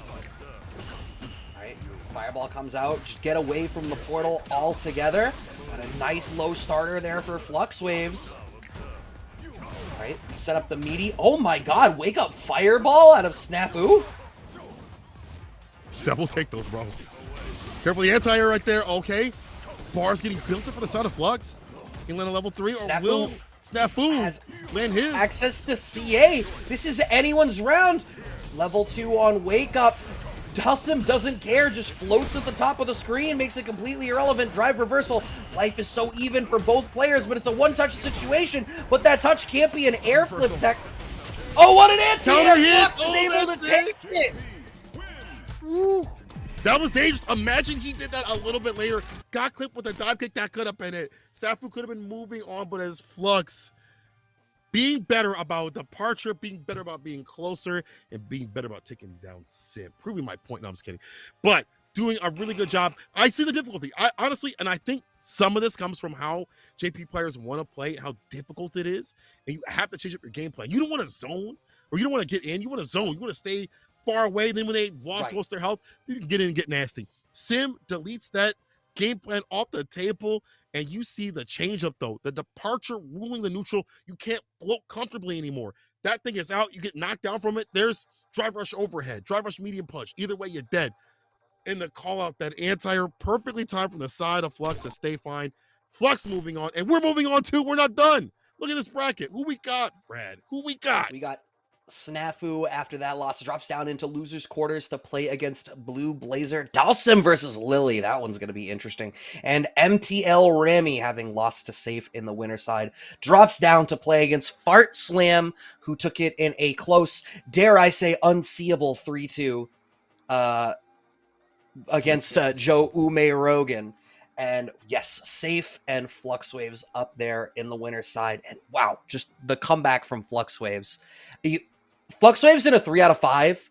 Alright, Fireball comes out. Just get away from the portal altogether. Got a nice low starter there for Flux Waves. Alright, set up the meaty. Oh my god, wake up Fireball out of Snafu. So we'll take those, bro. Careful the anti-air right there. Okay. Bar's getting built up for the side of Flux. Can land a level 3 or Snafu will Snafu land his? Access to CA. This is anyone's round. Level 2 on Wake Up. Dhalsim doesn't care, just floats at the top of the screen, makes it completely irrelevant. Drive reversal. Life is so even for both players, but it's a one-touch situation. But that touch can't be an air flip tech. Oh, what an anti-air! Counter hit! Flux is able to take it! Woo. That was dangerous. Imagine he did that a little bit later. Got clipped with a dive kick that could have been it. Snafu could have been moving on, but as Flux being better about departure, being better about being closer, and being better about taking down Sim. Proving my point. No, I'm just kidding. But doing a really good job. I see the difficulty. I honestly, and I think some of this comes from how JP players want to play, how difficult it is, and you have to change up your game plan. You don't want to zone, or you don't want to get in. You want to zone. You want to stay far away. Then when they lost most of their health, you can get in and get nasty. Sim deletes that game plan off the table, and you see the change up though. The departure ruling the neutral. You can't float comfortably anymore. That thing is out. You get knocked down from it. There's drive rush overhead, drive rush medium punch. Either way, you're dead. And the call out that anti-air perfectly timed from the side of Flux to stay fine. Flux moving on, and we're moving on too. We're not done. Look at this bracket. Who we got, Brad? Who we got? We got Snafu after that loss, drops down into losers quarters to play against Blue Blazer. Dhalsim versus Lily. That one's going to be interesting. And MTL Rami, having lost to Safe in the winner side, drops down to play against Fart Slam, who took it in a close, dare I say, unseeable 3-2 against Joe Ume Rogan. And yes, Safe and Flux Waves up there in the winner's side. And wow, just the comeback from Flux Waves. Flux Waves in a 3 out of 5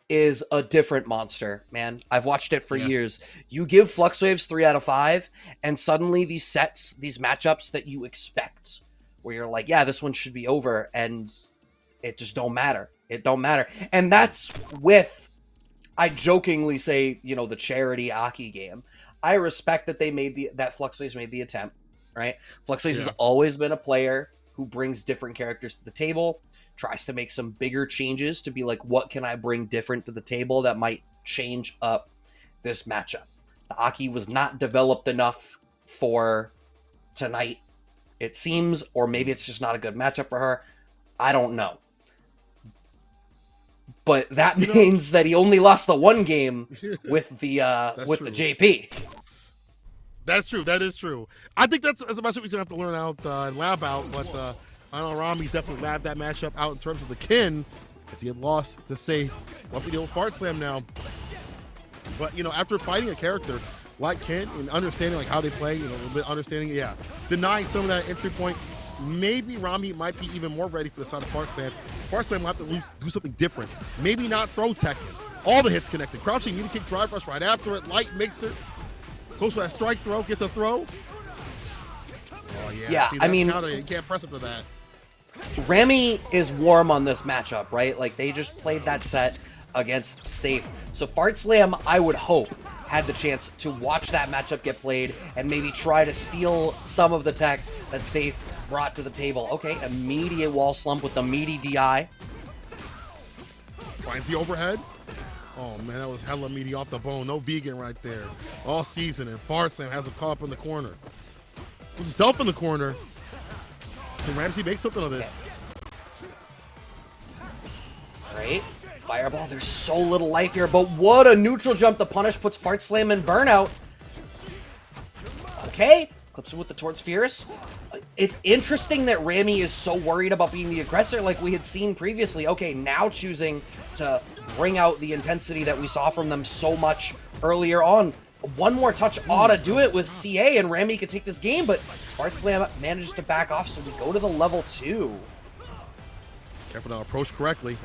is a different monster, man. I've watched it for years. You give Flux Waves 3 out of 5, and suddenly these sets, these matchups that you expect, where you're like, yeah, this one should be over, and it just don't matter. It don't matter. And that's with, I jokingly say, you know, the charity Aki game. I respect that they made that Flux Waves made the attempt, right? Flux Waves has always been a player who brings different characters to the table, tries to make some bigger changes to be like, what can I bring different to the table that might change up this matchup? The Aki was not developed enough for tonight, it seems, or maybe it's just not a good matchup for her. I don't know. But that means that he only lost the one game with the JP. That's true. That is true. I think that's a matchup we're gonna have to learn out and lab out. But I know Rami's definitely labbed that matchup out in terms of the kin, because he had lost to Safe. We'll have to deal with Fart Slam now. But you know, after fighting a character like Ken and understanding like how they play, you know, a little bit understanding, denying some of that entry point, maybe Rami might be even more ready for the side of Fart Slam. Fart Slam will have to do something different. Maybe not throw Tekken. All the hits connected. Crouching, you kick drive rush right after it. Light mixer. Goes for that strike throw, gets a throw. Oh yeah, see, I mean, counter, you can't press up to that. Rami is warm on this matchup, right? Like, they just played that set against Safe. So Fart Slam, I would hope, had the chance to watch that matchup get played and maybe try to steal some of the tech that Safe brought to the table. Okay, immediate wall slump with the meaty DI. Finds the overhead. Oh man, that was hella meaty off the bone. No vegan right there. All season, and Fart Slam has him caught up in the corner. Puts himself in the corner. Can Ramsey make something of this? All right, Fireball, there's so little life here, but what a neutral jump. The punish puts Fart Slam in burnout. Okay, clips him with the Torch Fierce. It's interesting that Rami is so worried about being the aggressor like we had seen previously. Okay, now choosing to bring out the intensity that we saw from them so much earlier on. One more touch ought to do it with CA, and Rami could take this game, but Fart Slam manages to back off, so we go to the level 2. Careful now, approach correctly.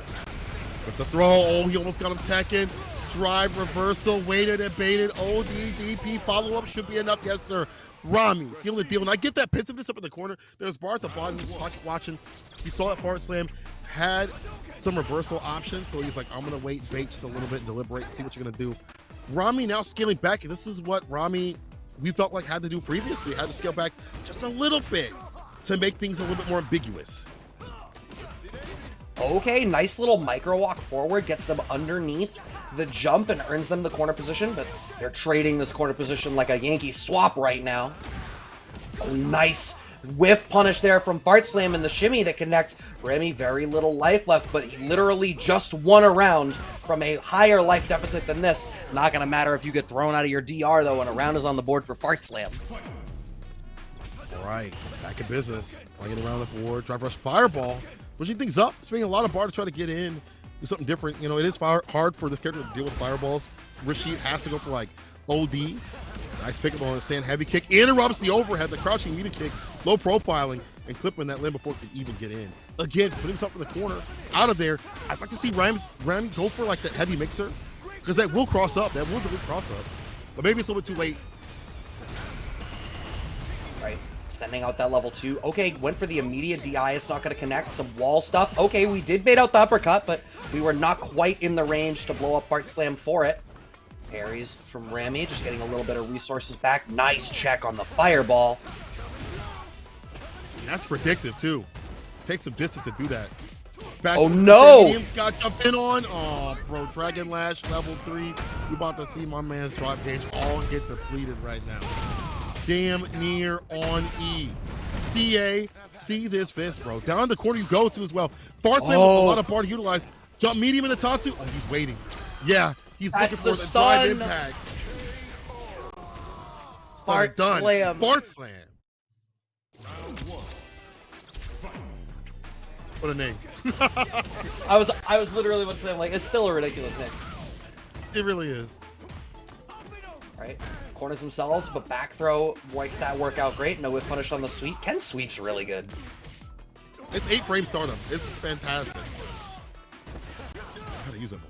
With the throw, oh, he almost got him taken. Drive reversal, waited and baited. ODDP follow-up should be enough. Yes, sir. Rami sealing the deal. And I get that pensiveness up in the corner. There's Bar at the bottom. He's pocket watching. He saw that Fart Slam had some reversal options. So he's like, I'm going to wait, bait just a little bit and deliberate and see what you're going to do. Rami now scaling back. This is what Rami, we felt like, had to do previously. Had to scale back just a little bit to make things a little bit more ambiguous. Okay, nice little micro walk forward, gets them underneath the jump and earns them the corner position, but they're trading this corner position like a Yankee swap right now. Oh, nice whiff punish there from Fart Slam and the shimmy that connects. Remy, very little life left, but he literally just won a round from a higher life deficit than this. Not gonna matter if you get thrown out of your DR though, and a round is on the board for Fart Slam. All right, back in business. Playing around the board, drive rush fireball. Pushing things up, spending a lot of bar to try to get in, do something different. You know, it is hard for this character to deal with fireballs. Rashid has to go for like OD. Nice pickup on the stand, heavy kick. Interrupts the overhead, the crouching meter kick, low profiling, and clipping that limb before it can even get in. Again, putting himself in the corner, out of there. I'd like to see Rami go for like that heavy mixer, because that will cross up, that will delete cross ups. But maybe it's a little bit too late. Right. Sending out that level 2. Okay, went for the immediate DI. It's not going to connect. Some wall stuff. Okay, we did bait out the uppercut, but we were not quite in the range to blow up Fart Slam for it. Parries from Rami, just getting a little bit of resources back. Nice check on the fireball. That's predictive, too. Takes some distance to do that. Back oh, no! Got jumped in on. Oh, bro, Dragon Lash, level 3. You about to see my man's drop gauge all get depleted right now. Damn near on E. CA, see this fist, bro. Down in the corner you go to as well. Fart Slam with a lot of bar to utilize. Jump medium into Tatsu. Oh, he's waiting. Yeah, he's looking for the drive impact. Fart Slam. Fart Slam. What a name. I was literally about to say, I'm like, it's still a ridiculous name. It really is. Right? Corners themselves, but back throw makes that work out great. No whiff punish on the sweep. Ken's sweep's really good. It's 8-frame startup. It's fantastic. How to use it.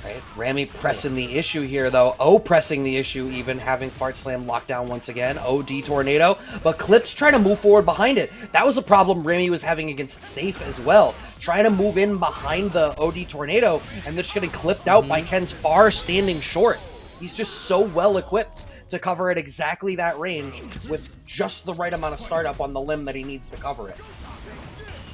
Right? Rami pressing the issue here, though. Oh, pressing the issue, even having Fart Slam locked down once again. OD Tornado, but Clip's trying to move forward behind it. That was a problem Rami was having against Safe as well. Trying to move in behind the OD Tornado, and they're just getting clipped out by Ken's far standing short. He's just so well equipped to cover at exactly that range with just the right amount of startup on the limb that he needs to cover it.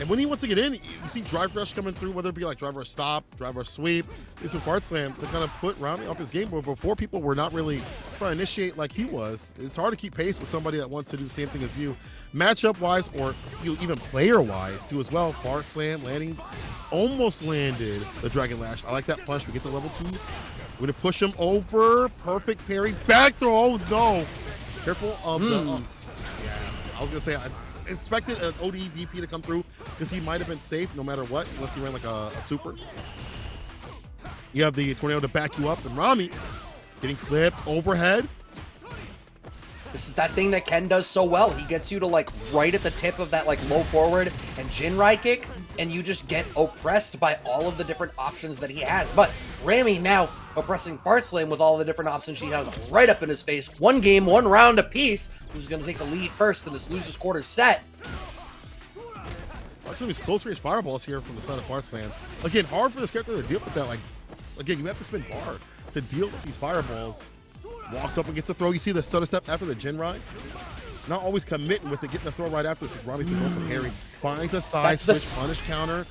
And when he wants to get in, you see drive rush coming through, whether it be like drive rush stop, drive rush sweep, do some Fart Slam to kind of put Rami off his game. But before, people were not really trying to initiate like he was. It's hard to keep pace with somebody that wants to do the same thing as you. Matchup wise, or even player wise too as well. Fart Slam landing, almost landed the Dragon Lash. I like that punch. We get the level 2. We're gonna push him over. Perfect parry. Back throw. Oh no. Careful of the. Yeah, I was gonna say. I expected an OD DP to come through because he might have been safe no matter what, unless he ran like a super. You have the Tornado to back you up, and Rami getting clipped overhead. This is that thing that Ken does so well. He gets you to like right at the tip of that like low forward and Jinrai kick, and you just get oppressed by all of the different options that he has. But Rami now oppressing Fart Slam with all the different options she has right up in his face. One game, one round apiece. Who's going to take the lead first in this losers quarter set? Some of these close range fireballs here from the side of Fart Slam. Again, hard for this character to deal with that. Like, again, you have to spend bar to deal with these fireballs. Walks up and gets a throw. You see the stutter step after the Jinrai. Not always committing with it, getting the throw right after because Rami's been going for Harry. Finds a side switch, punish counter,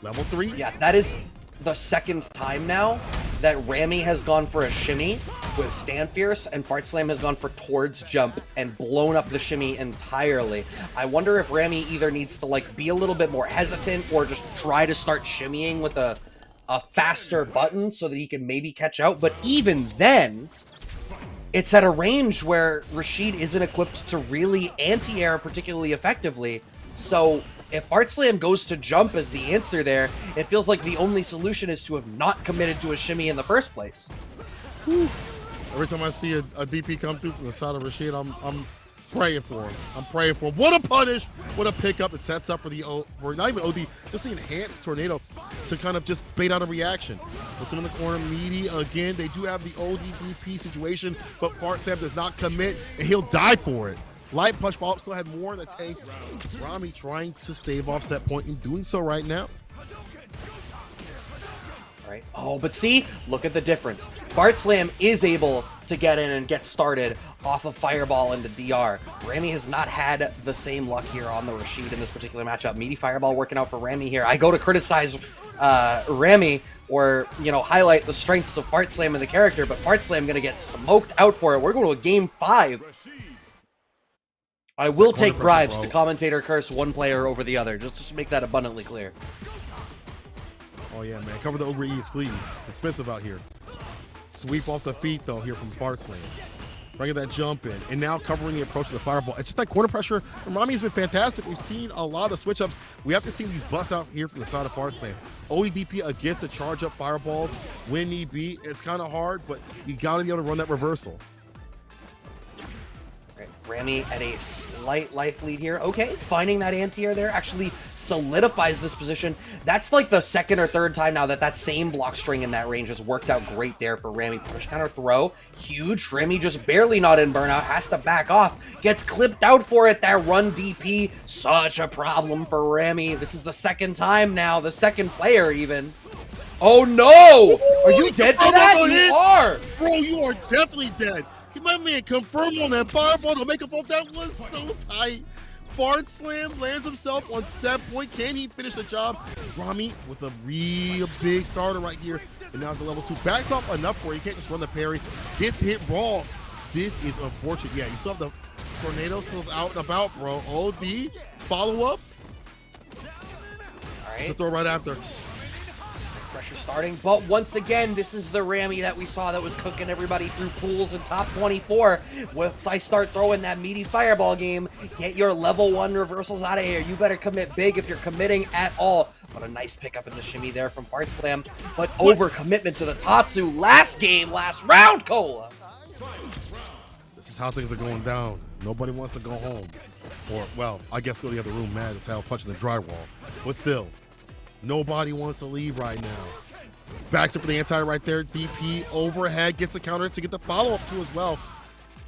level 3. Yeah, that is the second time now that Rami has gone for a shimmy with Stand Fierce, and Fart Slam has gone for towards jump and blown up the shimmy entirely. I wonder if Rami either needs to like be a little bit more hesitant or just try to start shimmying with a faster button so that he can maybe catch out. But even then, it's at a range where Rashid isn't equipped to really anti-air particularly effectively. So if Fart Slam goes to jump as the answer there, it feels like the only solution is to have not committed to a shimmy in the first place. Whew. Every time I see a DP come through from the side of Rashid, I'm praying for him. I'm praying for him. What a punish! What a pickup! It sets up for the for not even OD, just the enhanced tornado to kind of just bait out a reaction. Puts him in the corner. Meaty again. They do have the ODDP situation, but Fart Sam does not commit, and he'll die for it. Light punch follow-up still had more in the tank. Rami trying to stave off set point and doing so right now. Right. Oh, but see, look at the difference. Fart Slam is able to get in and get started off of Fireball into DR. Rami has not had the same luck here on the Rashid in this particular matchup. Meaty Fireball working out for Rami here. I go to criticize Rami or, you know, highlight the strengths of Fart Slam in the character, but Fart Slam going to get smoked out for it. We're going to a game 5. I will take bribes to commentator curse one player over the other, just to make that abundantly clear. Oh yeah, man. Cover the Ogre E's, please. It's expensive out here. Sweep off the feet, though, here from Fart Slam. Bringing that jump in. And now covering the approach to the Fireball. It's just that corner pressure from Rami has been fantastic. We've seen a lot of the switch-ups. We have to see these bust out here from the side of Fart Slam. ODDP against the charge-up Fireballs when need be. It's kind of hard, but you got to be able to run that reversal. Rami at a slight life lead here. Okay, finding that anti-air there actually solidifies this position. That's like the second or third time now that that same block string in that range has worked out great there for Rami. Punish counter throw. Huge. Rami just barely not in burnout. Has to back off. Gets clipped out for it. That run DP. Such a problem for Rami. This is the second time now. The second player even. Oh no! Are you dead for that? You are! Bro, you are definitely dead. My man confirmed on that fireball to make up off that was so tight. Fart Slam lands himself on set point. Can he finish the job? Rami with a real big starter right here. And now it's a level 2. Backs off enough where he can't just run the parry. Gets hit raw. This is unfortunate. Yeah, you still have the tornado still out and about, bro. OD. Follow up. All right. It's a throw right after. Pressure starting, but once again, this is the Rami that we saw that was cooking everybody through pools in top 24. Once I start throwing that meaty fireball game, get your level 1 reversals out of here. You better commit big if you're committing at all. What a nice pickup in the shimmy there from Fart Slam, but overcommitment to the Tatsu. Last game, last round, Cola. This is how things are going down. Nobody wants to go home. Or, well, I guess go to the other room mad as hell, punching the drywall. But still. Nobody wants to leave right now. Backs it for the anti right there. DP overhead, gets a counter to get the follow-up too as well.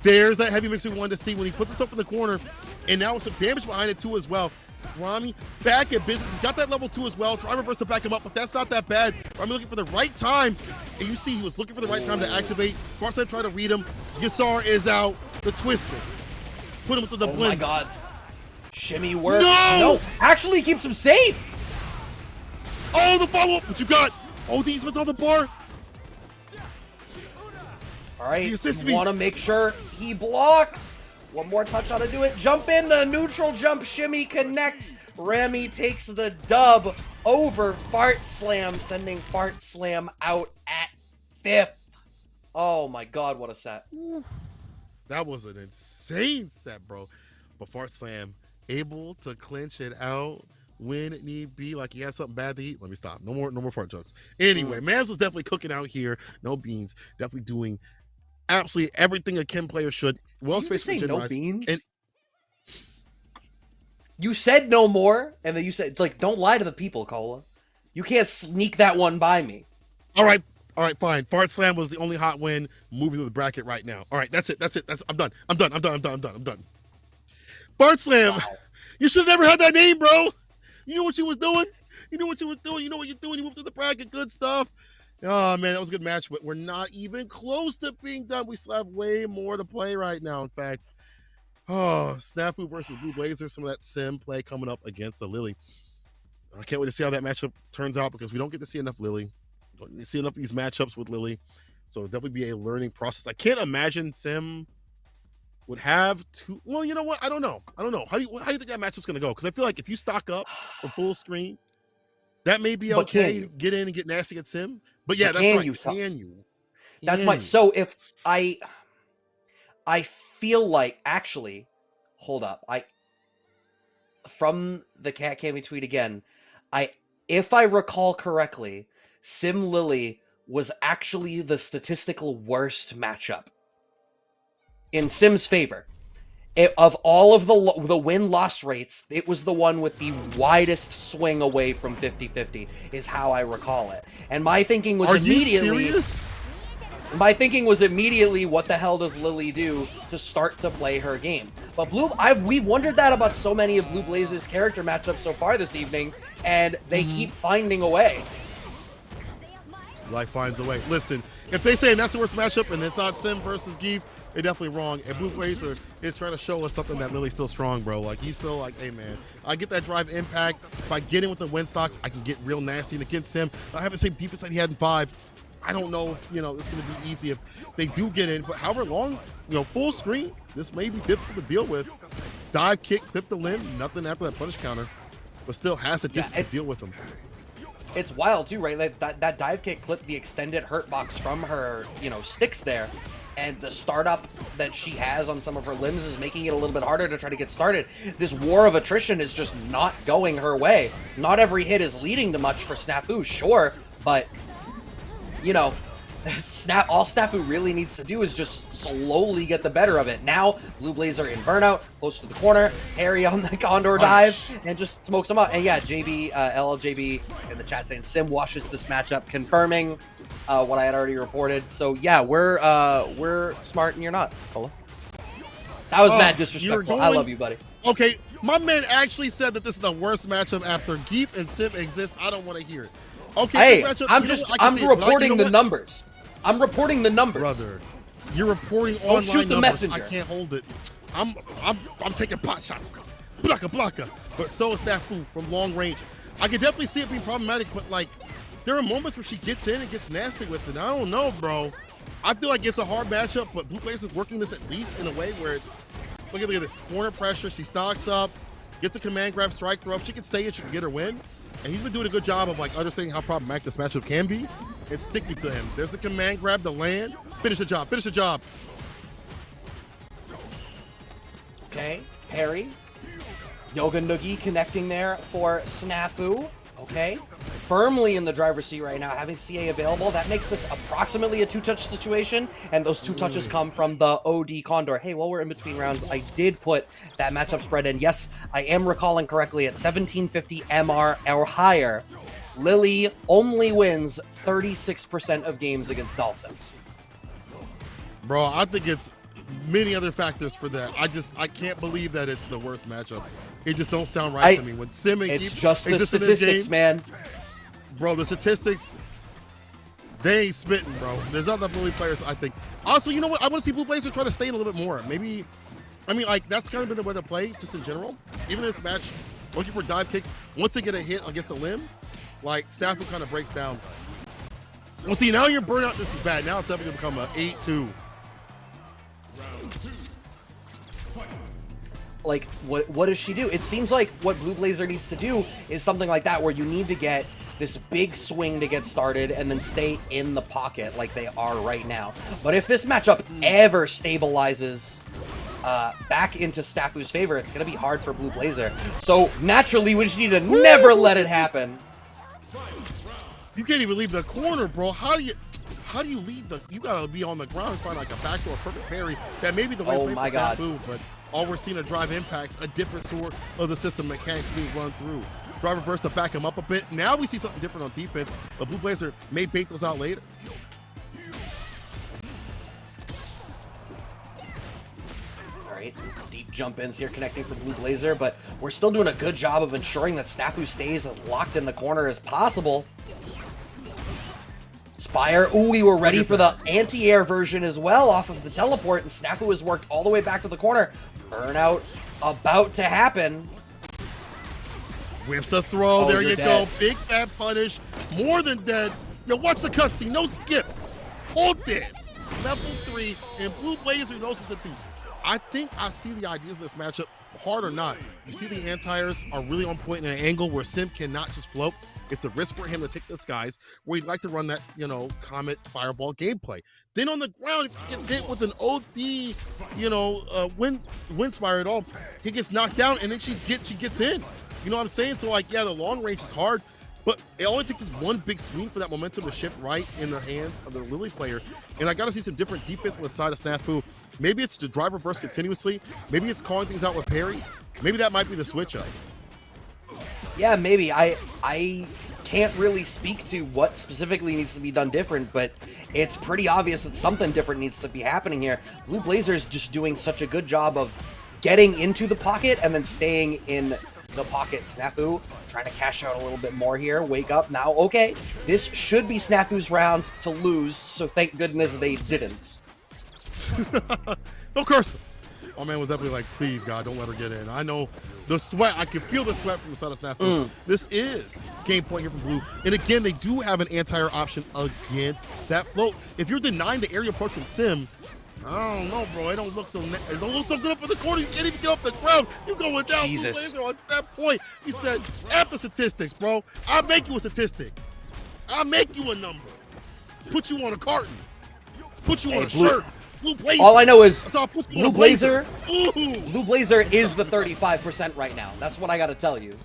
There's that heavy mix we wanted to see when he puts himself in the corner. And now with some damage behind it too as well. Rami back at business. He's got that level 2 as well. Try reverse to back him up, but that's not that bad. Rami looking for the right time. And you see he was looking for the right time to activate. Farsam tried to read him. Yasar is out. The twister. Put him through the blend. Oh my god. Shimmy works. No! Actually keeps him safe! Oh, the follow-up! What you got? Oh, these was on the bar. All right, you want to make sure he blocks. One more touch on to do it. Jump in, the neutral jump shimmy connects. Rami takes the dub over Fart Slam, sending Fart Slam out at 5th. Oh my god, what a set. That was an insane set, bro. But Fart Slam able to clinch it out when it need be, like he has something bad to eat. Let me stop. No more fart jokes. Anyway, Mans was definitely cooking out here. No beans. Definitely doing absolutely everything a Kim player should. Well, especially no beans. And you said no more, and then you said, like, don't lie to the people, Cola. You can't sneak that one by me. All right, fine. Fart Slam was the only hot win. Moving to the bracket right now. All right, that's it. I'm done. I'm done. Fart Slam, wow. You should have never had that name, bro. You know what you was doing? You know what you're doing. You moved to the bracket. Good stuff. Oh, man, that was a good match, but we're not even close to being done. We still have way more to play right now, in fact. Oh, Snafu versus Blue Blazer. Some of that sim play coming up against the Lily. I can't wait to see how that matchup turns out because we don't get to see enough Lily. We don't see enough of these matchups with Lily. So it'll definitely be a learning process. I can't imagine Sim would have to. Well, you know what? I don't know. How do you think that matchup's going to go? Because I feel like if you stock up for full screen, that may be okay. Get in and get nasty at Sim. But yeah, that's right. Can you? That's my. So if I feel like actually, hold up. From the Cat Cammy tweet again. If I recall correctly, Sim Lily was actually the statistical worst matchup in Sim's favor. Of all of the win-loss rates, it was the one with the widest swing away from 50-50, is how I recall it. And my thinking was Are you immediately... serious? My thinking was immediately, what the hell does Lily do to start to play her game? But we've wondered that about so many of Blue Blaze's character matchups so far this evening, and they keep finding a way. Life finds a way. Listen, if they say that's the worst matchup and it's not Sim versus Geef, they're definitely wrong. And Blue Blazer is trying to show us something that Lily's still strong, bro. Like, he's still like, hey, man, I get that drive impact. If I get in with the win stocks, I can get real nasty. And against him, I have the same defense that he had in 5. I don't know, you know, it's going to be easy if they do get in. But however long, you know, full screen, this may be difficult to deal with. Dive kick, clip the limb, nothing after that punish counter. But still has the distance to deal with him. It's wild too, right? Like that dive kick clipped the extended hurt box from her, you know, sticks there. And the startup that she has on some of her limbs is making it a little bit harder to try to get started. This war of attrition is just not going her way. Not every hit is leading to much for Snafu, sure, but, you know, all Snafu really needs to do is just slowly get the better of it. Now, Blue Blazer in burnout, close to the corner, Harry on the Condor dive, and just smokes him up. And yeah, JB, LLJB in the chat saying Sim washes this matchup, confirming what I had already reported. So yeah, we're smart and you're not, Cola. That was mad disrespectful. I love you, buddy. Okay, my man actually said that this is the worst matchup after Geef and Sim exist. I don't want to hear it. Okay, hey, matchup, I'm reporting the numbers. I'm reporting the numbers. Brother, you're reporting Don't online shoot the numbers. messenger. I can't hold it. I'm taking pot shots. Blocka. But so is Snafu from long range. I can definitely see it being problematic, but like, there are moments where she gets in and gets nasty with it. I don't know, bro. I feel like it's a hard matchup, but Blue Blazer is working this at least in a way where it's, look at this, corner pressure, she stocks up, gets a command grab, strike throw. If she can stay in, she can get her win. And he's been doing a good job of like understanding how problematic this matchup can be and sticking to him. There's the command grab, the land, finish the job, finish the job. Okay, Harry. Yoga Noogie connecting there for Snafu. Okay, firmly in the driver's seat right now, having CA available. That makes this approximately a 2-touch situation, and those 2 touches come from the OD Condor. Hey, while we're in between rounds, I did put that matchup spread in. Yes, I am recalling correctly, at 1750 MR or higher, Lily only wins 36% of games against Dawson's. Bro, I think it's many other factors for that. I can't believe that it's the worst matchup. It just don't sound right to me. When Sim and it's Geef just the exist in this statistics, game, man. Bro, the statistics, they ain't spitting, bro. There's not enough Lily players, I think. Also, you know what? I want to see Blue Blazer try to stay in a little bit more. Maybe, I mean, like, that's kind of been the way to play, just in general. Even in this match, looking for dive kicks. Once they get a hit against a limb, like, Snafu kind of breaks down. Well, see, now your burnout, this is bad. Now it's definitely going to become an 8-2. Like, what does she do? It seems like what Blue Blazer needs to do is something like that, where you need to get this big swing to get started and then stay in the pocket like they are right now. But if this matchup ever stabilizes back into Snafu's favor, it's going to be hard for Blue Blazer. So naturally, we just need to never let it happen. You can't even leave the corner, bro. How do you leave the, you gotta be on the ground and find like a backdoor perfect parry. That may be the way to play for Snafu, but all we're seeing are drive impacts, a different sort of the system mechanics being run through. Drive reverse to back him up a bit. Now we see something different on defense, but Blue Blazer may bait those out later. All right, deep jump ins here connecting for Blue Blazer, but we're still doing a good job of ensuring that Snafu stays as locked in the corner as possible. Spire, ooh, we were ready for the anti-air version as well off of the teleport, and Snafu has worked all the way back to the corner. Burnout about to happen. Whips a throw, there you go. Big fat punish, more than dead. Yo, watch the cutscene, no skip. Hold this. Level 3, and Blue Blazer knows what to do. I think I see the ideas of this matchup, hard or not. You see the anti-airs are really on point in an angle where Sim cannot just float. It's a risk for him to take the skies, where he'd like to run that, you know, Comet Fireball gameplay. Then on the ground, if he gets hit with an OD, you know, wind spire at all, he gets knocked down, and then she gets in. You know what I'm saying? So, like, yeah, the long range is hard. But it only takes us one big swing for that momentum to shift right in the hands of the Lily player. And I got to see some different defense on the side of Snafu. Maybe it's the drive reverse continuously. Maybe it's calling things out with parry. Maybe that might be the switch up. Yeah, maybe. I can't really speak to what specifically needs to be done different, but it's pretty obvious that something different needs to be happening here. Blue Blazer is just doing such a good job of getting into the pocket and then staying in the pocket. Snafu trying to cash out a little bit more here. Wake up now. Okay, this should be Snafu's round to lose, so thank goodness they didn't. Don't curse him. Oh man was definitely like, please God, don't let her get in. I know the sweat. I can feel the sweat from the side of Snafu. This is game point here from Blue. And again, they do have an anti-air option against that float. If you're denying the area approach from Sim, I don't know, bro. It don't look so good up in the corner. You can't even get off the ground. You going down. Jesus. Blue Blazer on set point. He said, F the statistics, bro. I'll make you a statistic. I'll make you a number. Put you on a carton. Put you on a shirt. Blue Blazer. All I know is Blue Blazer. Blue Blazer is the 35% right now. That's what I got to tell you.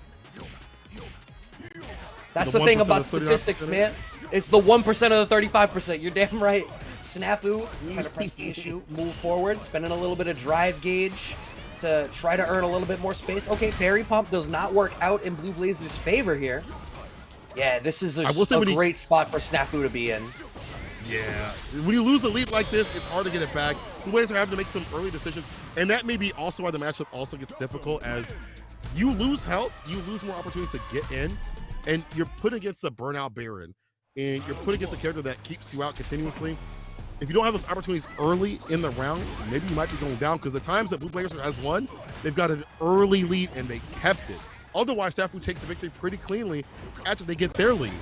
That's the thing about statistics, man. It's the 1% of the 35%. You're damn right. Snafu trying to press the issue, move forward, spending a little bit of drive gauge to try to earn a little bit more space. Okay, parry pump does not work out in Blue Blazer's favor here. Yeah, this is a great spot for Snafu to be in. Yeah, when you lose a lead like this, it's hard to get it back. Blue Blazer having to make some early decisions, and that may be also why the matchup also gets difficult. As you lose health, you lose more opportunities to get in, and you're put against the burnout Baron, and you're put against a character that keeps you out continuously. If you don't have those opportunities early in the round, maybe you might be going down, because the times that Blue Blazer has won, they've got an early lead and they kept it. Otherwise, Snafu takes the victory pretty cleanly after they get their lead.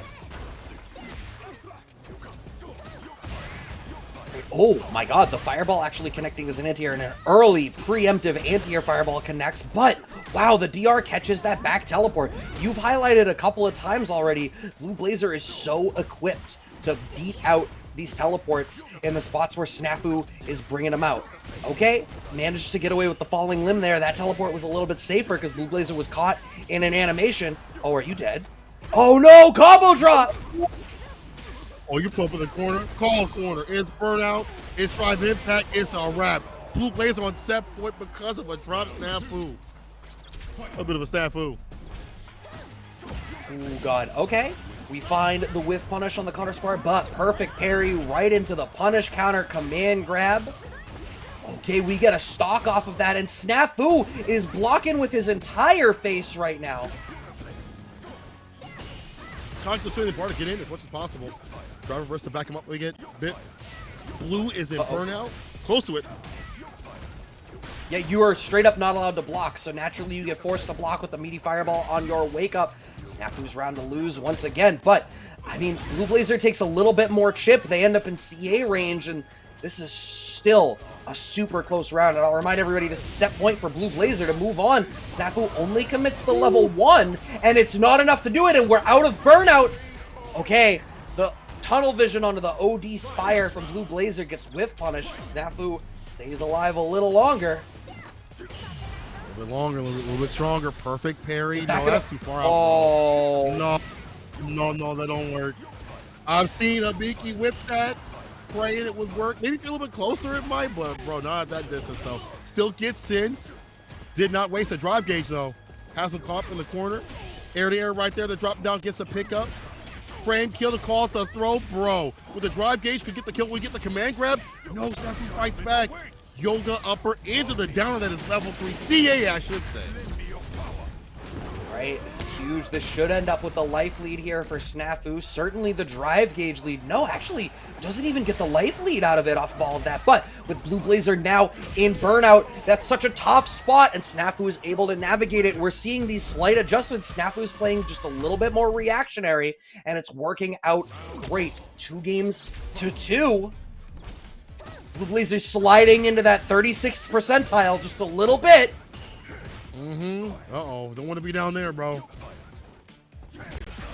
Oh my god, the fireball actually connecting as an anti-air, and an early preemptive anti-air fireball connects, but wow, the DR catches that back teleport. You've highlighted a couple of times already, Blue Blazer is so equipped to beat out these teleports in the spots where Snafu is bringing them out. Okay, managed to get away with the falling limb there. That teleport was a little bit safer because Blue Blazer was caught in an animation. Oh, are you dead? Oh no, combo drop! Oh, you put up in the corner? Call corner. It's burnout. It's drive impact. It's a wrap. Blue Blazer on set point because of a drop Snafu. A bit of a Snafu. Oh god, okay. We find the whiff punish on the counter spar, but perfect parry right into the punish counter command grab. Okay, we get a stock off of that, and Snafu is blocking with his entire face right now. Constantly swinging the bar to get in as much as possible. Drive reverse to back him up a bit. Blue is in burnout. Close to it. Yeah, you are straight up not allowed to block, so naturally you get forced to block with the meaty fireball on your wake up. Snafu's round to lose once again, but I mean, Blue Blazer takes a little bit more chip. They end up in CA range, and this is still a super close round. And I'll remind everybody, this is set point for Blue Blazer to move on. Snafu only commits the level 1, and it's not enough to do it, and we're out of burnout. Okay, the tunnel vision onto the OD Spire from Blue Blazer gets whiff punished. Snafu stays alive a little longer. A little bit longer, a little bit stronger. Perfect parry. No, that's too far out. Oh. No, that don't work. I've seen Abiki whip that. Praying it would work. Maybe if you're a little bit closer, it might, but bro, not at that distance though. Still gets in. Did not waste a drive gauge though. Has him caught in the corner. Air to air right there. The drop down gets a pickup. Frame kill to call it the throw, bro. With the drive gauge, could get the kill. We get the command grab. No, Snafu fights back. Yoga upper into the downer that is level 3 CA, I should say. Right, this is huge. This should end up with the life lead here for Snafu. Certainly the drive gauge lead. No, actually, doesn't even get the life lead out of it off of all of that. But with Blue Blazer now in burnout, that's such a tough spot, and Snafu is able to navigate it. We're seeing these slight adjustments. Snafu is playing just a little bit more reactionary, and it's working out great. 2 games to 2. Blue Blazer sliding into that 36th percentile just a little bit. Uh-oh. Don't want to be down there, bro.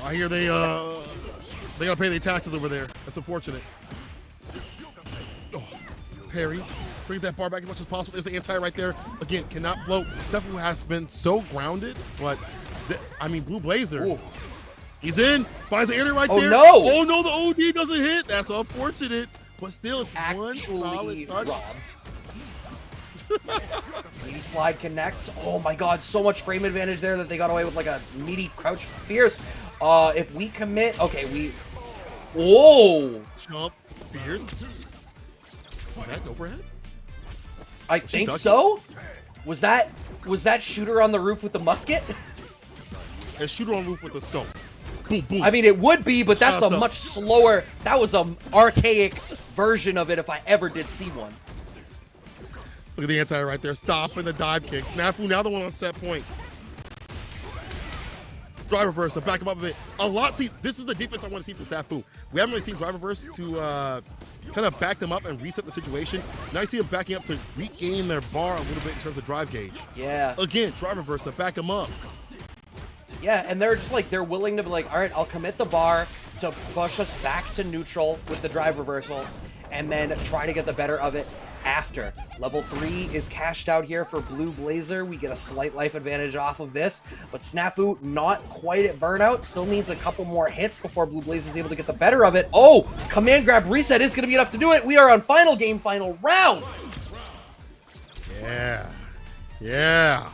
I hear they gotta pay their taxes over there. That's unfortunate. Oh, parry. Bring that bar back as much as possible. There's the anti right there. Again, cannot float. Snafu has been so grounded, but I mean, Blue Blazer. Ooh. He's in. Finds the area right Oh, there. no. Oh, no, the OD doesn't hit. That's unfortunate. But still, it's one solid touch. Knee slide connects. Oh my god, so much frame advantage there that they got away with like a meaty crouch fierce. If we commit, okay, we. Whoa! Jump fierce. Was that overhead? I think so. Was that shooter on the roof with the musket? A shooter on roof with the scope. Boom, boom. I mean, it would be, but that's a much slower. That was an archaic version of it if I ever did see one. Look at the anti right there. Stop and the dive kick. Snafu now the one on set point. Drive reverse to back him up a bit. A lot. See, this is the defense I want to see from Snafu. We haven't really seen drive reverse to kind of back them up and reset the situation. Now you see them backing up to regain their bar a little bit in terms of drive gauge. Yeah. Again, drive reverse to back them up. Yeah, and they're just like, they're willing to be like, all right, I'll commit the bar to push us back to neutral with the drive reversal and then try to get the better of it after. Level 3 is cashed out here for Blue Blazer. We get a slight life advantage off of this, but Snafu not quite at burnout. Still needs a couple more hits before Blue Blazer is able to get the better of it. Oh, command grab reset is going to be enough to do it. We are on final game, final round. Yeah. Yeah.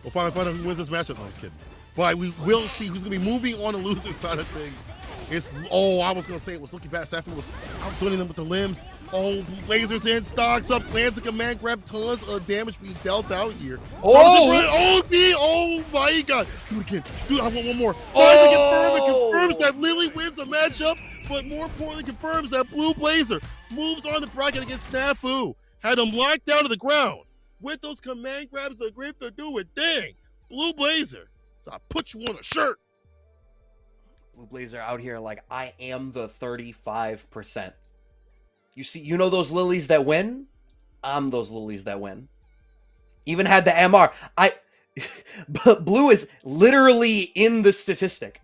We'll find out who wins this matchup. No, I'm just kidding. But we will see who's going to be moving on the loser side of things. It's, oh, I was going to say it was looking bad. Snafu was outswinging them with the limbs. Oh, lasers in, stocks up, lands a command grab, tons of damage being dealt out here. Oh! Oh my god. Do it again. Dude, I want one more. It confirms that Lily wins the matchup, but more importantly confirms that Blue Blazer moves on the bracket against Snafu. Had him locked down to the ground. With those command grabs, the grip to do it. Dang. Blue Blazer. So I put you on a shirt. Blue Blazer out here like, I am the 35%. You see, you know those lilies that win? I'm those lilies that win. Even had the MR. But Blue is literally in the statistic.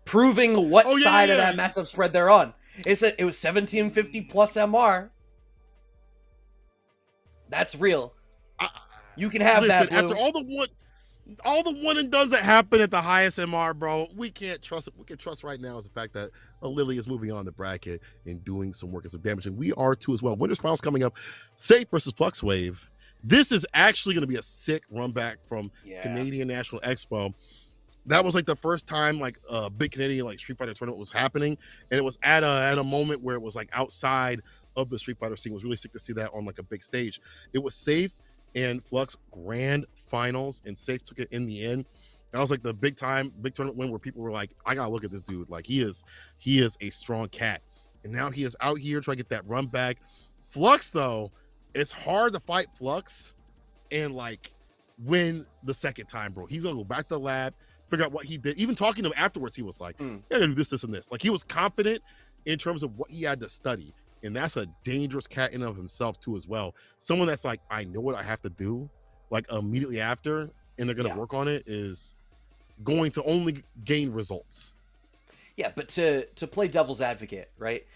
Proving what side of that matchup spread they're on. It was 1750 plus MR. That's real. You can have that, Blue. After all the one and dones that happen at the highest MR, bro, we can't trust it. We can trust right now is the fact that Lily is moving on the bracket and doing some work and some damage, and we are too as well. Winners finals coming up. Safe versus Fluxwave. This is actually going to be a sick run back from Canadian National Expo. That was like the first time like a big Canadian like Street Fighter tournament was happening, and it was at a moment where it was like outside of the Street Fighter scene. It was really sick to see that on like a big stage. It was Safe and Flux grand finals, and Safe took it in the end. That was like the big tournament win where people were like, I gotta look at this dude. Like he is a strong cat. And now he is out here trying to get that run back. Flux though, it's hard to fight Flux and like win the second time, bro. He's gonna go back to the lab, figure out what he did. Even talking to him afterwards, he was like, I gotta do this, and this. Like he was confident in terms of what he had to study. And that's a dangerous cat in and of himself too as well. Someone that's like, I know what I have to do, like immediately after, and they're gonna work on it, is going to only gain results. Yeah, but to play devil's advocate, right?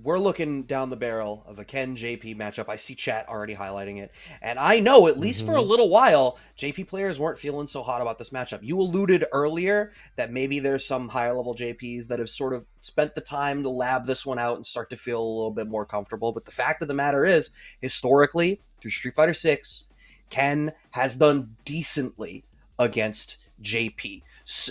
We're looking down the barrel of a Ken JP matchup. I see chat already highlighting it. And I know, at least for a little while, JP players weren't feeling so hot about this matchup. You alluded earlier that maybe there's some higher level JPs that have sort of spent the time to lab this one out and start to feel a little bit more comfortable. But the fact of the matter is, historically, through Street Fighter 6, Ken has done decently against JP.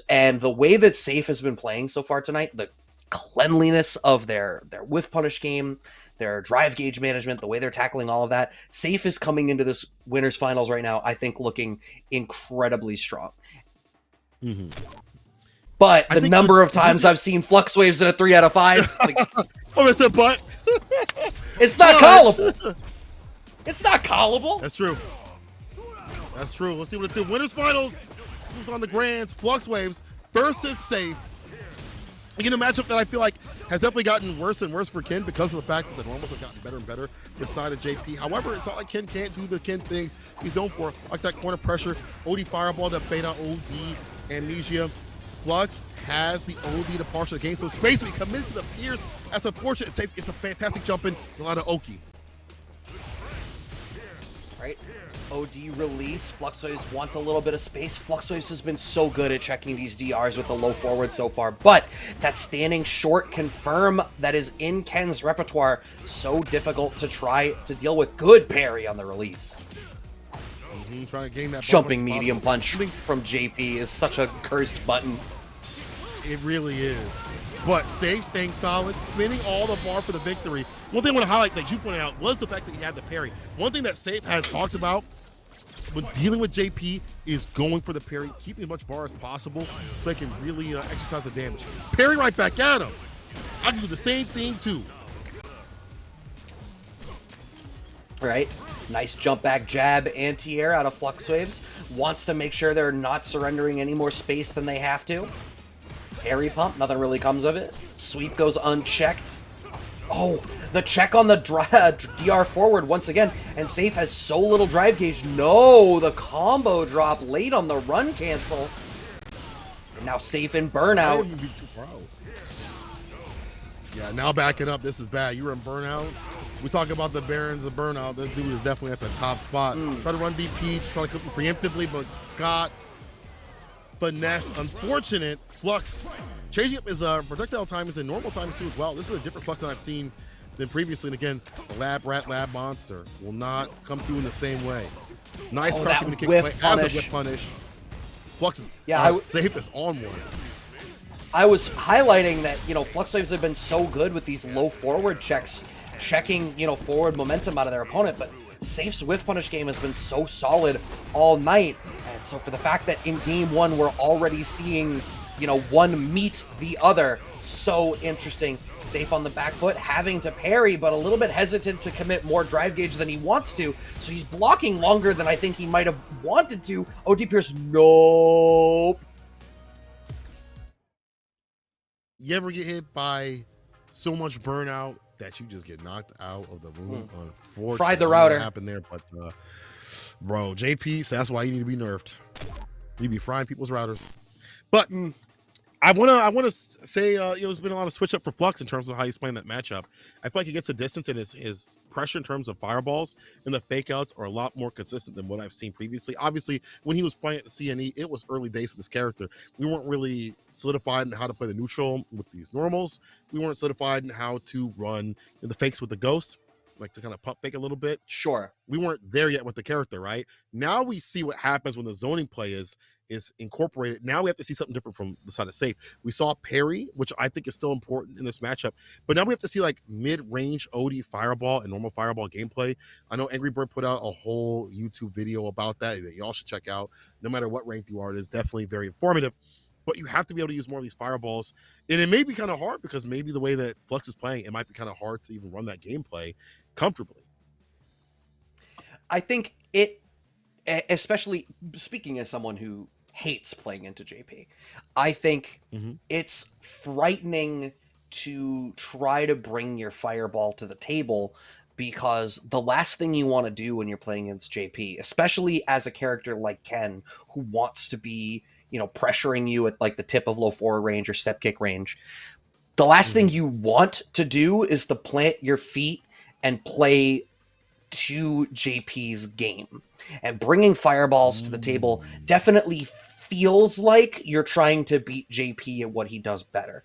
And the way that Safe has been playing so far tonight, the cleanliness of their with punish game, their drive gauge management, the way they're tackling all of that, Safe is coming into this winners finals right now, I think, looking incredibly strong. But the number of times I've seen Flux Waves in a 3 out of 5, like, I said, but it's not callable. It's not callable. That's true. That's true. Let's see what the winners finals. Who's on the grands? Flux Waves versus Safe. Again, a matchup that I feel like has definitely gotten worse and worse for Ken because of the fact that the normals have gotten better and better beside of JP. However, it's not like Ken can't do the Ken things he's known for, like that corner pressure, OD fireball, that beta OD amnesia. Flux has the OD to partial the game, so space we committed to the Pierce. That's unfortunate. It's a fantastic jump in, a lot of Oki. Right? OD release. Fluxoise wants a little bit of space. Fluxoise has been so good at checking these DRs with the low forward so far, but that standing short confirm that is in Ken's repertoire. So difficult to try to deal with. Good parry on the release. Trying to gain that Jumping medium punch from JP is such a cursed button. It really is. But Safe staying solid, spinning all the bar for the victory. One thing I want to highlight that you pointed out was the fact that he had the parry. One thing that Safe has talked about when dealing with JP is going for the parry, keeping as much bar as possible so they can really exercise the damage. Parry right back at him. I can do the same thing too. Right? Nice jump back jab anti-air out of Fluxwaves. Wants to make sure they're not surrendering any more space than they have to. Parry pump, nothing really comes of it. Sweep goes unchecked. Oh, the check on the DR forward once again. And Safe has so little drive gauge. No, the combo drop late on the run cancel. And now Safe in burnout. Yeah, now backing up. This is bad. You were in burnout. We talk about the Barons of burnout. This dude is definitely at the top spot. Try to run DP, try to cook him preemptively, but got finesse. Unfortunate. Flux changing up his projectile time is in normal times too as well. This is a different Flux than I've seen than previously. And again, the lab rat, lab monster will not come through in the same way. Nice crouching kick play as a whip punish. Flux is Safe is on one. I was highlighting that, Fluxwaves have been so good with these low forward checks, checking, forward momentum out of their opponent, but Safe's whiff punish game has been so solid all night. And so for the fact that in game one, we're already seeing, one meet the other, so interesting. Safe on the back foot, having to parry, but a little bit hesitant to commit more drive gauge than he wants to. So he's blocking longer than I think he might have wanted to. OD Pierce, nope. You ever get hit by so much burnout that you just get knocked out of the room? Unfortunately, fried the router. What happened there? But bro, JP, so that's why you need to be nerfed. You be frying people's routers. But I wanna say there's been a lot of switch up for Flux in terms of how he's playing that matchup. I feel like he gets the distance, and his pressure in terms of fireballs and the fake outs are a lot more consistent than what I've seen previously. Obviously, when he was playing at CNE, it was early days with this character. We weren't really solidified in how to play the neutral with these normals. We weren't solidified in how to run the fakes with the ghosts, like to kind of pump fake a little bit. Sure. We weren't there yet with the character, right? Now we see what happens when the zoning play is incorporated. Now we have to see something different from the side of Safe. We saw parry, which I think is still important in this matchup, but now we have to see like mid-range OD fireball and normal fireball gameplay. I know Angry Bird put out a whole YouTube video about that y'all should check out. No matter what rank you are, it is definitely very informative. But you have to be able to use more of these fireballs. And it may be kind of hard because maybe the way that Flux is playing, it might be kind of hard to even run that gameplay comfortably. I think it, especially speaking as someone who hates playing into JP, I think it's frightening to try to bring your fireball to the table, because the last thing you want to do when you're playing against JP, especially as a character like Ken, who wants to be, pressuring you at like the tip of low forward range or step kick range, the last thing you want to do is to plant your feet and play to JP's game. And bringing fireballs to the table definitely feels like you're trying to beat JP at what he does better.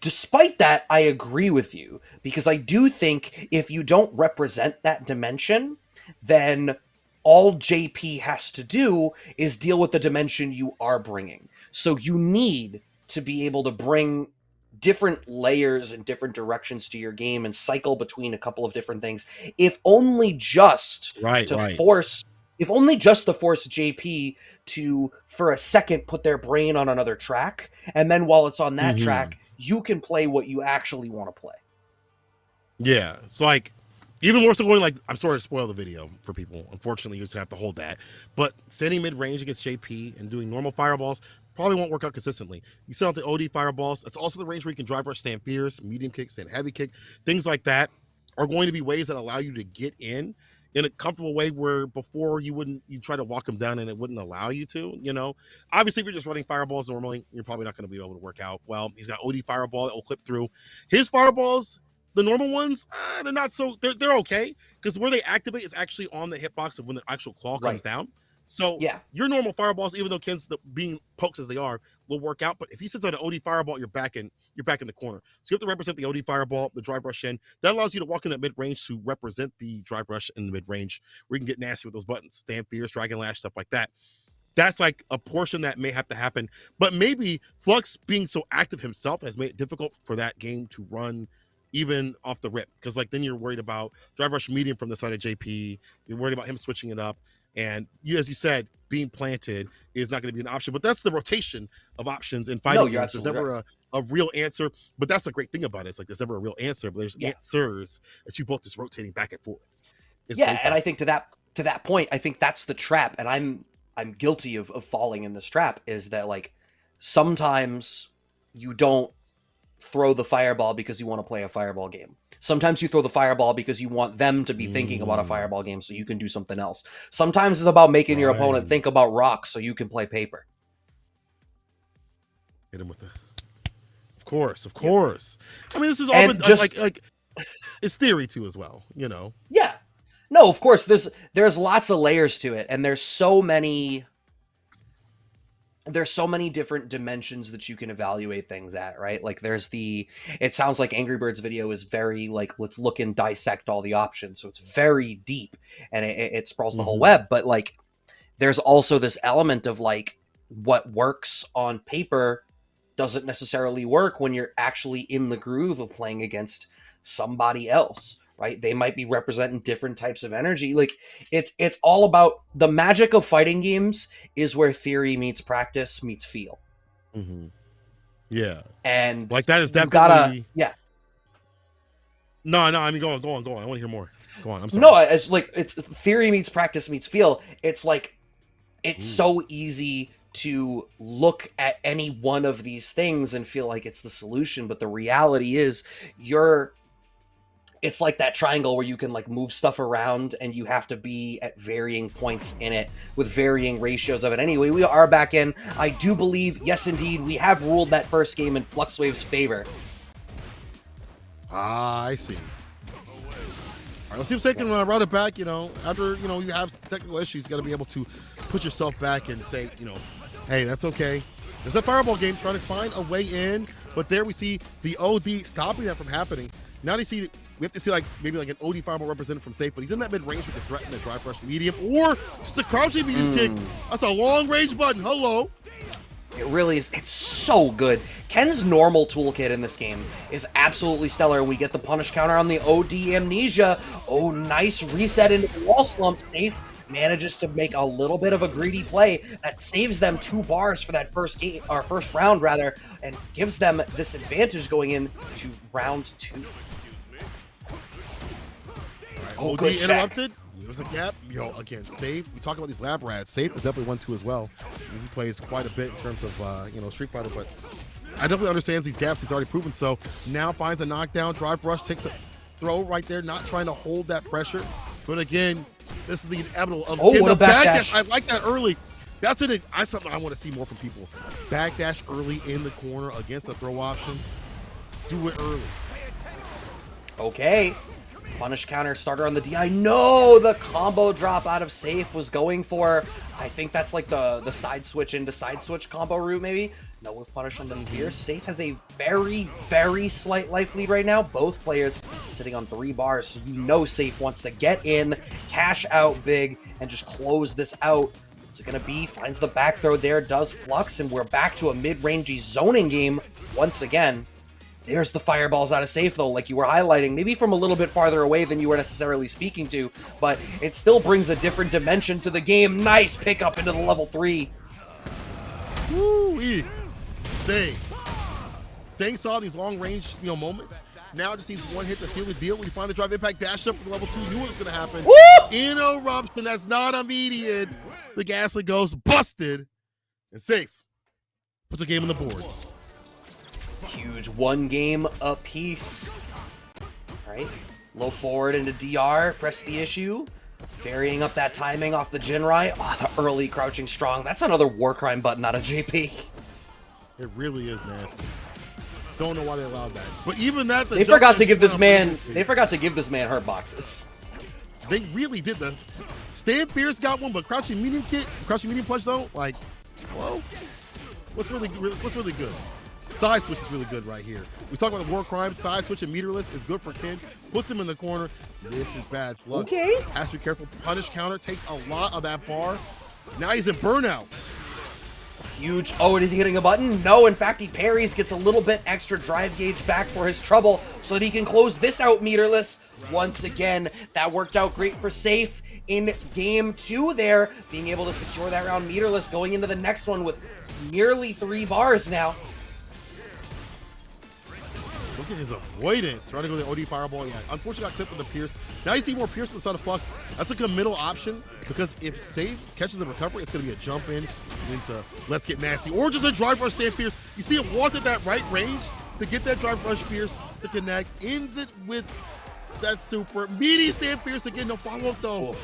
Despite that, I agree with you, because I do think if you don't represent that dimension, then all JP has to do is deal with the dimension you are bringing. So you need to be able to bring different layers and different directions to your game and cycle between a couple of different things, if only just to force JP to, for a second, put their brain on another track, and then while it's on that track, you can play what you actually want to play. Yeah, it's like, even more so going like, I'm sorry to spoil the video for people. Unfortunately, you just have to hold that. But standing mid-range against JP and doing normal fireballs probably won't work out consistently. You still have the OD fireballs. It's also the range where you can drive rush, stand fierce, medium kick, stand heavy kick. Things like that are going to be ways that allow you to get in a comfortable way where before you try to walk them down and it wouldn't allow you to, Obviously, if you're just running fireballs normally, you're probably not going to be able to work out well. He's got OD fireball that will clip through. His fireballs, the normal ones, they're not so, they're okay, because where they activate is actually on the hitbox of when the actual claw comes down. So Yeah. your normal fireballs, even though Ken's being poked as they are, will work out. But if he sits on an OD fireball, you're back in the corner. So you have to represent the OD fireball, the drive rush in. That allows you to walk in that mid range to represent the drive rush in the mid range, where you can get nasty with those buttons, stand fierce, dragon lash, stuff like that. That's like a portion that may have to happen. But maybe Flux being so active himself has made it difficult for that game to run even off the rip. Because like then you're worried about drive rush medium from the side of JP. You're worried about him switching it up. And you, as you said, being planted is not going to be an option. But that's the rotation of options in fighting games. There's never a real answer. But that's the great thing about it. It's like there's never a real answer, but there's answers that you both just rotating back and forth. It's and I think to that point, I think that's the trap. And I'm guilty of falling in this trap, is that like sometimes you don't throw the fireball because you want to play a fireball game. Sometimes you throw the fireball because you want them to be thinking about a fireball game so you can do something else. Sometimes it's about making your opponent think about rock so you can play paper. Hit him with the... Of course. I mean, this is all been, just, like it's theory too as well, you know? Yeah. No, of course, there's lots of layers to it, and there's so many different dimensions that you can evaluate things at, right? Like it sounds like Angry Birds video is very like, let's look and dissect all the options. So it's very deep and it sprawls the whole web. But like, there's also this element of like what works on paper doesn't necessarily work when you're actually in the groove of playing against somebody else, right? They might be representing different types of energy. Like it's all about the magic of fighting games is where theory meets practice meets feel. Yeah. And like that is definitely No, I mean, go on. I want to hear more. Go on. I'm sorry. No, it's like it's theory meets practice meets feel. It's like it's so easy to look at any one of these things and feel like it's the solution, but the reality is it's like that triangle where you can like move stuff around and you have to be at varying points in it with varying ratios of it. Anyway, we are back in. I do believe, yes, indeed, we have ruled that first game in Fluxwave's favor. I see. All right, let's see if they can route it back. You know, after, you know, you have technical issues, you got to be able to put yourself back and say, you know, hey, that's okay. There's a fireball game trying to find a way in, but there we see the OD stopping that from happening. Now we have to see like maybe like an OD fireball represented from safe, but he's in that mid range with the threat and the drive rush medium, or just a crouching medium kick. That's a long range button. Hello. It really is. It's so good. Ken's normal toolkit in this game is absolutely stellar. We get the punish counter on the OD amnesia. Oh, nice reset into the wall slump. Safe manages to make a little bit of a greedy play that saves them 2 bars for that first round rather, and gives them this advantage going into round 2. Oh, OD interrupted. There was a gap. Yo, again, Safe. We talk about these lab rats. Safe is definitely 1-2 as well. He plays quite a bit in terms of you know, Street Fighter, but I definitely understands these gaps. He's already proven so. Now finds a knockdown, drive rush, takes a throw right there, not trying to hold that pressure. But again, this is the inevitable of the backdash. I like that early. That's it. That's something I want to see more from people. Backdash early in the corner against the throw options. Do it early. Okay. Punish counter starter on the D. I know the combo drop out of safe was going for, I think that's like the side switch into side switch combo route maybe. No, with punish on the here. Safe has a very, very slight life lead right now. Both players sitting on 3 bars. So you know Safe wants to get in, cash out big, and just close this out. What's it going to be? Finds the back throw there, does Flux, and we're back to a mid-rangey zoning game once again. There's the fireballs out of safe, though, like you were highlighting, maybe from a little bit farther away than you were necessarily speaking to, but it still brings a different dimension to the game. Nice pickup into the level 3. Woo-wee. Safe. Staying solid, these long-range, you know, moments. Now just needs one hit to seal the deal. We find the drive impact dash up for the level 2. Knew what was going to happen. Woo! Interruption, that's not immediate. The gaslit goes busted. And Safe puts a game on the board. Huge 1 game apiece. All right, low forward into DR, press the issue. Varying up that timing off the Jinrai. Oh, the early crouching strong. That's another war crime button out of JP. It really is nasty. Don't know why they allowed that. But even that, they forgot to give this man hurt boxes. They really did this. Stand Fierce got one, but crouching medium punch though, like, hello? What's really good? Side switch is really good right here. We talk about the war crimes. Side switch and meterless is good for Ken. Puts him in the corner. This is bad. Flux has to be careful. Punish counter takes a lot of that bar. Now he's in burnout. Huge. Oh, is he hitting a button? No, in fact, he parries, gets a little bit extra drive gauge back for his trouble so that he can close this out meterless. Once again, that worked out great for Safe in game 2 there, being able to secure that round meterless, going into the next one with nearly 3 bars now. Look at his avoidance. Trying to go to the OD Fireball. Yeah, unfortunately got clipped with the Pierce. Now you see more Pierce with the side of Flux. That's like a middle option because if Safe catches the recovery, it's going to be a jump in into Let's Get Nasty. Or just a drive rush stand Pierce. You see him walked at that right range to get that drive rush Pierce to connect. Ends it with that super. Meaty stand Pierce again. No follow-up though.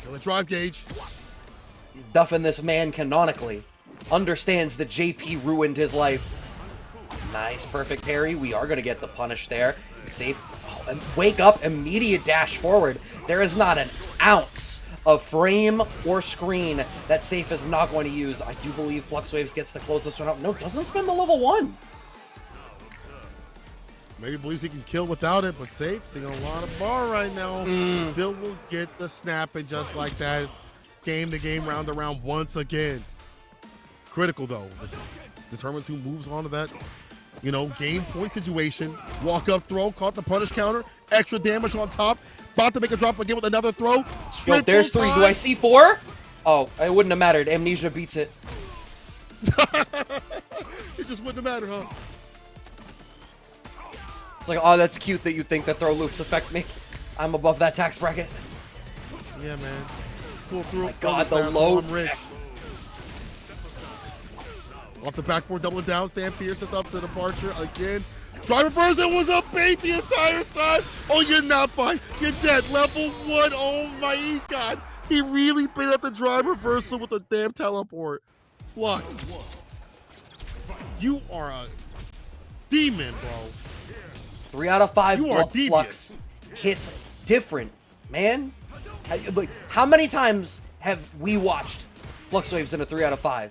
Kill the drive gauge. Duffin, this man canonically understands that JP ruined his life. Nice, perfect parry. We are going to get the punish there. Safe. Oh, and wake up, immediate dash forward. There is not an ounce of frame or screen that Safe is not going to use. I do believe Flux Waves gets to close this one out. No, doesn't spend the level 1. Maybe believes he can kill without it, but Safe seeing a lot of bar right now. Still will get the snap and just like that. It's game to game, round to round once again. Critical though. This determines who moves on to that, you know, game point situation. Walk up throw, caught the punish counter, extra damage on top. About to make a drop again with another throw. Yo, there's 3. Do I see 4? Oh, it wouldn't have mattered. Amnesia beats it. It just wouldn't have mattered, huh? It's like, oh, that's cute that you think that throw loops affect me. I'm above that tax bracket. Yeah, man. Pull through. Oh my God, the load. Off the backboard, double down. Stan Pierce sets up the departure again. Drive reverse, it was a bait the entire time. Oh, you're not fine. You're dead. Level 1. Oh my God. He really bait at the drive reversal with a damn teleport. Flux. You are a demon, bro. 3 out of 5 You are Flux hits different, man. How many times have we watched Flux Waves in a 3 out of 5?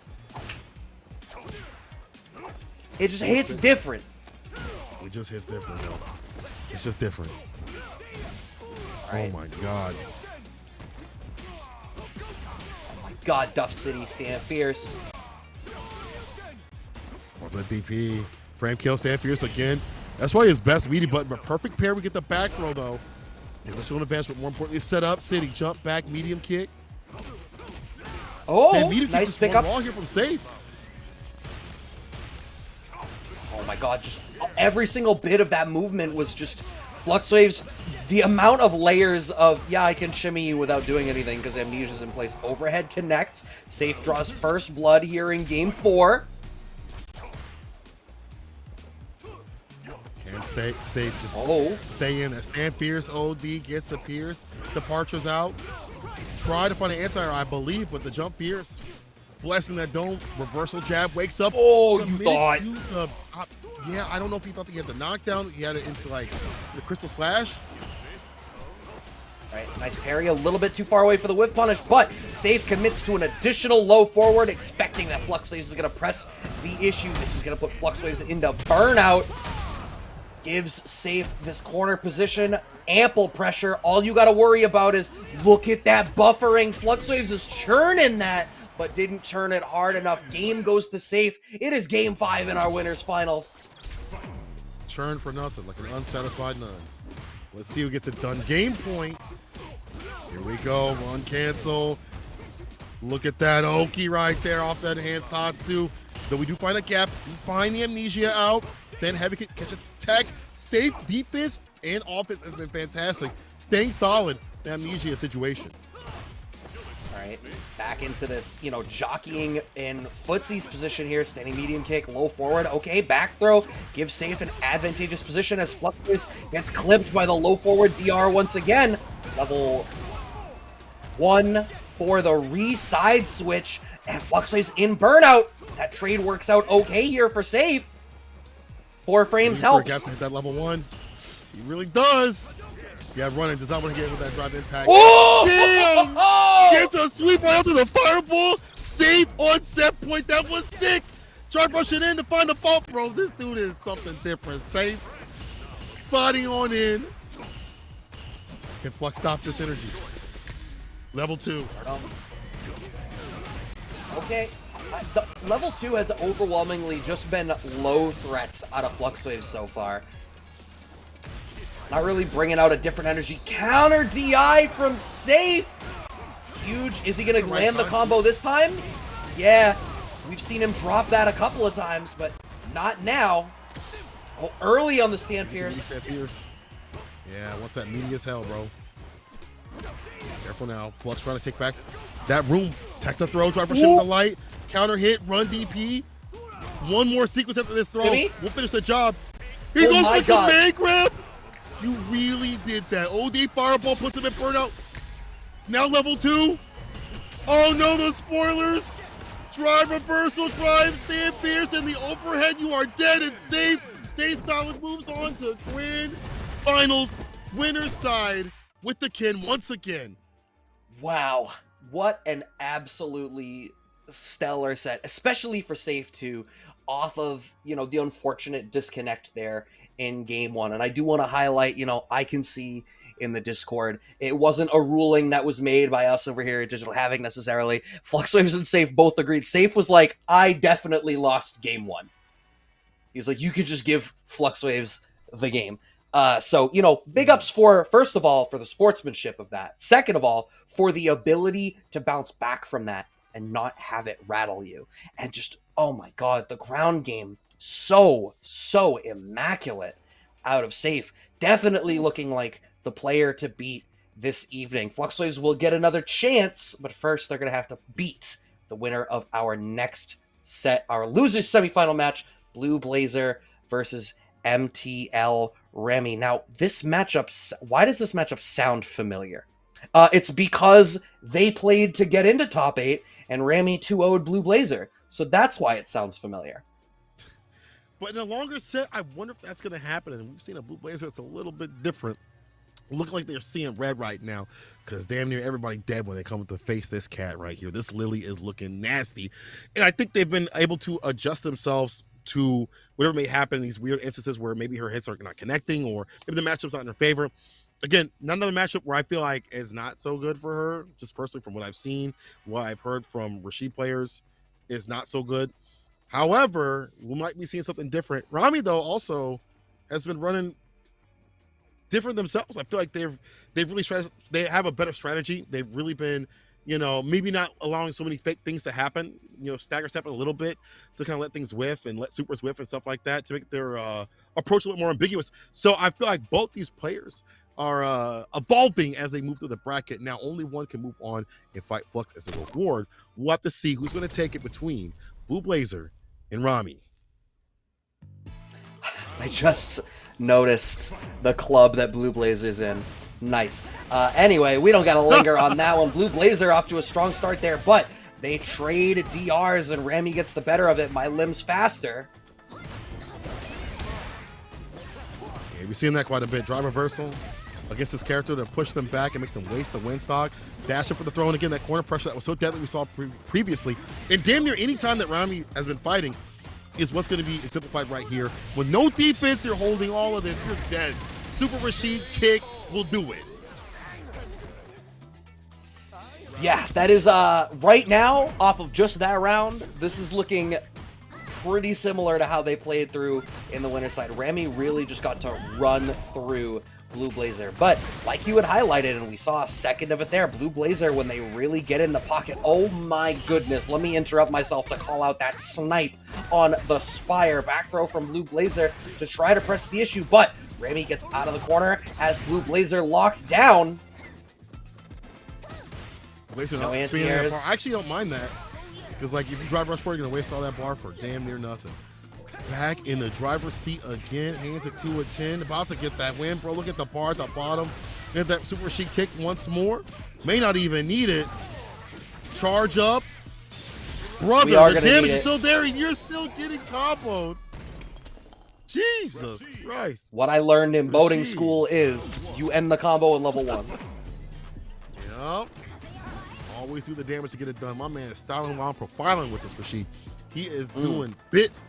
It just hits different. It just hits different, though. It's just different. Right. Oh my God. Oh my God, Duff City, Stan Fierce. What's that DP? Frame kill, Stan Fierce again. That's why his best meaty button, but perfect pair. We get the back throw though. He's a showing advance, but more importantly, set up. City jump back, medium kick. Oh, nice pick up. Raw here from Safe. Oh my God, just every single bit of that movement was just Flux Waves. The amount of layers of, yeah, I can shimmy you without doing anything because Amnesia's in place. Overhead connect. Safe draws first blood here in game 4. Can't stay safe. Just stay in. That Stan Fierce OD gets the Pierce. Departures out. Try to find an anti-air, I believe, but the jump Pierce. Blessing that dome. Reversal jab. Wakes up. Oh, you thought. Yeah, I don't know if he thought he had the knockdown. He had it into like the Crystal Slash. All right, nice parry. A little bit too far away for the whiff punish, but Safe commits to an additional low forward, expecting that Flux Waves is going to press the issue. This is going to put Flux Waves into burnout. Gives Safe this corner position, ample pressure. All you got to worry about is, look at that buffering. Flux Waves is churning that, but didn't churn it hard enough. Game goes to Safe. It is game 5 in our winners finals. Churn for nothing, like an unsatisfied none. Let's see who gets it done. Game point. Here we go. Run cancel. Look at that Oki right there off that enhanced Tatsu. Though we do find a gap, do find the Amnesia out. Stand heavy, catch a tech. Safe defense and offense has been fantastic. Staying solid, the Amnesia situation. All right, back into this, you know, jockeying in Footsie's position here. Standing medium kick, low forward. Okay, back throw. Gives Safe an advantageous position as Flux Waves gets clipped by the low forward DR once again. Level 1 for the re-side switch. And Flux Waves in burnout. That trade works out okay here for Safe. 4 frames helps. Hit that level 1. He really does. Yeah, running does not want to get with that drive impact. Oh! Damn! Gets a sweep right after the fireball. Safe on set point. That was sick. Try rushing in to find the fault, bro. This dude is something different. Safe. Sliding on in. Can Flux stop this energy? Level 2. Okay. Level 2 has overwhelmingly just been low threats out of Flux Waves so far. Not really bringing out a different energy. Counter DI from Safe. Huge. Is he going to land the combo this time? Yeah. We've seen him drop that a couple of times, but not now. Oh, early on the Stand Fierce. Yeah, what's that? Meaty as hell, bro. Careful now. Flux trying to take back that room. Text a throw. Driver shit with the light. Counter hit. Run DP. One more sequence after this throw. We'll finish the job. He goes for the command grab. You really did that. OD Fireball puts him in burnout. Now level 2. Oh no, the spoilers. Drive reversal, drive, stand fierce, and the overhead. You are dead and safe. Stay solid, moves on to grand finals. Winner's side with the kin once again. Wow. What an absolutely stellar set, especially for Safe 2, off of, you know, the unfortunate disconnect there in game 1. And I do want to highlight, you know, I can see in the Discord, it wasn't a ruling that was made by us over here at Digital Havoc necessarily. Flux Waves and Safe both agreed. Safe was like, I definitely lost game 1. He's like, you could just give Flux Waves the game. So, you know, big ups for, first of all, for the sportsmanship of that. Second of all, for the ability to bounce back from that and not have it rattle you. And just, oh my God, the ground game, so immaculate out of Safe. Definitely looking like the player to beat this evening. Flux Waves will get another chance, but first they're going to have to beat the winner of our next set, our losers semifinal match, Blue Blazer versus MTL Remy. Now, this matchup, why does this matchup sound familiar? It's because they played to get into top 8, and Remy 2-0'd Blue Blazer. So that's why it sounds familiar. But in a longer set, I wonder if that's going to happen. And we've seen a Blue Blazer that's a little bit different. Looking like they're seeing red right now, because damn near everybody dead when they come to face this cat right here. This Lily is looking nasty. And I think they've been able to adjust themselves to whatever may happen in these weird instances where maybe her hits are not connecting or maybe the matchup's not in her favor. Again, another matchup where I feel like is not so good for her, just personally from what I've seen, what I've heard from Rashid players is not so good. However, we might be seeing something different. Rami, though, also has been running different themselves. I feel like they have a better strategy. They've really been, you know, maybe not allowing so many fake things to happen, you know, stagger stepping a little bit to kind of let things whiff and let supers whiff and stuff like that to make their approach a little more ambiguous. So I feel like both these players are evolving as they move through the bracket. Now only one can move on and fight Flux as a reward. We'll have to see who's going to take it between Blue Blazer and Rami. I just noticed the club that Blue Blazer's in. Nice. Anyway, we don't got to linger on that one. Blue Blazer off to a strong start there, but they trade DRs and Remy gets the better of it. My limbs faster. Yeah, we've seen that quite a bit. Drive reversal against this character to push them back and make them waste the Windstock. Dash up for the throw, and again, that corner pressure that was so deadly we saw previously. And damn near any time that Rami has been fighting is what's going to be exemplified right here. With no defense, you're holding all of this, you're dead. Super Rashid kick will do it. Yeah, that is, right now, off of just that round, this is looking pretty similar to how they played through in the winner's side. Remy really just got to run through Blue Blazer. But like you had highlighted, and we saw a second of it there, Blue Blazer, when they really get in the pocket, oh my goodness, let me interrupt myself to call out that snipe on the Spire. Back throw from Blue Blazer to try to press the issue, but Remy gets out of the corner, has Blue Blazer locked down. No I actually don't mind that, because like if you drive rush forward, you're gonna waste all that bar for damn near nothing. Back in the driver's seat again, hands it to a 10, about to get that win, bro. Look at the bar at the bottom. Get that Super Rashid kick once more. May not even need it. Charge up. Brother, the damage is still there, and you're still getting comboed. Jesus Christ. What I learned in boating Rashid. school is you end the combo in level 1. Yup. Always do the damage to get it done. My man is styling while I'm profiling with this Rashid. He is doing bits.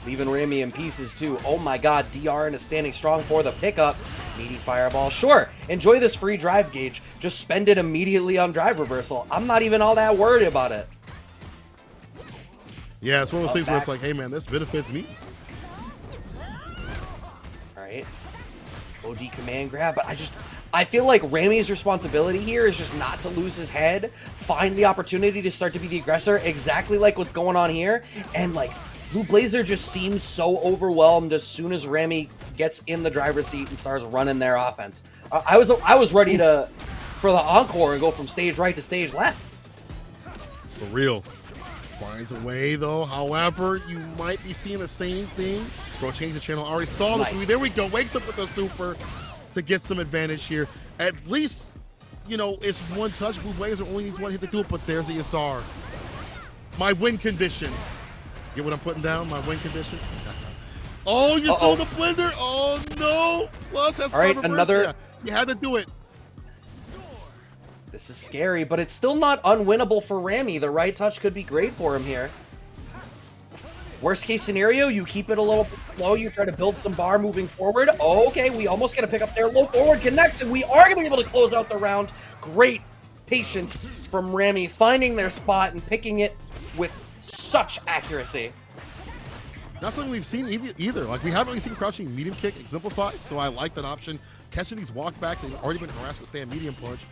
Leaving Remy in pieces too. Oh my god, DRN is standing strong for the pickup. Meaty fireball. Sure, enjoy this free drive gauge. Just spend it immediately on drive reversal. I'm not even all that worried about it. Yeah, it's one of those things where it's like, hey man, this benefits me. Alright. OD command grab, but I feel like Remy's responsibility here is just not to lose his head, find the opportunity to start to be the aggressor, exactly like what's going on here, and like, Blue Blazer just seems so overwhelmed as soon as Remy gets in the driver's seat and starts running their offense. I was ready for the encore and go from stage right to stage left. For real. Finds a way though. However, you might be seeing the same thing. Bro, change the channel. I already saw this movie. There we go. Wakes up with the super to get some advantage here. At least, you know, it's one touch. Blue Blazer only needs one hit to do it, but there's a Yasar. My win condition. Get what I'm putting down? My win condition? Oh, you're still in the blender? Oh, no. Plus, that's right, another. Yeah, you had to do it. This is scary, but it's still not unwinnable for Remy. The right touch could be great for him here. Worst case scenario, you keep it a little low. You try to build some bar moving forward. Okay, we almost get a pick up there. Low forward connects, and we are going to be able to close out the round. Great patience from Remy, finding their spot and picking it with such accuracy. Not something we've seen either. Like, we haven't really seen crouching medium kick exemplified, so I like that option. Catching these walkbacks, and already been harassed with stand medium punch.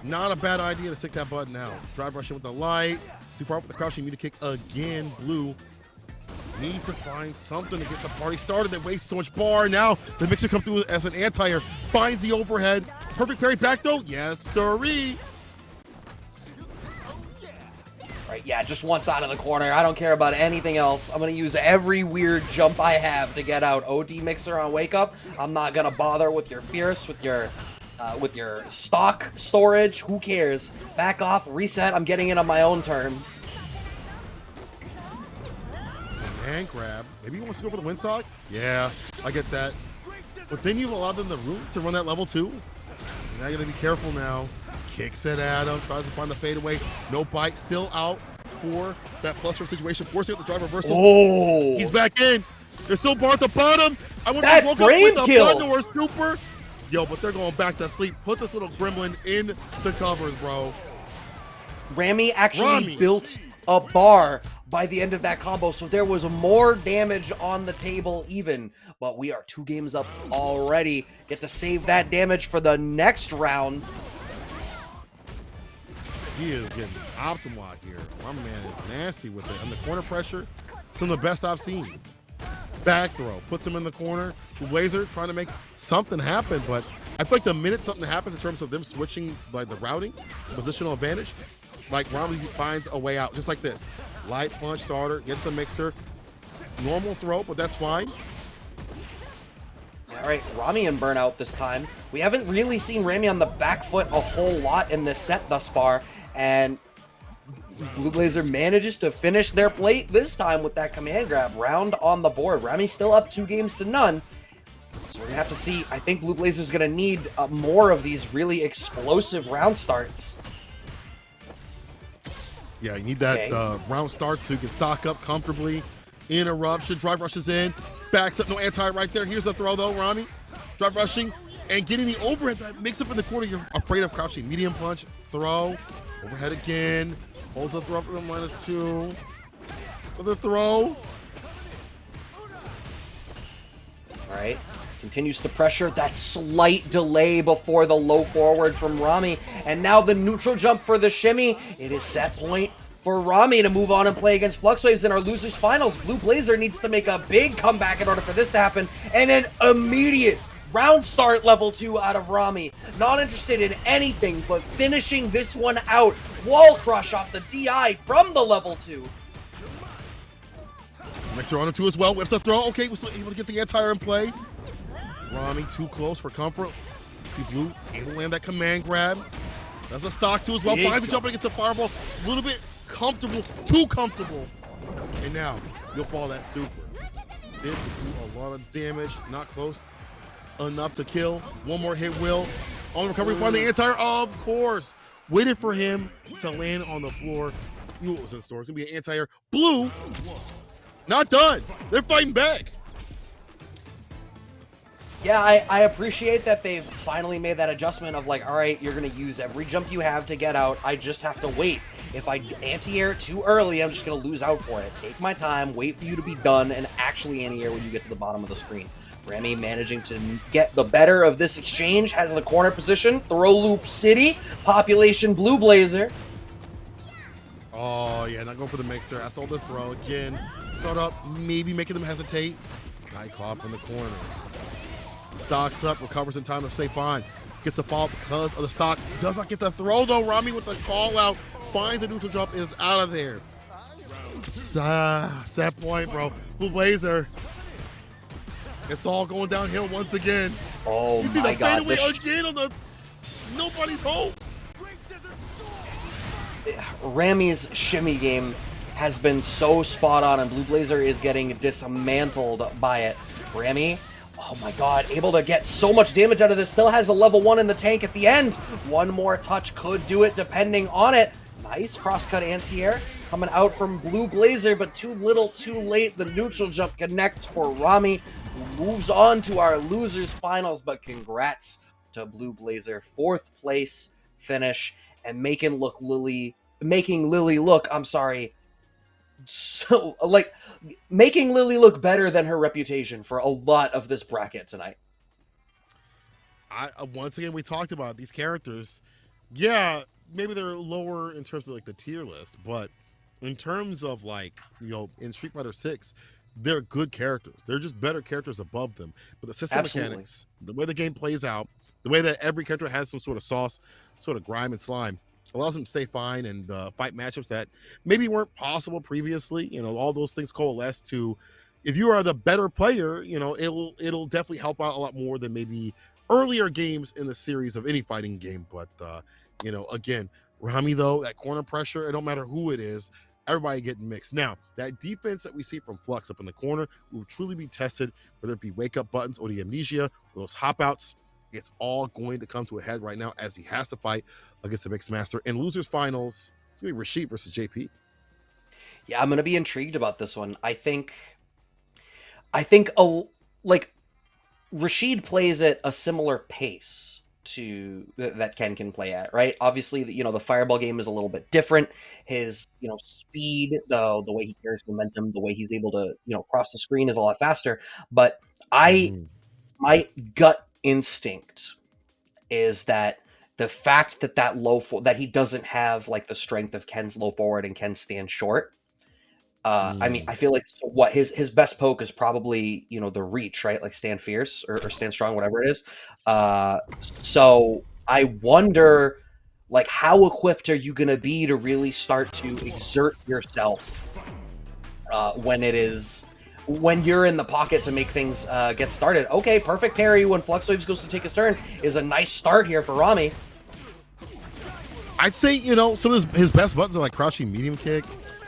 Not a bad idea to stick that button out. Drive rushing with the light. Too far with the crouching medium kick again. Blue needs to find something to get the party started. They waste so much bar. Now the mixer comes through as an anti-air. Finds the overhead. Perfect parry back though. Yes, sirree. Right, yeah, just one side of the corner. I don't care about anything else. I'm going to use every weird jump I have to get out. OD mixer on wake up. I'm not going to bother with your fierce, with your stock storage. Who cares? Back off, reset. I'm getting it on my own terms. And grab. Maybe he wants to go for the wind sock. Yeah, I get that. But then you've allowed them the room to run that level 2. Now you got to be careful now. Kicks it at him, tries to find the fadeaway. No bite, still out for that plus one situation. Forcing out the drive reversal. Oh! He's back in. There's still bar at the bottom. I want that to woke up with the kill. Bloodnor super. Yo, but they're going back to sleep. Put this little gremlin in the covers, bro. Remy actually built a bar by the end of that combo, so there was more damage on the table even. But we are 2 games up already. Get to save that damage for the next round. He is getting optimal out here. My man is nasty with it. And the corner pressure, some of the best I've seen. Back throw, puts him in the corner. Blazer trying to make something happen, but I feel like the minute something happens in terms of them switching like the routing, positional advantage, like Rami finds a way out, just like this. Light punch starter, gets a mixer. Normal throw, but that's fine. All right, Rami and burnout this time. We haven't really seen Remy on the back foot a whole lot in this set thus far, and Blue Blazer manages to finish their plate this time with that command grab. Round on the board. Remy's still up 2 games to none. So we're going to have to see. I think Blue Blazer's going to need more of these really explosive round starts. Yeah, you need that round start so you can stock up comfortably. Interruption, drive rushes in, backs up, no anti right there. Here's the throw though, Rami. Drive rushing and getting the overhead that makes up in the corner. You're afraid of crouching. Medium punch, throw, overhead again. Holds the throw for the -2. For the throw. All right. Continues to pressure. That slight delay before the low forward from Rami. And now the neutral jump for the shimmy. It is set point for Rami to move on and play against Fluxwaves in our losers finals. Blue Blazer needs to make a big comeback in order for this to happen. And an immediate round start level 2 out of Rami. Not interested in anything but finishing this one out. Wall crush off the DI from the level 2. Mixer on him too as well. Whips the throw. Okay, we're still able to get the anti-air in play. Rami too close for comfort. See Blue able to land that command grab. Does a stock too as well. Finds the jump against the fireball. A little bit comfortable, too comfortable. And now you'll follow that super. This will do a lot of damage. Not close enough to kill. One more hit will. On the recovery, find the anti-air. Of course. Waited for him to land on the floor. Knew what was in store. It's going to be an anti-air. Blue. Not done. They're fighting back. Yeah, I appreciate that they've finally made that adjustment of like, all right, you're going to use every jump you have to get out. I just have to wait. If I anti-air too early, I'm just going to lose out for it. Take my time, wait for you to be done, and actually anti-air when you get to the bottom of the screen. Remy managing to get the better of this exchange, has the corner position, throw loop city, population blue blazer. Oh, yeah, not going for the mixer. I saw this throw again. Start up, maybe making them hesitate. Guy caught up in the corner. Stocks up, recovers in time to stay fine. Gets a fall because of the stock. Does not get the throw, though. Rami with the call out. Finds the neutral jump, is out of there. Set point, bro. Blue blazer. It's all going downhill once again. Oh, you see my the God. fadeaway again on the nobody's home. Ramy's shimmy game has been so spot on, and Blue Blazer is getting dismantled by it. Remy, oh my God, able to get so much damage out of this. Still has a level 1 in the tank at the end. One more touch could do it depending on it. Nice cross-cut anti-air coming out from Blue Blazer, but too little, too late. The neutral jump connects for Rami. Moves on to our losers finals, but congrats to Blue Blazer. 4th place finish and making Lily look, so like making Lily look better than her reputation for a lot of this bracket tonight. Once again, we talked about these characters. Yeah, maybe they're lower in terms of like the tier list, but in terms of like, you know, in Street Fighter 6, they're good characters. They're just better characters above them. But the system mechanics, the way the game plays out, the way that every character has some sort of sauce, sort of grime and slime, allows them to stay fine and fight matchups that maybe weren't possible previously. You know, all those things coalesce to, if you are the better player, you know, it'll definitely help out a lot more than maybe earlier games in the series of any fighting game. But, you know, again, Rami, though, that corner pressure, it don't matter who it is, everybody getting mixed. Now, that defense that we see from Flux up in the corner will truly be tested, whether it be wake-up buttons or the amnesia, or those hop-outs. It's all going to come to a head right now as he has to fight against the Mixed Master. In losers finals, it's going to be Rashid versus JP. Yeah, I'm going to be intrigued about this one. I think like Rashid plays at a similar pace to that Ken can play at, right? Obviously, you know, the fireball game is a little bit different. His, you know, speed, the way he carries momentum, the way he's able to, you know, cross the screen is a lot faster. But my gut instinct is that the fact that that he doesn't have like the strength of Ken's low forward and Ken stand short. I mean, I feel like his best poke is probably, you know, the reach, right? Like stand fierce or stand strong, whatever it is. So I wonder, like, how equipped are you going to be to really start to exert yourself when you're in the pocket to make things get started? Okay, perfect parry when Flux Waves goes to take his turn is a nice start here for Rami. I'd say, you know, some of his best buttons are like crouching medium kick.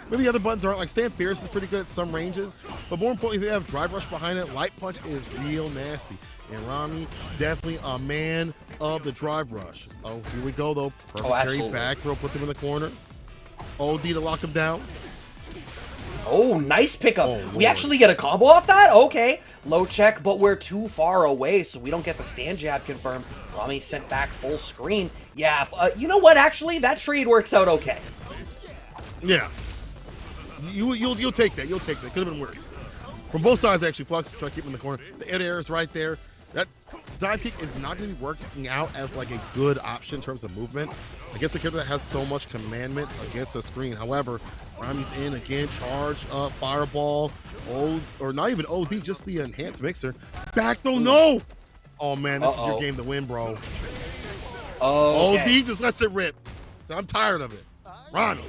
Maybe the other buttons aren't. Like stand fierce is pretty good at some ranges, but more importantly, if they have drive rush behind it, light punch is real nasty. And Rami, definitely a man of the drive rush. Oh, here we go though. Perfect parry, back throw, puts him in the corner. OD to lock him down. Oh, nice pickup. We actually get a combo off that? Okay. Low check, but we're too far away, so we don't get the stand jab confirmed. Rami sent back full screen. Yeah, you know what? Actually, that trade works out okay. Yeah. You'll take that. You'll take that. Could have been worse. From both sides, actually. Flux try to keep him in the corner. The air is right there. That dive kick is not going to be working out as like a good option in terms of movement against a character that has so much commandment against the screen. However, Rami's in again, charge up, fireball, or not even OD, just the enhanced mixer. Back though, no! Oh man, this is your game to win, bro. Oh, OD just lets it rip. So I'm tired of it. Rami.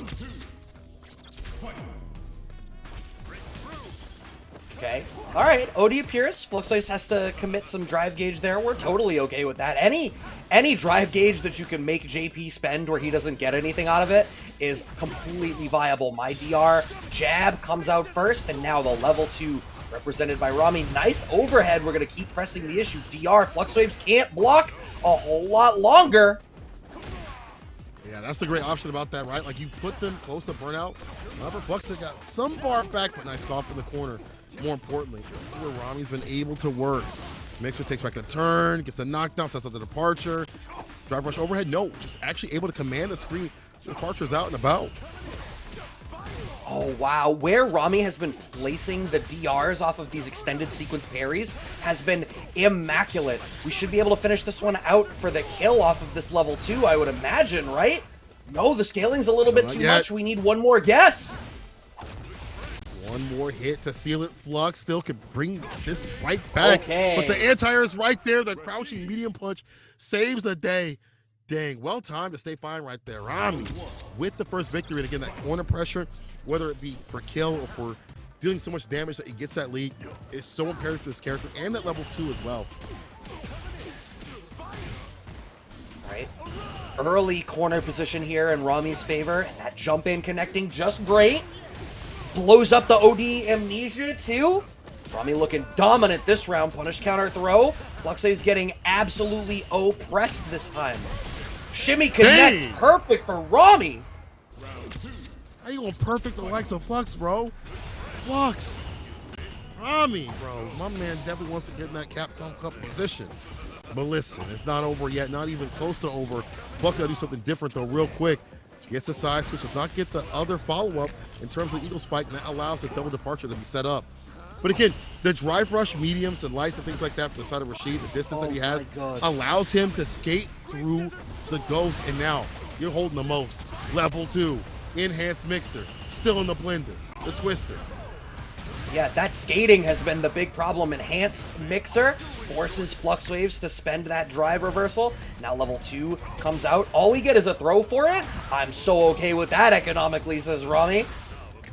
Okay. All right. OD appears. Fluxwaves has to commit some drive gauge there. We're totally okay with that. Any drive gauge that you can make JP spend where he doesn't get anything out of it is completely viable. My DR jab comes out first, and now the level 2 represented by Rami. Nice overhead. We're going to keep pressing the issue. DR, Flux Waves can't block a whole lot longer. Yeah, that's the great option about that, right? Like, you put them close to burnout. However, Flux has got some bar back, but nice cough in the corner. More importantly, this is where Rami's been able to work. Mixer takes back the turn, gets the knockdown, sets up the departure. Drive rush overhead, no, just actually able to command the screen. Departure's out and about. Oh, wow. Where Rami has been placing the DRs off of these extended sequence parries has been immaculate. We should be able to finish this one out for the kill off of this level 2, I would imagine, right? No, the scaling's a little bit too much. We need one more guess. One more hit to seal it. Flux still can bring this right back. Okay. But the anti-air is right there. The crouching medium punch saves the day. Dang, well timed to stay fine right there. Rami with the first victory. And again, that corner pressure, whether it be for kill or for dealing so much damage that he gets that lead, is so imperative to this character and that level 2 as well. All right. Early corner position here in Rami's favor. And that jump in connecting just great. Blows up the OD Amnesia too. Rami looking dominant this round. Punish counter throw. Flux Waves getting absolutely oppressed this time. Shimmy connects. Dang. Perfect for Rami. How you going perfect the likes of Flux, bro? Flux. Rami, bro. My man definitely wants to get in that Capcom Cup position. But listen, it's not over yet. Not even close to over. Flux got to do something different, though, real quick. Gets the side switch. Does not get the other follow-up in terms of the Eagle Spike. And that allows his double departure to be set up. But again, the drive rush mediums and lights and things like that from the side of Rashid, the distance that he has, allows him to skate through the ghost. And now you're holding the most. Level 2, enhanced mixer, still in the blender, the twister. Yeah, that skating has been the big problem. Enhanced mixer forces Flux Waves to spend that drive reversal. Now level 2 comes out. All we get is a throw for it. I'm so okay with that economically, says Rami.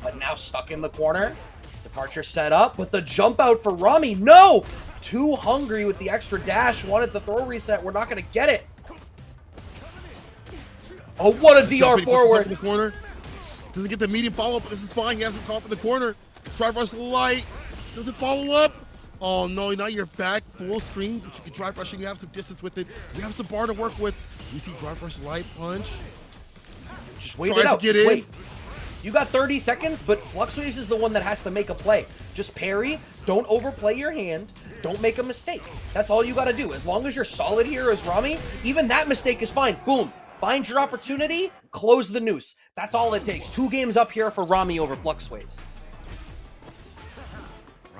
But now stuck in the corner. Departure set up, but the jump out for Rami, no! Too hungry with the extra dash, wanted the throw reset, we're not gonna get it. Oh, what a DR forward. In the corner. Doesn't get the medium follow-up, but this is fine. He has him caught up in the corner. Drive rush light. Doesn't follow up. Oh no, now you're back full screen, but you can drive rush and you have some distance with it. You have some bar to work with. You see drive rush light punch. Just wait it out. Just wait. You got 30 seconds, but Flux Waves is the one that has to make a play. Just parry, don't overplay your hand, don't make a mistake. That's all you gotta do. As long as you're solid here as Rami, even that mistake is fine. Boom. Find your opportunity, close the noose. That's all it takes. 2 games up here for Rami over Flux Waves.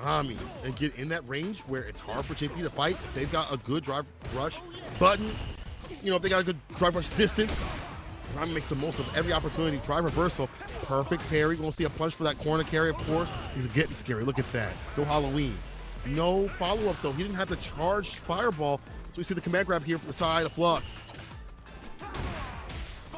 Rami, and get in that range where it's hard for JP to fight. If they've got a good drive rush button, you know, if they got a good drive rush distance, Rami makes the most of every opportunity. Drive reversal, perfect parry. We're gonna see a punch for that corner carry, of course. He's getting scary, look at that. No Halloween. No follow-up though. He didn't have the charged fireball, so we see the command grab here from the side of Flux.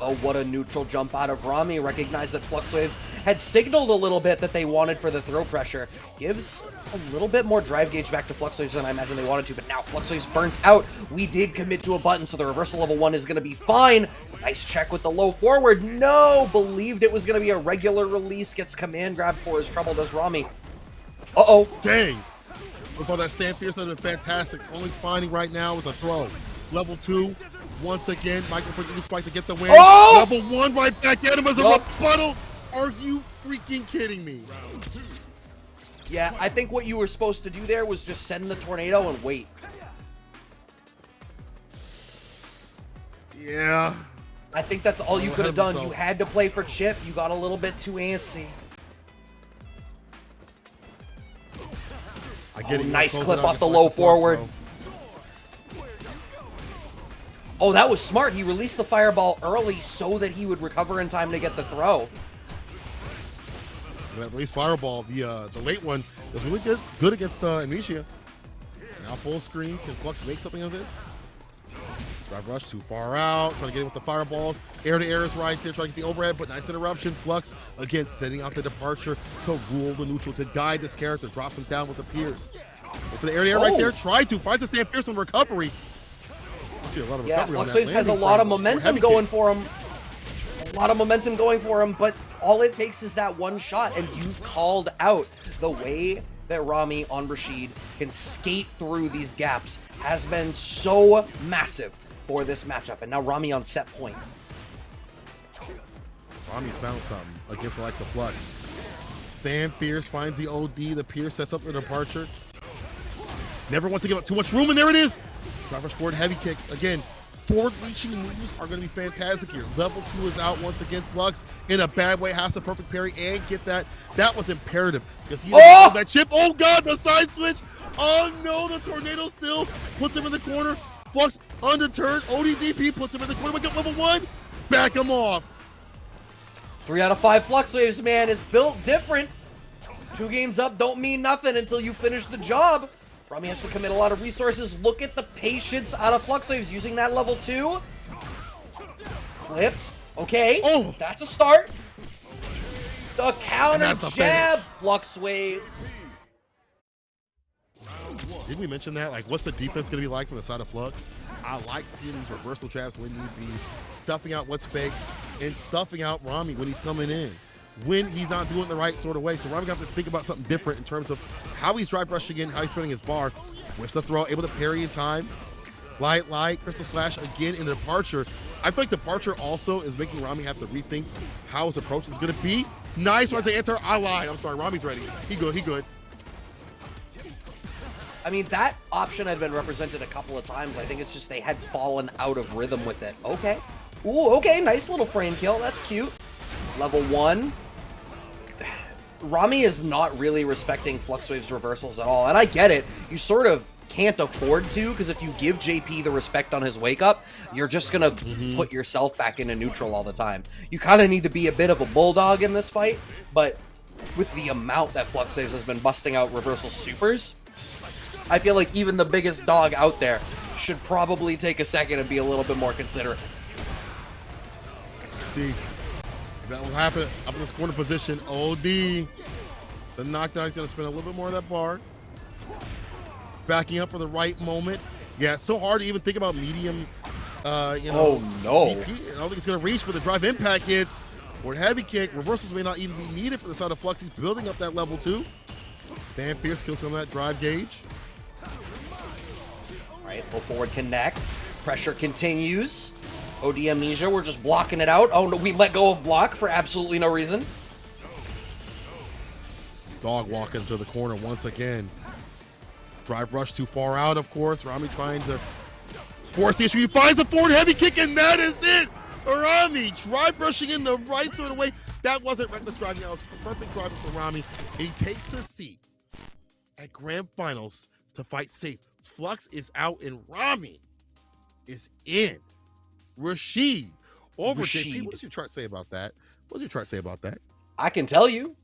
Oh, what a neutral jump out of Rami. Recognize that Flux Waves had signaled a little bit that they wanted for the throw pressure. Gives a little bit more drive gauge back to Flux Waves than I imagine they wanted to, but now Flux Waves burnt out. We did commit to a button, so the reversal level 1 is going to be fine. Nice check with the low forward. No, believed it was going to be a regular release. Gets command grab for his trouble, does Rami. Uh-oh. Dang. Before that stand fierce, that would have been fantastic. Only finding right now is a throw. Level 2. Once again, Michael for Eagle Spike to get the win. Oh! Level 1 right back at him as a rebuttal. Are you freaking kidding me? Yeah, I think what you were supposed to do there was just send the tornado and wait. Yeah. I think that's all you could have done. You had to play for chip. You got a little bit too antsy. I get it. Nice clip off the low forward. Oh, that was smart. He released the fireball early so that he would recover in time to get the throw. That release fireball, the late one, was really good against Amnesia. Now full screen. Can Flux make something of this? Drive rush too far out. Trying to get in with the fireballs. Air to air is right there. Trying to get the overhead, but nice interruption. Flux, again, setting out the departure to rule the neutral, to guide this character. Drops him down with the pierce. But for the air to air right there, try to. Finds a stand fierce on recovery. I see a lot of recovery on that. Flux Waves has a lot of momentum going for him. A lot of momentum going for him, but all it takes is that one shot, and you've called out the way that Rami on Rashid can skate through these gaps has been so massive for this matchup. And now Rami on set point. Rami's found something against the likes of Flux. Stand fierce, finds the OD, the Pierce sets up the departure. Never wants to give up too much room, and there it is! Drive rush forward, heavy kick. Again, forward-reaching moves are going to be fantastic here. Level 2 is out once again. Flux, in a bad way, has the perfect parry and get that. That was imperative because he didn't hold that chip. Oh, God, the side switch. Oh, no, the tornado still puts him in the corner. Flux, undeterred. ODDP puts him in the corner. Wake up level 1. Back him off. 3 out of 5 Flux Waves, man, is built different. 2 games up don't mean nothing until you finish the job. Rami has to commit a lot of resources. Look at the patience out of Flux Waves using that level 2. Clipped. Okay. Oh, that's a start. The counter jab, finish. Flux Wave. Didn't we mention that? Like, what's the defense going to be like from the side of Flux? I like seeing these reversal jabs when need be, stuffing out what's fake, and stuffing out Rami when he's coming in, when he's not doing it the right sort of way. So Rami got to think about something different in terms of how he's drive rushing in, how he's spinning his bar, whiffs the throw, able to parry in time. Light, Crystal Slash again in the departure. I feel like departure also is making Rami have to rethink how his approach is going to be. Nice, when I say enter, I lied. I'm sorry, Rami's ready. He good. I mean, that option had been represented a couple of times. I think it's just they had fallen out of rhythm with it. Okay. Ooh, okay, nice little frame kill. That's cute. Level 1. Rami is not really respecting Flux Wave's reversals at all. And I get it. You sort of can't afford to, because if you give JP the respect on his wake up, you're just going to put yourself back into neutral all the time. You kind of need to be a bit of a bulldog in this fight, but with the amount that Flux Waves has been busting out reversal supers, I feel like even the biggest dog out there should probably take a second and be a little bit more considerate. See, that will happen up in this corner position. OD. The knockdown's going to spend a little bit more of that bar. Backing up for the right moment. Yeah, it's so hard to even think about medium, Oh, no. DP. I don't think it's going to reach, but the drive impact hits. Or heavy kick. Reversals may not even be needed for the side of Flux. He's building up that level 2. Damn, Fierce kills some of that drive gauge. Right, pull forward connects. Pressure continues. OD Amnesia, we're just blocking it out. Oh, no, we let go of block for absolutely no reason. Dog walking to the corner once again. Drive rush too far out, of course. Rami trying to force the issue. He finds a forward heavy kick, and that is it. Rami drive rushing in the right sort of way. That wasn't reckless driving. That was perfect driving for Rami. And he takes a seat at Grand Finals to fight safe. Flux is out and Rami is in. Rashid over JP. What does your chart say about that? What does your chart say about that? I can tell you.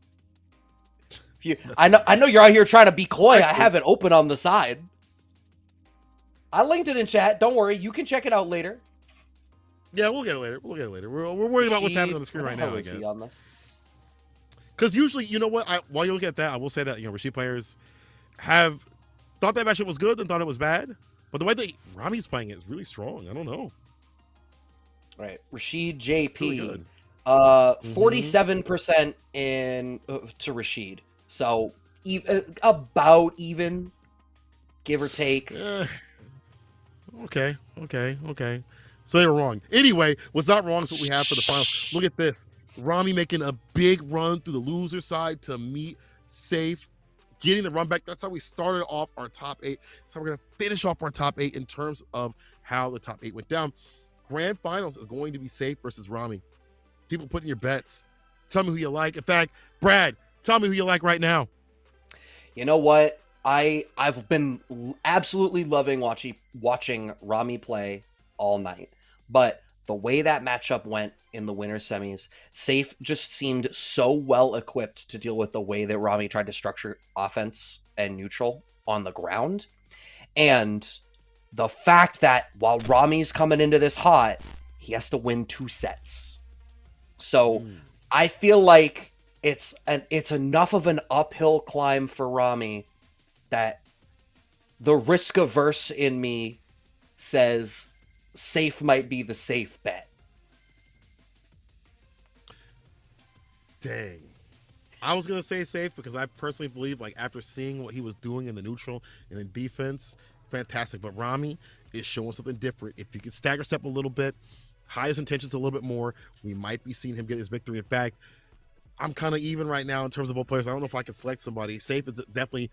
I know you're out here trying to be coy. I have it open on the side. I linked it in chat. Don't worry. You can check it out later. Yeah, we'll get it later. We're worried about what's happening on the screen right now, I guess. Because usually, you know what? While you look at that, I will say that, Rashid players have thought that matchup was good and thought it was bad. But the way that Rami's playing it is really strong. I don't know. Right. Rashid JP. Really 47% in to Rashid. So about even, give or take. Okay. So they were wrong. Anyway, what's not wrong is what we have for the finals. Look at this. Rami making a big run through the loser side to meet safe, getting the run back. That's how we started off our top 8. That's how we're going to finish off our top 8 in terms of how the top 8 went down. Grand Finals is going to be safe versus Rami. People put in your bets. Tell me who you like. In fact, Brad, tell me who you like right now. You know what? I've been absolutely loving watching Rami play all night. But the way that matchup went in the winter semis, Safe just seemed so well equipped to deal with the way that Rami tried to structure offense and neutral on the ground. And the fact that while Rami's coming into this hot, he has to win 2 sets. So I feel like it's enough of an uphill climb for Rami that the risk averse in me says Safe might be the safe bet. Dang. I was going to say safe because I personally believe, like, after seeing what he was doing in the neutral and in defense, fantastic. But Rami is showing something different. If he can stagger step a little bit, high his intentions a little bit more, we might be seeing him get his victory. In fact, I'm kind of even right now in terms of both players. I don't know if I can select somebody. Safe is definitely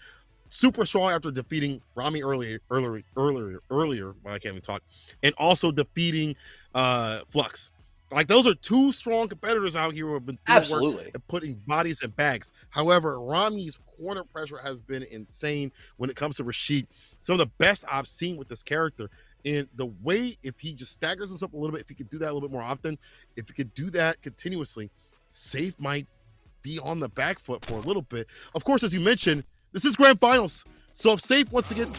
super strong after defeating Rami earlier. Well, I can't even talk. And also defeating Flux. Like, those are two strong competitors out here who have been doing Absolutely. work and putting bodies in bags. However, Rami's corner pressure has been insane when it comes to Rashid. Some of the best I've seen with this character. And the way, if he just staggers himself a little bit, if he could do that a little bit more often, if he could do that continuously, Safe might be on the back foot for a little bit. Of course, as you mentioned, this is grand finals. So if Safe wants to get,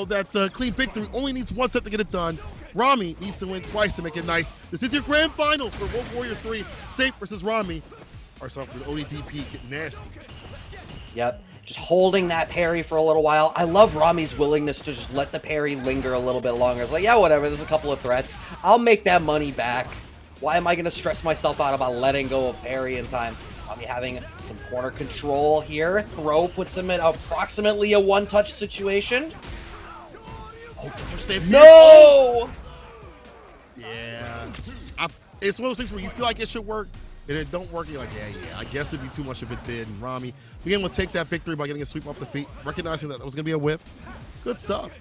that clean victory, only needs one set to get it done. Rami needs to win twice to make it nice. This is your grand finals for Road Warrior 3, Safe versus Rami. Or sorry, for the ODDP, get nasty. Yep. Just holding that parry for a little while. I love Rami's willingness to just let the parry linger a little bit longer. It's like, yeah, whatever, there's a couple of threats. I'll make that money back. Why am I going to stress myself out about letting go of parry in time? Rami having some corner control here. Throw puts him in approximately a one-touch situation. No! Yeah. It's one of those things where you feel like it should work, and it don't work. You're like, yeah, I guess it'd be too much if it did. And Rami being able to take that victory by getting a sweep off the feet, recognizing that was going to be a whiff. Good stuff.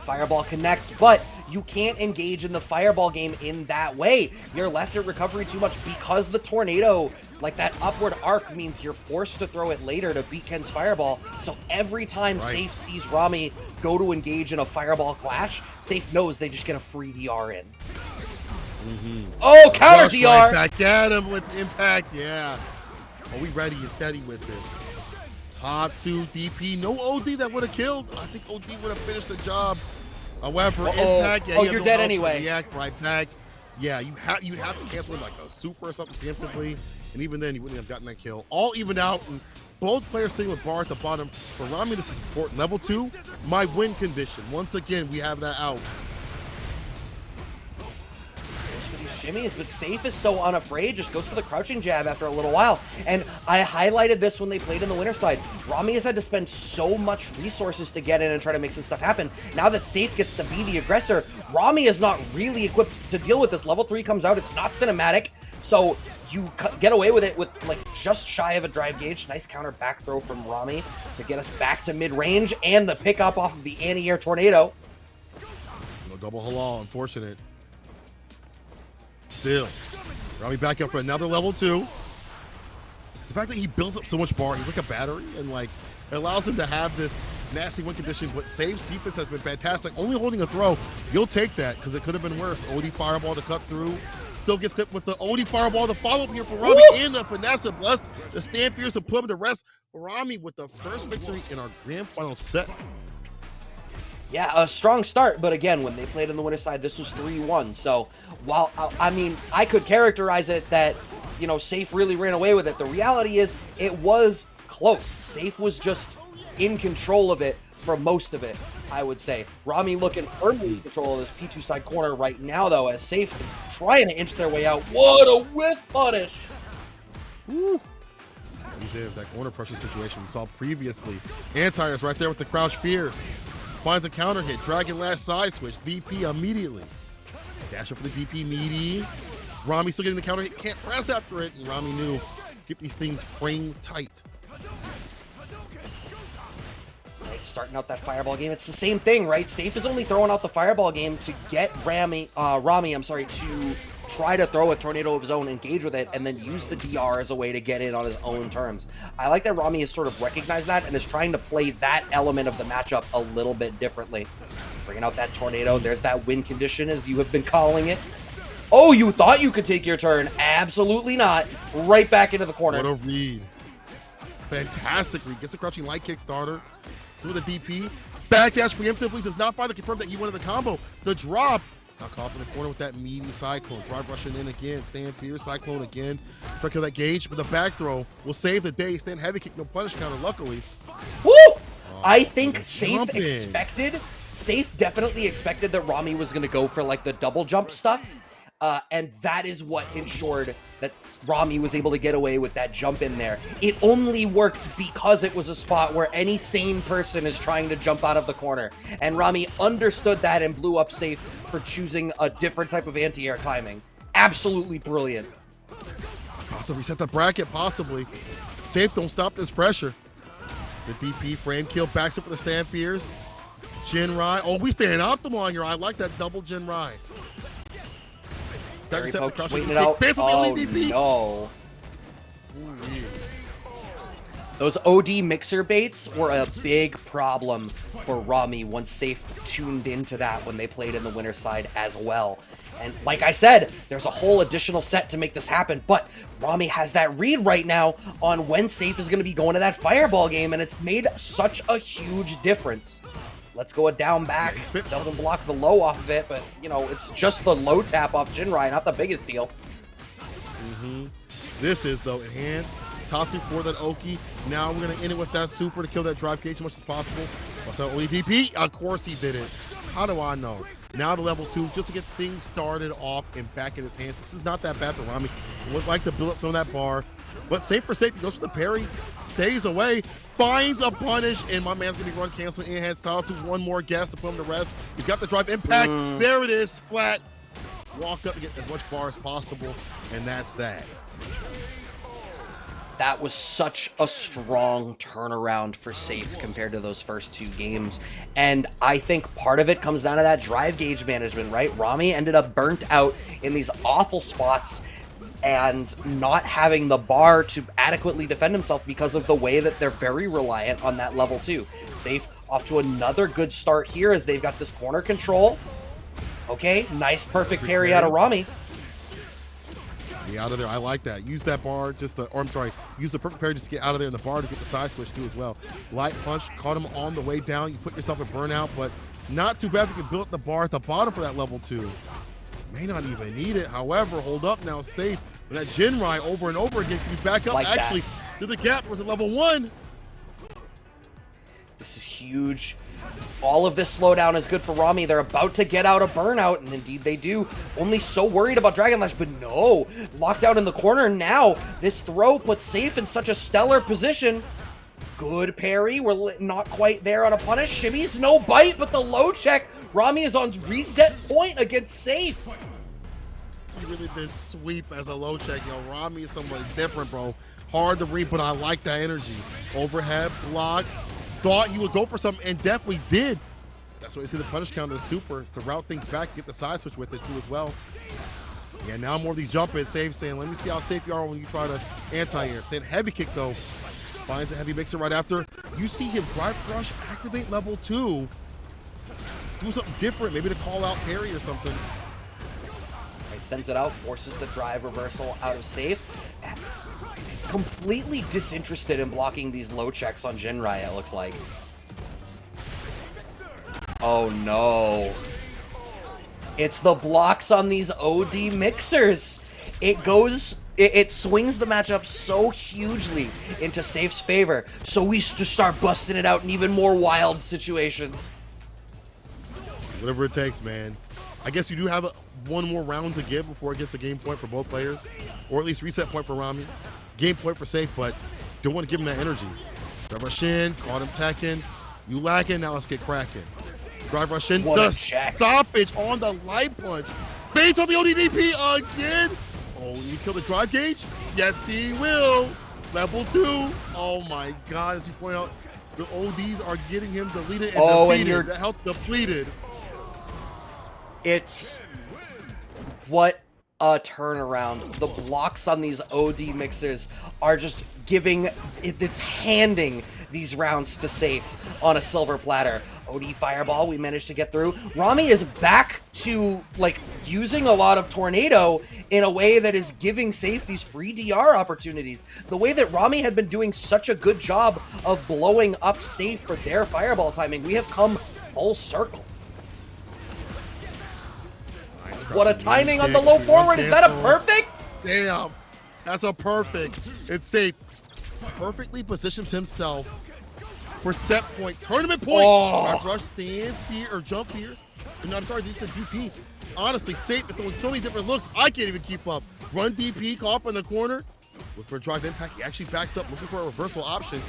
Fireball connects, but you can't engage in the fireball game in that way. You're left at recovery too much because the tornado, like that upward arc, means you're forced to throw it later to beat Ken's fireball. So every time Safe sees Rami go to engage in a fireball clash, Safe knows they just get a free DR in. Oh, counter Rush DR! Right back at him with impact, yeah. Are we ready and steady with it? Tatsu, DP, no OD that would have killed. I think OD would have finished the job. However, impact, yeah, you're dead anyway. React right back. Yeah, you have to cancel like a super or something preemptively, and even then you wouldn't have gotten that kill. All even out, and both players staying with bar at the bottom. For Rami, this is important. Level 2, my win condition. Once again, we have that out. Shimmies, but Safe is so unafraid, just goes for the crouching jab after a little while. And I highlighted this when they played in the winter side. Rami has had to spend so much resources to get in and try to make some stuff happen. Now that Safe gets to be the aggressor, Rami is not really equipped to deal with this. Level 3 comes out, it's not cinematic, so you get away with it with like just shy of a drive gauge. Nice counter back throw from Rami to get us back to mid-range, and the pickup off of the anti-air tornado. No double halal, unfortunate. Still, Rami back up for another level 2. The fact that he builds up so much bar, he's like a battery, and like it allows him to have this nasty win condition. What saves defense has been fantastic. Only holding a throw, you'll take that because it could have been worse. OD fireball to cut through. Still gets clipped with the OD fireball. The follow-up here for Rami and the finesse and bless. The stand fierce to put him to rest. Rami with the first victory in our grand final set. Yeah, a strong start, but again, when they played in the winter side, this was 3-1. So while, I mean, I could characterize it that, Safe really ran away with it. The reality is it was close. Safe was just in control of it for most of it, I would say. Rami looking firmly in control of this P2 side corner right now, though, as Safe is trying to inch their way out. What a whiff punish! Woo. He's in that corner pressure situation we saw previously. Anti-Air's right there with the crouch fierce. Finds a counter hit, Dragon Lash side switch, DP immediately. Dash up for the DP meaty. Rami still getting the counter hit, can't press after it, and Rami knew, keep these things frame tight. Right, starting out that fireball game, it's the same thing, right? Safe is only throwing out the fireball game to get Rami, to try to throw a tornado of his own, engage with it, and then use the DR as a way to get in on his own terms. I like that Rami has sort of recognized that and is trying to play that element of the matchup a little bit differently. Bringing out that tornado, there's that win condition as you have been calling it. Oh, you thought you could take your turn. Absolutely not. Right back into the corner. What a read. Fantastic read. Gets a crouching light kick starter. Through the DP. Backdash preemptively. Does not finally confirm that he wanted the combo. The drop. Now caught up in the corner with that meaty Cyclone. Drive rushing in again. Stand fierce. Cyclone again. Try to kill that gauge, but the back throw will save the day. Stand heavy kick. No punish counter, luckily. Woo! I think Safe definitely expected that Rami was going to go for like the double jump stuff. And that is what ensured that Rami was able to get away with that jump in there. It only worked because it was a spot where any sane person is trying to jump out of the corner. And Rami understood that and blew up safe for choosing a different type of anti-air timing. Absolutely brilliant. About to reset the bracket, possibly. Safe, don't stop this pressure. It's a DP frame kill, backs up for the stand fears. Jinrai. Oh, we staying optimal on your eye. I like that double Jinrai. Very focused, waiting it out. Oh, no. Those OD mixer baits were a big problem for Rami once Safe tuned into that when they played in the winner's side as well. And like I said, there's a whole additional set to make this happen, but Rami has that read right now on when Safe is going to be going to that fireball game, and it's made such a huge difference. Let's go a down back. Doesn't block the low off of it, but, you know, it's just the low tap off Jinrai, not the biggest deal. This is, though, enhance. Tatsu for that Oki. Now we're going to end it with that super to kill that drive cage as much as possible. What's that OEDP? Of course he did it. How do I know? Now to level 2, just to get things started off and back in his hands. This is not that bad for Rami. Would like to build up some of that bar. But safe for safety, goes for the parry, stays away, finds a punish, and my man's gonna be run canceling in hands. Tatsu, one more guess to put him to rest. He's got the drive impact. There it is, splat. Walk up and get as much bar as possible, and that's that. That was such a strong turnaround for Safe compared to those first 2 games. And I think part of it comes down to that drive gauge management, right? Rami ended up burnt out in these awful spots and not having the bar to adequately defend himself because of the way that they're very reliant on that level 2. Safe off to another good start here as they've got this corner control. Okay, nice perfect parry out of Rami. Be out of there. I like that. Use that bar just to, or I'm sorry, use the perfect parry just to get out of there in the bar to get the side switch too as well. Light punch, caught him on the way down. You put yourself in burnout, but not too bad if you can build up the bar at the bottom for that level 2. May not even need it. However, hold up now, Safe. With that Jinrai over and over again. Can you back up? Like actually, to the gap was at level 1. This is huge. All of this slowdown is good for Rami. They're about to get out of burnout, and indeed they do. Only so worried about Dragon Lash, but no. Locked out in the corner now. This throw puts Safe in such a stellar position. Good parry. We're not quite there on a punish. Shimmies, no bite, but the low check. Rami is on reset point against Safe. He really did sweep as a low check. Yo, Rami is somebody different, bro. Hard to read, but I like that energy. Overhead, block. Thought he would go for something, and definitely did. That's why you see the punish counter, the super, to route things back, get the side switch with it too as well. Yeah, now more of these jump ins, Safe saying, let me see how safe you are when you try to anti-air. Stand heavy kick though. Finds a heavy mixer right after. You see him drive rush, activate level 2. Do something different, maybe to call out parry or something. Sends it out, forces the drive reversal out of Safe. Completely disinterested in blocking these low checks on Jinrai, it looks like. Oh no. It's the blocks on these OD mixers. It swings the matchup so hugely into Safe's favor, so we just start busting it out in even more wild situations. Whatever it takes, man. I guess you do have one more round to give before it gets a game point for both players, or at least reset point for Rami. Game point for Safe, but don't want to give him that energy. Drive rush in, caught him tacking. You lacking, now let's get cracking. Drive rush in, the stoppage on the light punch. Baits on the ODDP again. Oh, you kill the drive gauge? Yes, he will. Level 2. Oh my God, as you point out, the ODs are getting him deleted and defeated. The health depleted. It's what a turnaround. The blocks on these OD mixers are just it's handing these rounds to Safe on a silver platter. OD fireball, we managed to get through. Rami is back to like using a lot of tornado in a way that is giving Safe these free DR opportunities. The way that Rami had been doing such a good job of blowing up Safe for their fireball timing, we have come full circle. What a timing on the low forward. Is that a perfect? Damn. That's a perfect. It's Safe. Perfectly positions himself for set point. Tournament point. Drive rush, stand, fear, or jump fears. No, I'm sorry, this is the DP. Honestly, Safe is throwing so many different looks, I can't even keep up. Run DP, call up in the corner. Look for a drive impact. He actually backs up, looking for a reversal option.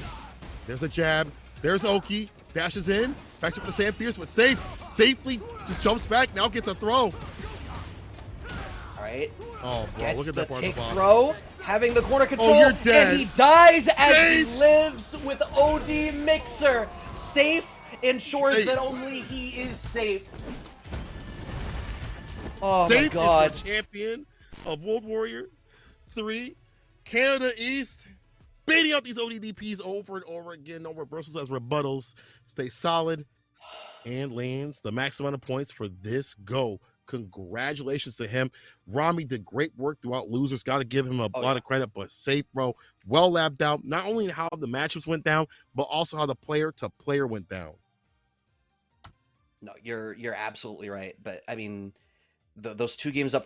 There's a jab. There's Oki. Dashes in. Backs up to Sam Fierce, but Safe safely just jumps back. Now gets a throw. All right. Oh, bro, Gets look at the that part of tick the bottom. throw, having the corner control, you're dead. and he dies as Safe. he lives with OD Mixer. Safe ensures Safe. that only he is safe. Oh Safe my God. is the champion of World Warrior 3, Canada East, beating out these ODDPs over and over again. No reversals as rebuttals. Stay solid and lands the max amount of points for this go. Congratulations to him. Rami did great work throughout losers. Got to give him a lot of credit, but Safe, bro, well lapped out. Not only how the matchups went down, but also how the player to player went down. No, you're absolutely right. But I mean, those 2 games up